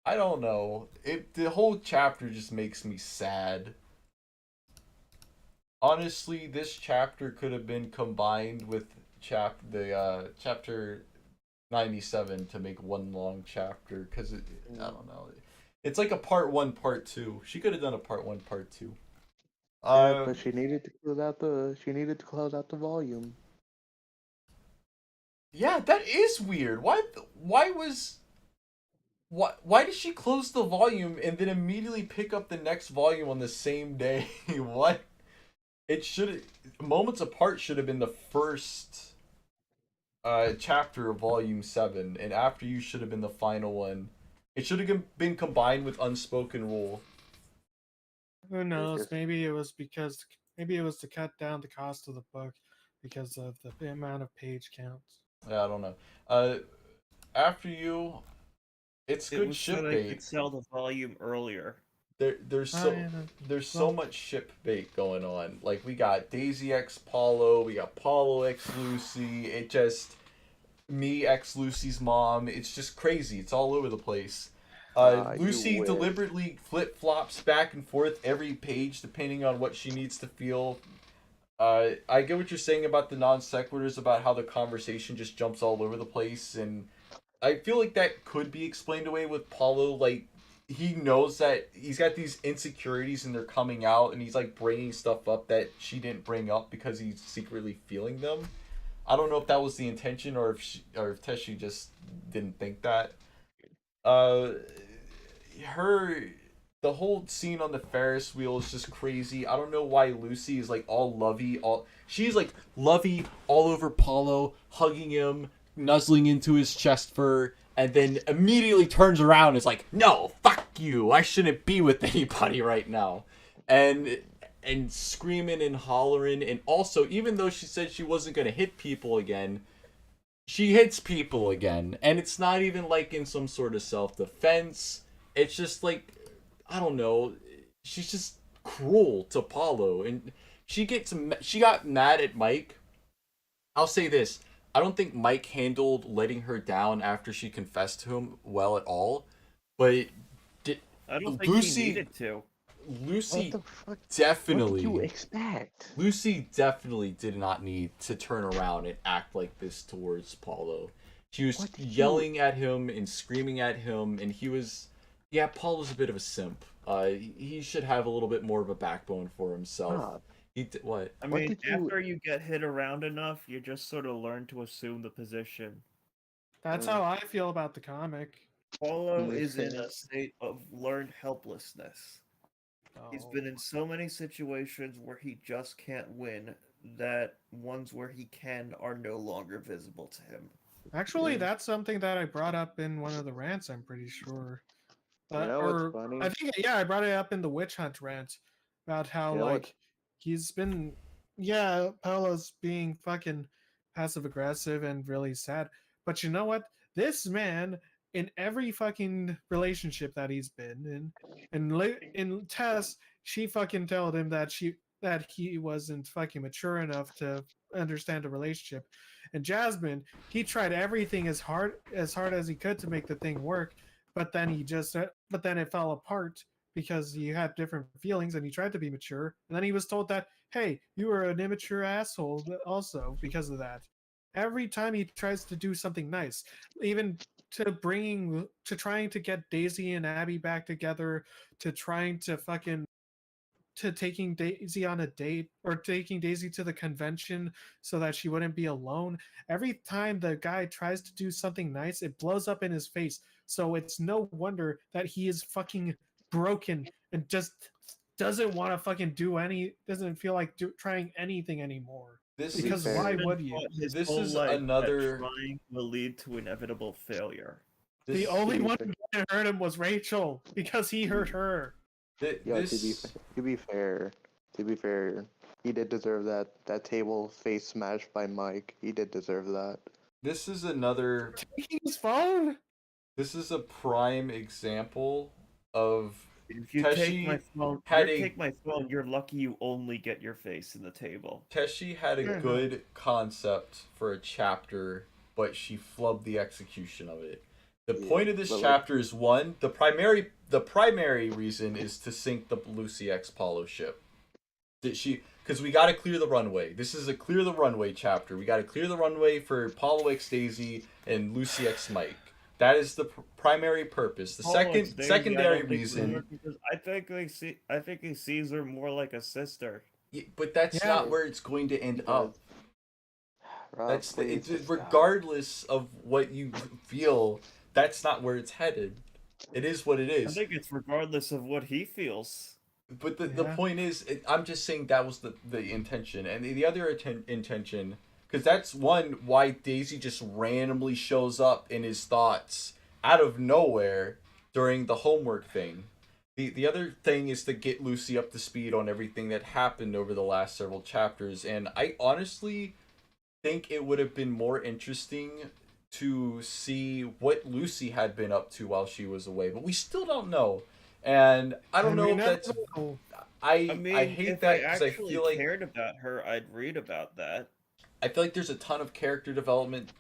[SPEAKER 5] I don't know. The whole chapter just makes me sad. Honestly, this chapter could have been combined with chapter 97 to make one long chapter, because I don't know. It's like a part 1, part 2. She could have done a part 1, part 2.
[SPEAKER 2] But she needed to close out the volume.
[SPEAKER 5] Yeah, that is weird. Why did she close the volume and then immediately pick up the next volume on the same day? What? It should Moments Apart should have been the first chapter of volume 7, and After You should have been the final one. It should have been combined with Unspoken Rule.
[SPEAKER 3] Who knows? Maybe it was to cut down the cost of the book because of the amount of page counts.
[SPEAKER 5] Yeah, I don't know. After You, it's
[SPEAKER 6] It
[SPEAKER 5] good
[SPEAKER 6] was
[SPEAKER 5] ship
[SPEAKER 6] so they could
[SPEAKER 5] bait.
[SPEAKER 6] sell the volume earlier.
[SPEAKER 5] There's
[SPEAKER 3] Well,
[SPEAKER 5] so much ship bait going on. Like, we got Daisy x Paulo, we got Paulo x Lucy. It just Me x Lucy's mom. It's just crazy. It's all over the place. Lucy deliberately flip flops back and forth every page depending on what she needs to feel. I get what you're saying about the non sequiturs, about how the conversation just jumps all over the place, and I feel like that could be explained away with Paulo. Like, he knows that he's got these insecurities and they're coming out, and he's like bringing stuff up that she didn't bring up because he's secretly feeling them. I don't know if that was the intention, or if Teshi just didn't think that. Uh, the whole scene on the Ferris wheel is just crazy. I don't know why Lucy is like all lovey, she's like lovey all over Paulo, hugging him, nuzzling into his chest fur, and then immediately turns around and is like, "No, fuck you! I shouldn't be with anybody right now," and screaming and hollering. And also, even though she said she wasn't gonna hit people again, she hits people again, and it's not even like in some sort of self-defense. It's just like, I don't know, she's just cruel to Paulo, and she got mad at Mike. I'll say this: I don't think Mike handled letting her down after she confessed to him well at all. But
[SPEAKER 6] I don't think he needed to.
[SPEAKER 5] Lucy
[SPEAKER 2] What the fuck?
[SPEAKER 5] definitely.
[SPEAKER 2] What did you expect?
[SPEAKER 5] Lucy definitely did not need to turn around and act like this towards Paulo. She was yelling at him and screaming at him, and he was, yeah, Paulo's a bit of a simp. He should have a little bit more of a backbone for himself. What?
[SPEAKER 6] I mean, after you get hit around enough, you just sort of learn to assume the position.
[SPEAKER 3] That's how I feel about the comic.
[SPEAKER 6] Paulo is in a state of learned helplessness. He's been in so many situations where he just can't win that ones where he can are no longer visible to him.
[SPEAKER 3] Actually, that's something that I brought up in one of the rants, I'm pretty sure.
[SPEAKER 2] You know what's
[SPEAKER 3] Or
[SPEAKER 2] funny?
[SPEAKER 3] I think I brought it up in the witch hunt rant about how
[SPEAKER 2] You know what?
[SPEAKER 3] like he's been Paolo's being fucking passive aggressive and really sad. But you know what? This man in every fucking relationship that he's been in Tess, she fucking told him that he wasn't fucking mature enough to understand a relationship. And Jasmine, he tried everything as he could to make the thing work, but then it fell apart because he had different feelings and he tried to be mature, and then he was told that, hey, you were an immature asshole also because of that. Every time he tries to do something nice, even to trying to get Daisy and Abby back together, to trying to fucking to taking Daisy on a date or taking Daisy to the convention so that she wouldn't be alone. Every time the guy tries to do something nice, it blows up in his face. So it's no wonder that he is fucking broken and just doesn't want to fucking doesn't feel like trying anything anymore.
[SPEAKER 5] This
[SPEAKER 3] Because
[SPEAKER 2] fair.
[SPEAKER 3] why
[SPEAKER 6] Been
[SPEAKER 3] would you?
[SPEAKER 6] taught his
[SPEAKER 5] This
[SPEAKER 6] whole
[SPEAKER 5] is
[SPEAKER 6] life that
[SPEAKER 5] another.
[SPEAKER 6] trying will lead to inevitable failure.
[SPEAKER 5] This,
[SPEAKER 3] The only
[SPEAKER 2] to be
[SPEAKER 3] one
[SPEAKER 2] fair-
[SPEAKER 3] who didn't hurt him was Rachel because he hurt her.
[SPEAKER 2] Yo,
[SPEAKER 5] this
[SPEAKER 2] to be fair, he did deserve that table face smashed by Mike. He did deserve that.
[SPEAKER 5] this is another.
[SPEAKER 3] Taking his phone?
[SPEAKER 5] This is a prime example of
[SPEAKER 6] If you take my phone, you're lucky you only get your face in the table.
[SPEAKER 5] Teshi had a
[SPEAKER 3] Fair
[SPEAKER 5] good concept for a chapter, but she flubbed the execution of it. The point of this
[SPEAKER 2] but,
[SPEAKER 5] chapter is one, the primary reason is to sink the Lucy X Paulo ship. Because we got to clear the runway. This is a clear the runway chapter. We got to clear the runway for Paulo X Daisy and Lucy X Mike. That is the primary purpose. The secondary reason.
[SPEAKER 6] Because I think he sees her more like a sister.
[SPEAKER 5] But that's
[SPEAKER 3] Yeah.
[SPEAKER 5] not where it's going to end up.
[SPEAKER 2] Rob,
[SPEAKER 5] That's
[SPEAKER 2] please just stop.
[SPEAKER 5] regardless of what you feel. That's not where it's headed. It is what it
[SPEAKER 6] I
[SPEAKER 5] is.
[SPEAKER 6] think it's regardless of what he feels.
[SPEAKER 5] But the point is, I'm just saying that was the intention, and the other intention, because that's one why Daisy just randomly shows up in his thoughts out of nowhere during the homework thing. The other thing is to get Lucy up to speed on everything that happened over the last several chapters, and I honestly think it would have been more interesting to see what Lucy had been up to while she was away, but we still don't know. And I don't know if that's. I hate
[SPEAKER 6] if
[SPEAKER 5] that
[SPEAKER 6] I
[SPEAKER 5] because I
[SPEAKER 6] actually
[SPEAKER 5] feel like
[SPEAKER 6] cared about her, I'd read about that.
[SPEAKER 5] I feel like there's a ton of character development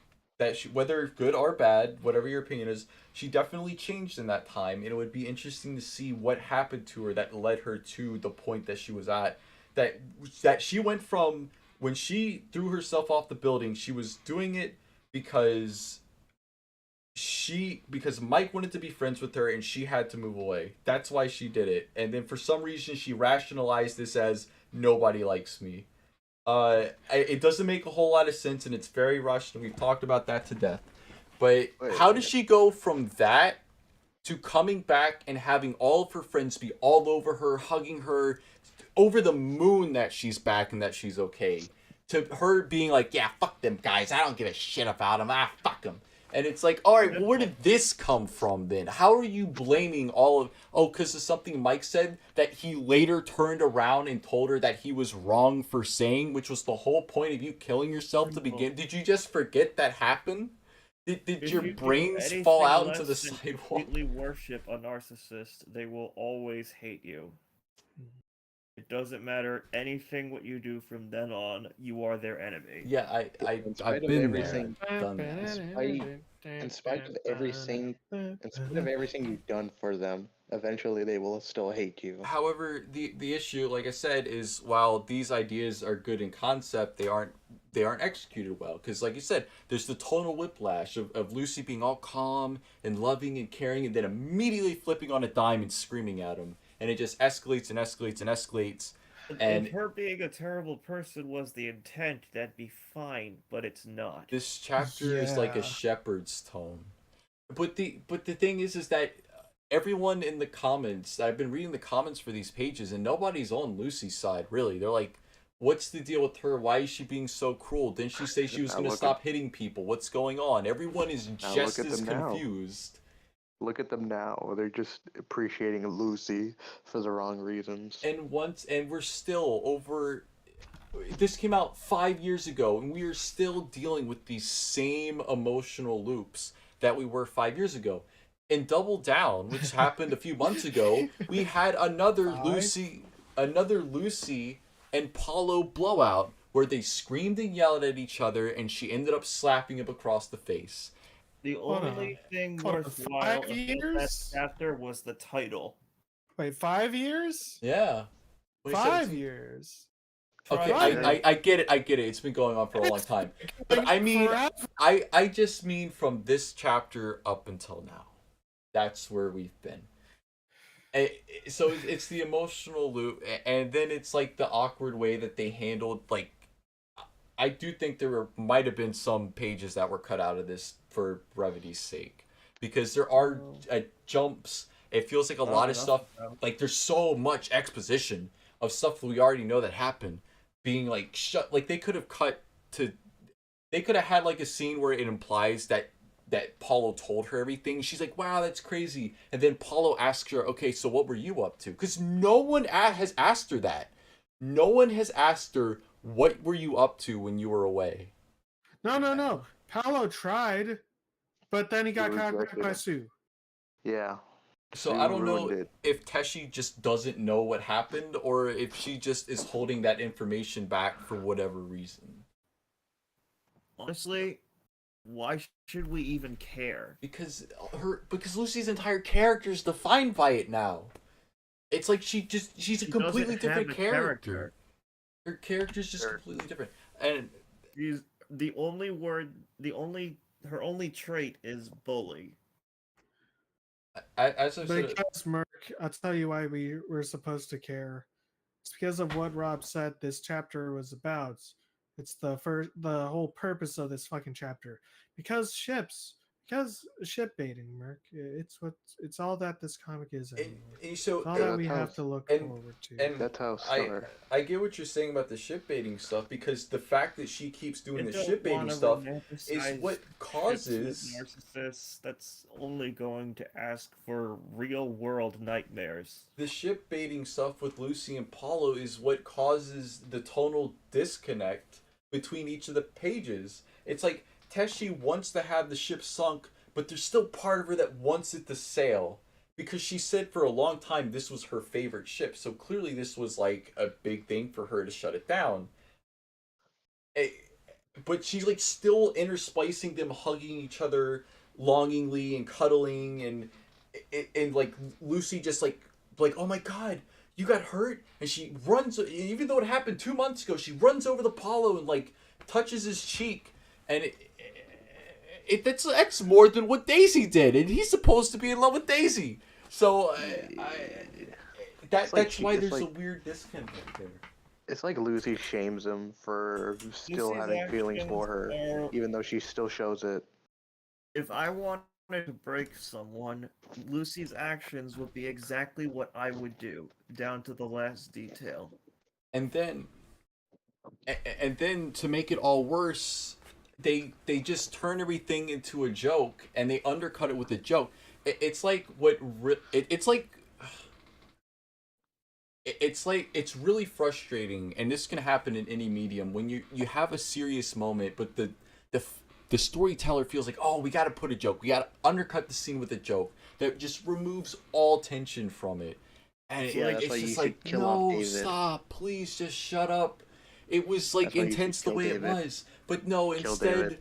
[SPEAKER 5] that she, whether good or bad, whatever your opinion is, she definitely changed in that time, and it would be interesting to see what happened to her that led her to the point that she was at. That she went from when she threw herself off the building, she was doing it because Mike wanted to be friends with her and she had to move away. That's why she did it. And then for some reason she rationalized this as nobody likes me. It doesn't make a whole lot of sense and it's very rushed and we've talked about that to death. But how does she go from that to coming back and having all of her friends be all over her, hugging her, over the moon that she's back and that she's okay, to her being like, yeah, fuck them guys, I don't give a shit about them, fuck them. And it's like, all right, well, where did this come from then? How are you blaming because of something Mike said that he later turned around and told her that he was wrong for saying, which was the whole point of you killing yourself to begin? Did you just forget that happened? Did your brains fall out into the sidewalk?
[SPEAKER 6] Completely worship a narcissist, they will always hate you. It doesn't matter anything what you do from then on, you are their enemy.
[SPEAKER 5] Yeah, I've been there, done that.
[SPEAKER 2] In spite of everything you've done for them, eventually they will still hate you.
[SPEAKER 5] However, the issue, like I said, is while these ideas are good in concept, they aren't executed well. Because, like you said, there's the tonal whiplash of Lucy being all calm and loving and caring, and then immediately flipping on a dime and screaming at him, and it just escalates and escalates and escalates. And
[SPEAKER 6] if her being a terrible person was the intent, that'd be fine, but it's not.
[SPEAKER 5] This chapter is like a shepherd's tone. But the thing is that everyone in the comments, I've been reading the comments for these pages, and nobody's on Lucy's side, really. They're like, what's the deal with her? Why is she being so cruel? Didn't she say she was going to stop hitting people? What's going on? Everyone is just as confused.
[SPEAKER 2] Look at them now. They're just appreciating Lucy for the wrong reasons.
[SPEAKER 5] And we're still over. This came out 5 years ago, and we are still dealing with these same emotional loops that we were 5 years ago. In Double Down, which happened a few months ago, we had another Lucy and Paulo blowout where they screamed and yelled at each other, and she ended up slapping him across the face.
[SPEAKER 6] The only thing
[SPEAKER 3] Hold on,
[SPEAKER 6] worthwhile
[SPEAKER 3] 5
[SPEAKER 6] about that
[SPEAKER 3] years?
[SPEAKER 6] chapter was the title.
[SPEAKER 3] Wait, 5 years?
[SPEAKER 5] Yeah.
[SPEAKER 3] 5 years.
[SPEAKER 5] Okay,
[SPEAKER 6] Try
[SPEAKER 5] I get it. It's been going on for a long time. But I mean,
[SPEAKER 3] forever.
[SPEAKER 5] I just mean from this chapter up until now. That's where we've been. So it's the emotional loop, and then it's like the awkward way that they handled, like, I do think might have been some pages that were cut out of this for brevity's sake, because there are jumps. It feels like a lot of stuff, like there's so much exposition of stuff we already know that happened, being like shut. Like they could have had like a scene where it implies that Paulo told her everything. She's like, wow, that's crazy. And then Paulo asks her, okay, so what were you up to? Because no one has asked her that. No one has asked her, what were you up to when you were away?
[SPEAKER 3] No. Paulo tried, but then he got
[SPEAKER 2] He
[SPEAKER 3] caught
[SPEAKER 2] rejected
[SPEAKER 3] by
[SPEAKER 2] him.
[SPEAKER 3] Sue.
[SPEAKER 2] Yeah.
[SPEAKER 5] So
[SPEAKER 2] Sue
[SPEAKER 5] I don't know
[SPEAKER 2] ruined it.
[SPEAKER 5] if Teshi just doesn't know what happened, or if she just is holding that information back for whatever reason.
[SPEAKER 6] Honestly, why should we even care?
[SPEAKER 5] Because Lucy's entire character is defined by it now. It's like she's a completely
[SPEAKER 6] doesn't have
[SPEAKER 5] different
[SPEAKER 6] a
[SPEAKER 5] character. Her character's just completely different. And
[SPEAKER 6] She's her only trait is bully.
[SPEAKER 5] as I said,
[SPEAKER 3] Because, Merc, I'll tell you why we were supposed to care. It's because of what Rob said this chapter was about. It's the whole purpose of this fucking chapter. Because ship baiting, Merc. It's all that this comic is anymore. It's all that we have to look forward to.
[SPEAKER 5] And
[SPEAKER 2] That's how Star.
[SPEAKER 5] I get what you're saying about the ship baiting stuff, because the fact that she keeps doing the
[SPEAKER 6] don't
[SPEAKER 5] ship baiting
[SPEAKER 6] wanna
[SPEAKER 5] stuff is
[SPEAKER 6] romanticize
[SPEAKER 5] what causes
[SPEAKER 6] ships with narcissists. That's only going to ask for real world nightmares.
[SPEAKER 5] the ship baiting stuff with Lucy and Paulo is what causes the tonal disconnect between each of the pages. It's like Teshi wants to have the ship sunk, but there's still part of her that wants it to sail, because she said for a long time this was her favorite ship. So clearly this was like a big thing for her to shut it down. But she's like still interspicing them hugging each other longingly and cuddling, and like Lucy just like oh my god, you got hurt, and she runs, even though it happened 2 months ago, she runs over to Paulo and like touches his cheek, and that's more than what Daisy did, and he's supposed to be in love with Daisy. So that's why there's a weird disconnect there.
[SPEAKER 2] It's like Lucy shames him for still
[SPEAKER 6] Lucy's
[SPEAKER 2] having feelings
[SPEAKER 6] actions
[SPEAKER 2] for her,
[SPEAKER 6] are-
[SPEAKER 2] even though she still shows it.
[SPEAKER 6] If I wanted to break someone, Lucy's actions would be exactly what I would do, down to the last detail.
[SPEAKER 5] And then to make it all worse, they just turn everything into a joke, and they undercut it with a joke. It's like it's really frustrating, and this can happen in any medium, when you have a serious moment, but the storyteller feels like, oh, we got to put a joke, we got to undercut the scene with a joke that just removes all tension from it, and it's just like, no, stop, please, just shut up. It was like intense the way it was, but no, instead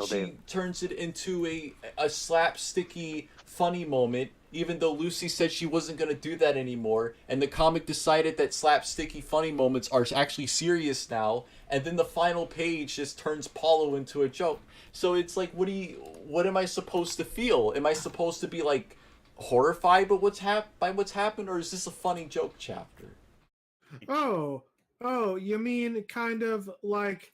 [SPEAKER 5] she turns it into a slapsticky funny moment, even though Lucy said she wasn't going to do that anymore, and the comic decided that slapsticky funny moments are actually serious now, and then the final page just turns Paulo into a joke. So it's like, what am I supposed to feel? Am I supposed to be like horrified by what's happened, or is this a funny joke chapter?
[SPEAKER 3] Oh, you mean kind of like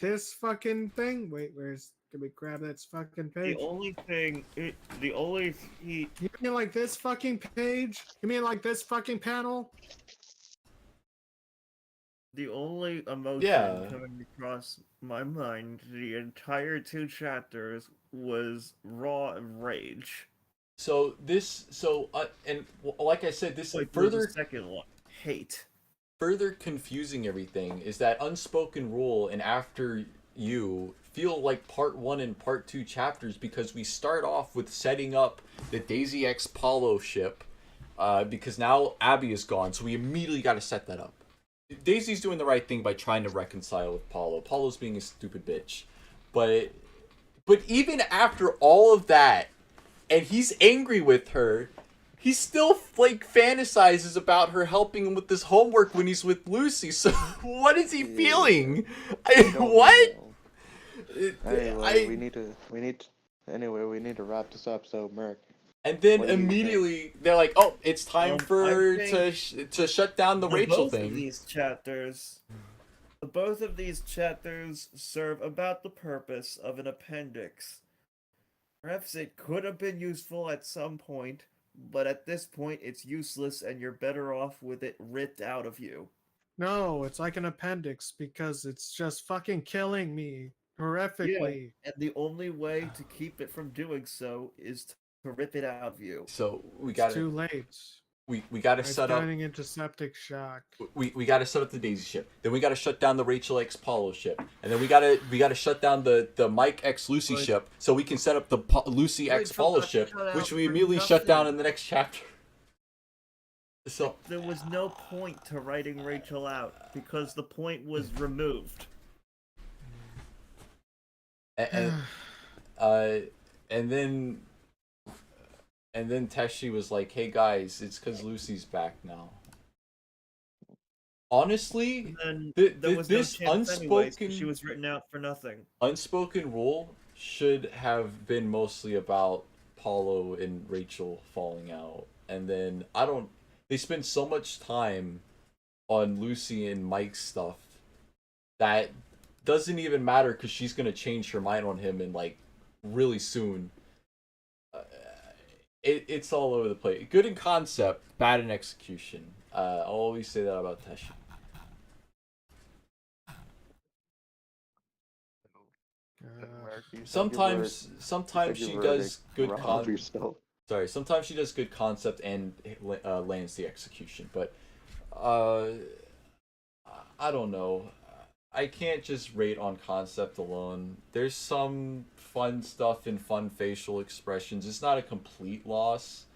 [SPEAKER 3] this fucking thing? Wait, can we grab that fucking page?
[SPEAKER 6] You
[SPEAKER 3] mean like this fucking page? You mean like this fucking panel?
[SPEAKER 6] The only emotion coming across my mind the entire 2 chapters was raw rage.
[SPEAKER 5] So this, like I said, this
[SPEAKER 6] Like the
[SPEAKER 5] further
[SPEAKER 6] second one, hate.
[SPEAKER 5] confusing everything is that unspoken rule and after you feel like part 1 and part 2 chapters because we start off with setting up the Daisy X Paulo ship, because now Abby is gone, so we immediately got to set that up. Daisy's doing the right thing by trying to reconcile with Paulo. Paulo's being a stupid bitch, but even after all of that, and he's angry with her, he still like fantasizes about her helping him with this homework when he's with Lucy. So what is he feeling? What?
[SPEAKER 2] Anyway, we need to wrap this up. So Merc.
[SPEAKER 5] And then
[SPEAKER 2] What do you
[SPEAKER 5] immediately they're like, "Oh, it's time for
[SPEAKER 6] I
[SPEAKER 5] to shut down the Rachel
[SPEAKER 6] both of
[SPEAKER 5] thing."
[SPEAKER 6] both of these chapters serve about the purpose of an appendix. Perhaps it could have been useful at some point, but at this point it's useless and you're better off with it ripped out of you.
[SPEAKER 3] No, it's like an appendix because it's just fucking killing me horrifically.
[SPEAKER 6] And the only way to keep it from doing so is to rip it out of you.
[SPEAKER 5] So we
[SPEAKER 3] It's
[SPEAKER 5] got
[SPEAKER 3] too late.
[SPEAKER 5] we got to
[SPEAKER 3] It's
[SPEAKER 5] set up.
[SPEAKER 3] turning into septic shock.
[SPEAKER 5] We got to set up the Daisy ship. Then we got to shut down the Rachel X Paulo ship, and then we got to shut down the Mike X Lucy ship so we can set up the Lucy X
[SPEAKER 6] Rachel
[SPEAKER 5] Paulo
[SPEAKER 6] got
[SPEAKER 5] ship,
[SPEAKER 6] shut
[SPEAKER 5] which
[SPEAKER 6] out
[SPEAKER 5] we
[SPEAKER 6] for
[SPEAKER 5] immediately shut down
[SPEAKER 6] nothing.
[SPEAKER 5] in the next chapter. So
[SPEAKER 6] There was no point to writing Rachel out because the point was removed.
[SPEAKER 5] and then Teshi was like, "Hey guys, it's because Lucy's back now." Honestly,
[SPEAKER 6] And there was
[SPEAKER 5] this
[SPEAKER 6] no chance anyways, 'cause
[SPEAKER 5] unspoken
[SPEAKER 6] she was written out for nothing.
[SPEAKER 5] unspoken rule should have been mostly about Paulo and Rachel falling out, and then they spend so much time on Lucy and Mike's stuff that doesn't even matter because she's gonna change her mind on him and like really soon. It's all over the place. Good in concept, bad in execution. I'll always say that about Teshi. Sometimes she does good sometimes she does good concept and lands the execution, but I don't know. I can't just rate on concept alone. There's some fun stuff and fun facial expressions. It's not a complete loss,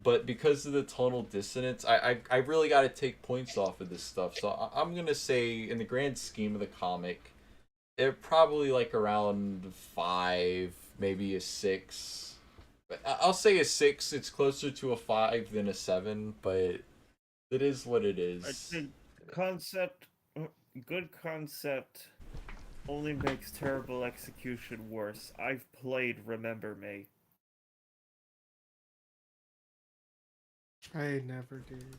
[SPEAKER 5] but because of the tonal dissonance, I really got to take points off of this stuff. So I'm gonna say, in the grand scheme of the comic, it probably like around 5, maybe a 6. I'll say a 6. It's closer to a 5 than a 7, but it is what it is.
[SPEAKER 6] I think good concept only makes terrible execution worse. I've played Remember Me.
[SPEAKER 3] I never did.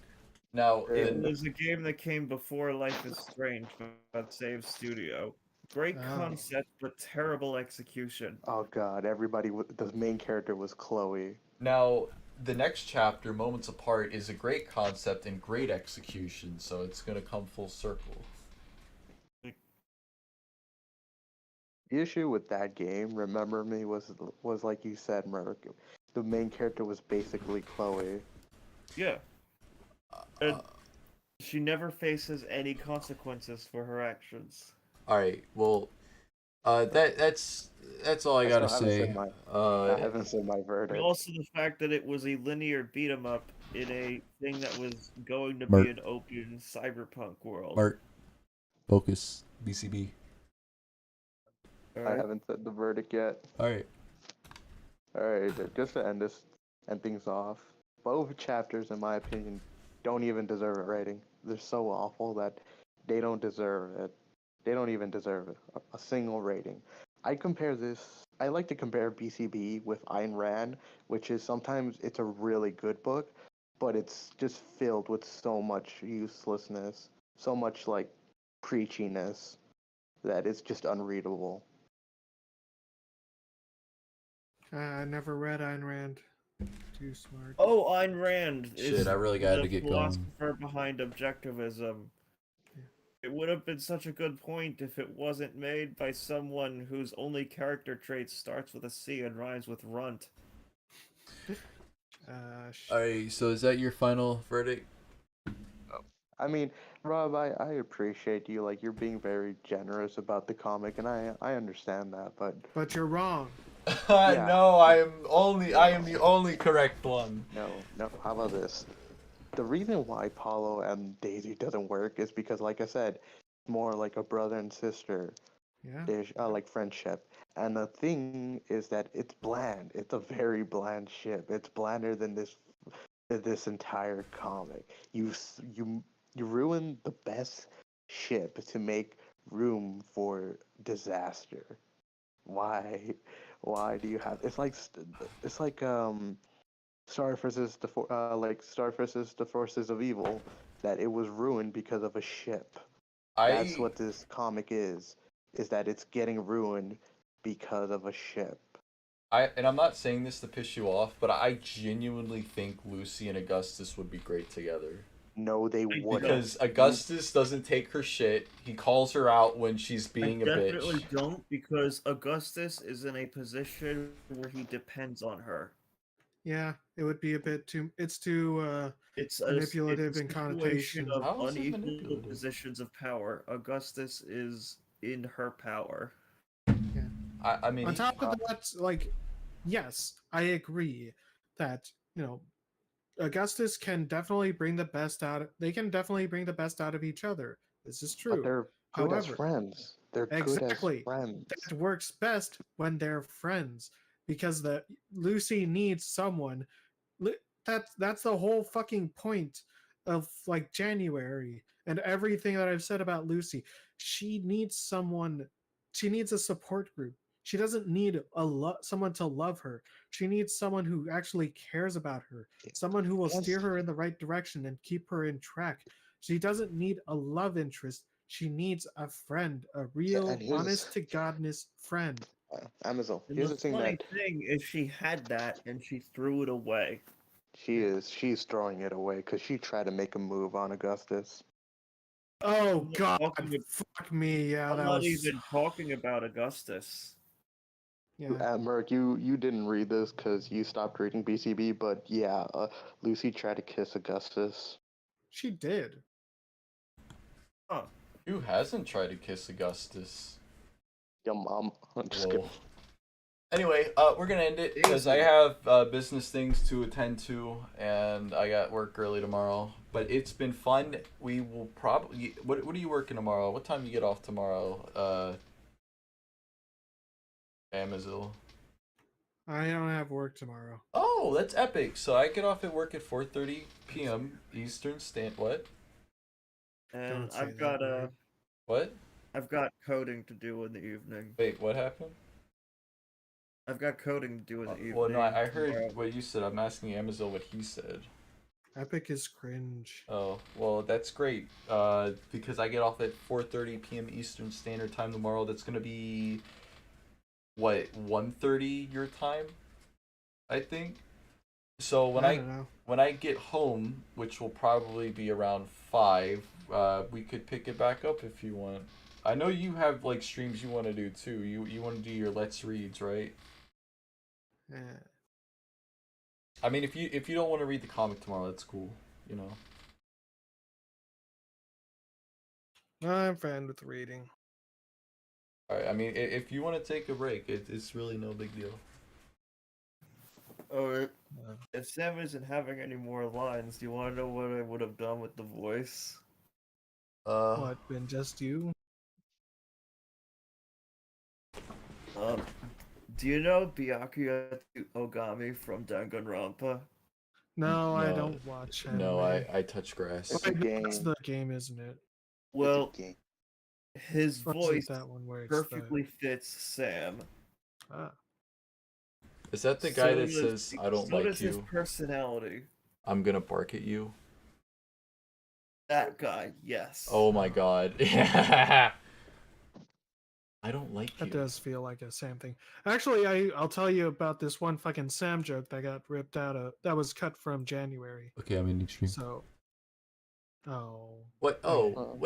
[SPEAKER 5] Now,
[SPEAKER 6] It was a game that came before Life is Strange, but Save Studio. Great concept, but terrible execution.
[SPEAKER 2] Oh god, the main character was Chloe.
[SPEAKER 5] Now, the next chapter, Moments Apart, is a great concept and great execution, so it's going to come full circle.
[SPEAKER 2] The issue with that game, Remember Me, was like you said, Merc. The main character was basically Chloe.
[SPEAKER 6] Yeah. And she never faces any consequences for her actions.
[SPEAKER 5] All right. Well, that's all I gotta say.
[SPEAKER 2] I haven't said my verdict.
[SPEAKER 6] Also, the fact that it was a linear beat 'em up in a thing that was going to
[SPEAKER 5] Mark.
[SPEAKER 6] be an open cyberpunk world.
[SPEAKER 5] Mark, focus. BCB.
[SPEAKER 2] I haven't said the verdict yet.
[SPEAKER 5] All right.
[SPEAKER 2] Just to end things off. Both chapters, in my opinion, don't even deserve a rating. They're so awful that they don't deserve it. They don't even deserve a single rating. I like to compare BCB with Ayn Rand, which is sometimes it's a really good book, but it's just filled with so much uselessness, so much like preachiness that it's just unreadable.
[SPEAKER 3] I never read Ayn Rand. Too smart.
[SPEAKER 6] Oh, Ayn Rand is
[SPEAKER 5] Shit, I really got to get
[SPEAKER 6] the
[SPEAKER 5] going.
[SPEAKER 6] philosopher behind objectivism. It would have been such a good point if it wasn't made by someone whose only character trait starts with a C and rhymes with runt.
[SPEAKER 5] Alright, so is that your final verdict?
[SPEAKER 2] I mean, Rob, I appreciate you. Like, you're being very generous about the comic, and I understand that.
[SPEAKER 3] But you're wrong.
[SPEAKER 2] Yeah.
[SPEAKER 5] No, I am the only correct one.
[SPEAKER 2] No. How about this? The reason why Paulo and Daisy doesn't work is because, like I said, it's more like a brother and sister
[SPEAKER 3] Yeah.
[SPEAKER 2] ish, like friendship. And the thing is that it's bland. It's a very bland ship. It's blander than this entire comic. You ruined the best ship to make room for disaster. Why? Why do you have? It's like Star versus Star versus the forces of evil. That it was ruined because of a ship. That's what this comic is. Is that it's getting ruined because of a ship.
[SPEAKER 5] And I'm not saying this to piss you off, but I genuinely think Lucy and Augustus would be great together.
[SPEAKER 2] No, they wouldn't.
[SPEAKER 5] Because Augustus doesn't take her shit. He calls her out when she's being a bitch.
[SPEAKER 6] Definitely don't, because Augustus is in a position where he depends on her.
[SPEAKER 3] Yeah, it would be a bit too. It's too manipulative in connotation.
[SPEAKER 6] Of
[SPEAKER 5] How is it
[SPEAKER 6] unequal
[SPEAKER 5] manipulative?
[SPEAKER 6] positions of power. Augustus is in her power.
[SPEAKER 3] Yeah.
[SPEAKER 5] I mean,
[SPEAKER 3] On top of that, like, yes, I agree that Augustus can definitely bring the best out. They can definitely bring the best out of each other. This is true.
[SPEAKER 2] But they're good as
[SPEAKER 3] However,
[SPEAKER 2] friends. They're
[SPEAKER 3] exactly.
[SPEAKER 2] good as friends.
[SPEAKER 3] That works best when they're friends, because Lucy needs someone. That's the whole fucking point of like January and everything that I've said about Lucy. She needs someone. She needs a support group. She doesn't need someone to love her. She needs someone who actually cares about her. Someone who will steer her in the right direction and keep her in track. She doesn't need a love interest. She needs a friend, a real, honest to godness friend.
[SPEAKER 2] Amazon.
[SPEAKER 6] And
[SPEAKER 2] Here's
[SPEAKER 6] the
[SPEAKER 2] the thing
[SPEAKER 6] funny
[SPEAKER 2] that
[SPEAKER 6] thing is, she had that and she threw it away.
[SPEAKER 2] she's throwing it away because she tried to make a move on Augustus.
[SPEAKER 3] Oh God! Fuck me! Yeah,
[SPEAKER 6] I'm
[SPEAKER 3] that
[SPEAKER 6] not
[SPEAKER 3] was.
[SPEAKER 6] even talking about Augustus.
[SPEAKER 3] Yeah.
[SPEAKER 2] Merc, you didn't read this because you stopped reading BCB, but yeah, Lucy tried to kiss Augustus.
[SPEAKER 3] She did.
[SPEAKER 6] Huh.
[SPEAKER 5] who hasn't tried to kiss Augustus?
[SPEAKER 2] Your mom. I'm just
[SPEAKER 5] Whoa.
[SPEAKER 2] kidding.
[SPEAKER 5] Anyway, we're gonna end it because I have business things to attend to, and I got work early tomorrow. But it's been fun. We will probably. What are you working tomorrow? What time you get off tomorrow? Amazon.
[SPEAKER 3] I don't have work tomorrow.
[SPEAKER 5] Oh, that's epic! So I get off at work at 4:30 p.m. Eastern Standard. What?
[SPEAKER 6] And I've got
[SPEAKER 5] What?
[SPEAKER 6] I've got coding to do in the evening.
[SPEAKER 5] Wait, what happened?
[SPEAKER 6] I've got coding to do in the evening.
[SPEAKER 5] Well, no, I heard what you said. I'm asking Amazon what he said.
[SPEAKER 3] Epic is cringe.
[SPEAKER 5] Oh, well, that's great. Because I get off at 4:30 p.m. Eastern Standard Time tomorrow. That's gonna be what 1:30 your time, I think. So when I get home, which will probably be around 5, we could pick it back up if you want. I know you have like streams you want to do too. You want to do your Let's Reads, right?
[SPEAKER 3] Yeah.
[SPEAKER 5] I mean, if you don't want to read the comic tomorrow, that's cool. You know.
[SPEAKER 3] I'm fine with reading.
[SPEAKER 5] Alright, I mean, if you want to take a break, it's really no big deal.
[SPEAKER 6] Alright. If Sam isn't having any more lines, do you want to know what I would have done with the voice?
[SPEAKER 3] What, been just you?
[SPEAKER 6] Do you know Byakuya Ogami from Danganronpa?
[SPEAKER 3] No, I don't watch anime.
[SPEAKER 5] No, I touch grass.
[SPEAKER 3] It's the game, isn't it?
[SPEAKER 6] Well, his
[SPEAKER 3] Or is it
[SPEAKER 6] voice
[SPEAKER 3] that one where it's
[SPEAKER 6] perfectly fits Sam.
[SPEAKER 3] Ah.
[SPEAKER 5] Is that the guy that says, I don't
[SPEAKER 6] so
[SPEAKER 5] like
[SPEAKER 6] does his
[SPEAKER 5] you?
[SPEAKER 6] personality.
[SPEAKER 5] I'm gonna bark at you.
[SPEAKER 6] That guy, yes.
[SPEAKER 5] Oh my god. I don't like you.
[SPEAKER 3] That does feel like a Sam thing. Actually, I'll tell you about this one fucking Sam joke that got ripped out of, that was cut from January.
[SPEAKER 5] Okay, I'm in Readstream.
[SPEAKER 3] So. Oh.
[SPEAKER 5] What? Oh, wait.